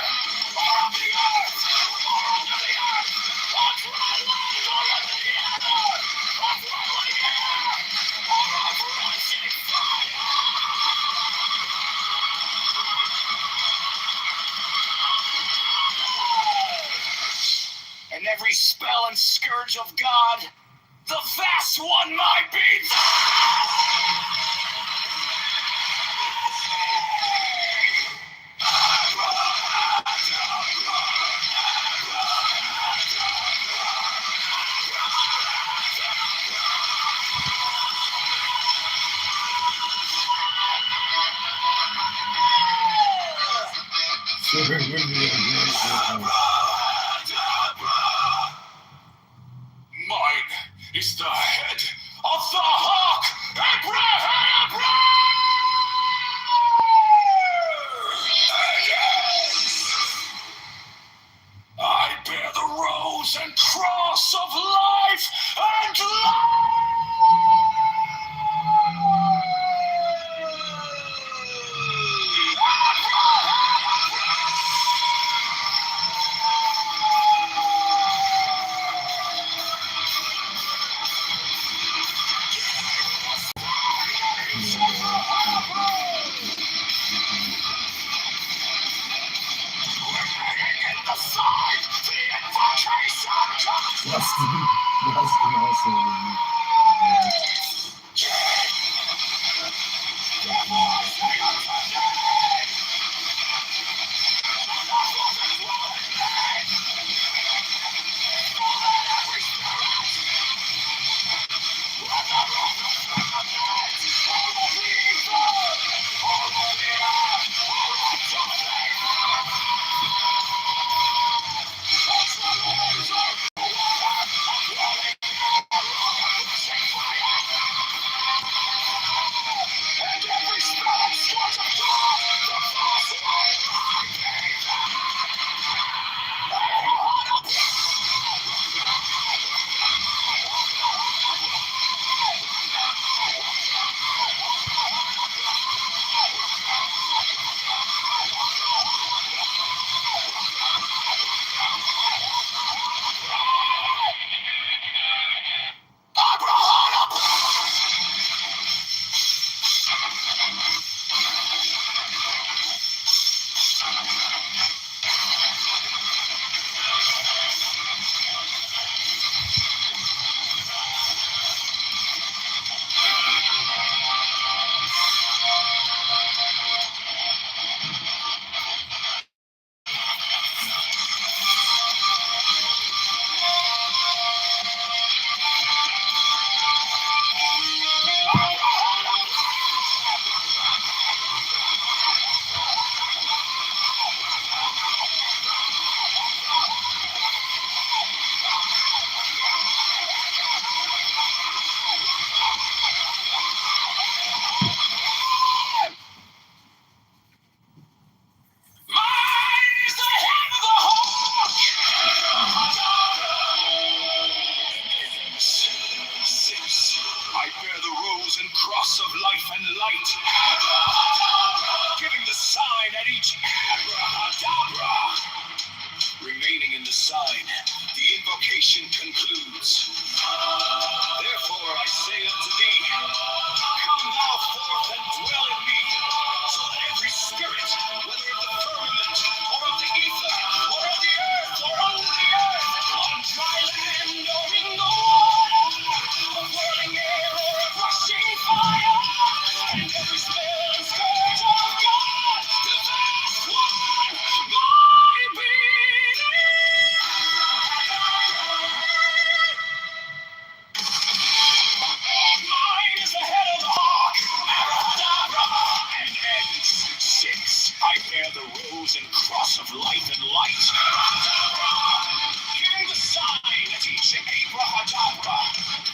or of the earth, or under the earth, or dry land, or under the ether, or flowing air, or of rushing fire. And every spell and scourge of God, the vast one might be. Mine is the head of the hawk, Abraham! I bear the rose and cross of life and
the sign, the invocation concludes. Therefore I say unto thee, come thou forth and dwell in me, so that every spirit, whether of the firmament, or of the ether, or of the earth, or under the earth, on dry land, or in the water, of whirling air, or of rushing fire, and every spell and scourge of God, the vast one, my being. Mine is the head of the hawk, Abracadabra, and ends. 6. I bear the rose and cross of life and light, Abracadabra, giving the sign, teaching Abracadabra,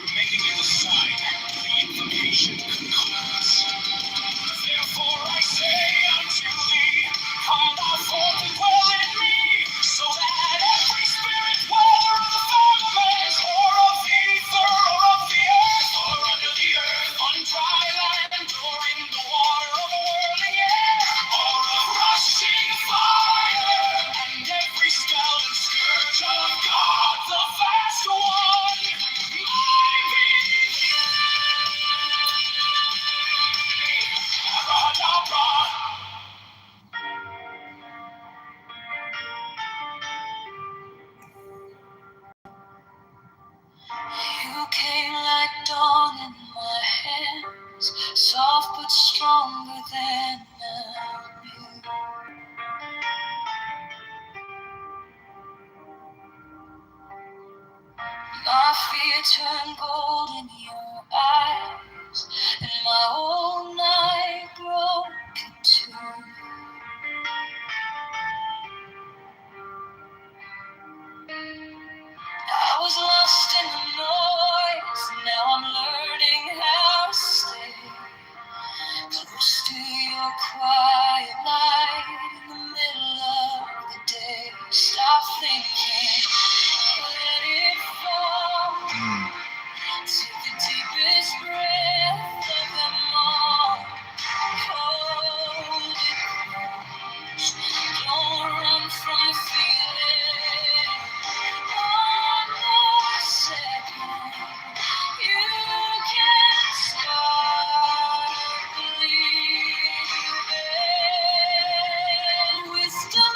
remaining in the sign, the invocation concludes. Therefore I say unto thee, come thou forth and dwell in me, so that every spirit, whether of the firmament, or of the ether, or of the earth, or under the earth, on dry land, or in the water, of whirling air, or of rushing fire, and every spell and scourge of God, the vast one, my being. You came like dawn in my hands, soft but stronger than I knew. My fear turned gold in your eyes, and my whole night broke in two. I was lost in the noise, now I'm learning how to stay close to your quiet light in the middle of the day. Stop thinking, let it fall. Take the deepest breath of them all. Hold it close. Don't run from the feeling. One more second. You can start believing. Wisdom.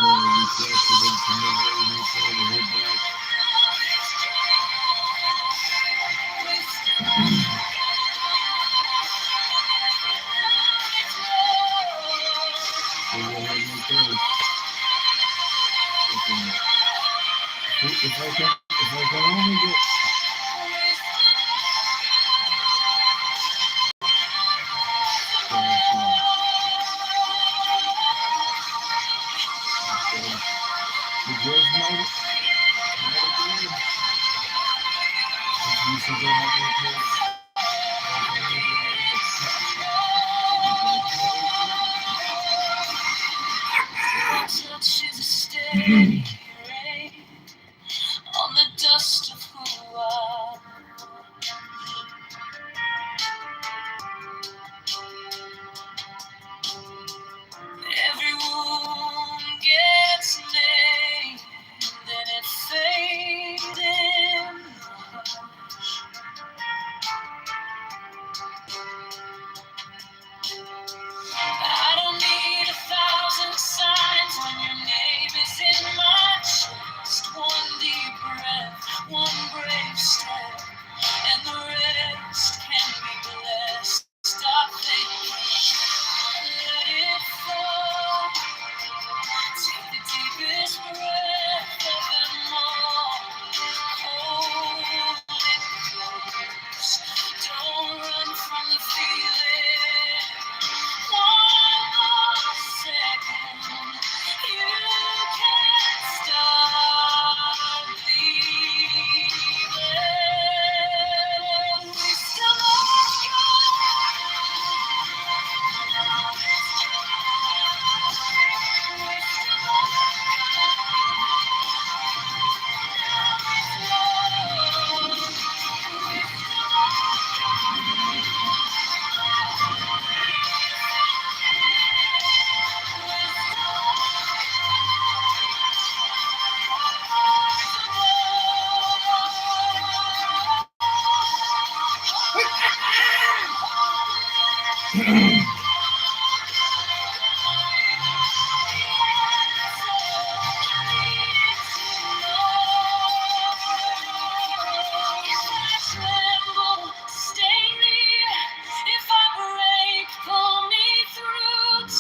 If I can only get the judge might agree. You should go have no place. Touch is a steady rain on the dust of who I am. Every wound gets named, then it fades in the hush. I don't need 1,000 signs when your name is in my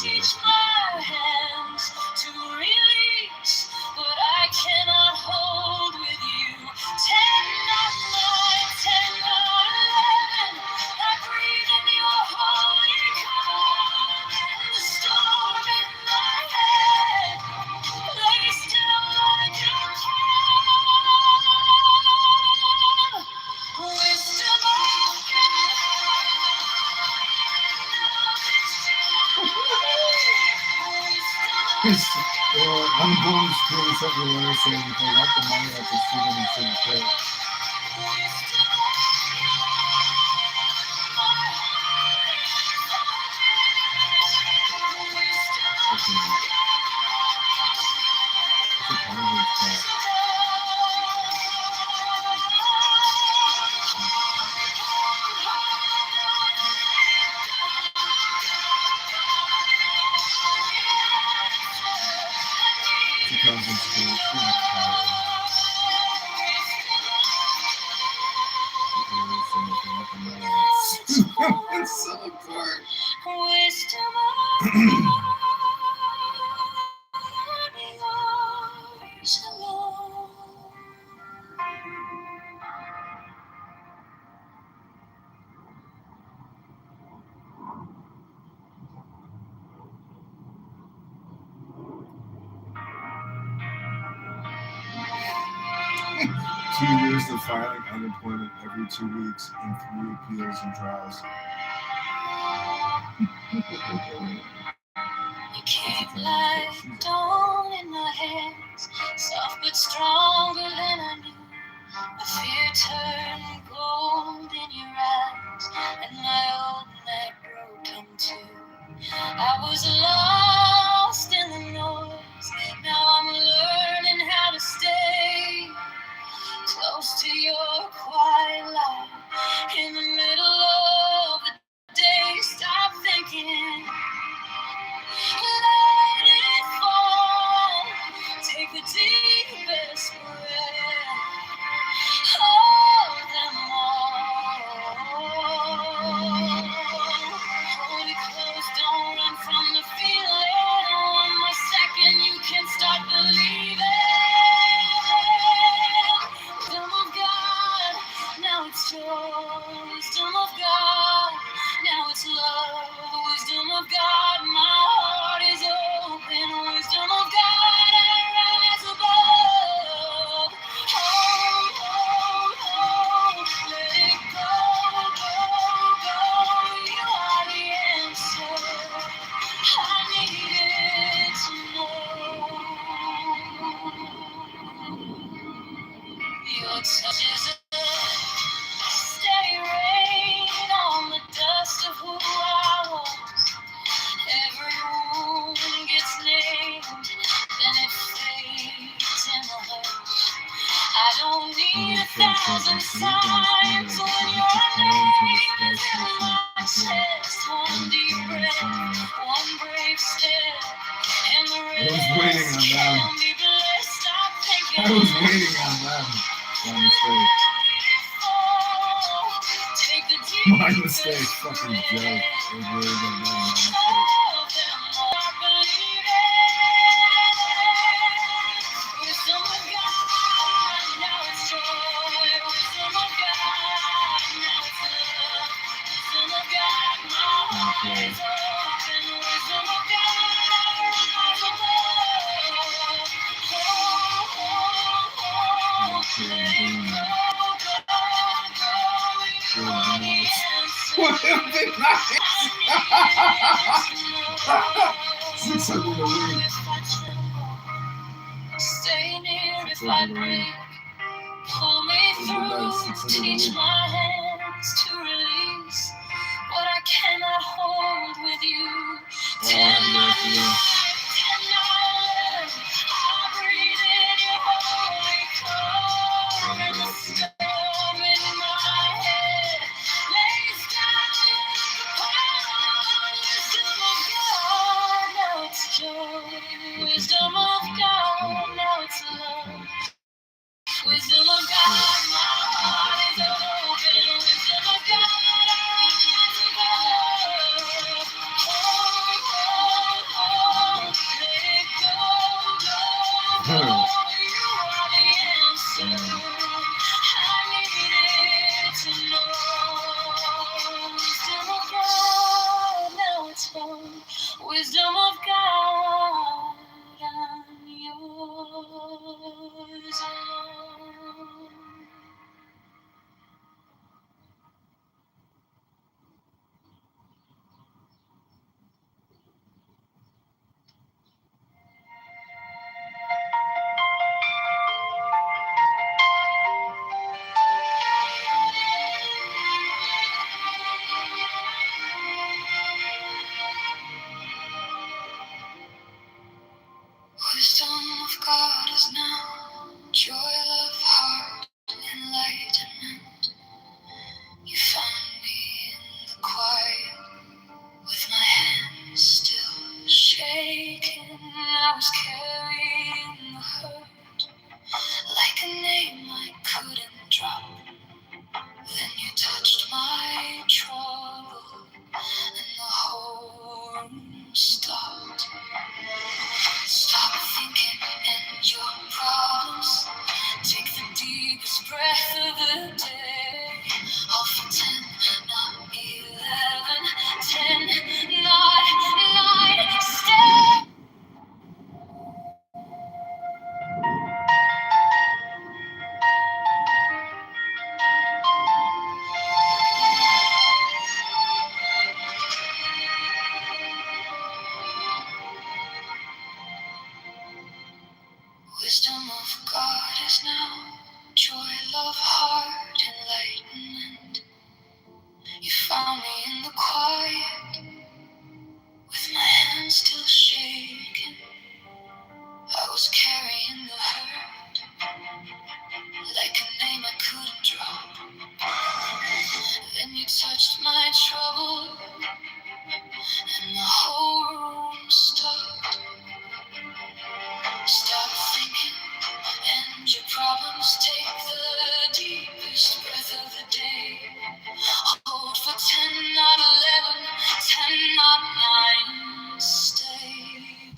Teach my hands to release what I cannot hold with you. 10 not 9, 10 not 11. I breathe in your holy calm. The storm in my head. Lay still like a calm. Wisdom of
I'm going to screw something when I say if I want the money, I can see them and shouldn't pay. It's so hard. Two years of filing unemployment every 2 weeks and 3 appeals and trials.
You keep like dawn in my hands, soft but stronger than I knew. The fear turned gold in your eyes, and my old night broken too. I was lost in the noise, now I'm learning how to stay close to your quiet light in the middle of the day. Stop thinking, let it fall. Take the deepest breath. Hold them all. Hold it close, don't run from the feeling. One more second, you can start believing. Wisdom of God, now it's joy. Wisdom of God, now it's love. Wisdom of God, my heart is open. Wisdom of God, I rise above. Hold, hold, hold, let it go, go, go. You are the answer I needed to know. Your touch is a steady rain on the dust of who I was. Every wound gets named, then it fades in the hush. I don't need 1,000 signs when your name is in my chest. One deep breath, one brave step, and the rest can be blessed. Stop thinking.
I was waiting on them. My mistake. My mistake. Fucking joke. It was really gonna be my mistake. What have been nice? 600 a week.
Stay near if I break. Pull me through. Teach my hands to release what I cannot hold with you. 10 not 9, 10 not 11. I breathe in your holy calm, and the storm in my head lays down like a pile. now, joy, love, heart, enlightenment. You found me in the quiet, with my hands still shaking. I was carrying the hurt, like a name I couldn't drop. Then you touched my trouble, and the whole room stopped. Stop thinking and your problems. Take the deepest breath of the day. All for 10, not 11. 10, not 9. Stay. Wisdom of God is now joy, love, heart, enlightenment. You found me in the quiet, with my hands still shaking. I was carrying the hurt, like a name I couldn't drop. Then you touched my trouble, and the whole room stopped. Stop thinking and your problems. Take the deepest breath of the day. Hold for 10, not 11. 10, not 9. Stay.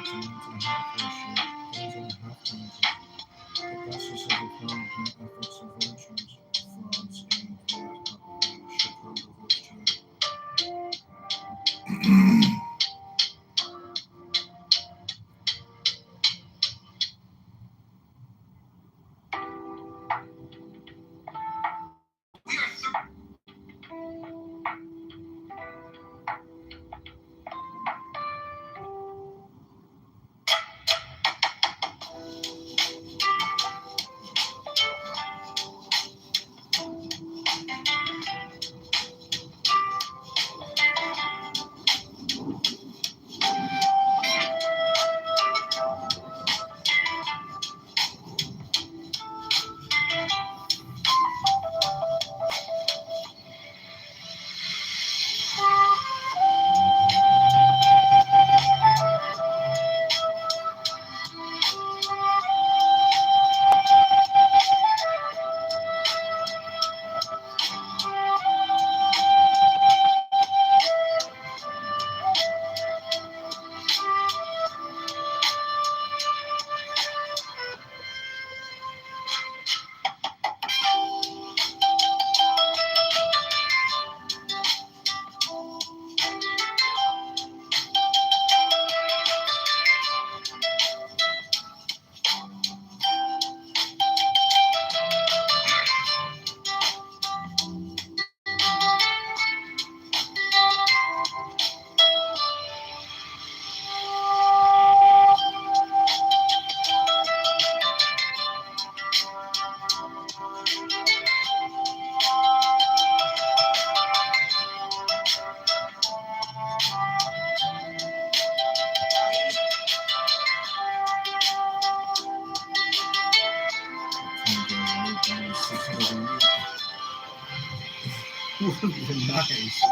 it's an anti-health issue. Things are health conscious. But that's just as a problem with ethics or virtues. Fraud, scheme, fraud, should cover those too. Would be nice.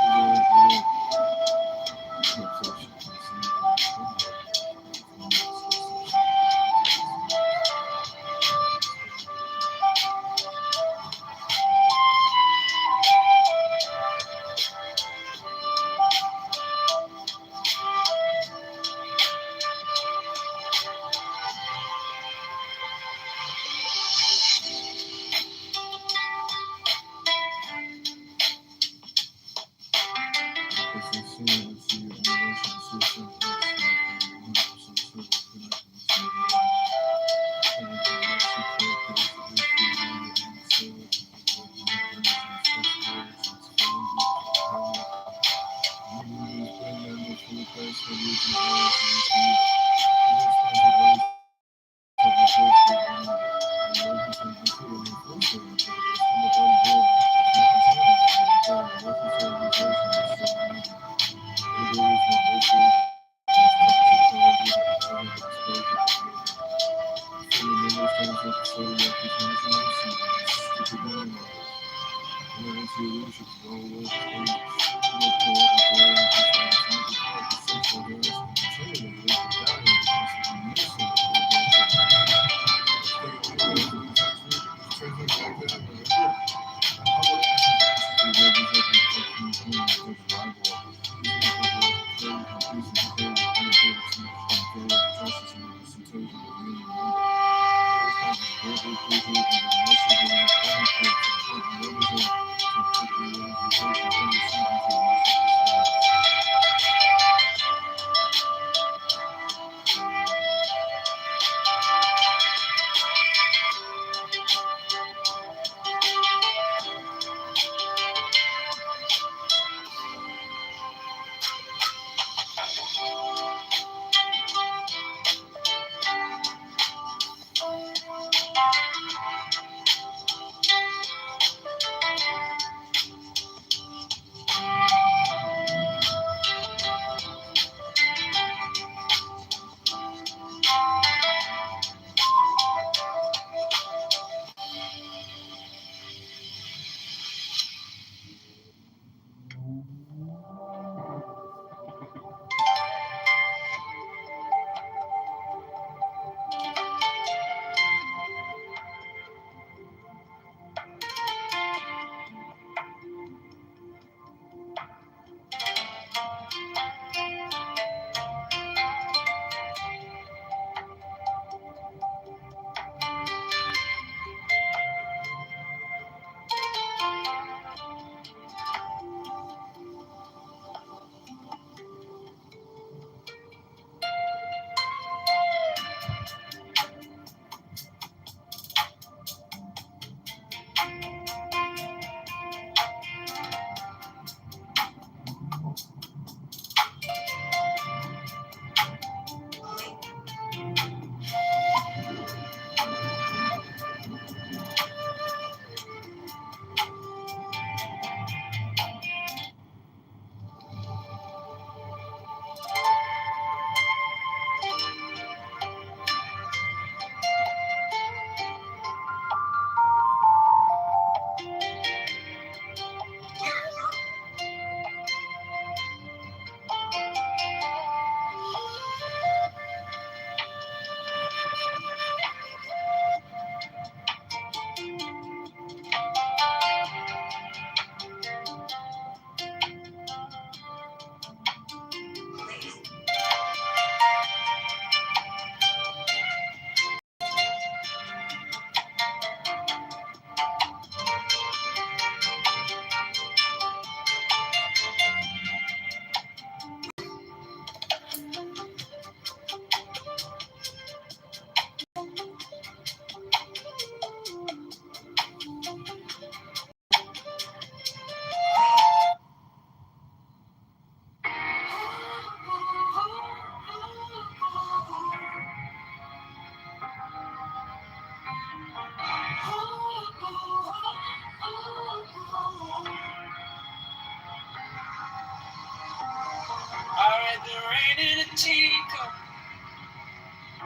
rain in a teacup.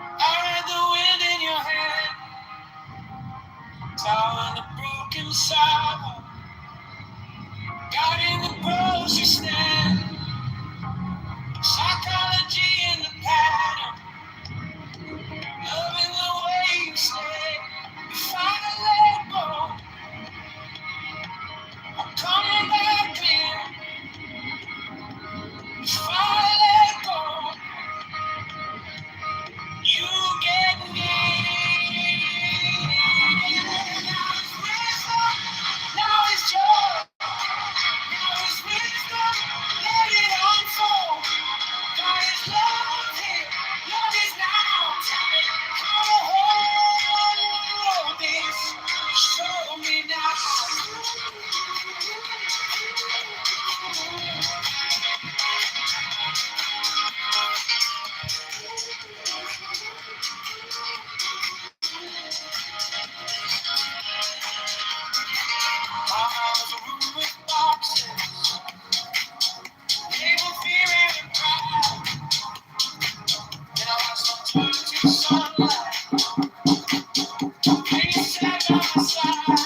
I read the wind in your hand. Towering the broken sidewalk. Guarding the grocery stand. Psychology in the pattern. Loving the way you stay. If I let go, I'm coming back clear. If I let go, you get me. Now it's wisdom, now it's joy, now it's wisdom, let it unfold. God is love here, love is now. How to hold this, show me now. My house a room with boxes, label fear and pride. And I watch them turn to sunlight, when you sat by my side.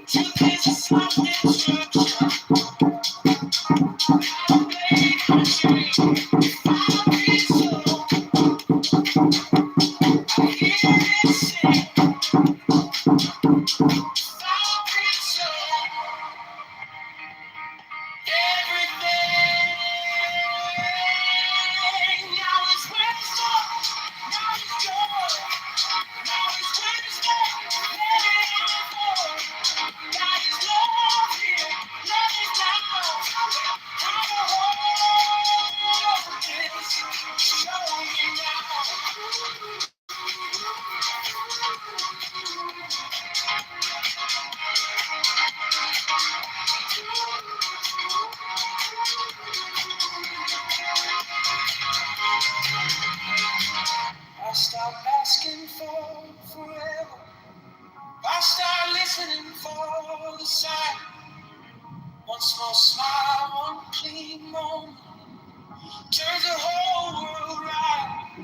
Truth is a self-destruction, I'm playing my shame. If I be so, I hear it sing. If I be so, everything. Now it's wisdom, now it's joy, now it's wisdom, let it unfold. God is love here, love is now. How to hold this, show me now. I stop asking for forever. I start listening for the sign. One small smile, one clean moment turns the whole world right.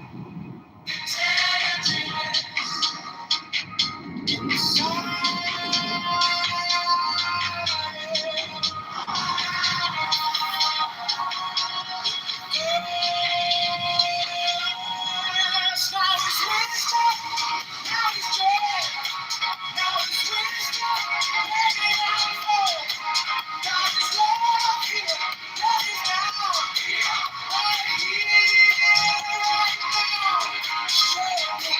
Now it's wisdom, now it's joy, now it's wisdom, let it unfold. God is love here, love is now, right here, right now. Show me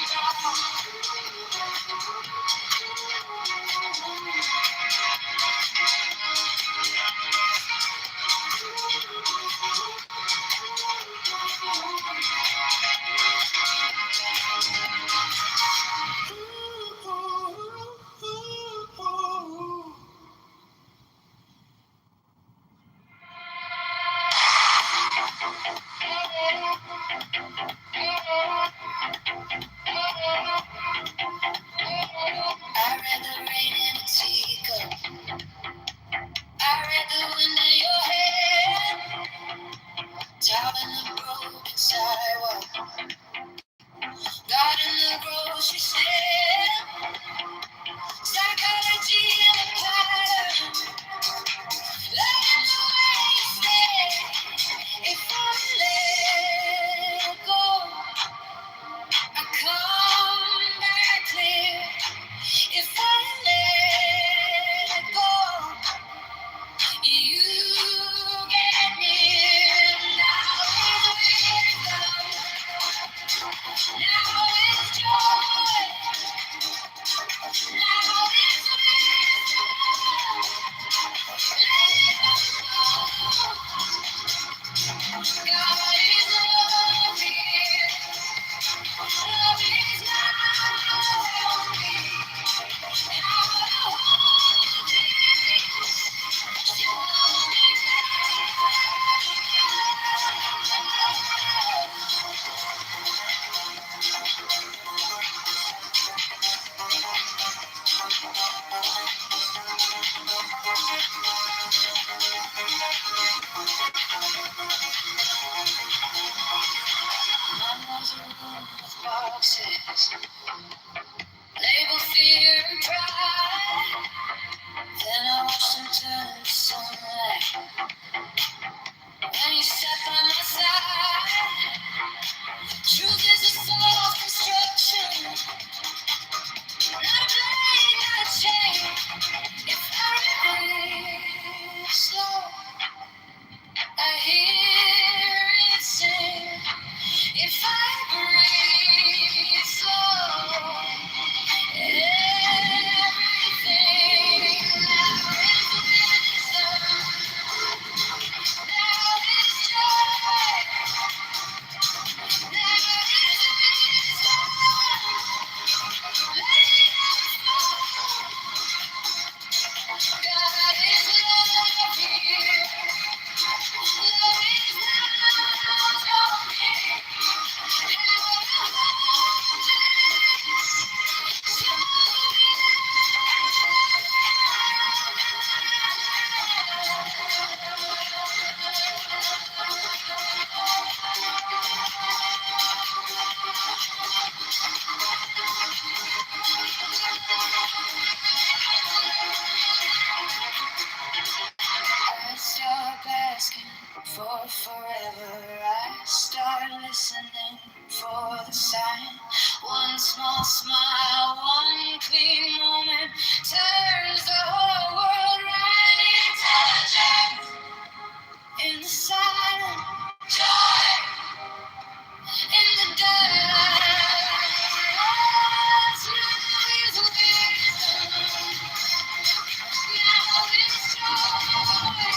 I read the rain in a teacup. I read the wind in your hair. Down in the broken sidewalk. God in the grocery stand. Psychology in the pattern. Loving the way you stay. If I let go, I come back clear. If I let go, you get near. Now is wisdom, now is joy, now is wisdom. Let it go. God is love here. Love is now. How to hold it. Show me now. boxes, label fear and pride. Then I watched them turn to sunlight. When you step by my side, truth is a false construction. Not a blade, not a chain. If I remain slow, I hear it sing. If I breathe slow, everything now is wisdom. Now is joy. Now is wisdom. Let it flow. God is love here. Love is not talking. I stop asking for forever. I start listening for the sign. One small smile, one clean moment turns the whole world right. Intelligence in the silence, joy in the dark. Now is wisdom. Now is joy.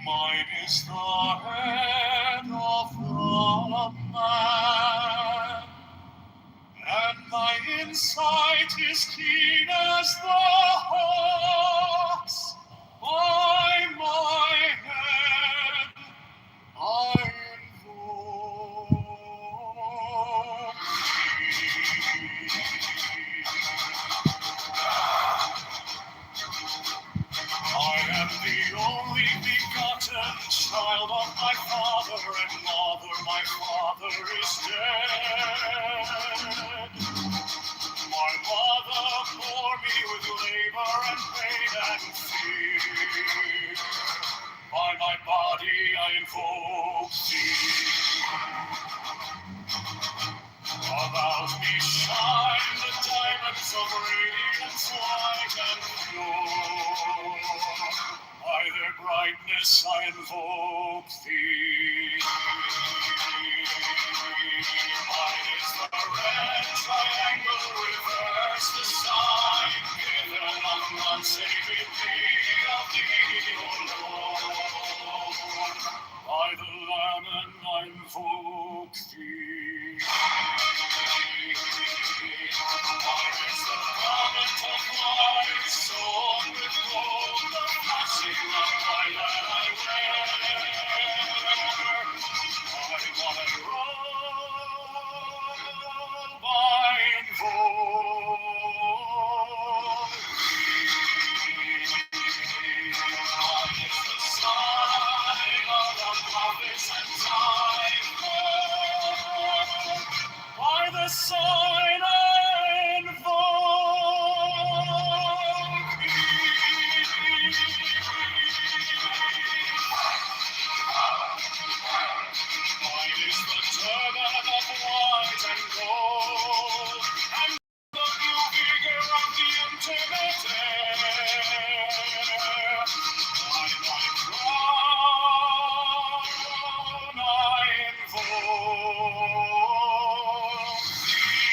Mine is the head of the man, and my insight is keen as the hawk's. By my head I invoke I am the only begotten child of my father and mother. My father is dead. My mother bore me with labor and pain and fear. By my body I invoke thee. About me shine the diamonds of radiance white and pure. By their brightness I invoke thee. Mine is the red triangle, reverse the sign, given on unsaved thee of thee, O Lord. By the Lamb and I invoke thee. Mine is the garment of light, sewn with gold, the flashing of my light I wear. By my robe I invoke thee. Mine is the sign of the prophets and time. By the sign I invoke thee. Mine is the turban of white and gold, and the new vigor of the intimate air. By my crown I invoke thee.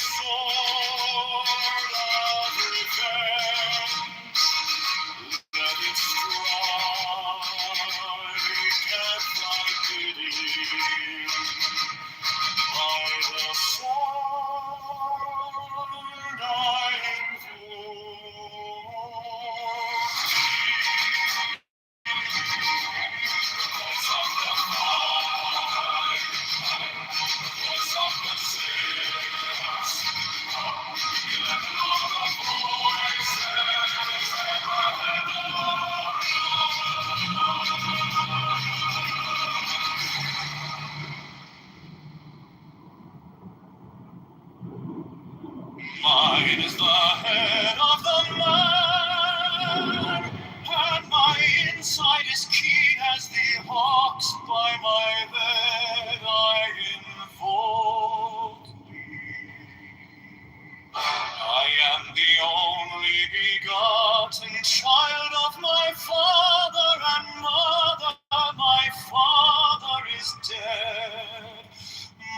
sword of revenge, let it strike at thy bidding. By the sword I Mine is the head of the man, and my inside is keen as the hawks. By my bed I invoke thee. I am the only begotten child of my father and mother. My father is dead.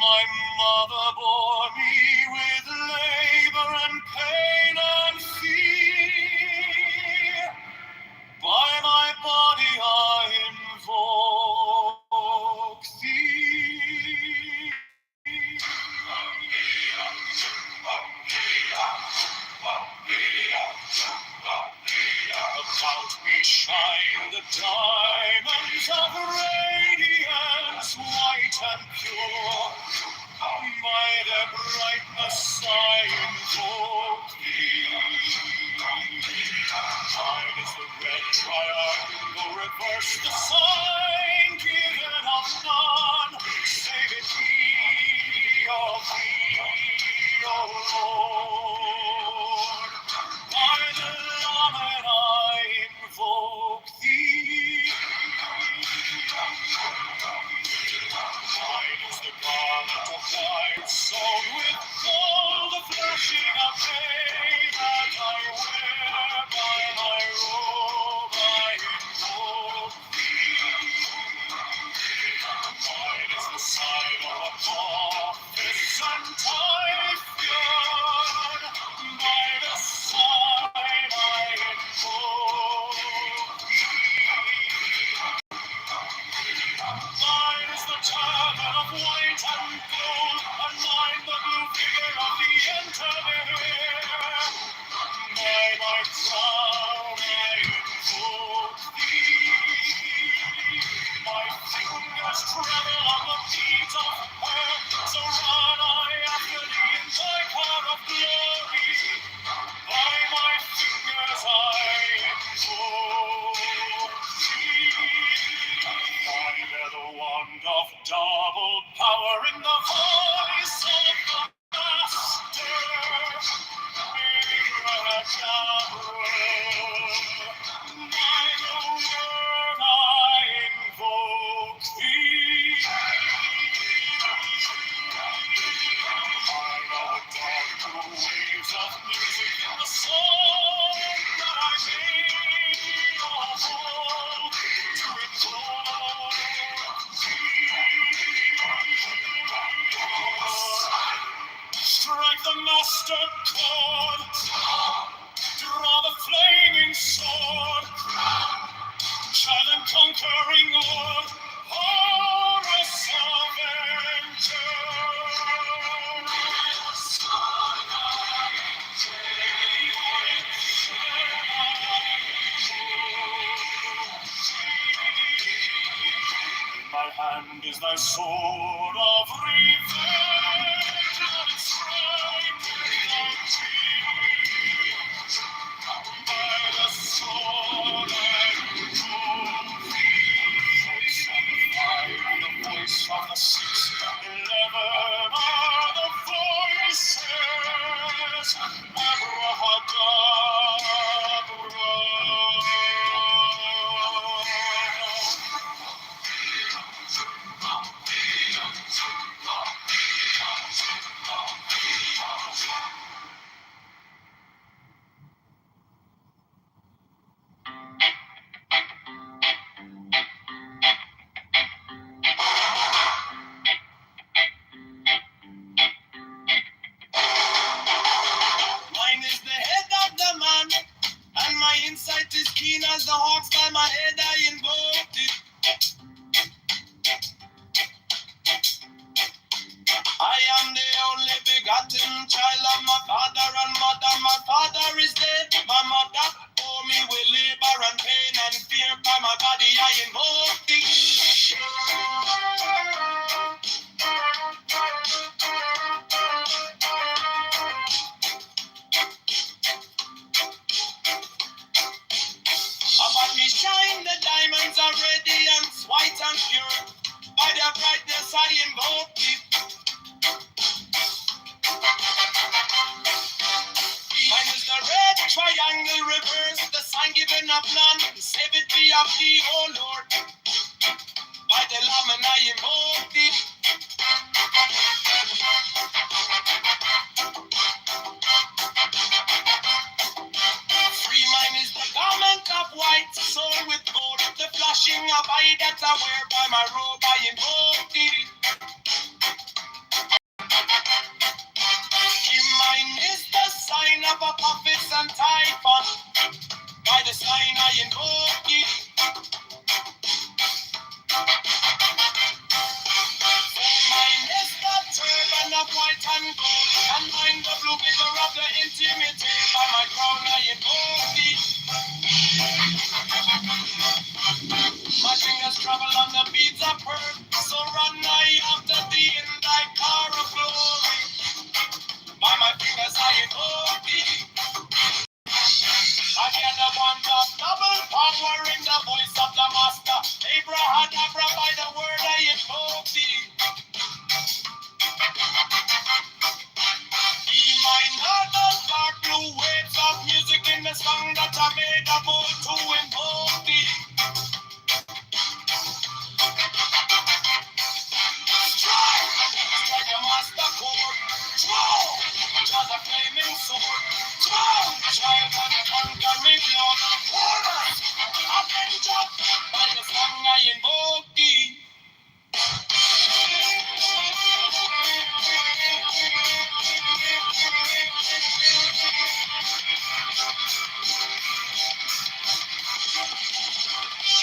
My mother bore me with labor and pain and fear. By my body I invoke thee. About me shine the diamonds of radiance, white and pure. By their brightness I invoke thee. Mine is the red triangle, reverse the sign, given of none, save it be of thee, O Lord. By the Lamed I invoke thee. Mine is the garment of white, sewn with gold, the flashing of day that I wear. By my robe I invoke thee. Mine is the sign of Apophis and Typhoon. By the sign I invoke thee. Mine is the turban of white and gold, and mine the blue figure of the Intermere. By my crown I invoke thee. My fingers tremble on the beat of her, so run I after thee in thy car of glory. By my fingers I invoke thee. I bear the wand of double power in the voice of the Master. By the word I invoke thee. I know the dark blue waves of music in the song that I made of old to invoke thee. Strike the master chord, draw the flaming sword, child and conquering Lord, Horus Avenger. In my hand is thy sword of revenge, let it strike without tears. By the sword I invoke thee. The voice of the 611 are the voices. Abrahadabra. keen as the hawks by my head I invoked it. I am the only begotten child of my father and mother. My father is dead, my mother bore me with labor and pain and fear. By my body I invoke thee. About me shine the diamonds are radiance, white and pure. By their brightness I invoke thee. Mine is the red triangle reverse, the sign given of none. Save it be of thee, O Lord. By the Lamb and I invoke thee. Free mine is the garment of white, sold with gold. The flashing of eye that I wear by my robe I invoke thee. Mine is the sign of a prophets and typhon. By the sign I invoke thee. Mine is the turban of white and gold, and mine the blue vigor of the intimate. By my crown I invoke thee. My fingers travel on the beads of pearl, so run I after thee in thy car of glory. By my fingers I invoke thee. I hear the want of double power in the voice of the master. Abrahadabra, by the word I invoke thee. Be mine are the dark blue waves of music in the song that I made a bold to invoke thee. Strike a master chord. Throw! Just a flaming sword. Throw! Child and conquering Lord. Chorus! Avenger! By the song I invoke thee.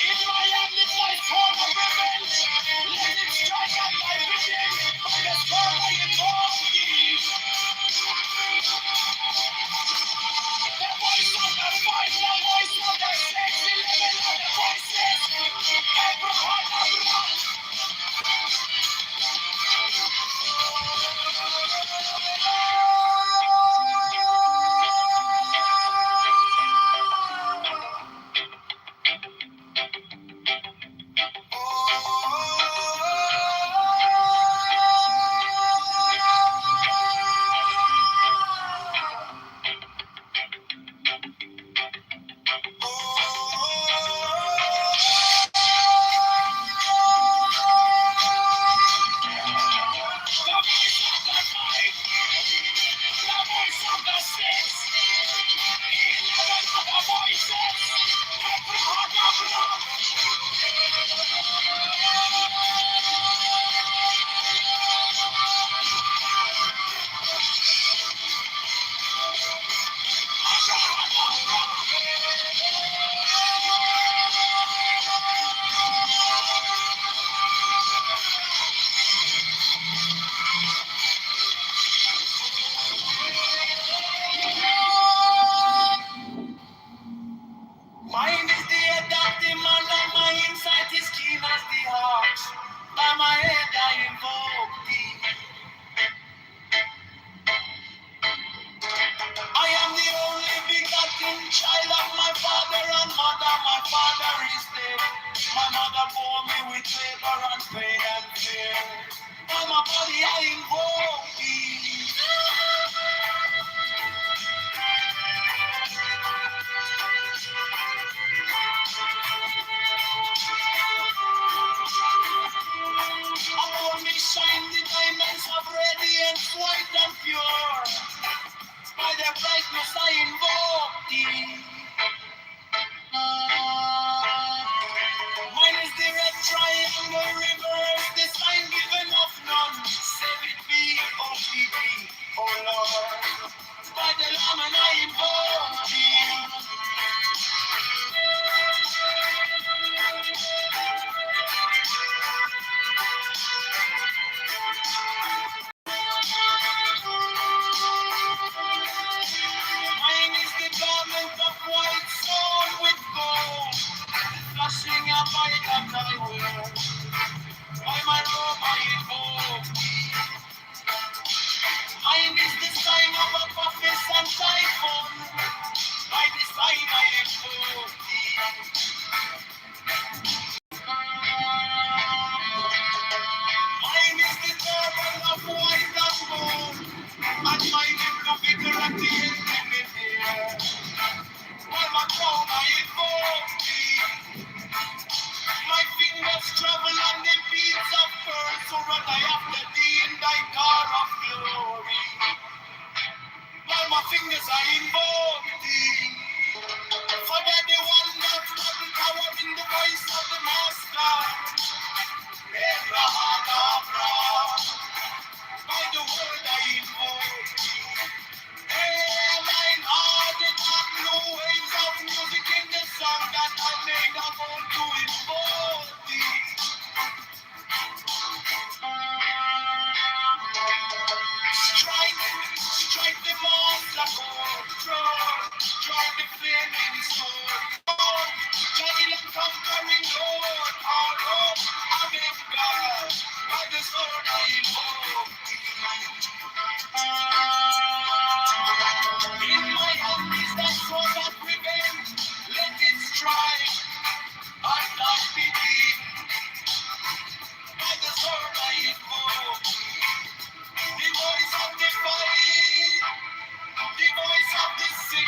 In my hand is my sword of revenge. Let it strike at my vision. By the sword I invoke thee. The voice of the fight, the voice of the 611 of the voices. Abraham. Mine is the adaptive man and my insight is keen as the heart. By my head I invoke thee. I am the only begotten child of my father and mother. My father is dead. My mother bore me with labor and pain and fear. By my body I invoke thee. Around me shine the diamonds of radiance, white and pure. By their brightness I invoke thee. Mine is the red triangle reverse, the sign given of none. Save it be, O P.B., O Lord. By the Lamb and I invoke thee. my fingers I invoke thee. Forget the one that doesn't power in the voice of the master. By the word I invoke thee. Hey, mine are the dark blue waves of music in the song that I made up on to invoke thee. Strike the monster chord, strike the flaming sword. Giant and conquering Lord, all up, against God, by the sword I invoke thee. In my hand is that sword of revenge, let it strike, and not be deep, by the sword I invoke thee. The voice of the fight, the voice of the 6,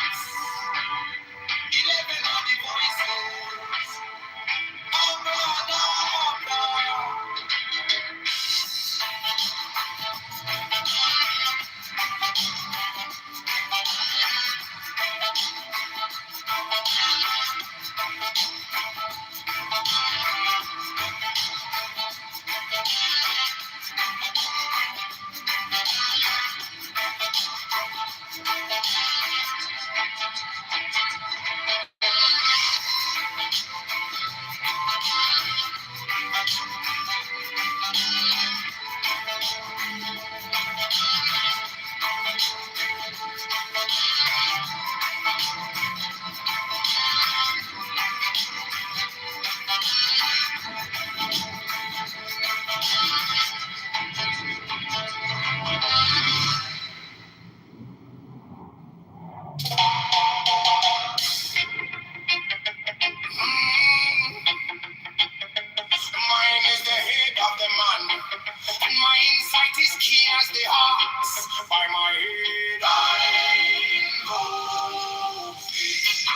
11 are the voices. Mine is the head of the man, and my insight is keen as the ox. By my head I invoke thee.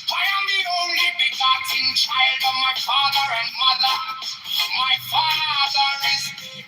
I am the only begotten child of my father and mother. My father is dead.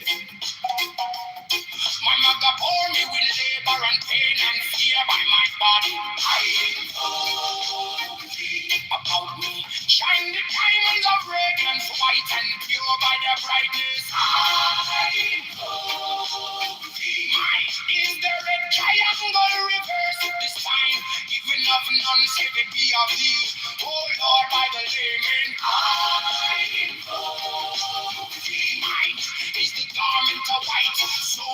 My mother bore me with labor and pain and fear by my body. I invoke thee. About me shine the diamonds of radiance, white and pure by their brightness. I invoke thee. Mine is the red triangle reversed with the sign, giving of none save it be of thee. Oh Lord, by the layman, I invoke thee. Mine is the garment of white, so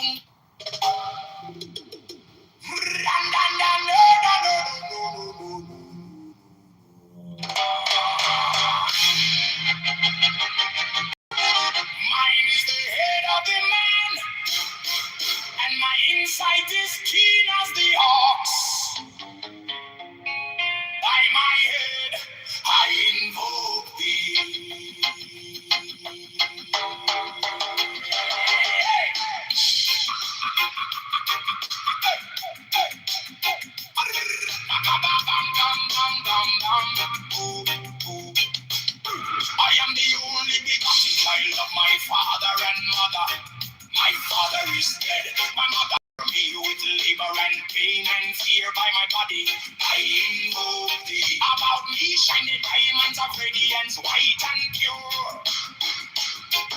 mine is the head of the man, and my insight is keen as the ox. By my head, I invoke thee. I am the only begotten child of my father and mother. My father is dead. My mother bore me with labor and pain and fear by my body. I invoke thee. About me shine the diamonds of radiance, white and pure.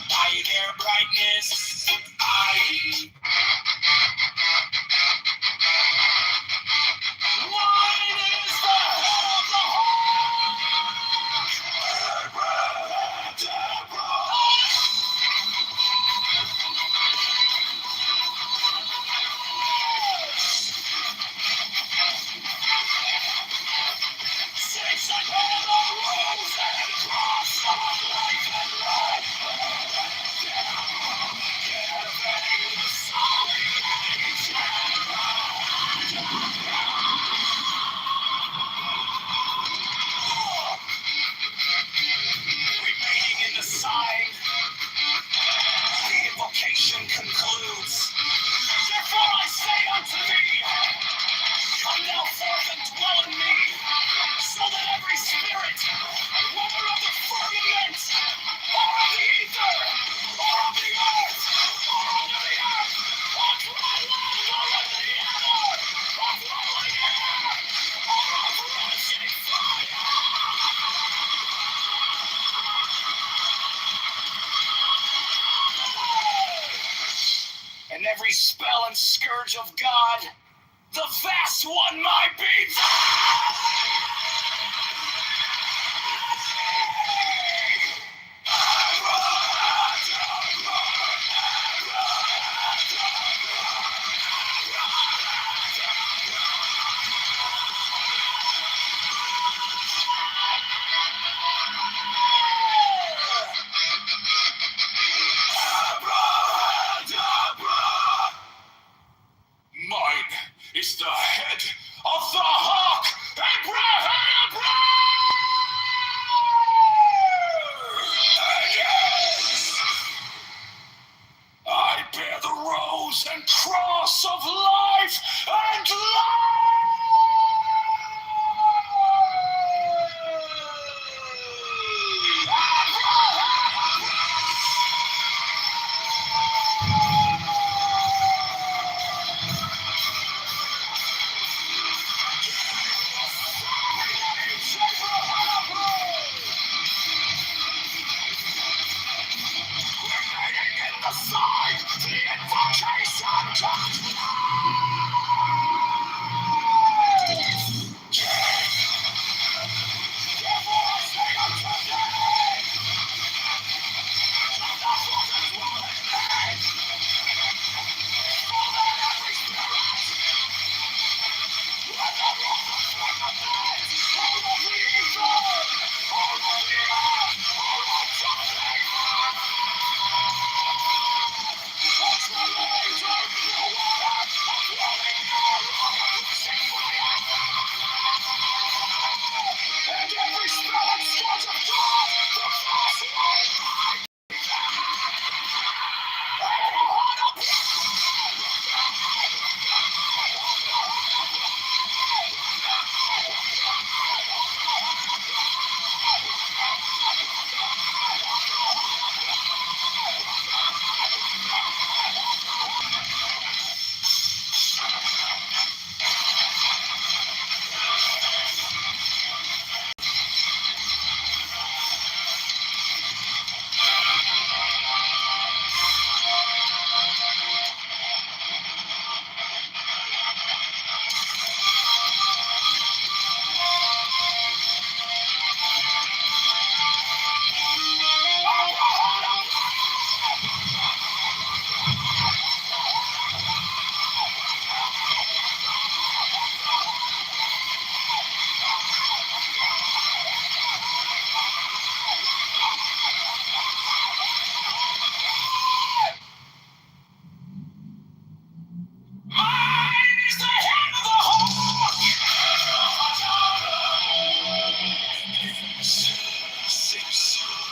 By their brightness, I. Mine is the head of the
and every spell and scourge of God, the vast one might be. Mine is the head of the hawk, Abraham! Yes! I bear the rose and cross of life and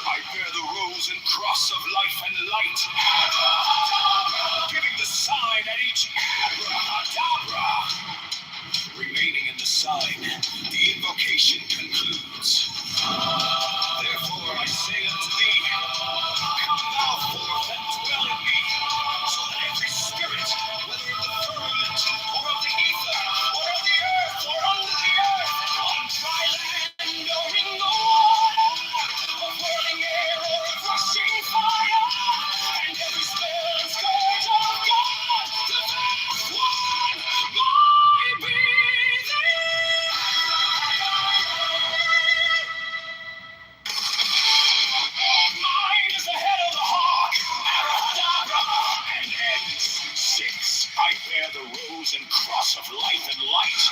I bear the rose and cross of life and light, giving the sign at each abracadabra. Remaining in the sign, the invocation concludes. Therefore I say unto thee, come thou forth and dwell in me, so that every spirit, whether of the firmament, or of the ether, or of the earth, or under the earth, on dry land, or in the water, of whirling air, or of rushing fire, and every spell and scourge of God, the vast one might be Mine is the head of the hawk, abracadabra, and ends. 6. I bear the rose and cross of life and light,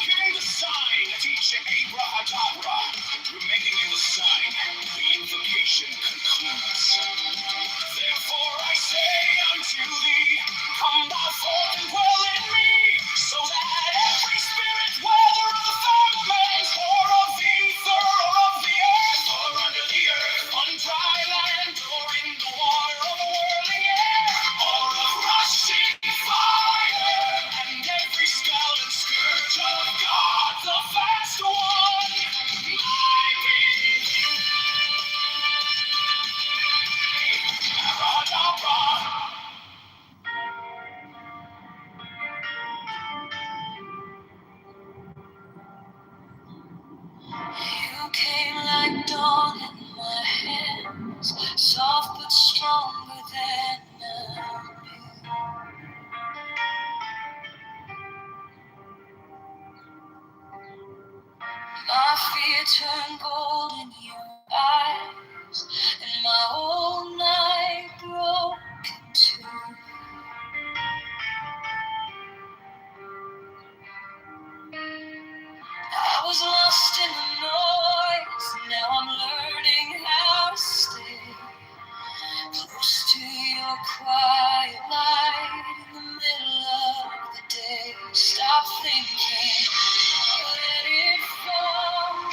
giving the sign at each abracadabra. Remaining in the sign, the invocation concludes. Therefore I say unto thee, come thou forth and dwell in me, so that every spirit, whether of the firmament, or of the ether, or of the earth, or under the earth, on dry land, or in the water, of whirling air, or of rushing fire, and every spell and scourge of God, the vast one, might be Abracadabra.
turned gold in your eyes, and my whole night broke in two. I was lost in the noise, now I'm learning how to stay close to your quiet light in the middle of the day. Stop thinking, let it fall.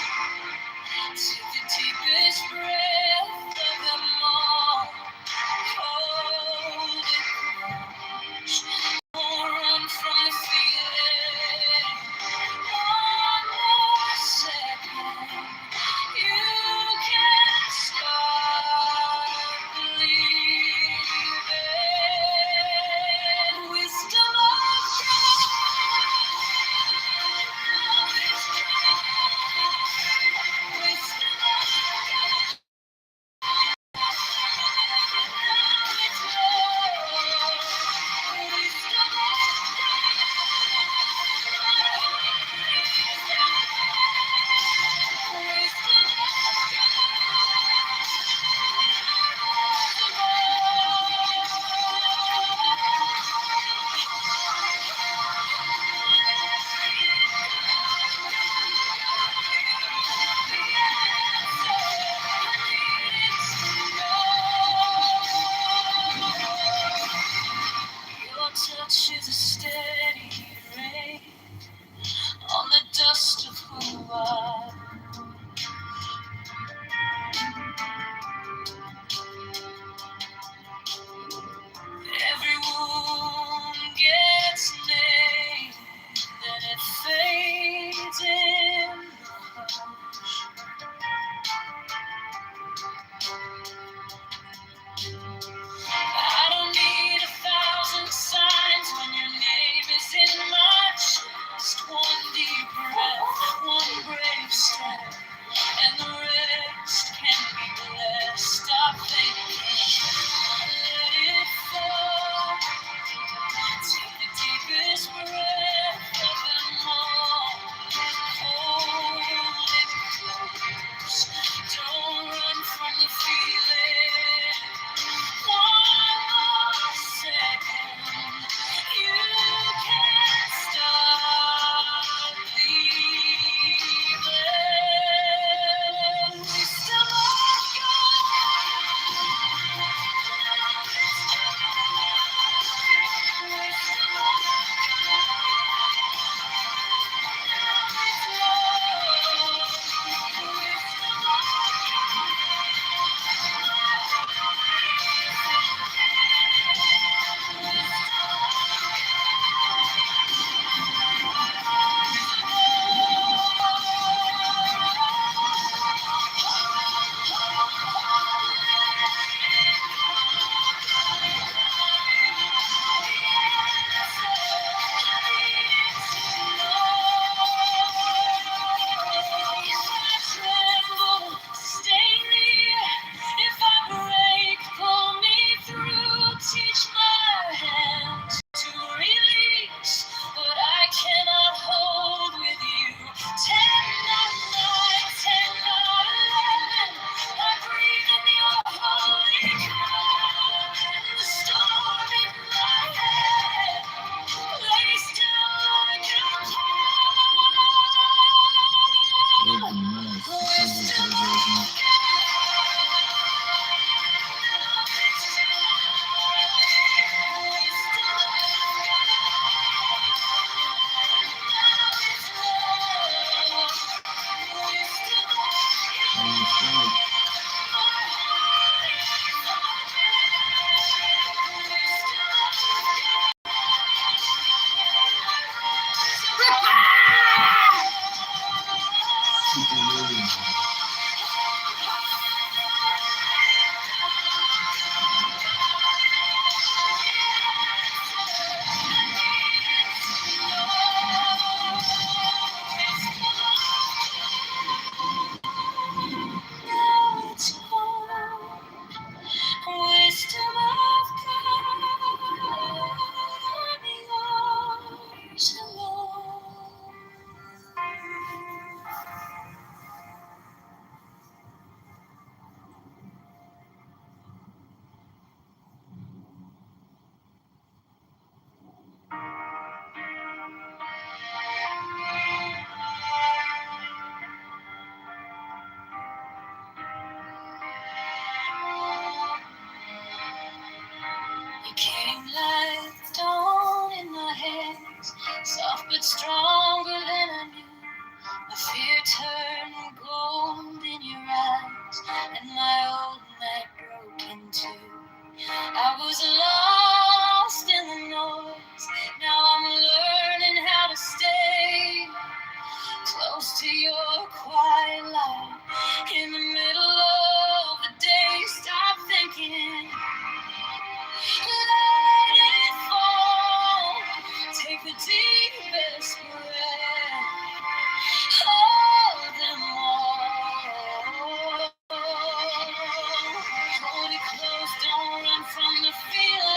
like dawn in my hands, soft but stronger than I knew. My fear turned gold in your eyes, and my old night broke in two. I was lost in the noise, now I'm learning how to stay close to your quiet light. In the middle of the day, stop thinking, let it fall. Take the deepest breath, hold them all. Hold it close, don't run from the feeling.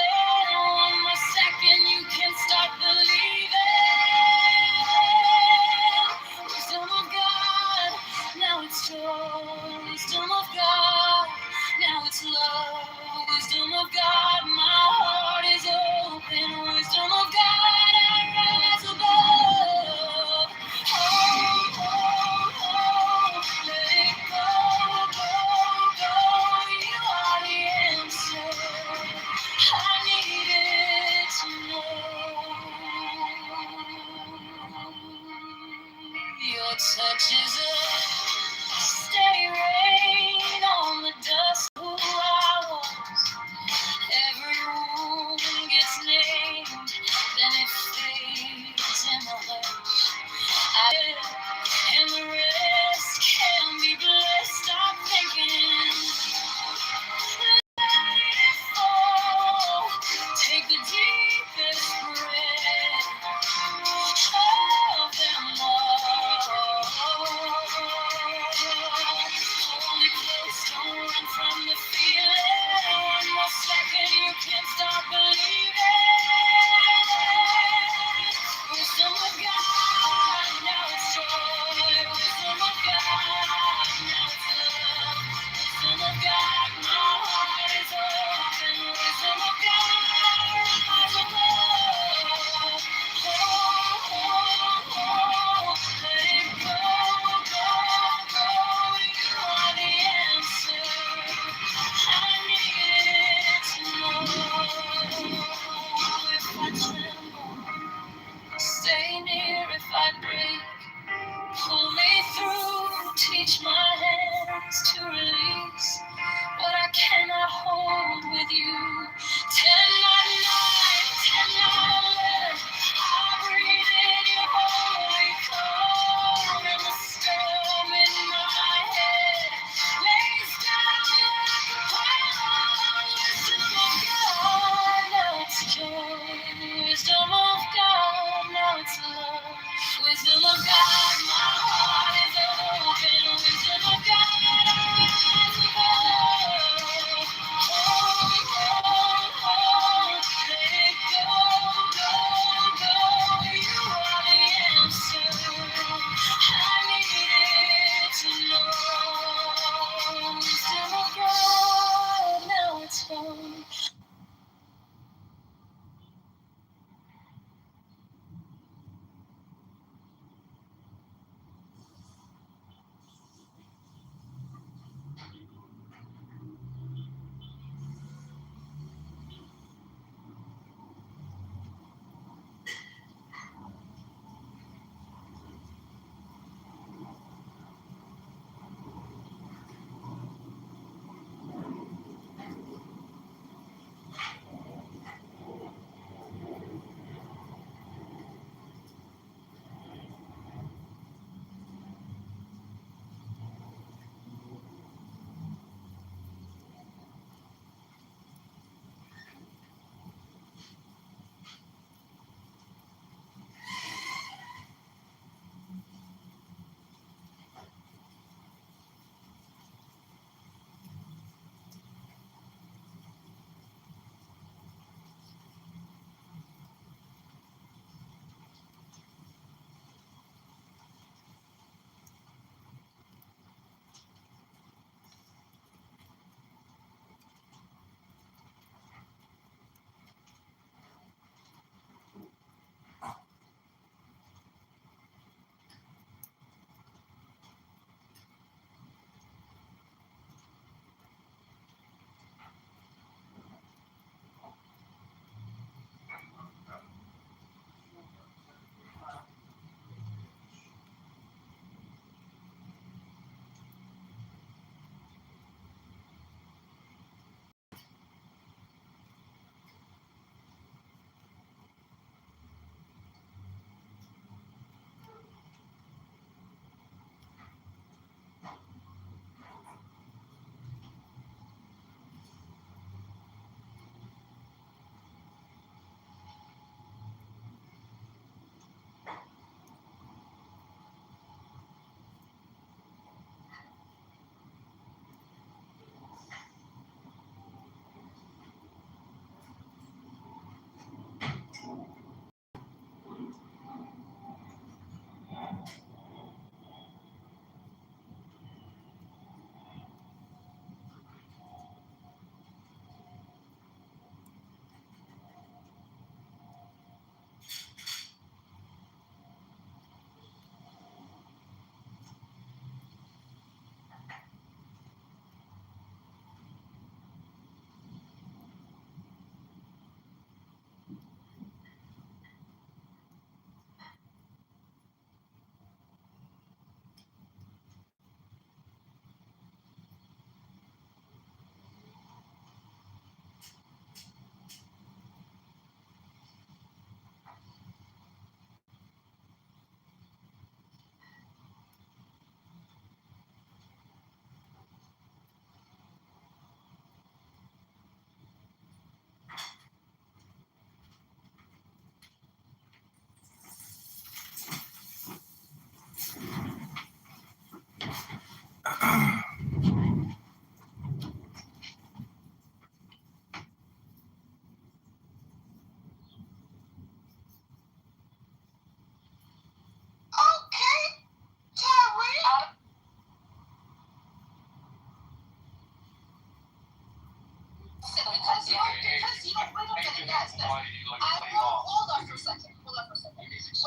Yes. Hold on for a second. When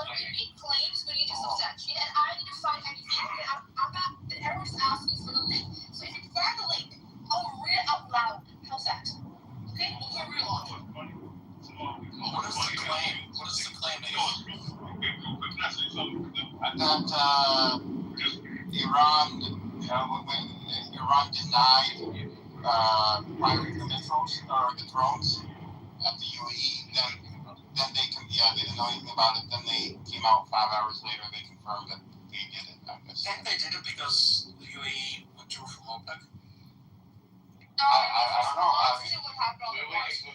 we make claims, we need to substantiate, and I need to find anything. Okay, I'm not. Everyone's asking for the link. So if you find the link, I'll read it out loud. How's that? Okay, we'll go real long.
What is the claim? What is the claim? That when Iran denied firing the missiles or the drones at the UAE, then they didn't know anything about it. Then they came out 5 hours later. They confirmed that they did it. I guess. And they did it because the UAE withdrew from OPEC.
No, I don't know. What happened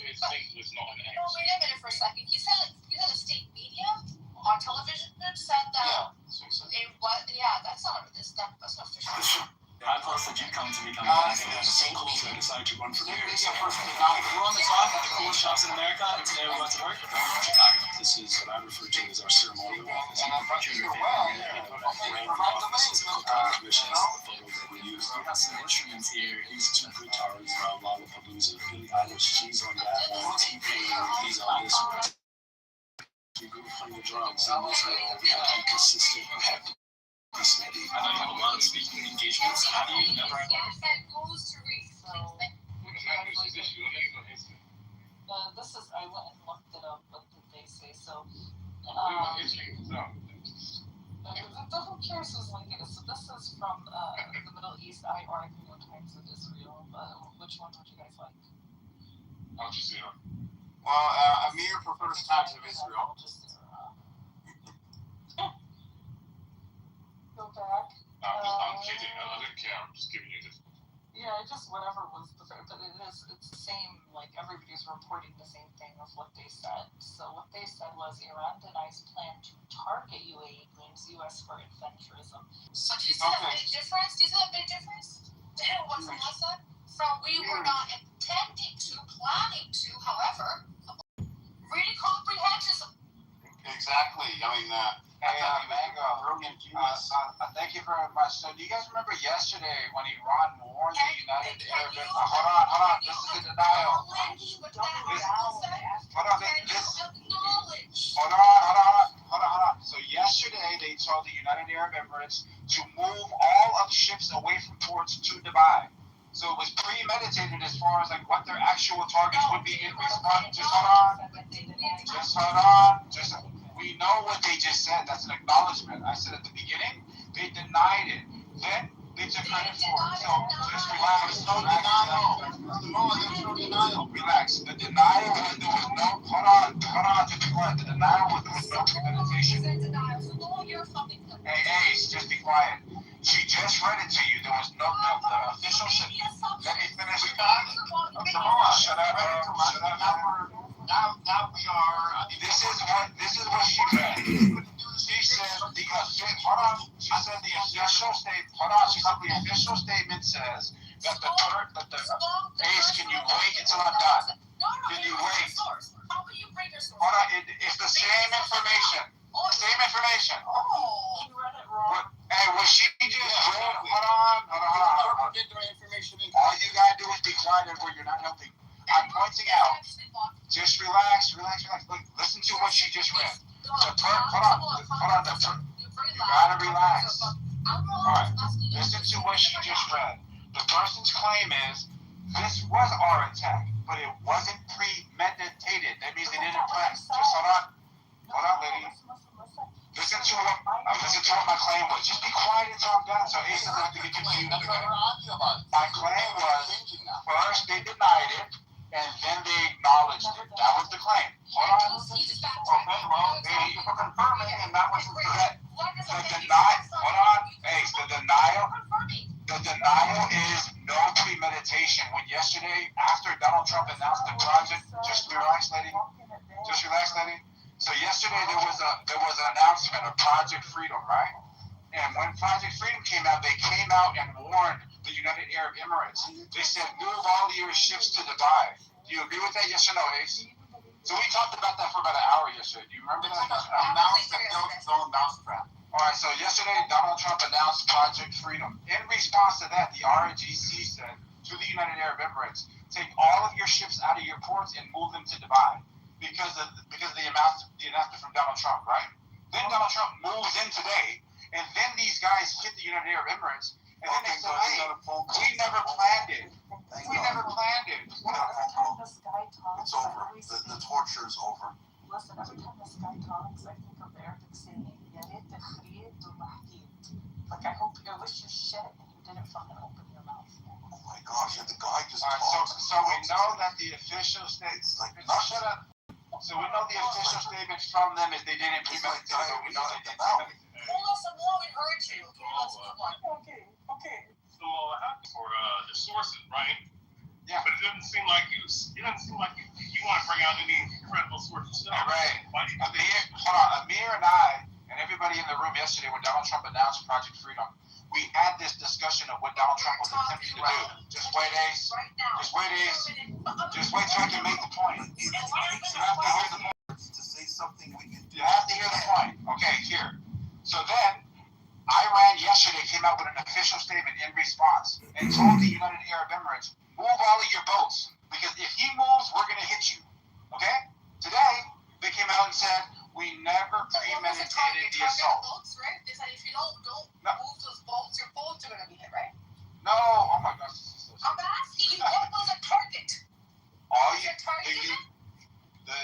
his thing was not an
No, wait a minute for a second. You said the state media on television said that. Yeah, that's not official.
I plus legit come to become the same culture I decided to run for mayor. We're on the top of the coolest shops in America, and today we went to work. Chicago. This is what I refer to as our ceremonial office. And I'm picturing your brand office, the commission, the photos that we use. We got some instruments here. These 2 guitars, Lollapalooza, Billie Eilish, she's on that one, T-Pain, he's on this one. We go from the drums in Israel. We have to be consistent. We have to be steady. I know you have a lot of speaking engagements. How do you never have
That goes to read. So, this is, I went and looked it up. What did they say? So, who cares who's linking it? So, this is from the Middle East Eye article, Times of Israel. Which one would you guys like?
Al Jazeera.
Well, Amir prefers Times of Israel.
Go back.
I'm kidding. I don't care. I'm just giving you this.
Yeah, just whatever was the but it's the same, like everybody's reporting the same thing of what they said. So what they said was Iran denies plan to target UAE, blames US for adventurism.
So do you see that big difference? Do you see that big difference? What from Melissa? From we were not intending to, planning to, however, really comprehensive.
Exactly. I mean, brilliant genius. Thank you very much. So, do you guys remember yesterday when Iran warned the United Arab Emirates? Hold on. This is the denial. Hold on. So, yesterday they told the United Arab Emirates to move all of ships away from ports to Dubai. So it was premeditated as far as like what their actual targets would be in response. Just hold on. We know what they just said. That's an acknowledgement. I said at the beginning, they denied it. Then they took credit for it. So just relax. There's no denial. Relax. The denial was there was no. Hold on. Just be quiet. The denial was there was no premeditation. Hey, just be quiet. She just read it to you. There was no the official. Let me finish. Come on. Shut up. Now we are. This is what she read. She said the official statement. Hold on. She said the official statement says that the Ace, can you wait until I'm done? Can you wait? Hold on. It's the same information. Same information.
You read it wrong.
Hey, what she just read. Hold on. All you gotta do is be quiet where you're not helping. I'm pointing out. Just relax. Look, listen to what she just read. Hold on. You gotta relax. Alright. Listen to what she just read. The person's claim is this was our attack, but it wasn't premeditated. That means they didn't plan. Just hold on, lady. Listen to what my claim was. Just be quiet until I'm done, so Ace doesn't have to get confused. My claim was first they denied it, and then they acknowledged it. That was the claim. Hold on. Okay, well, maybe you were confirming, and that wasn't correct. Hold on, Ace. The denial is no premeditation. When yesterday, after Donald Trump announced the project, just relax, lady. So yesterday there was an announcement of Project Freedom, right? And when Project Freedom came out, they came out and warned the United Arab Emirates. They said, move all your ships to Dubai. Do you agree with that, yes or no, Ace? So we talked about that for about an hour yesterday. Do you remember that? Don't announce that. All right, so yesterday Donald Trump announced Project Freedom. In response to that, the RNGC said to the United Arab Emirates, take all of your ships out of your ports and move them to Dubai. because of the announcement from Donald Trump, right? Then Donald Trump moves in today, and then these guys hit the United Arab Emirates, and then they say, hey, we never planned it. We never planned it.
Every time this guy talks,
It's over. The torture is over.
Listen, every time this guy talks, I think of the Arabic saying, "Ya reit khrid wa mahkid." Like, I wish you shit and you didn't fucking open your mouth.
Oh my gosh, and the guy just talks. So we know that the official statements, like, no, shut up. So we know the official statements from them is they didn't premeditate it, but we know they didn't premeditate it.
Hold on some more, we heard you. Okay, let's move on.
Okay.
So for the sources, right?
Yeah.
But it doesn't seem like you want to bring out any credible sources.
Right. Amir and I and everybody in the room yesterday when Donald Trump announced Project Freedom, we had this discussion of what Donald Trump was attempting to do. Just wait, Ace. Just wait, Ace. Just wait till I can make the point. You have to hear the point. To say something we can do. You have to hear the point. Okay, here. So then, Iran yesterday came out with an official statement in response and told the United Arab Emirates, move all of your boats, because if he moves, we're going to hit you. Okay? Today, they came out and said, we never premeditated the assault.
Boats, right? They said if you don't move those boats, your boats are going to be hit, right?
No, oh my gosh.
I'm asking you, what was a target?
The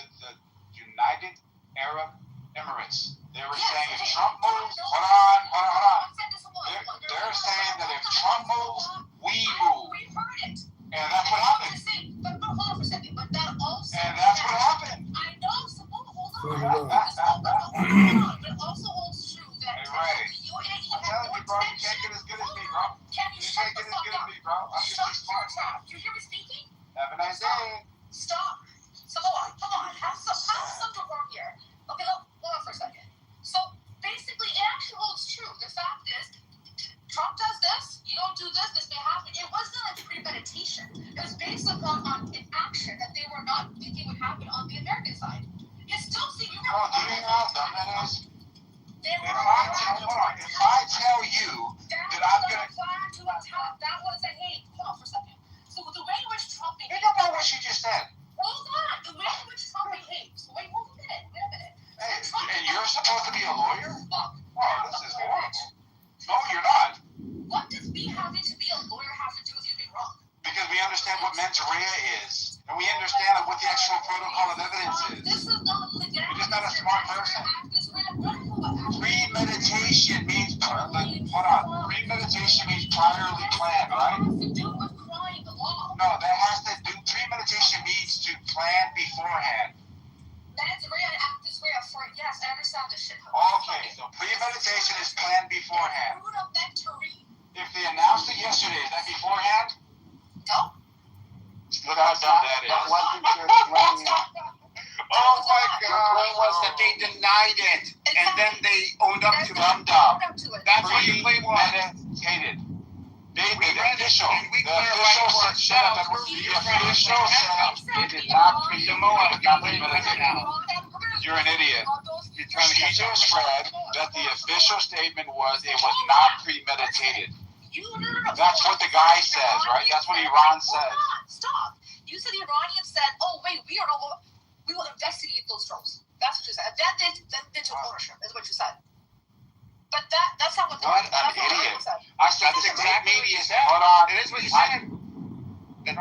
United Arab Emirates. They were saying if Trump moves, hold on. They're saying that if Trump moves, we move.
We heard it.
And that's what happened.
But hold on for a second. But that also.
And that's what happened.
I know. So hold on. It also holds true that.
Hey, Ray. I'm telling you, bro, you can't get as good as me, bro.
Can you shut the fuck up? Shut your mouth. You hear me speaking?
Have a nice day.
Stop. So hold on. Have some decorum here. Okay, hold on for a second. So basically, it actually holds true. The fact is, Trump does this, you don't do this, this may happen. It wasn't a premeditation. It was based upon an action that they were not thinking would happen on the American side. You still see, you know.
Do you know how dumb that is? If I tell you that I'm going to
plan to attack, that was a hate. Hold on for a second. So the way in which Trump behaves.
Think about what she just said.
Hold on. The way in which Trump behaves. Wait a minute.
Hey, and you're supposed to be a lawyer? Oh, this is horrible. No, you're not.
What does me having to be a lawyer have to do with you being wrong?
Because we understand what mens rea is. And we understand what the actual protocol of evidence is.
This is not
You're just not a smart person. Premeditation means, premeditation means priorly planned, right? No, that has to do, premeditation means to plan beforehand.
Mens rea and actus rea for, yes, I understand this shit.
Okay, so premeditation is planned beforehand. If they announced it yesterday, is that beforehand?
No.
Look how dumb that is.
Oh my God! Your claim was that they denied it, and then they owned up to it. That's what your claim was.
Premeditated. The official said they did not premeditate. You're an idiot. She just read that the official statement was it was not premeditated. That's what the guy says, right? That's what Iran says.
Stop. You said the Iranians said, oh, wait, we will investigate those drones. That's what you said. Then they took ownership, is what you said. But that's not what
What an idiot. I said the state media said.
Hold on. It is what you said. That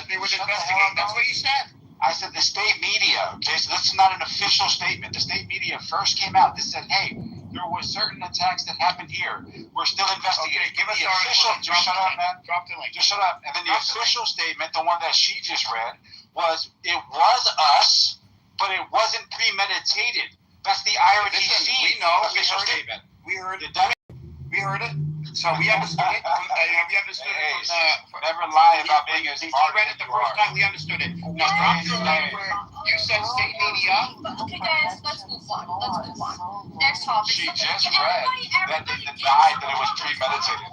they would investigate. That's what you said.
I said the state media. Okay, so this is not an official statement. The state media first came out. They said, hey, there were certain attacks that happened here. We're still investigating.
Okay, give us
the official. Just shut up, man. Drop the link. Just shut up. And then the official statement, the one that she just read, was it was us, but it wasn't premeditated. That's the IRGC official statement.
We heard it. We heard it. So we understood it. We understood it.
Never lie about being as
smart. You read it the first time. We understood it. Now drop your link where you said state media.
Okay, guys, let's move on. Next topic.
She just read that they denied that it was premeditated.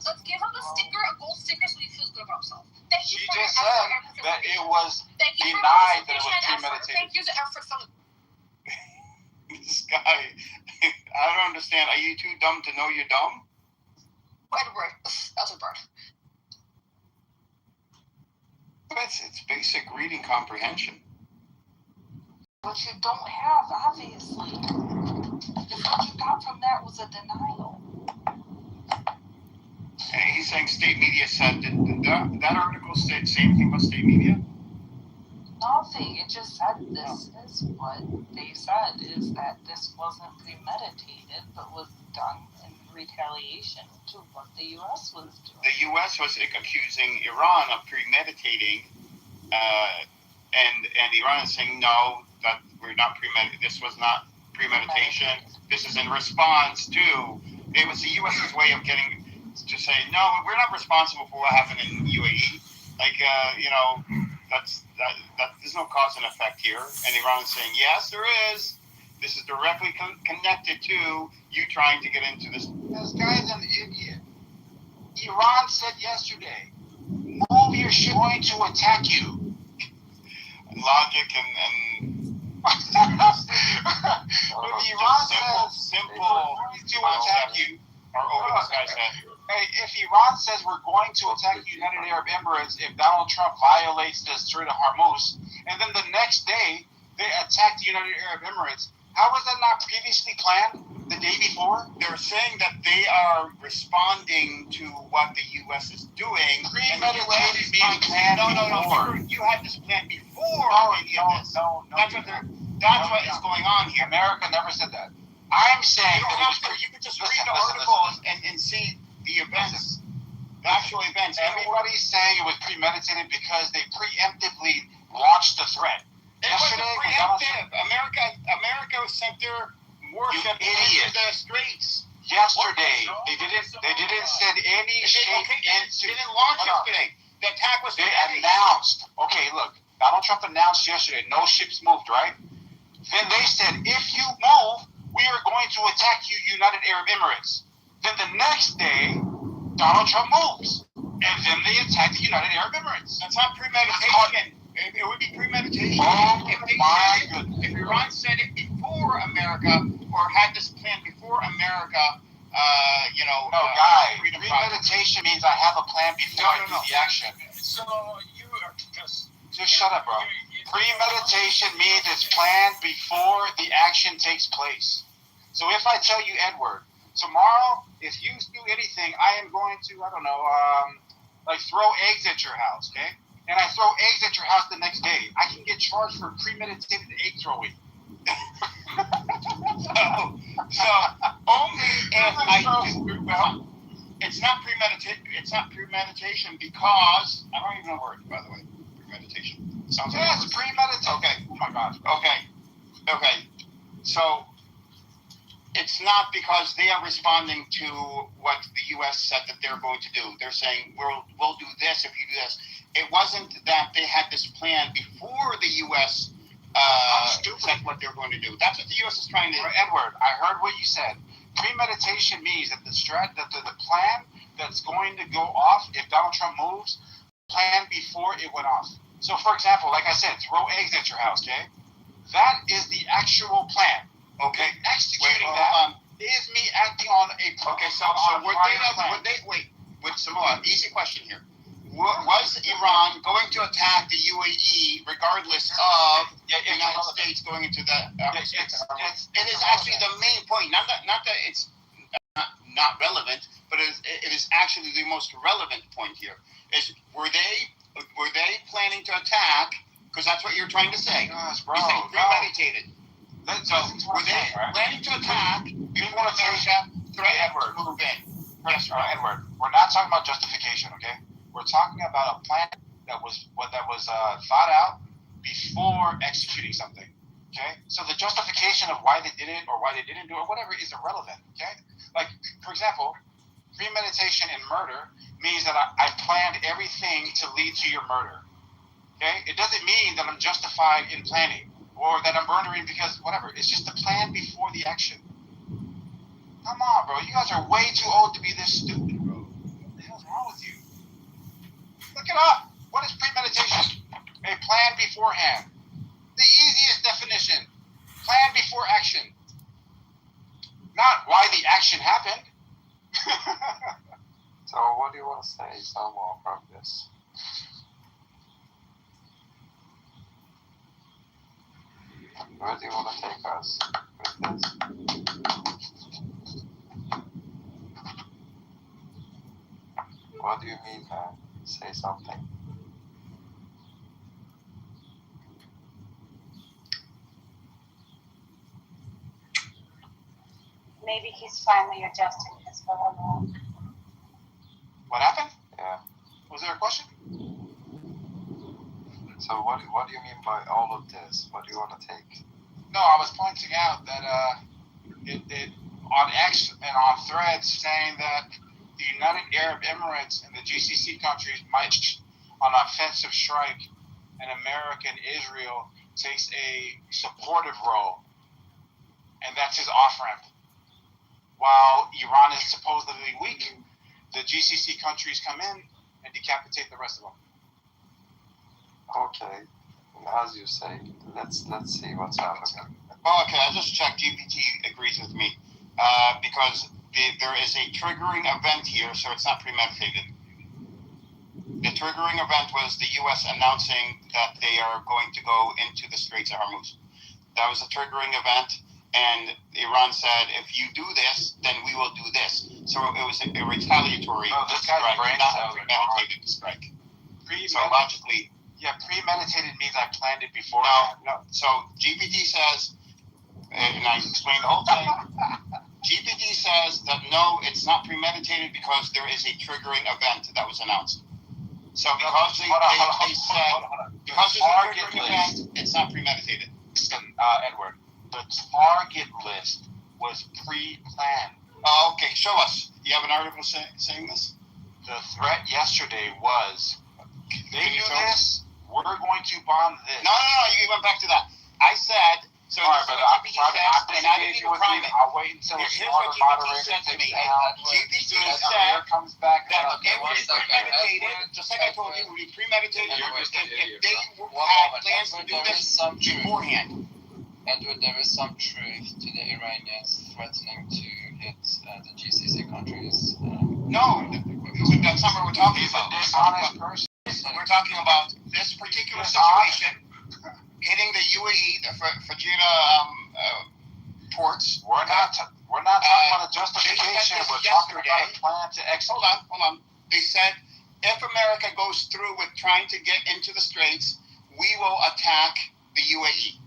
Let's give him a sticker, a gold sticker, so he feels good about himself.
She just said that it was denied that it was premeditated.
Thank you for effort from
this guy. I don't understand. Are you too dumb to know you're dumb?
Edward, that's a bird.
It's basic reading comprehension.
Which you don't have, obviously. If what you got from that was a denial.
And he's saying state media said that article said same thing about state media.
Nothing. It just said this is what they said, is that this wasn't premeditated, but was done in retaliation to what the U.S. was doing.
The U.S. was accusing Iran of premeditating, and Iran is saying no, that we're not this was not premeditation. This is in response to. It was the U.S.'s way of getting to say no, we're not responsible for what happened in UAE. Like that there's no cause and effect here. And Iran is saying yes, there is. This is directly connected to you trying to get into this.
This guy's an idiot. Iran said yesterday, move your ship, going to attack you.
Logic and
Iran says
simple
to attack you.
Or over this guy's head.
Hey, if Iran says we're going to attack the United Arab Emirates if Donald Trump violates the Strait of Hormuz, and then the next day they attack the United Arab Emirates, how was that not previously planned the day before?
They're saying that they are responding to what the U.S. is doing.
Premeditated means planned before.
You had this plan before any of this. That's what is going on here.
America never said that. I'm saying
you could just read the articles and see the events, the actual events.
Everybody's saying it was premeditated because they preemptively launched the threat.
Yesterday, preemptive. America sent their warship into the straits.
Yesterday, they didn't send any ship into.
They didn't launch yesterday. The attack was.
They announced. Okay, look, Donald Trump announced yesterday no ships moved, right? Then they said, if you move, we are going to attack you, United Arab Emirates. Then the next day, Donald Trump moves. And then they attack the United Arab Emirates.
That's not premeditation. It would be premeditation. If Iran said it before America, or had this plan before America,
No, guy, premeditation means I have a plan before I do the action.
So you are just
shut up, bro. Premeditation means it's planned before the action takes place. So if I tell you, Edward, tomorrow, if you do anything, I am going to, throw eggs at your house, okay? And I throw eggs at your house the next day, I can get charged for premeditated egg throwing.
so only if it's not premeditation. It's not premeditation because I don't even know the word, by the way. Premeditation. Sounds like
it's premeditated.
Okay.
Oh my gosh.
Okay. So it's not because they are responding to what the U.S. said that they're going to do. They're saying we'll do this if you do this. It wasn't that they had this plan before the U.S. Said what they're going to do. That's what the U.S. is trying to do.
Edward, I heard what you said. Premeditation means that the plan that's going to go off if Donald Trump moves, planned before it went off. So, for example, like I said, throw eggs at your house, okay? That is the actual plan, okay? Executing is me acting on a plan.
Okay, so Samoa, easy question here. Was Iran going to attack the UAE regardless of the United States going into the it is actually the main point. Not that it's not relevant, but it is actually the most relevant point here. Is were they planning to attack? Because that's what you're trying to say.
Gosh, bro,
you're saying premeditated. So were they planning to attack before America threatened to move in?
Yes, Edward. We're not talking about justification, okay? We're talking about a plan that was thought out before executing something. Okay? So the justification of why they did it or why they didn't do it or whatever is irrelevant. Okay? Like, for example, premeditation in murder means that I planned everything to lead to your murder. Okay? It doesn't mean that I'm justified in planning or that I'm murdering because whatever. It's just the plan before the action. Come on, bro. You guys are way too old to be this stupid, bro. What the hell's wrong with you? Look it up. What is premeditation? A plan beforehand. The easiest definition. Plan before action. Not why the action happened.
So what do you want to say, Samuel, from this?
Where do you want to take us with this? What do you mean, man? Say something.
Maybe he's finally adjusting his phone.
What happened?
Yeah.
Was there a question?
So what do you mean by all of this? What do you want to take?
No, I was pointing out that it on X and on Threads saying that the United Arab Emirates and the GCC countries might on an offensive strike, and America and Israel takes a supportive role, and that's his off ramp. While Iran is supposedly weak, the GCC countries come in and decapitate the rest of them.
Okay. As you say, let's see what's happening.
Well, okay, I just checked. GPT agrees with me because there is a triggering event here, so it's not premeditated. The triggering event was the U.S. announcing that they are going to go into the Straits of Hormuz. That was a triggering event, and Iran said, if you do this, then we will do this. So it was a retaliatory strike, not a premeditated strike. So logically... Yeah, premeditated means I planned it before. No. So GPT says, and I explained the whole thing. GPT says that no, it's not premeditated because there is a triggering event that was announced. So because they said because there's a triggering event, it's not premeditated. Listen, Edward, the target list was pre-planned. Oh, okay. Show us. You have an article saying this? The threat yesterday was, they do this, we're going to bomb this. No, you went back to that. I said, so this is what GPT says, and I didn't even prime it. I'll wait until here's what GPT said to me. GPT said that it would be premeditated, just like I told you, it would be premeditated if they had plans to do this beforehand.
Edward, there is some truth to the Iranians threatening to hit the GCC countries.
No, that's not what we're talking about. He's a dishonest person. We're talking about this particular situation hitting the UAE, the Fajita ports. We're not talking about a justification. We're talking about a plan to execute. Hold on. They said if America goes through with trying to get into the Straits, we will attack the UAE.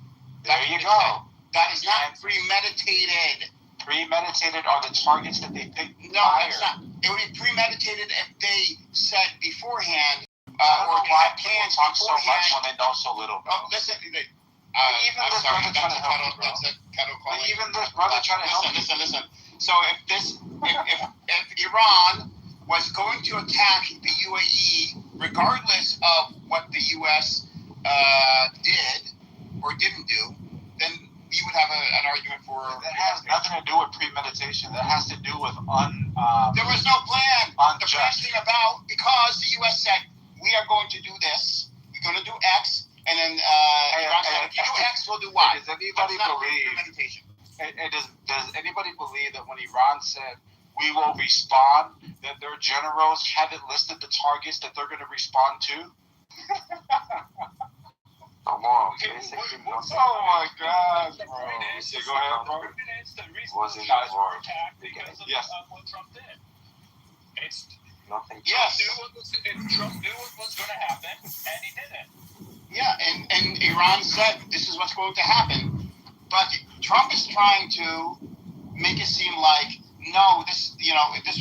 There you go. That is not premeditated. Premeditated are the targets that they pick. No, that's not. It would be premeditated if they said beforehand. Or they had plans beforehand. So much when they know so little. Oh, listen. Even this brother trying to help you, that's a kettle calling. Even this brother trying to help you. Listen. So if Iran was going to attack the UAE, regardless of what the U.S. did or didn't do, then you would have an argument for. That has nothing to do with premeditation. That has to do with there was no plan. The plan came about because the U.S. said, we are going to do this. We're going to do X, and then Iran said, if you do X, we'll do Y. Does anybody believe? Does anybody believe that when Iran said we will respond, that their generals haven't listed the targets that they're going to respond to?
Oh
my God, bro. Yeah, go ahead, bro.
Wasn't it war?
Yes.
What Trump did. It's
nothing.
Yes.
Trump knew what was going to happen, and he did it.
Yeah, and Iran said this is what's going to happen, but Trump is trying to make it seem like no, this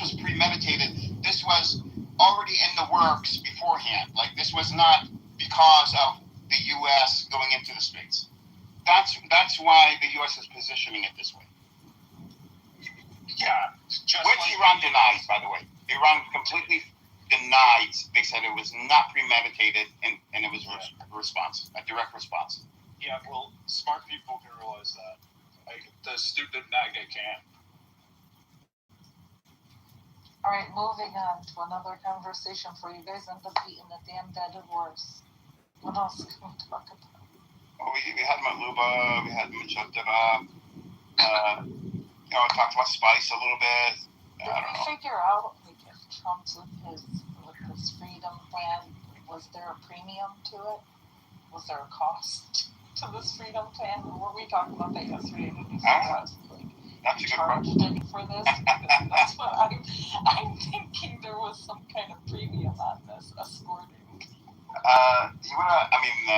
was premeditated. This was already in the works beforehand. Like this was not because of the U.S. going into the States. That's why the U.S. is positioning it this way.
Yeah,
which Iran denies, by the way. Iran completely denies. They said it was not premeditated and it was a direct response.
Yeah, well, smart people can realize that. Like, the stupid magnet can't.
All right, moving on to another conversation for you guys end up beating the damn dead horse. What else can we talk about?
Well, we had Matluba, we had Machoteva, talked about Spice a little bit.
Did we figure out, like, if Trump's with his freedom plan, was there a premium to it? Was there a cost to this freedom plan? Were we talking about that yesterday?
That's a good question.
For this? That's what I'm thinking. There was some kind of premium on this escorting.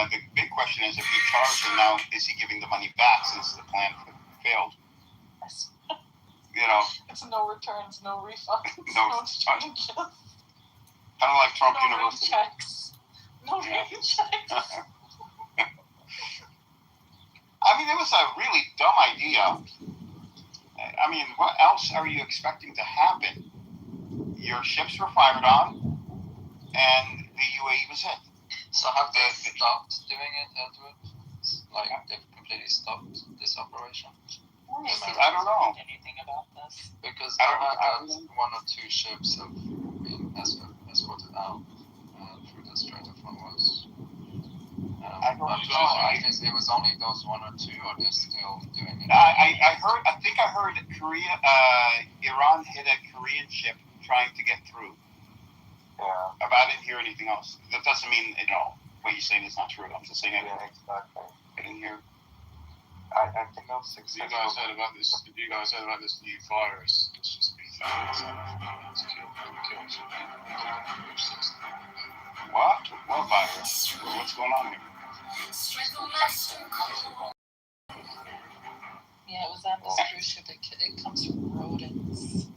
The big question is, if he charged him now, is he giving the money back since the plan failed?
It's no returns, no refunds,
no
changes.
Kind of like Trump
no
University.
Checks. No checks.
It was a really dumb idea. What else are you expecting to happen? Your ships were fired on, and the UAE was hit.
So have they stopped doing it, Edward? Like, they've completely stopped this operation?
I don't know.
Anything about this?
Because I heard that one or two ships have been escorted out through the Strait of Hormuz. I guess it was only those one or two, or they're still doing it.
I heard Korea, Iran hit a Korean ship trying to get through.
Yeah.
But I didn't hear anything else. That doesn't mean what you're saying is not true. I'm just saying I didn't hear.
I think that was successful.
If you guys heard about this new virus, it's just been found. It's killed
What virus? What's going on here?
Yeah, it was on this cruise ship. It comes from rodents.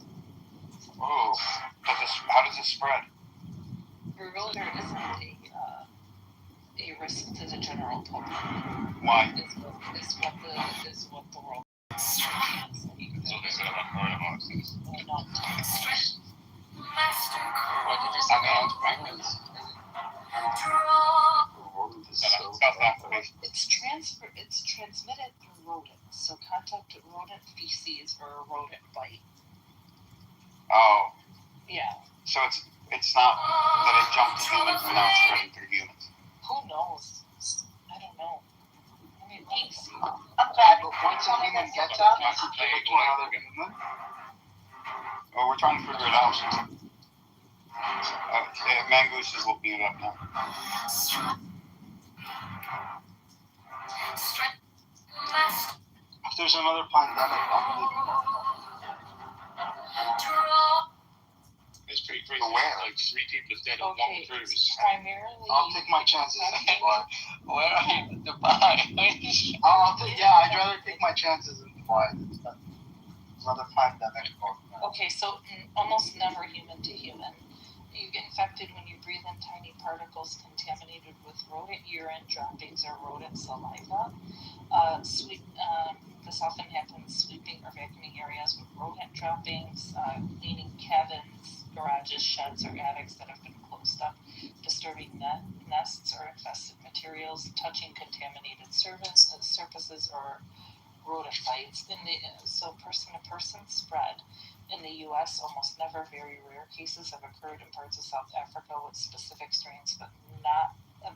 Oh, how does it spread?
Really, there isn't a risk to the general public.
Why?
Is what the world.
That's what they said about coronavirus.
What did you say about pregnancy?
It's transmitted through rodents. So contact rodent feces or a rodent bite.
Oh.
Yeah.
So it's not that it jumped to humans and now it's spreading through humans.
Who knows? I don't know. Thanks.
I'm glad once a human gets out,
Well, we're trying to figure it out. Mangoose is looking it up now.
If there's another pandemic,
It's pretty crazy.
Where?
Like 3 people dead on one cruise.
Primarily.
I'll take my chances in Dubai.
Where are you? Dubai?
I'd rather take my chances in Dubai than another pandemic.
Okay, so almost never human to human. You get infected when you breathe in tiny particles contaminated with rodent urine, droppings, or rodent saliva. This often happens sweeping or vacuuming areas with rodent droppings, cleaning cabins, garages, sheds, or attics that have been closed up, disturbing nests or infested materials, touching contaminated surfaces, or rodent bites. So person-to-person spread. In the U.S., almost never. Very rare cases have occurred in parts of South Africa with specific strains, but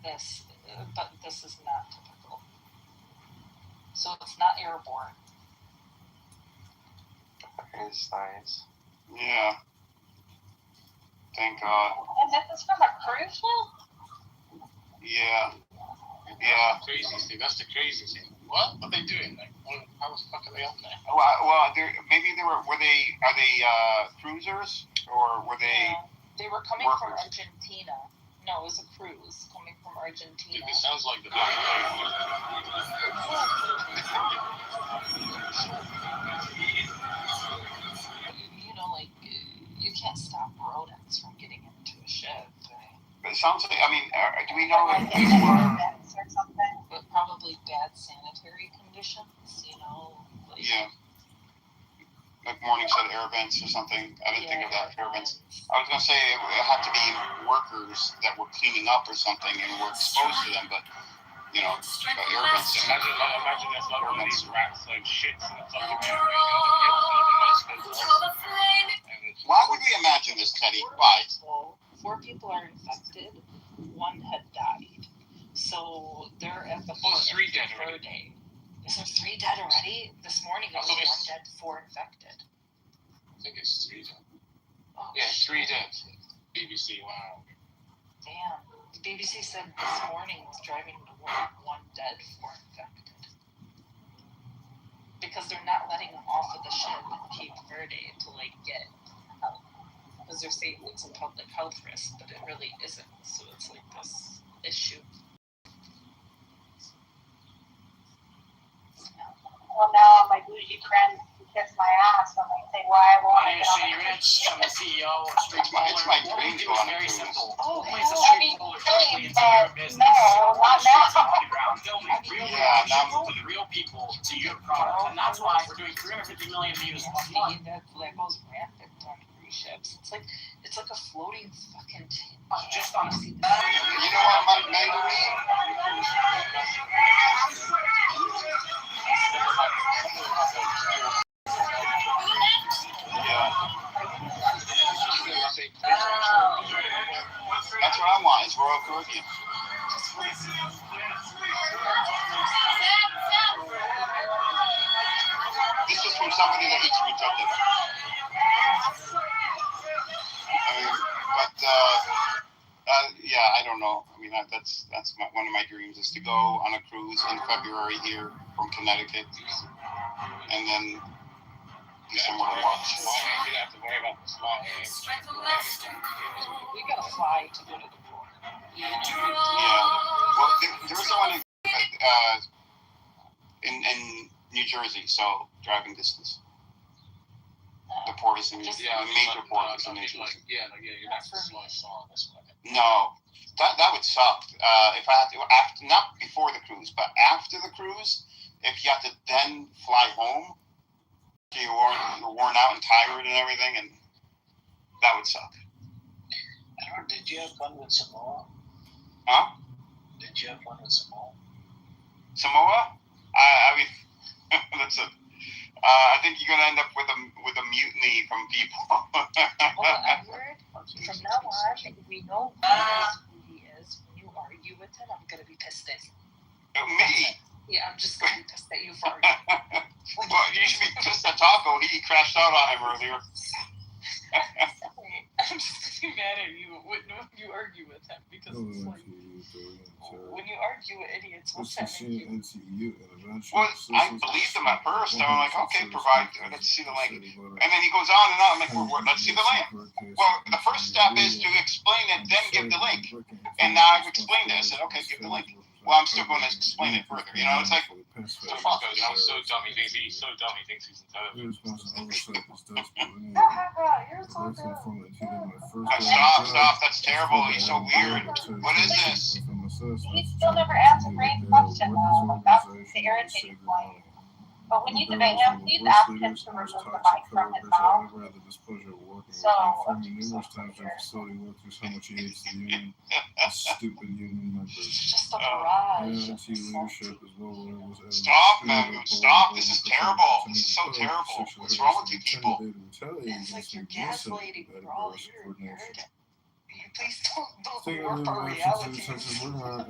this is not typical. So it's not airborne.
It's nice.
Yeah. Thank God.
And this is from a cruise ship?
Yeah.
That's the crazy thing. That's the crazy thing. What are they doing? Like, how the fuck are they up there?
Well, maybe are they cruisers or were they?
Yeah. They were coming
workers?
from Argentina. No, it was a cruise coming from Argentina.
Dude, this sounds like the
You can't stop rodents from getting into a ship.
But it sounds like, do we know if people were?
But probably bad sanitary conditions,
Yeah. Like morning set air vents or something. I didn't think of that, air vents. I was going to say it had to be workers that were cleaning up or something and were exposed to them, but, air vents.
Imagine there's like all these rats, like shits and fucking
Why would we imagine this, Teddy? Why?
4 people are infected, 1 had died. So they're at the
3 dead
already. Day. Is there 3 dead already? This morning it was 1 dead, 4 infected.
I think it's 3 dead.
Oh,
yeah, 3 dead. BBC, wow.
Damn. The BBC said this morning was driving to work, 1 dead, 4 infected. Because they're not letting them off of the ship in Cape Verde to get help. Because they're saying it's a public health risk, but it really isn't. So it's this issue.
Well, now my bougie friends kiss my ass when they say why I want to get on the cruise.
I'm the CEO of Street Roller.
It's my dream to go on a
Very
cruise.
simple.
Oh,
Place a
I
street
mean,
roller
same,
directly into your
but
business.
no, not now.
On the ground, filming real
now-
to the real people to your product. And that's why we're doing 350 million views a month.
That goes rampant on cruise ships. It's like a floating fucking
Just on a
You know what, maybe? That's what I want, is Royal Caribbean. This is from somebody that eats rejected. Yeah, I don't know. I mean, that's one of my dreams is to go on a cruise in February here from Connecticut, and then do somewhere to watch.
You don't have to worry about the small eggs.
We gotta fly to go to the port.
Yeah. Well, there was one in New Jersey, so driving distance. The port is in the major port is in New Jersey.
You're not flying far on this one.
No, that would suck. If I had to, not before the cruise, but after the cruise, if you have to then fly home, you're worn out and tired and everything, and that would suck.
Did you have fun with Samoa?
Huh?
Did you have fun with Samoa?
Samoa? I mean, that's a. I think you're gonna end up with a mutiny from people.
Well, Edward, from now on, we know who he is. When you argue with him, I'm gonna be pissed at you.
Me?
Yeah, I'm just gonna be pissed at you for arguing.
Well, you should be pissed at Taco. He crashed out on him earlier.
I'm just gonna be mad at you when you argue with him because it's like when you argue with idiots, what's that make you?
Well, I believed him at first. I'm like, okay, let's see the link. And then he goes on and on. I'm like, well, let's see the link. Well, the first step is to explain it, then give the link. And now I've explained it. I said, okay, give the link. Well, I'm still going to explain it further. You know, it's like.
I'm so dumb. He's so dumb. He thinks he's entitled.
You're so dumb.
Stop. That's terrible. He's so weird. What is this?
He still never answered Ray's question. That's the irritating point. But when you debate him, please ask him to remove the mic from his mouth. So,
numerous times during facility walkthroughs how much he hates the union, the stupid union members.
It's just a barrage.
NT leadership as well.
Stop, man. Stop. This is terrible. This is so terrible. What's wrong with you people?
It's like you're gaslighting. We're all here. You heard it. Please don't warp our reality.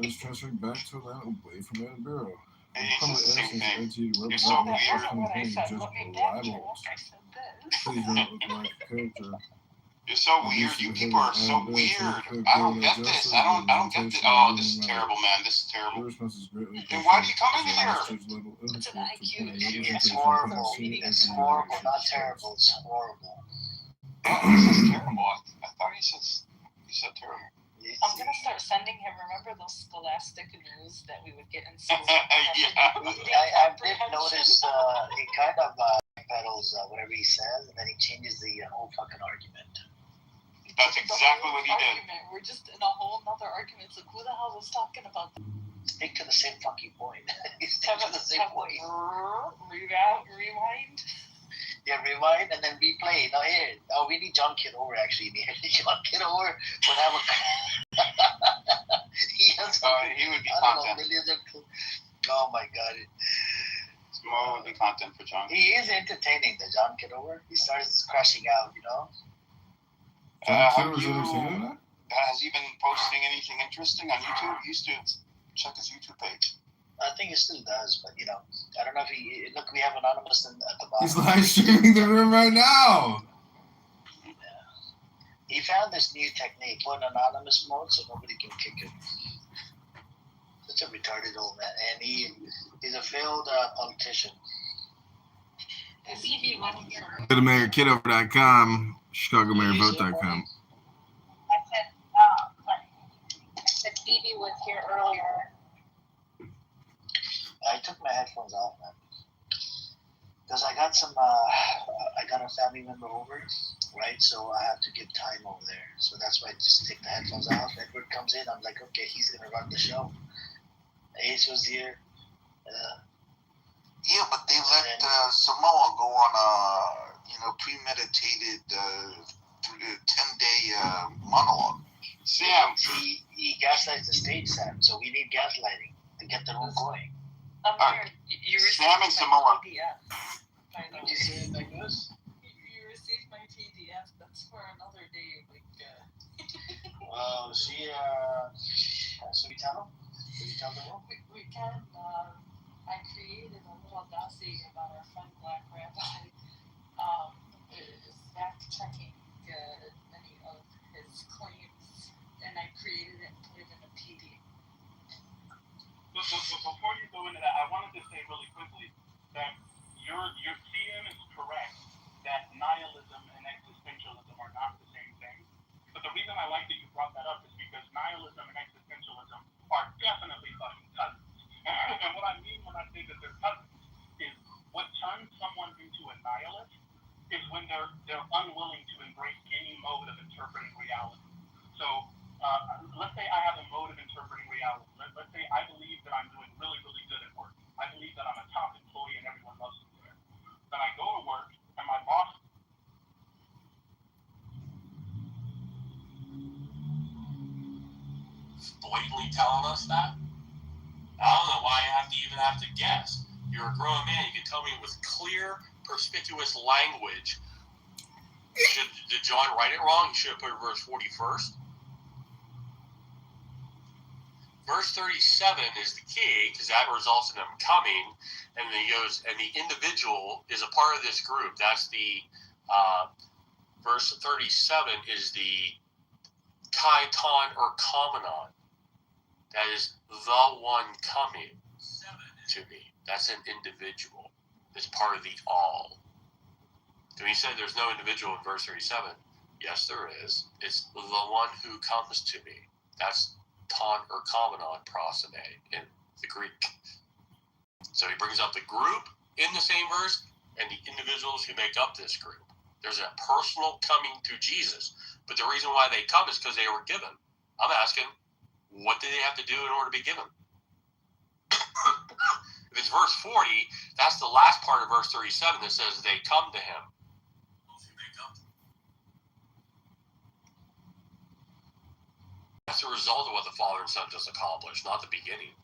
Is transferring back to Atlanta away from Edinburgh.
It's the same thing. You're so weird.
Please don't look like a character.
You're so weird. You people are so weird. I don't get this. I don't get this. Oh, this is terrible, man. This is terrible. Then why do you come in here?
It's an IQ issue.
It's horrible. It's horrible. Not terrible. It's horrible.
This is terrible. I thought he said terrible.
I'm gonna start sending him. Remember those scholastic news that we would get in school?
I did notice he kind of pedals whatever he says, and then he changes the whole fucking argument.
That's exactly what he did.
We're just in a whole nother argument. It's like, who the hell was talking about that?
Stick to the same fucking point. Stick to the same point.
Rewind.
Yeah, rewind and then replay. Now here, we need John Kitover actually in here. John Kitover would have a. He
would be content.
Oh my god.
More would be content for John.
He is entertaining, the John Kitover. He starts crashing out, you know.
Has he been posting anything interesting on YouTube? He used to check his YouTube page.
I think he still does, but I don't know if he. Look, we have Anonymous at the bottom.
He's live streaming the room right now.
He found this new technique, put anonymous mode so nobody can kick him. Such a retarded old man, and he's a failed politician.
Go to Kitover.com, ChicagoMayorVote.com.
I said Phoebe was here earlier.
I took my headphones off, man, because I got I got a family member over, right? So I have to give time over there. So that's why I just take the headphones off. Edward comes in, I'm like, okay, he's gonna run the show. Ace was here.
Yeah, but they let Samoa go on a premeditated 10-day monologue.
Sam, he gaslights the stage, Sam. So we need gaslighting to get the room going.
You
Sam and Samoa.
PDF.
Did you see it like this?
You received my PDF. That's for another day.
Well, so we tell them? Did you tell them?
We can. I created a little dossier about our friend Black Rabbi, fact-checking many of his claims, and I created it and put it in a PDF.
Before you go into that, I wanted to say really quickly that your TM is correct that nihilism and existentialism are not the same thing. But the reason I like that you brought that up is because nihilism and existentialism are definitely fucking cousins. And what I mean when I say that they're cousins is what turns someone into a nihilist is when they're unwilling to embrace any mode of interpreting reality. So let's say I have a mode of interpreting reality. Let's say I believe that I'm doing really, really good at work. I believe that I'm a top employee and everyone loves me there. Then I go to work and my boss
blatantly telling us that. I don't know why I even have to guess. You're a grown man. You can tell me with clear, perspicuous language. Did John write it wrong? He should have put verse 40 first. Verse 37 is the key because that results in him coming, and then he goes, and the individual is a part of this group. That's the verse 37 is the Kaiton or Kamenon. That is the one coming to me. That's an individual. It's part of the all. So he said there's no individual in verse 37. Yes, there is. It's the one who comes to me. That's ton or Kamenon prosode in the Greek. So he brings up the group in the same verse and the individuals who make up this group. There's a personal coming to Jesus. But the reason why they come is because they were given. I'm asking, what did they have to do in order to be given? If it's verse 40, that's the last part of verse 37 that says they come to him. That's the result of what the Father and Son just accomplished, not the beginning.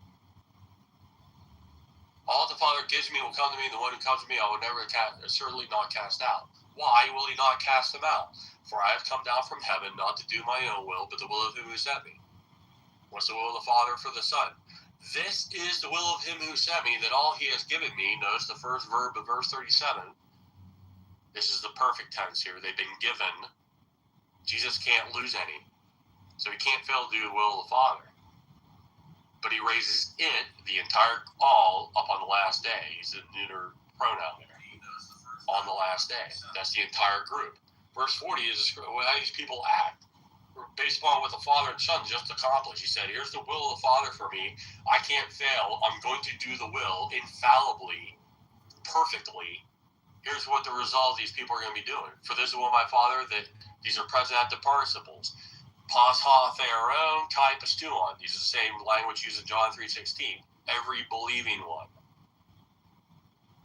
All the Father gives me will come to me, and the one who comes to me I will never certainly not cast out. Why will he not cast them out? For I have come down from heaven not to do my own will, but the will of him who sent me. What's the will of the Father for the Son? This is the will of him who sent me, that all he has given me. Notice the first verb of verse 37. This is the perfect tense here. They've been given. Jesus can't lose any. So he can't fail to do the will of the Father. But he raises it, the entire all, up on the last day. He's a neuter pronoun there. On the last day. That's the entire group. Verse 40 is how these people act. Based upon what the Father and Son just accomplished. He said, here's the will of the Father for me. I can't fail. I'm going to do the will infallibly, perfectly. Here's what the result of these people are going to be doing. For this is will of my Father, that these are present active participles. Pas ha theron, kai pastuon. These are the same language used in John 3:16. Every believing one.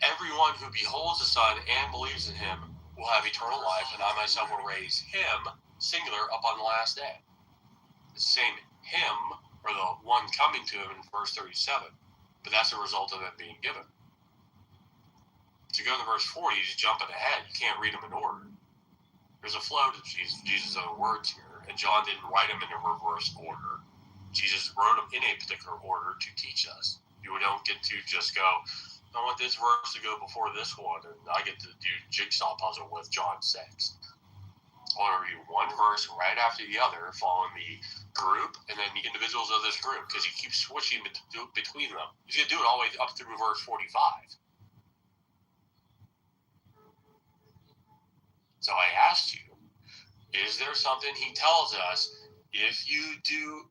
Everyone who beholds the Son and believes in him will have eternal life, and I myself will raise him, singular, up on the last day. The same him, or the one coming to him in verse 37. But that's a result of it being given. To go to verse 40, you're just jumping ahead. You can't read them in order. There's a flow to Jesus' own words here. And John didn't write them in a reverse order. Jesus wrote them in a particular order to teach us. You don't get to just go, I want this verse to go before this one, and I get to do jigsaw puzzle with John 6. I want to read one verse right after the other, following the group and then the individuals of this group, because he keeps switching between them. He's going to do it all the way up through verse 45. So I asked you, is there something he tells us, if you do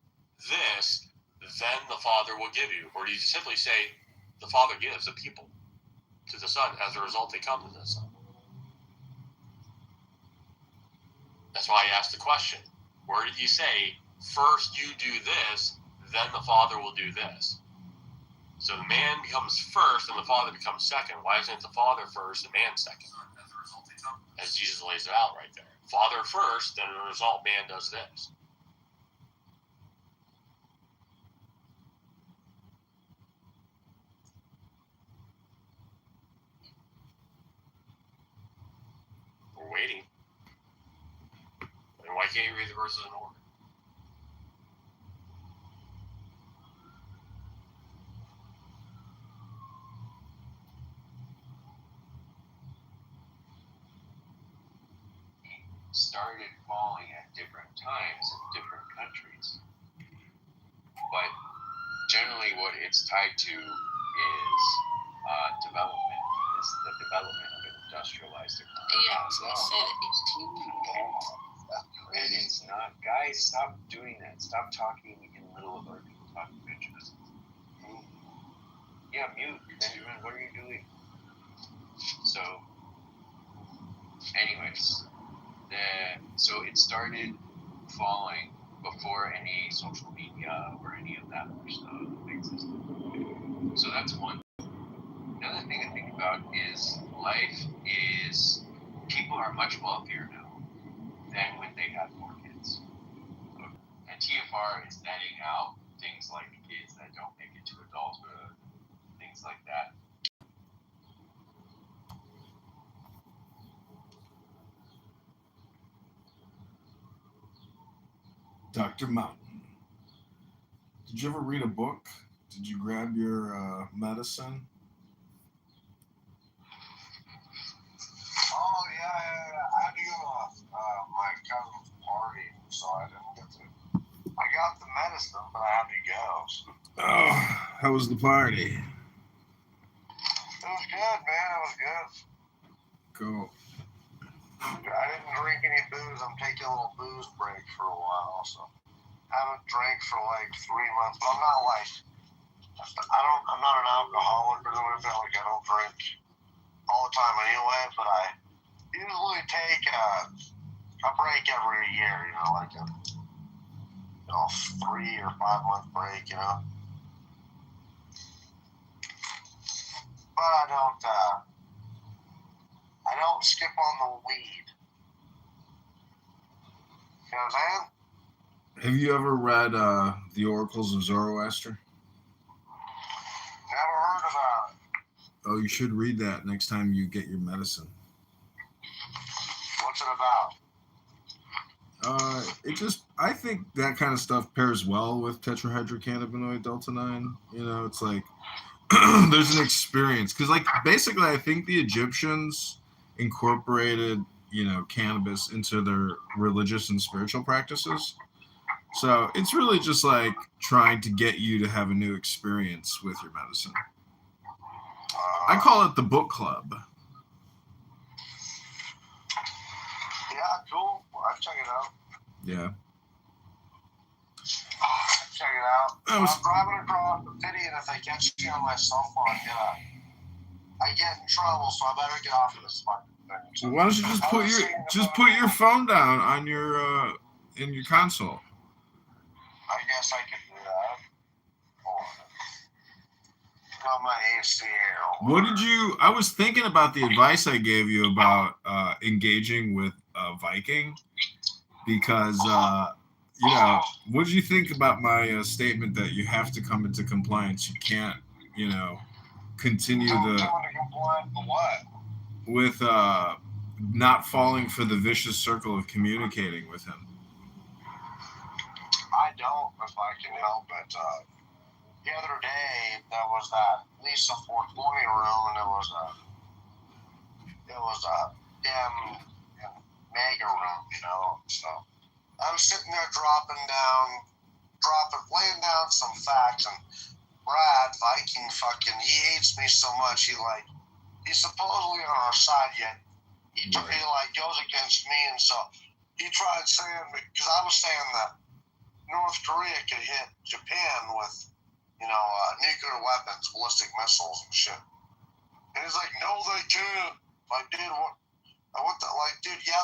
this, then the Father will give you? Or do you simply say, the Father gives the people to the Son, as a result they come to the Son? That's why I asked the question. Where did you say, first you do this, then the Father will do this? So the man becomes first and the Father becomes second. Why isn't the Father first and man second? As Jesus lays it out right there. Father first, then as a result, man does this. We're waiting. And why can't you read the verses in order?
Started falling at different times in different countries. But generally what it's tied to is development. It's the development of an industrialized economy.
Yeah, so I said 18.
And it's not, guys, stop doing that. Stop talking in little of people talking bitches. Yeah, mute. Benjamin, what are you doing? So, anyways, so it started falling before any social media or any of that other stuff existed. So that's one. Another thing to think about is people are much wealthier now than when they had more kids. And TFR is netting out things like kids that don't make it to adulthood, things like that.
Dr. Mountain, did you ever read a book? Did you grab your medicine?
Oh, yeah. I had to go to my cousin's party, so I didn't get to. I got the medicine, but I had to go.
Oh, how was the party?
It was good, man. It was good.
Cool.
I didn't drink any booze. I'm taking a little booze break for a while, so haven't drank for like 3 months. But I'm not like I'm not an alcoholic or anything. Like I don't drink all the time anyway. But I usually take a break every year. You know, like a 3 or 5 month break. You know, but I don't skip on the weed. You know what I'm saying?
Have you ever read The Oracles of Zoroaster?
Never heard about it.
Oh, you should read that next time you get your medicine.
What's it about?
I think that kind of stuff pairs well with tetrahydrocannabinoid delta 9. You know, it's like there's an experience. Because, like, basically, I think the Egyptians incorporated, cannabis into their religious and spiritual practices. So it's really just like trying to get you to have a new experience with your medicine. I call it the book club.
Yeah, cool. I'll check it out.
Yeah.
Check it out. I'm driving across the city, and if they catch me on my cell phone, I get in trouble, so I better get off of this fucking thing.
Well, why don't you just put your phone down on your in your console?
I guess I could do that. Got my ACL.
What did you? I was thinking about the advice I gave you about engaging with Viking, because what did you think about my statement that you have to come into compliance? You can't, continue with not falling for the vicious circle of communicating with him.
I don't, if I can help it. The other day, there was that Lisa 420 room, and it was him and
mega room, you know. So I'm sitting there laying down some facts, and Brad Viking he hates me so much. He's supposedly on our side, yet he goes against me, and so he tried saying, because I was saying that North Korea could hit Japan with, nuclear weapons, ballistic missiles and shit. And he's like, no, they can't. Like, dude, dude, yeah,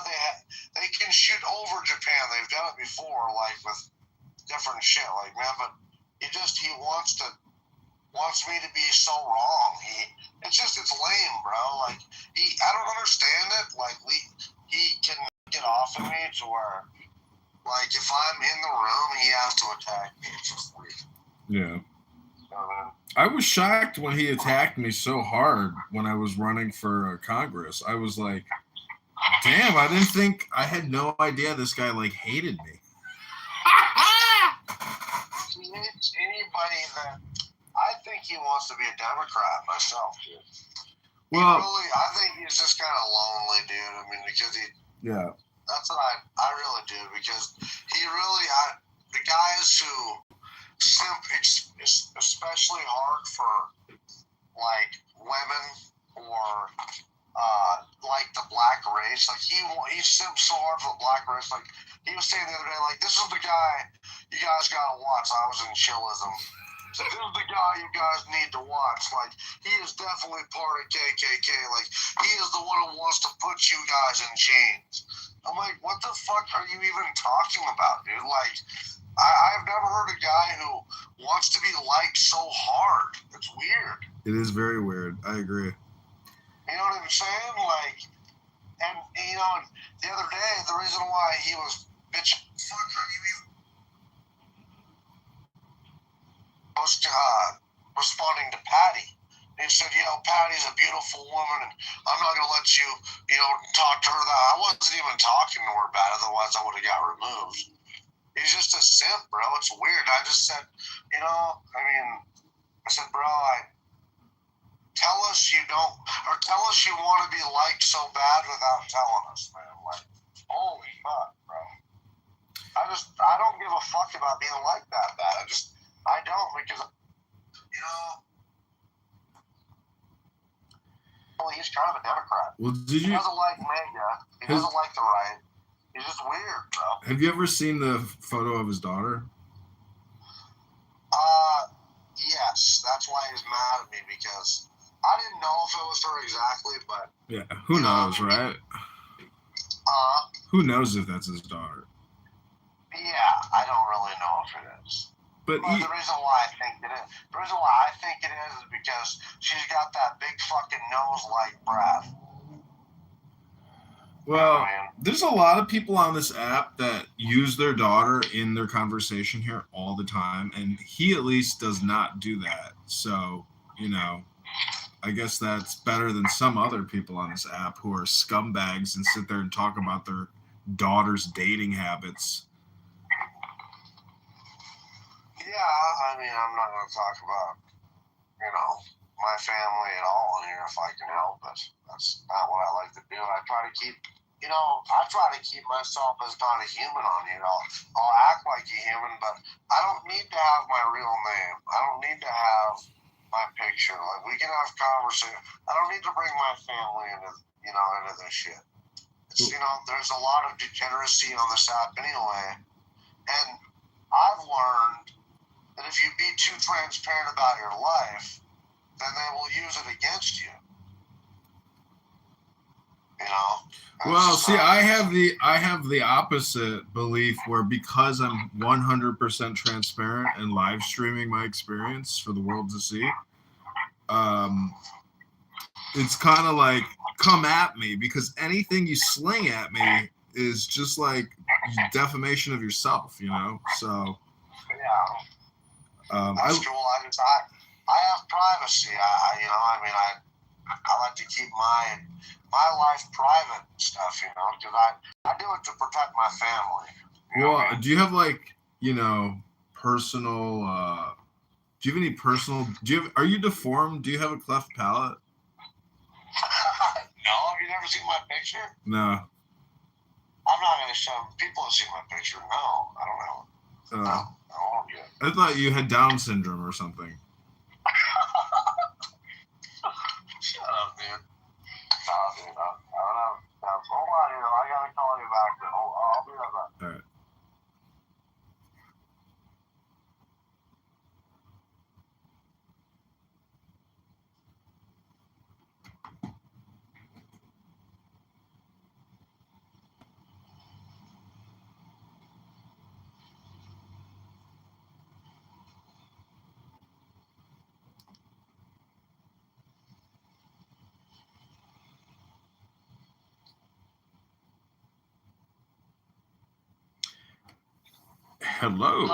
they can shoot over Japan. They've done it before, like, with different shit. Like, man, but he wants me to be so wrong. It's lame, bro. Like, I don't understand it. Like, he can get off of me to where, like, if I'm in the room, he has to attack me. It's just weird.
Yeah. I was shocked when he attacked me so hard when I was running for Congress. I was like, damn, I had no idea this guy, like, hated me.
He hates anybody that, I think he wants to be a Democrat myself, dude.
Well,
I think he's just kind of lonely, dude. I mean, because
yeah.
That's what I really do, because the guys who simp especially hard for, like, women or like the black race, like he simps so hard for the black race. Like, he was saying the other day, like, this is the guy you guys gotta watch. I was in chillism. So this is the guy you guys need to watch. Like, he is definitely part of KKK. Like, he is the one who wants to put you guys in chains. I'm like, what the fuck are you even talking about, dude? Like, I've never heard a guy who wants to be liked so hard. It's weird.
It is very weird. I agree.
You know what I'm saying? Like, and, the other day, the reason why he was bitching, fuck are you even? I was responding to Patty. He said, Patty's a beautiful woman, and I'm not going to let you, talk to her that. I wasn't even talking to her bad, otherwise I would have got removed. He's just a simp, bro. It's weird. I just said, I said, bro, tell us you don't, or tell us you want to be liked so bad without telling us, man. Like, holy fuck, bro. I don't give a fuck about being liked that bad. I don't, because, he's kind of a Democrat.
Well,
he doesn't like MAGA. He doesn't like the right. He's just weird, bro.
Have you ever seen the photo of his daughter?
Yes. That's why he's mad at me, because I didn't know if it was her exactly, but...
Yeah, who knows, right? Who knows if that's his daughter?
Yeah, I don't really know if it is.
But
the reason why I think it is because she's got that big fucking nose like Brad.
Well, there's a lot of people on this app that use their daughter in their conversation here all the time, and he at least does not do that. So, I guess that's better than some other people on this app who are scumbags and sit there and talk about their daughter's dating habits.
Yeah, I'm not going to talk about, my family at all in here if I can help it. That's not what I like to do. I try to keep, myself as not a human on here. I'll act like a human, but I don't need to have my real name. I don't need to have my picture. Like, we can have conversation. I don't need to bring my family into this shit. It's, there's a lot of degeneracy on this app anyway. And I've learned that if you be too transparent about your life, then they will use it against you.
Well, see, I have the opposite belief, where because I'm 100% transparent and live streaming my experience for the world to see, it's kind of like, come at me, because anything you sling at me is just like defamation of yourself, So
that's cool. I have privacy. I like to keep my life private and stuff, because I do it to protect my family.
Well, do you have personal? Do you have any personal? Are you deformed? Do you have a cleft palate?
No, have you never seen my picture?
No.
I'm not gonna show people to see my picture. No, I don't know.
I thought you had Down syndrome or something.
Shut up, man. Nah, dude, I don't know. Hold on here. I gotta call you back. I'll be right back.
All right. Hello,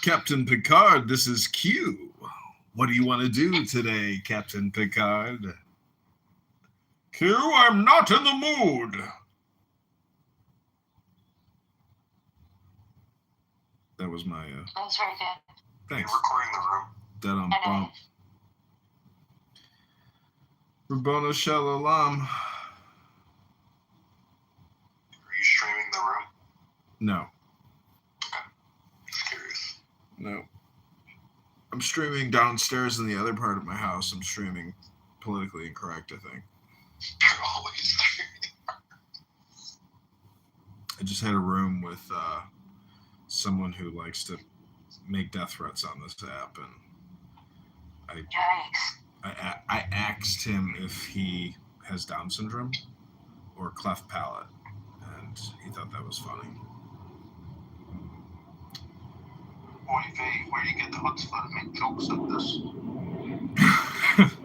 Captain Picard. This is Q. What do you want to do today, Captain Picard? Q, I'm not in the mood. That was my.
That was very good.
Thanks.
You're recording the room.
Dead on bump. Rabbona Shalom.
Are you streaming the room?
No.
Just curious.
No. I'm streaming downstairs in the other part of my house. I'm streaming Politically Incorrect, I think.
You're always streaming.
I just had a room with someone who likes to make death threats on this app, and I asked him if he has Down syndrome or cleft palate, and he thought that was funny.
Where do you get the chutzpah to make jokes like this?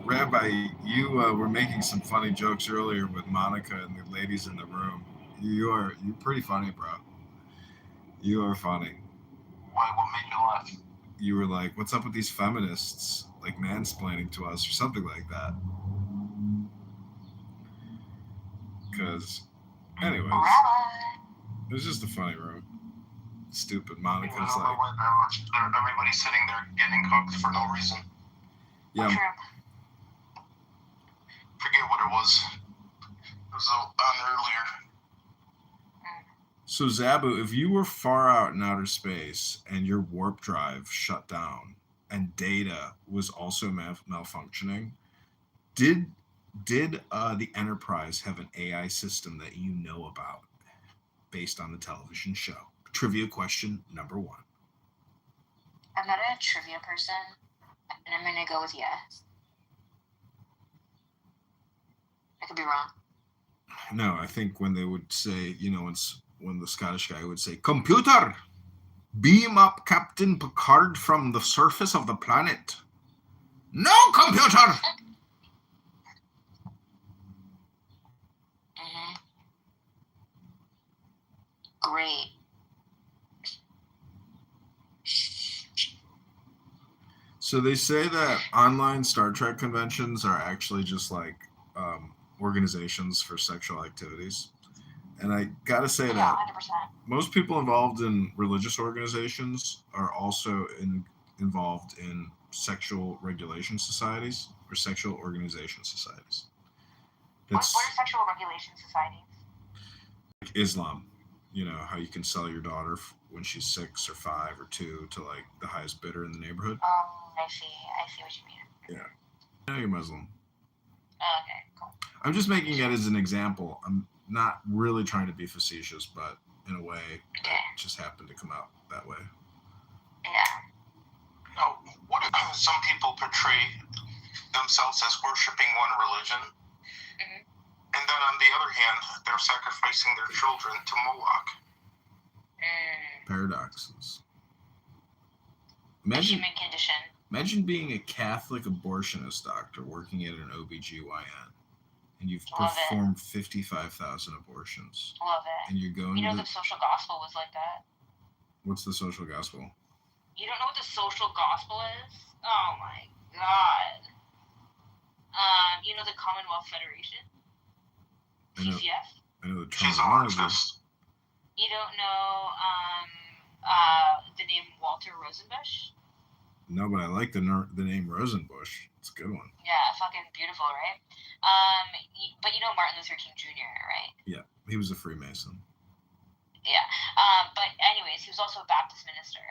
Rabbi, you were making some funny jokes earlier with Monica and the ladies in the room. You're pretty funny, bro. You are funny.
Why? What made you laugh?
You were like, "What's up with these feminists like mansplaining to us," or something like that. Because, anyways, it was just a funny room. Stupid Monica's like,
everybody's sitting there getting cooked for no reason.
yeah.
Forget what it was. It was on earlier.
So Zabu, if you were far out in outer space and your warp drive shut down and data was also malfunctioning, did the Enterprise have an AI system that you know about based on the television show? Trivia question number 1.
I'm not a trivia person, and I'm gonna go with yes. I could be wrong.
No, I think when they would say, when the Scottish guy would say, "Computer, beam up Captain Picard from the surface of the planet." "No, computer!"
Great.
So they say that online Star Trek conventions are actually just like organizations for sexual activities. And I gotta say that
100%.
most people involved in religious organizations are also involved in sexual regulation societies or sexual organization societies.
What are sexual regulation societies?
Like Islam. You know, how you can sell your daughter when she's 6 or 5 or 2 to like the highest bidder in the neighborhood.
I see what you mean.
Yeah. I know you're Muslim.
Oh, okay, cool.
I'm just making it as an example. I'm not really trying to be facetious, but in a way, it just happened to come out that way.
Yeah.
Now, what if some people portray themselves as worshiping one religion, and then on the other hand, they're sacrificing their children to Moloch?
Paradoxes.
The human condition.
Imagine being a Catholic abortionist doctor working at an OBGYN, and you've performed 55,000 abortions.
Love it.
And you're going
to the social gospel was like that.
What's the social gospel?
You don't know what the social gospel is? Oh my god. The Commonwealth Federation? CCF?
I know the
She's a Marxist.
You don't know the name Walter Rosenbusch?
No, but I like the name Rosenbusch. It's a good one.
Yeah, fucking beautiful, right? But you know Martin Luther King Jr., right?
Yeah, he was a Freemason.
Yeah. But anyways, he was also a Baptist minister.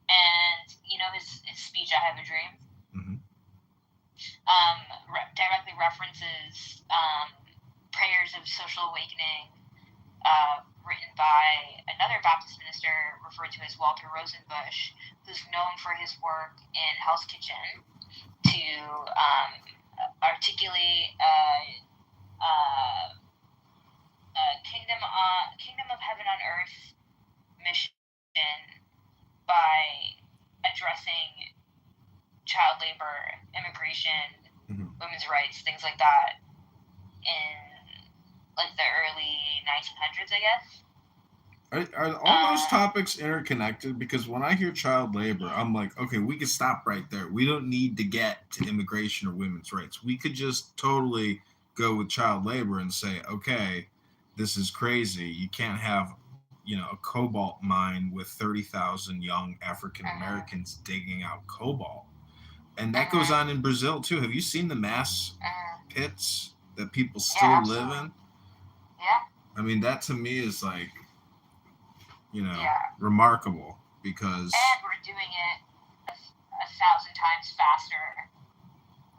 And, you know, his speech, I Have a Dream, directly references prayers of social awakening written by another Baptist minister referred to as Walter Rosenbush, who's known for his work in Hell's Kitchen to articulate kingdom of heaven on earth mission by addressing child labor, immigration, women's rights, things like that in like the early 1900s, I guess.
Are all those topics interconnected? Because when I hear child labor, I'm like, okay, we could stop right there. We don't need to get to immigration or women's rights. We could just totally go with child labor and say, okay, this is crazy. You can't have, you know, a cobalt mine with 30,000 young African Americans digging out cobalt. And that goes on in Brazil too. Have you seen the mass pits that people still live in?
Yeah.
I mean, that to me is like, you know, remarkable because.
And we're doing it 1,000 times faster.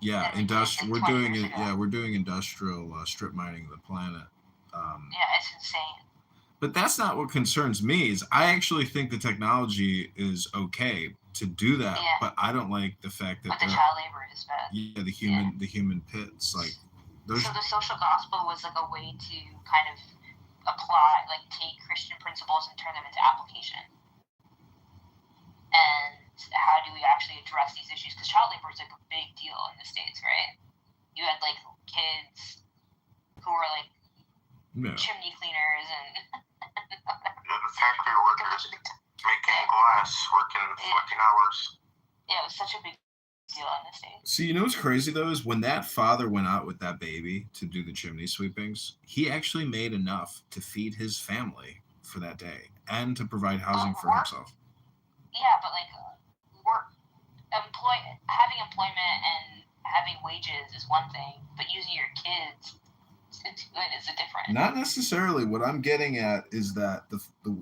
Yeah, industrial. We're doing it. Yeah, we're doing industrial strip mining of the planet.
Yeah, it's insane.
But that's not what concerns me. Is I actually think the technology is okay to do that, but I don't like the fact that
the child labor is bad.
Yeah, the human pits, like those.
So the social gospel was like a way to kind of apply, like take Christian principles and turn them into application. And how do we actually address these issues? Because child labor is like a big deal in the States, right? You had like kids who were like chimney cleaners and
the factory workers making glass, working 14 hours.
Yeah, it was such a big deal in the States.
See, you know what's crazy though is when that father went out with that baby to do the chimney sweepings, he actually made enough to feed his family for that day and to provide housing for himself.
Yeah, but like having employment and having wages is one thing, but using your kids to do it is a different.
Not necessarily. What I'm getting at is that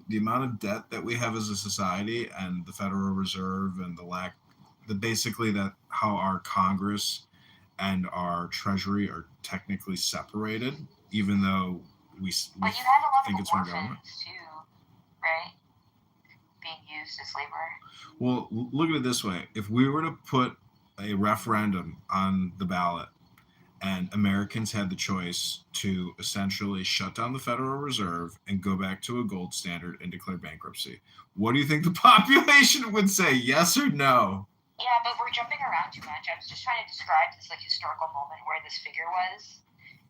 the amount of debt that we have as a society and the Federal Reserve and basically that how our Congress and our Treasury are technically separated, even though we
but you have a lot
think
of
it's one government.
orphans too, right? Being used as labor.
Well, look at it this way. If we were to put a referendum on the ballot and Americans had the choice to essentially shut down the Federal Reserve and go back to a gold standard and declare bankruptcy, what do you think the population would say, yes or no?
Yeah, but we're jumping around too much. I was just trying to describe this like historical moment where this figure was.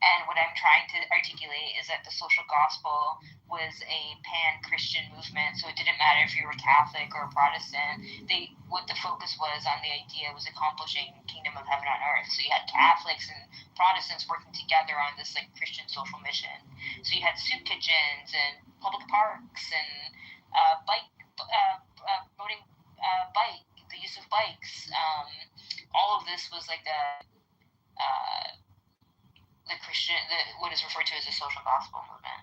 And what I'm trying to articulate is that the social gospel was a pan-Christian movement, so it didn't matter if you were Catholic or Protestant. What the focus was on the idea was accomplishing kingdom of heaven on earth. So you had Catholics and Protestants working together on this like Christian social mission. So you had soup kitchens and public parks and promoting the use of bikes. All of this was like the Christian, what is referred to as the social gospel movement.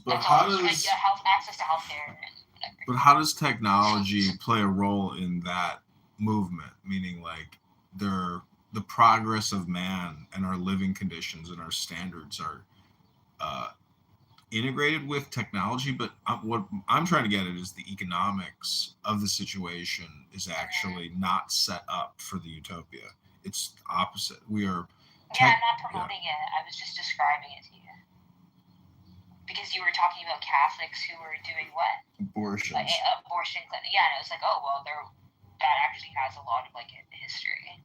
But how does
access to healthcare and whatever.
But how does technology play a role in that movement? Meaning, like, the progress of man and our living conditions and our standards are integrated with technology. But what I'm trying to get at is the economics of the situation is actually not set up for the utopia. It's opposite. We are.
I'm not promoting it. I was just describing it to you. Because you were talking about Catholics who were doing what?
Abortions.
Like, abortion clinic. Yeah, and I was like, oh, well, that actually has a lot of, like, history.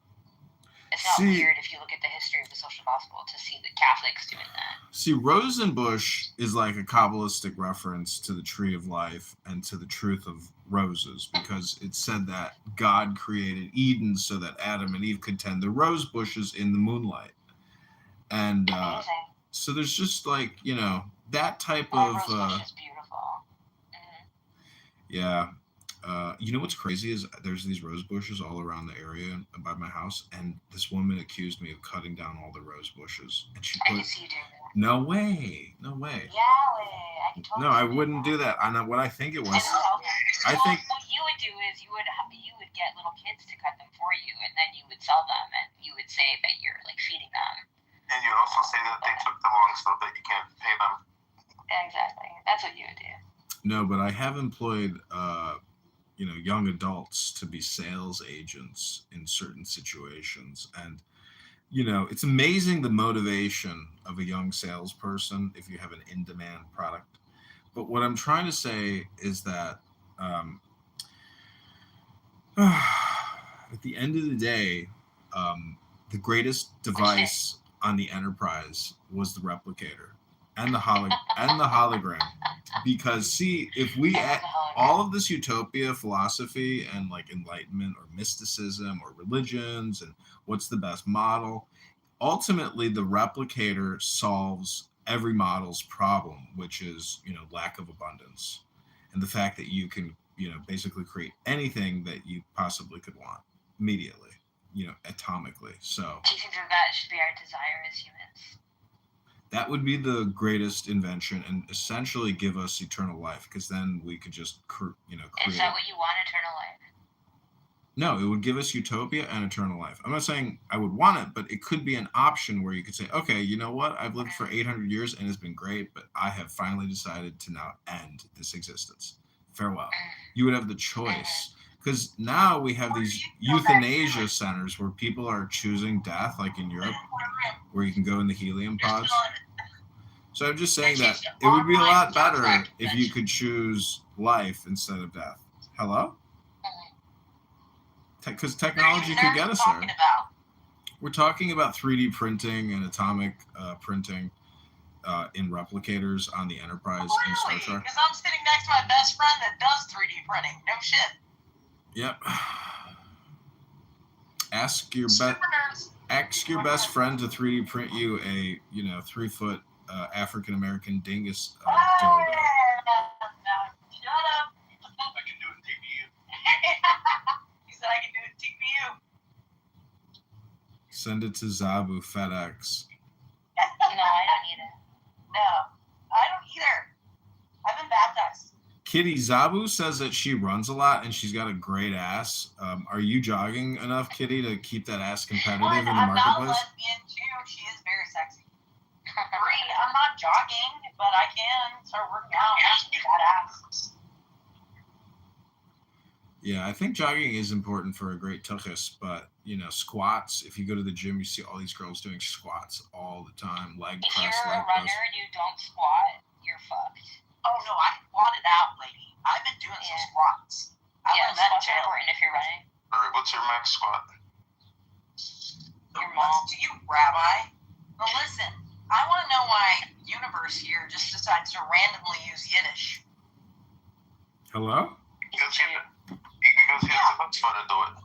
It's not weird if you look at the history of the social gospel to see the Catholics doing that.
See, Rosenbush is like a Kabbalistic reference to the tree of life and to the truth of roses, because it said that God created Eden so that Adam and Eve could tend the rose bushes in the moonlight. And so there's just like, you know, that type of...
Rose bush is beautiful.
Yeah. You know what's crazy is there's these rose bushes all around the area by my house, and this woman accused me of cutting down all the rose bushes. And she put...
I can see you doing that.
No way.
Yeah, I I can totally
No, I
see
wouldn't
that.
do that. I know what I think it was.
And sell them.
I think
What you would do is you would get little kids to cut them for you, and then you would sell them, and you would say that you're like feeding them.
And you also say that they took the long stuff that you can't pay them.
Exactly. That's what you would do.
no, but I have employed young adults to be sales agents in certain situations, and it's amazing the motivation of a young salesperson if you have an in-demand product. But what I'm trying to say is that at the end of the day, the greatest device on the Enterprise was the replicator and the hologram. Because see, if we all of this utopia philosophy and like enlightenment or mysticism or religions and what's the best model, ultimately the replicator solves every model's problem, which is lack of abundance, and the fact that you can basically create anything that you possibly could want immediately, atomically. So
do you think that should be our desire as humans?
that would be the greatest invention and essentially give us eternal life, because then we could just create.
Is that what you want, eternal life?
No, it would give us utopia and eternal life. I'm not saying I would want it, but it could be an option where you could say, okay, you know what? I've lived for 800 years and it's been great, but I have finally decided to now end this existence. Farewell. You would have the choice. Because now we have these euthanasia centers where people are choosing death, like in Europe, where you can go in the helium pods. So I'm just saying that it would be a lot better if you could choose life instead of death. Hello? Because technology could get us there. We're talking about 3D printing and atomic printing in replicators on the Enterprise in Star Trek.
Because I'm sitting next to my best friend that does 3D printing. No shit.
Yep. Ask your best friend to 3D print you a 3-foot African American dingus dildo.
No, shut up.
I can do it in TPU.
He said I can do it in TPU.
Send it to Zabu FedEx.
No, I don't need it.
No, I don't either. I've been baptized.
Kitty, Zabu says that she runs a lot and she's got a great ass. Are you jogging enough, Kitty, to keep that ass competitive in the marketplace?
I'm not lesbian too. She is very sexy. I'm not jogging, but I can start working out. That ass.
Yeah, I think jogging is important for a great tuchus, but squats. If you go to the gym, you see all these girls doing squats all the time, leg
If
press,
you're a
leg
runner
press.
and you don't squat, you're fucked.
Oh no, I squatted out, lady. I've been doing some squats. I learned that
squats are important if you're running.
Alright, what's your max squat?
Your mom. To you, Rabbi. Well, listen, I want to know why Universe here just decides to randomly use Yiddish.
Hello?
Because he has the chutzpah to do it.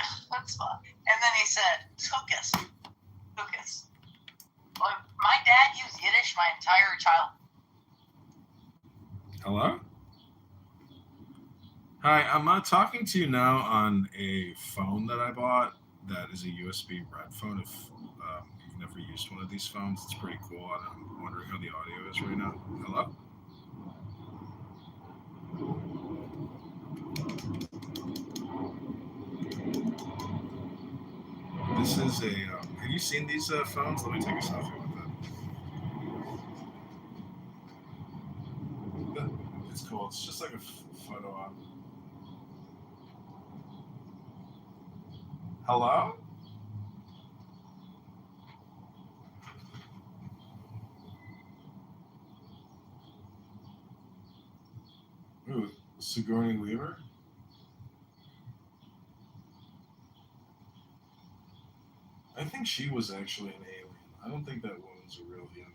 Chutzpah. And then he said, "Tuchus, tuchus." Well, my dad used Yiddish my entire childhood.
Hello? Hi, I'm talking to you now on a phone that I bought that is a USB red phone. If you've never used one of these phones, it's pretty cool. I'm wondering how the audio is right now. Hello? This is a... have you seen these phones? Let me take a selfie with that. It's cool. It's just like a photo op. Hello? Ooh, Sigourney Weaver? I think she was actually an alien. I don't think that woman's a real human.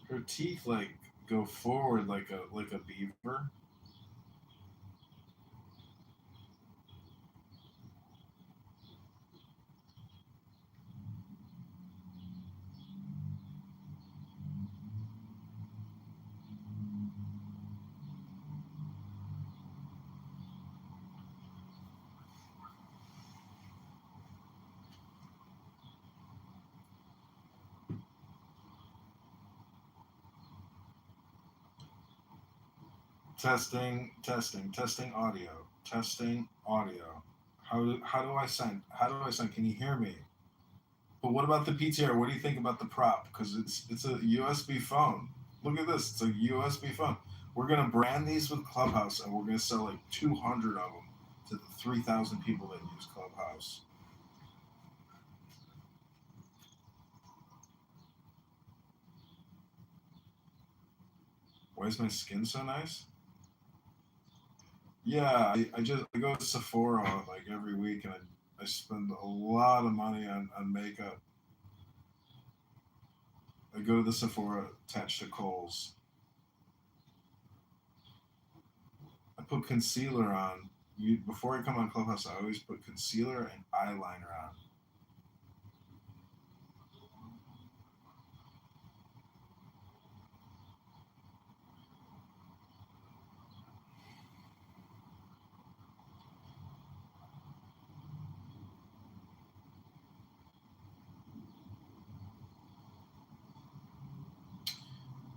Her teeth go forward like a beaver. Testing audio. Testing audio. How do I send? Can you hear me? But what about the PTR? What do you think about the prop? Because it's a USB phone. Look at this. It's a USB phone. We're gonna brand these with Clubhouse, and we're gonna sell like 200 of them to the 3,000 people that use Clubhouse. Why is my skin so nice? Yeah, I go to Sephora like every week, and I spend a lot of money on makeup. I go to the Sephora attached to Kohl's. I put concealer on. Before I come on Clubhouse, I always put concealer and eyeliner on.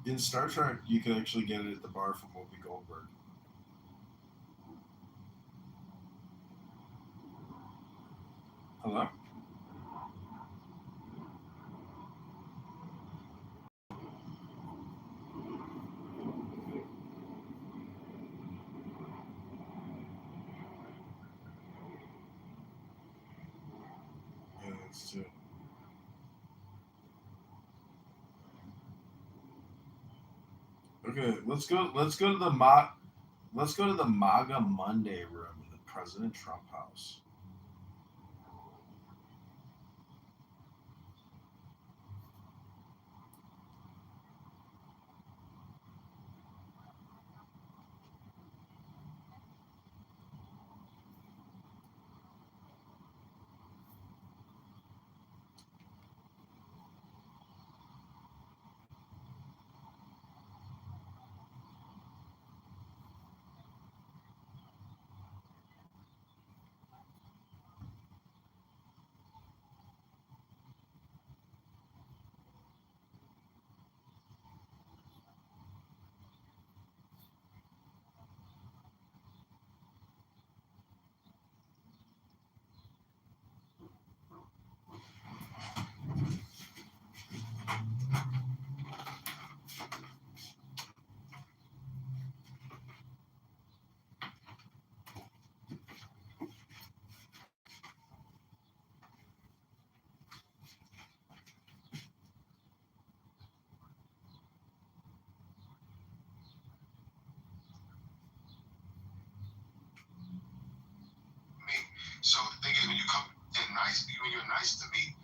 In Star Trek, you could actually get it at the bar from Whoopi Goldberg. Hello? Yeah, that's too. Okay, let's go to the MAGA Monday room in the President Trump house.
So the thing is, when you're nice to me,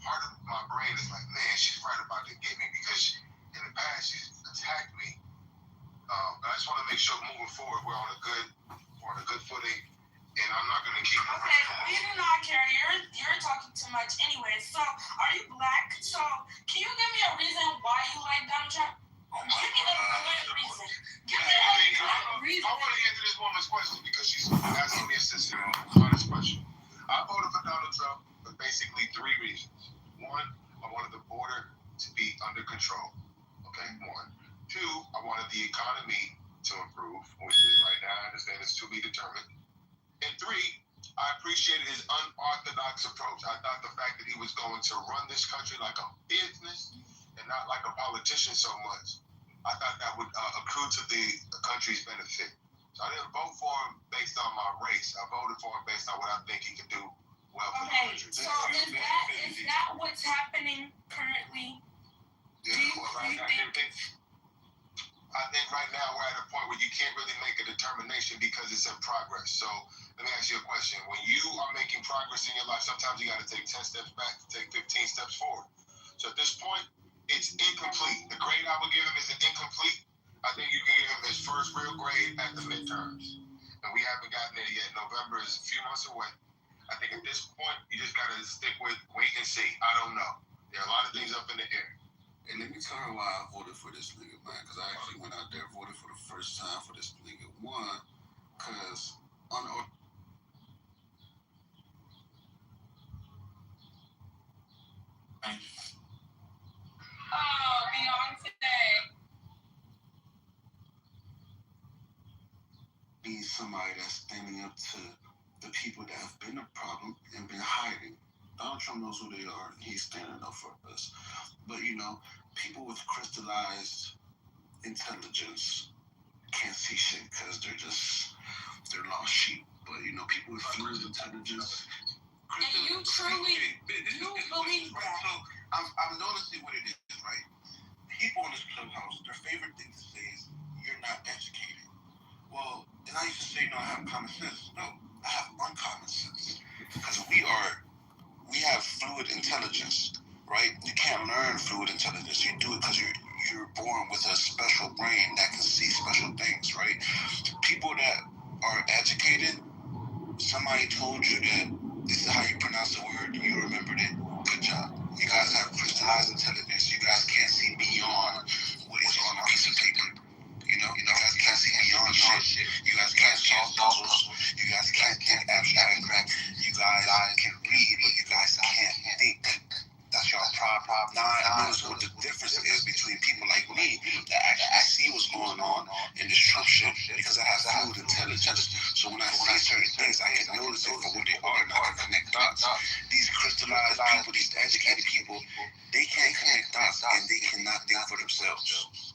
part of my brain is like, man, she's right about to get me because in the past she's attacked me. But I just want to make sure moving forward we're on a good footing, and I'm not going to keep.
Okay, we do not care. You're talking too much anyway. So, are you black? So, can you give me a reason why you like Donald Trump? Give me a good reason. Give me a good reason.
I want to answer this woman's question because she's asking me a sister honest question. I voted for Donald Trump for basically 3 reasons. 1, I wanted the border to be under control. Okay, 1. 2, I wanted the economy to improve, which is right now, I understand it's to be determined. And 3, I appreciated his unorthodox approach. I thought the fact that he was going to run this country like a business and not like a politician so much, I thought that would accrue to the country's benefit. So I didn't vote for him based on my race. I voted for him based on what I think he could do well for the country.
So is that what's happening currently?
I think right now we're at a point where you can't really make a determination because it's in progress. So let me ask you a question. When you are making progress in your life, sometimes you got to take 10 steps back to take 15 steps forward. So at this point, it's incomplete. The grade I would give him is an incomplete. I think you can give him his first real grade at the midterms. And we haven't gotten there yet. November is a few months away. I think at this point, you just got to stick with wait and see. I don't know. There are a lot of things up in the air.
And let me tell you why I voted for this nigga, man. Because I actually went out there and voted for the first time for this nigga. 1, because
Oh, Beyonce.
somebody that's standing up to the people that have been a problem and been hiding. Donald Trump knows who they are, and he's standing up for us. But, you know, people with crystallized intelligence can't see shit because they're lost sheep. But, you know, people with fluid intelligence...
And you truly believe that?
So, I'm noticing what it is, right? People on this clubhouse, their favorite thing to say is, you're not educated. Well, and I used to say, no, I have common sense. No, I have uncommon sense. Because we have fluid intelligence, right? You can't learn fluid intelligence. You do it because you're born with a special brain that can see special things, right? People that are educated, somebody told you that this is how you pronounce the word, you remembered it, good job. You guys have crystallized intelligence. You guys can't see beyond what is on a piece of paper. You guys can't see beyond shit. You guys can't solve puzzles. You guys can't think abstract. You guys can read, but you guys can't think. That's your problem. Now I notice what the difference is between people like me that actually see what's going on in this Trump shit because I have fluid intelligence. So when I see certain things, I can notice it for what they are and I can connect dots. These crystallized people, these educated people, they can't connect dots and they cannot think for themselves.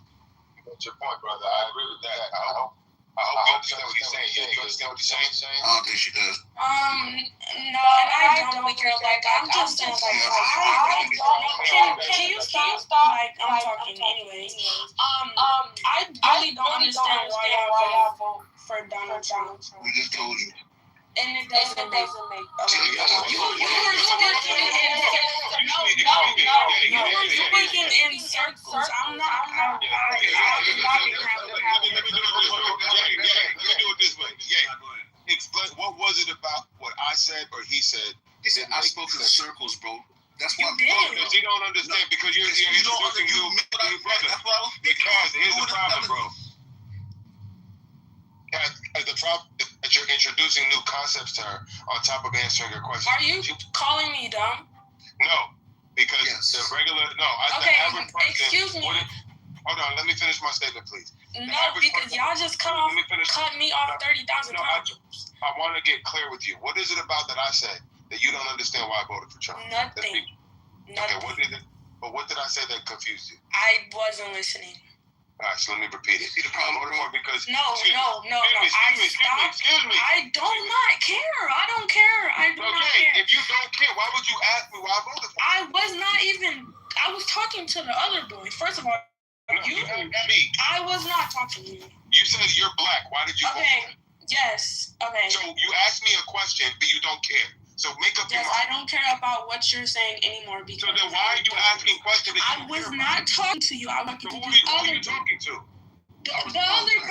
That's your point, brother. I agree with that. I hope you understand what he's saying. Yeah, you understand what he's saying?
I don't think she does.
No, and I don't because like I'm just saying can you stop? Like I'm talking anyways. I really don't understand why y'all vote for Donald Trump.
We just told you.
And it doesn't make you were speaking in circles. I'm not.
Let me do it this way. Yeah. Explain what was it about what I said or he said?
He said I spoke in circles, bro. That's why
because he don't understand because you're introducing new brother. Because here's the problem, bro. As the problem that you're introducing new concepts to her on top of answering your question.
Are you calling me dumb?
No, because the regular the average person.
Excuse me.
Hold on, let me finish my statement, please.
No, because y'all just cut me off 30,000 times.
I want to get clear with you. What is it about that I said that you don't understand why I voted for Trump?
Nothing.
Okay, what is it? But what did I say that confused you?
I wasn't listening.
All right, so let me repeat it. See the problem, because
no. Excuse me. I do not care. I don't care. I do not care.
If you don't care, why would you ask me why I voted for
you? I was talking to the other boy. First of all,
you asked me.
I was not talking to you.
You said you're black. Why did you vote for him?
Yes. Okay.
So you asked me a question, but you don't care. So make up your mind.
I don't care about what you're saying anymore. Because
so then why are you asking questions?
I was not talking to you. I was talking to the other.
Who are you talking to?
The other